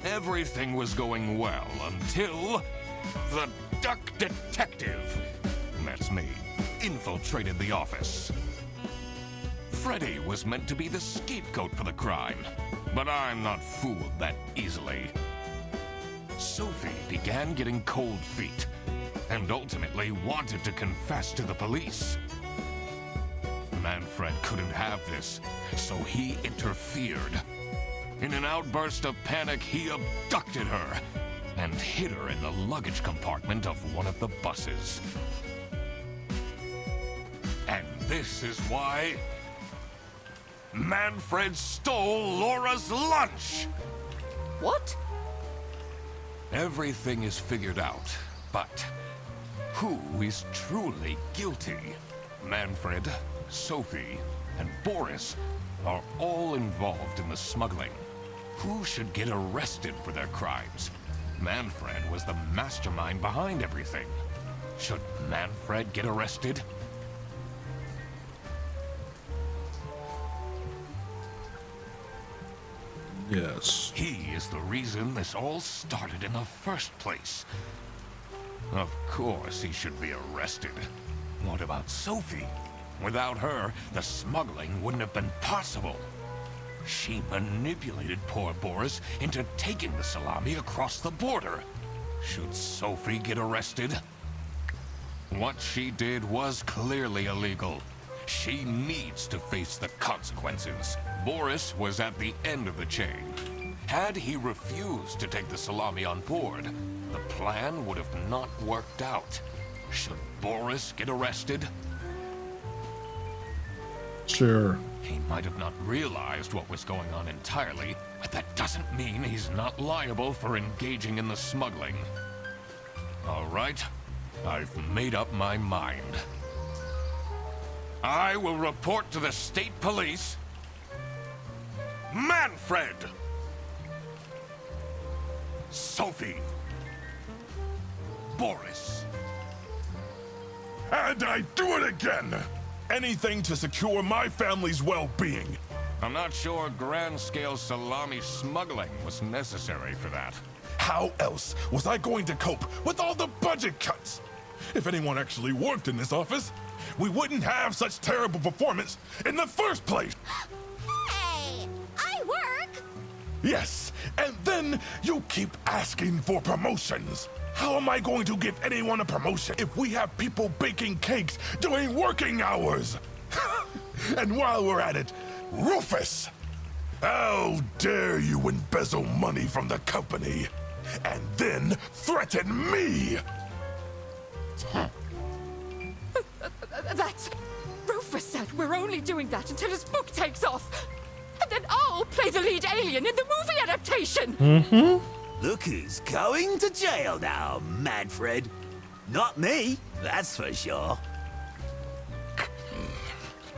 Everything was going well until the Duck Detective, that's me, infiltrated the office. Freddy was meant to be the scapegoat for the crime, but I'm not fooled that easily. Sophie began getting cold feet and ultimately wanted to confess to the police. Manfred couldn't have this, so he interfered. In an outburst of panic, he abducted her and hid her in the luggage compartment of one of the buses. And this is why Manfred stole Laura's lunch! What? Everything is figured out, but who is truly guilty? Manfred, Sophie, and Boris are all involved in the smuggling. Who should get arrested for their crimes? Manfred was the mastermind behind everything. Should Manfred get arrested? Yes. He is the reason this all started in the first place. Of course he should be arrested. What about Sophie? Without her, the smuggling wouldn't have been possible. She manipulated poor Boris into taking the salami across the border. Should Sophie get arrested? What she did was clearly illegal. She needs to face the consequences. Boris was at the end of the chain. Had he refused to take the salami on board, the plan would have not worked out. Should Boris get arrested? Sure. He might have not realized what was going on entirely, but that doesn't mean he's not liable for engaging in the smuggling. All right, I've made up my mind. I will report to the state police. Manfred! Sophie! Boris! And I do it again! Anything to secure my family's well-being. I'm not sure grand-scale salami smuggling was necessary for that. How else was I going to cope with all the budget cuts? If anyone actually worked in this office, we wouldn't have such terrible performance in the first place. Hey, I work. Yes, and then you keep asking for promotions. How am I going to give anyone a promotion if we have people baking cakes during working hours? And while we're at it, Rufus! How dare you embezzle money from the company and then threaten me? That's... Rufus said we're only doing that until his book takes off. And then I'll play the lead alien in the movie adaptation. Look who's going to jail now, Manfred. Not me, that's for sure.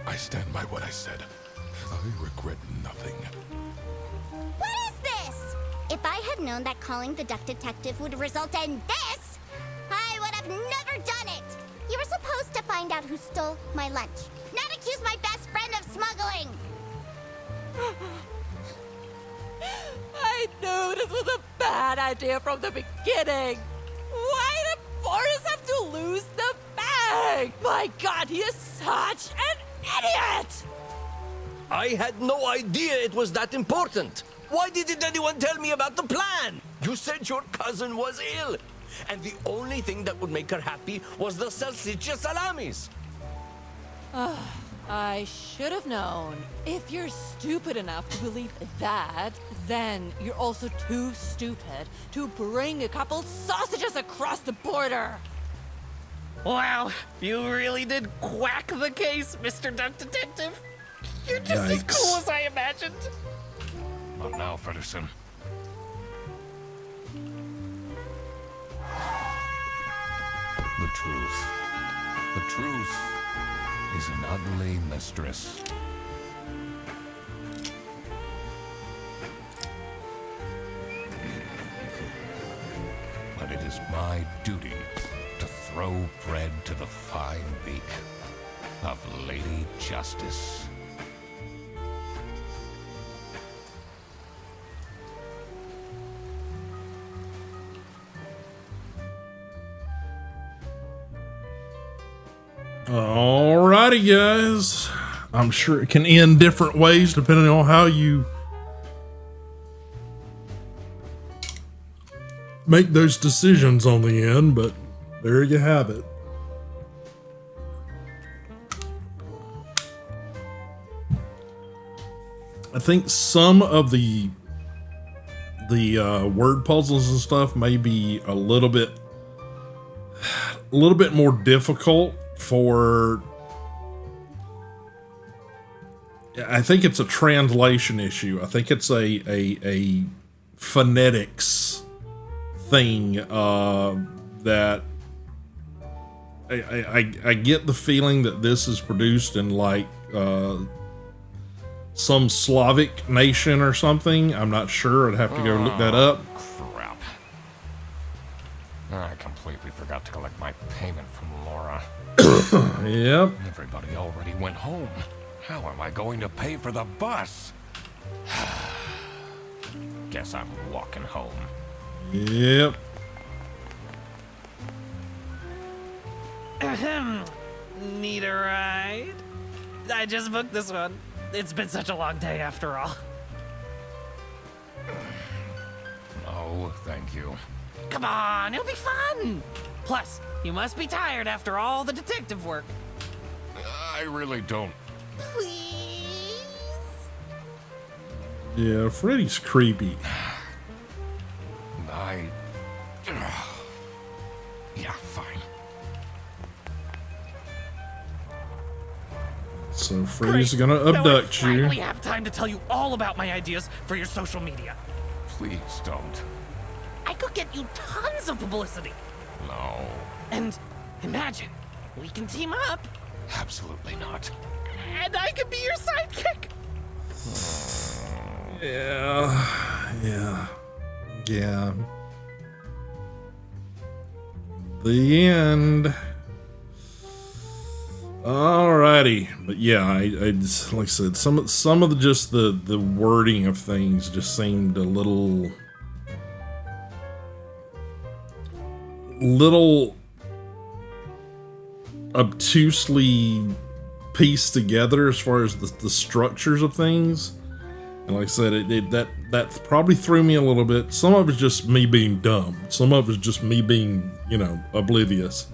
I stand by what I said. I regret nothing. What is this? If I had known that calling the Duck Detective would result in this, I would have never done it. You were supposed to find out who stole my lunch, not accuse my best friend of smuggling. I knew this was a bad idea from the beginning. Why did Boris have to lose the bag? My God, he is such an idiot! I had no idea it was that important. Why didn't anyone tell me about the plan? You said your cousin was ill, and the only thing that would make her happy was the salsiccia salamis. I should have known. If you're stupid enough to believe that, then you're also too stupid to bring a couple sausages across the border. Wow, you really did quack the case, Mr. Duck Detective. You're just as Yikes. cool as I imagined. Not now, Fredderson. The truth. The truth is an ugly mistress. But it is my duty to throw bread to the fine beak of Lady Justice. Alrighty, guys. I'm sure it can end different ways depending on how you make those decisions on the end, but there you have it. I think some of the word puzzles and stuff may be a little bit more difficult for. I think it's a translation issue. I think it's a phonetics thing that I get the feeling that this is produced in like some Slavic nation or something. I'm not sure. I'd have to go look that up. Crap. I completely forgot to collect my payment from Laura. Yep. Everybody already went home. How am I going to pay for the bus? Guess I'm walking home. Yep. Need a ride? I just booked this one. It's been such a long day after all. Oh, thank you. Come on, it'll be fun. Plus, you must be tired after all the detective work. I really don't. Please? Yeah, Freddy's creepy. Yeah, fine. So Freddy's Great. gonna Now I abduct you. finally have time to tell you all about my ideas for your social media. Please don't. I could get you tons of publicity. No. And imagine, we can team up, Absolutely not. and I could be your sidekick. Yeah. The end. Alrighty, but yeah, I just, like I said, some of the wording of things just seemed a little obtusely pieced together as far as the structures of things. And like I said, that probably threw me a little bit. Some of it's just me being dumb. Some of it's just me being, oblivious.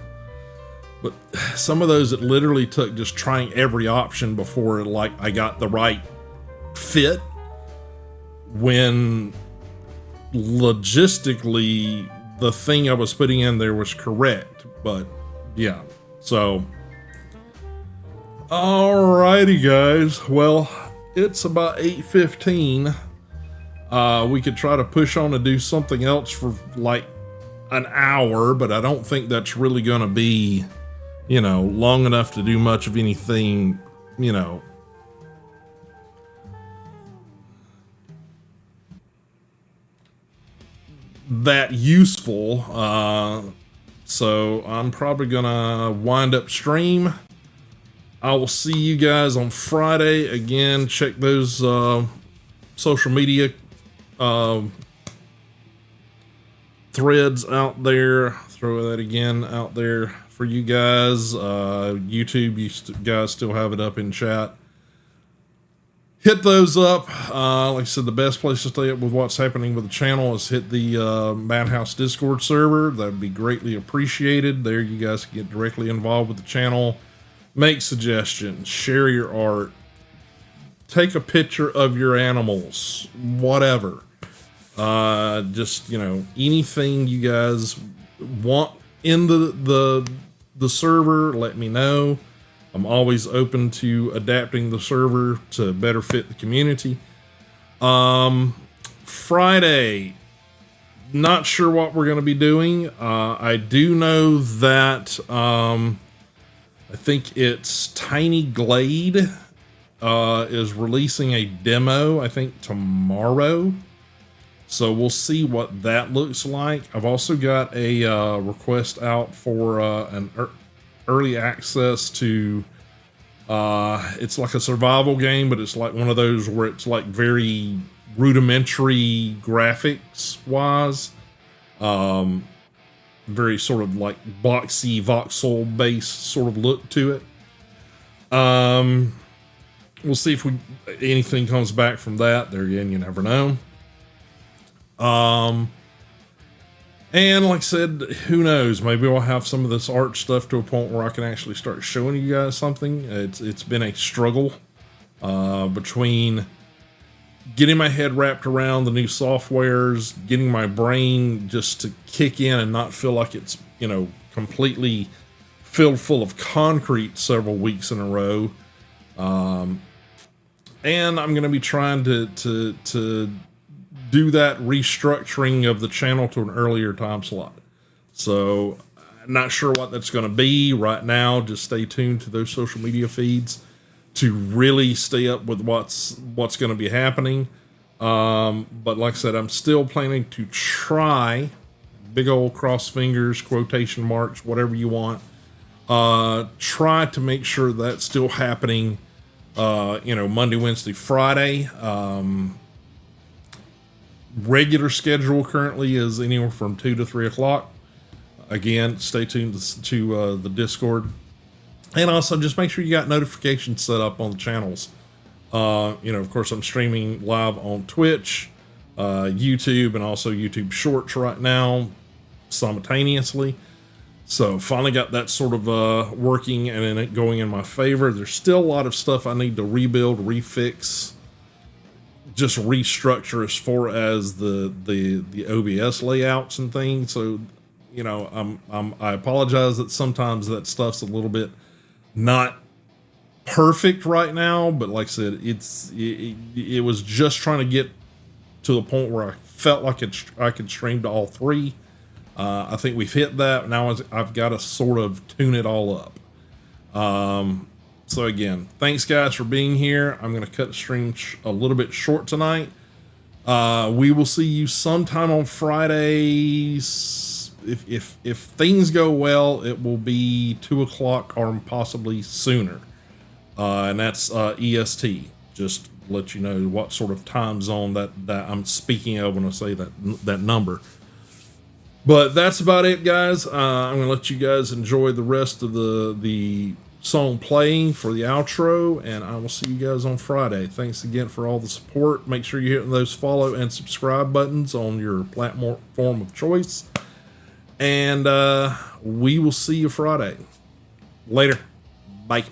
But some of those, it literally took just trying every option before I got the right fit. When logistically, the thing I was putting in there was correct. But yeah, so. Alrighty, guys. Well, it's about 8:15. We could try to push on to do something else for like an hour, but I don't think that's really going to be, long enough to do much of anything, that useful. So I'm probably going to wind up stream. I will see you guys on Friday. Again, check those social media threads out there. Throw that again out there for you guys. YouTube, you guys still have it up in chat. Hit those up. Like I said, the best place to stay up with what's happening with the channel is hit the Madhouse Discord server. That would be greatly appreciated. There you guys can get directly involved with the channel. Make suggestions, share your art, take a picture of your animals, whatever. Just, anything you guys want in the server, let me know. I'm always open to adapting the server to better fit the community. Friday, not sure what we're going to be doing. I do know that, I think it's Tiny Glade is releasing a demo, I think tomorrow. So we'll see what that looks like. I've also got a request out for an early access to, it's like a survival game, but it's like one of those where it's like very rudimentary graphics wise. Very sort of like boxy voxel based sort of look to it. We'll see if anything comes back from that. There again, you never know. And like I said, who knows? Maybe I'll have some of this art stuff to a point where I can actually start showing you guys something. It's been a struggle between getting my head wrapped around the new softwares, getting my brain just to kick in and not feel like it's, completely filled full of concrete several weeks in a row. And I'm going to be trying to do that restructuring of the channel to an earlier time slot. So I'm not sure what that's going to be right now. Just stay tuned to those social media feeds to really stay up with what's going to be happening. But like I said, I'm still planning to try, big old cross fingers, quotation marks, whatever you want, try to make sure that's still happening, Monday, Wednesday, Friday. Regular schedule currently is anywhere from 2 to 3 o'clock. Again, stay tuned to the Discord. And also just make sure you got notifications set up on the channels. Of course, I'm streaming live on Twitch, YouTube, and also YouTube Shorts right now simultaneously. So finally got that sort of working and it going in my favor. There's still a lot of stuff I need to rebuild, refix, just restructure as far as the OBS layouts and things. So, I apologize that sometimes that stuff's a little bit not perfect right now, but like I said, it was just trying to get to the point where I felt like I could stream to all three. I think we've hit that. Now I've got to sort of tune it all up. So again, thanks guys for being here. I'm going to cut the stream a little bit short tonight. We will see you sometime on Fridays. If things go well, it will be 2 o'clock or possibly sooner. And that's EST. Just let you know what sort of time zone that I'm speaking of when I say that number. But that's about it, guys. I'm going to let you guys enjoy the rest of the song playing for the outro, and I will see you guys on Friday. Thanks again for all the support. Make sure you're hitting those follow and subscribe buttons on your platform of choice. And we will see you Friday. Later. Bye.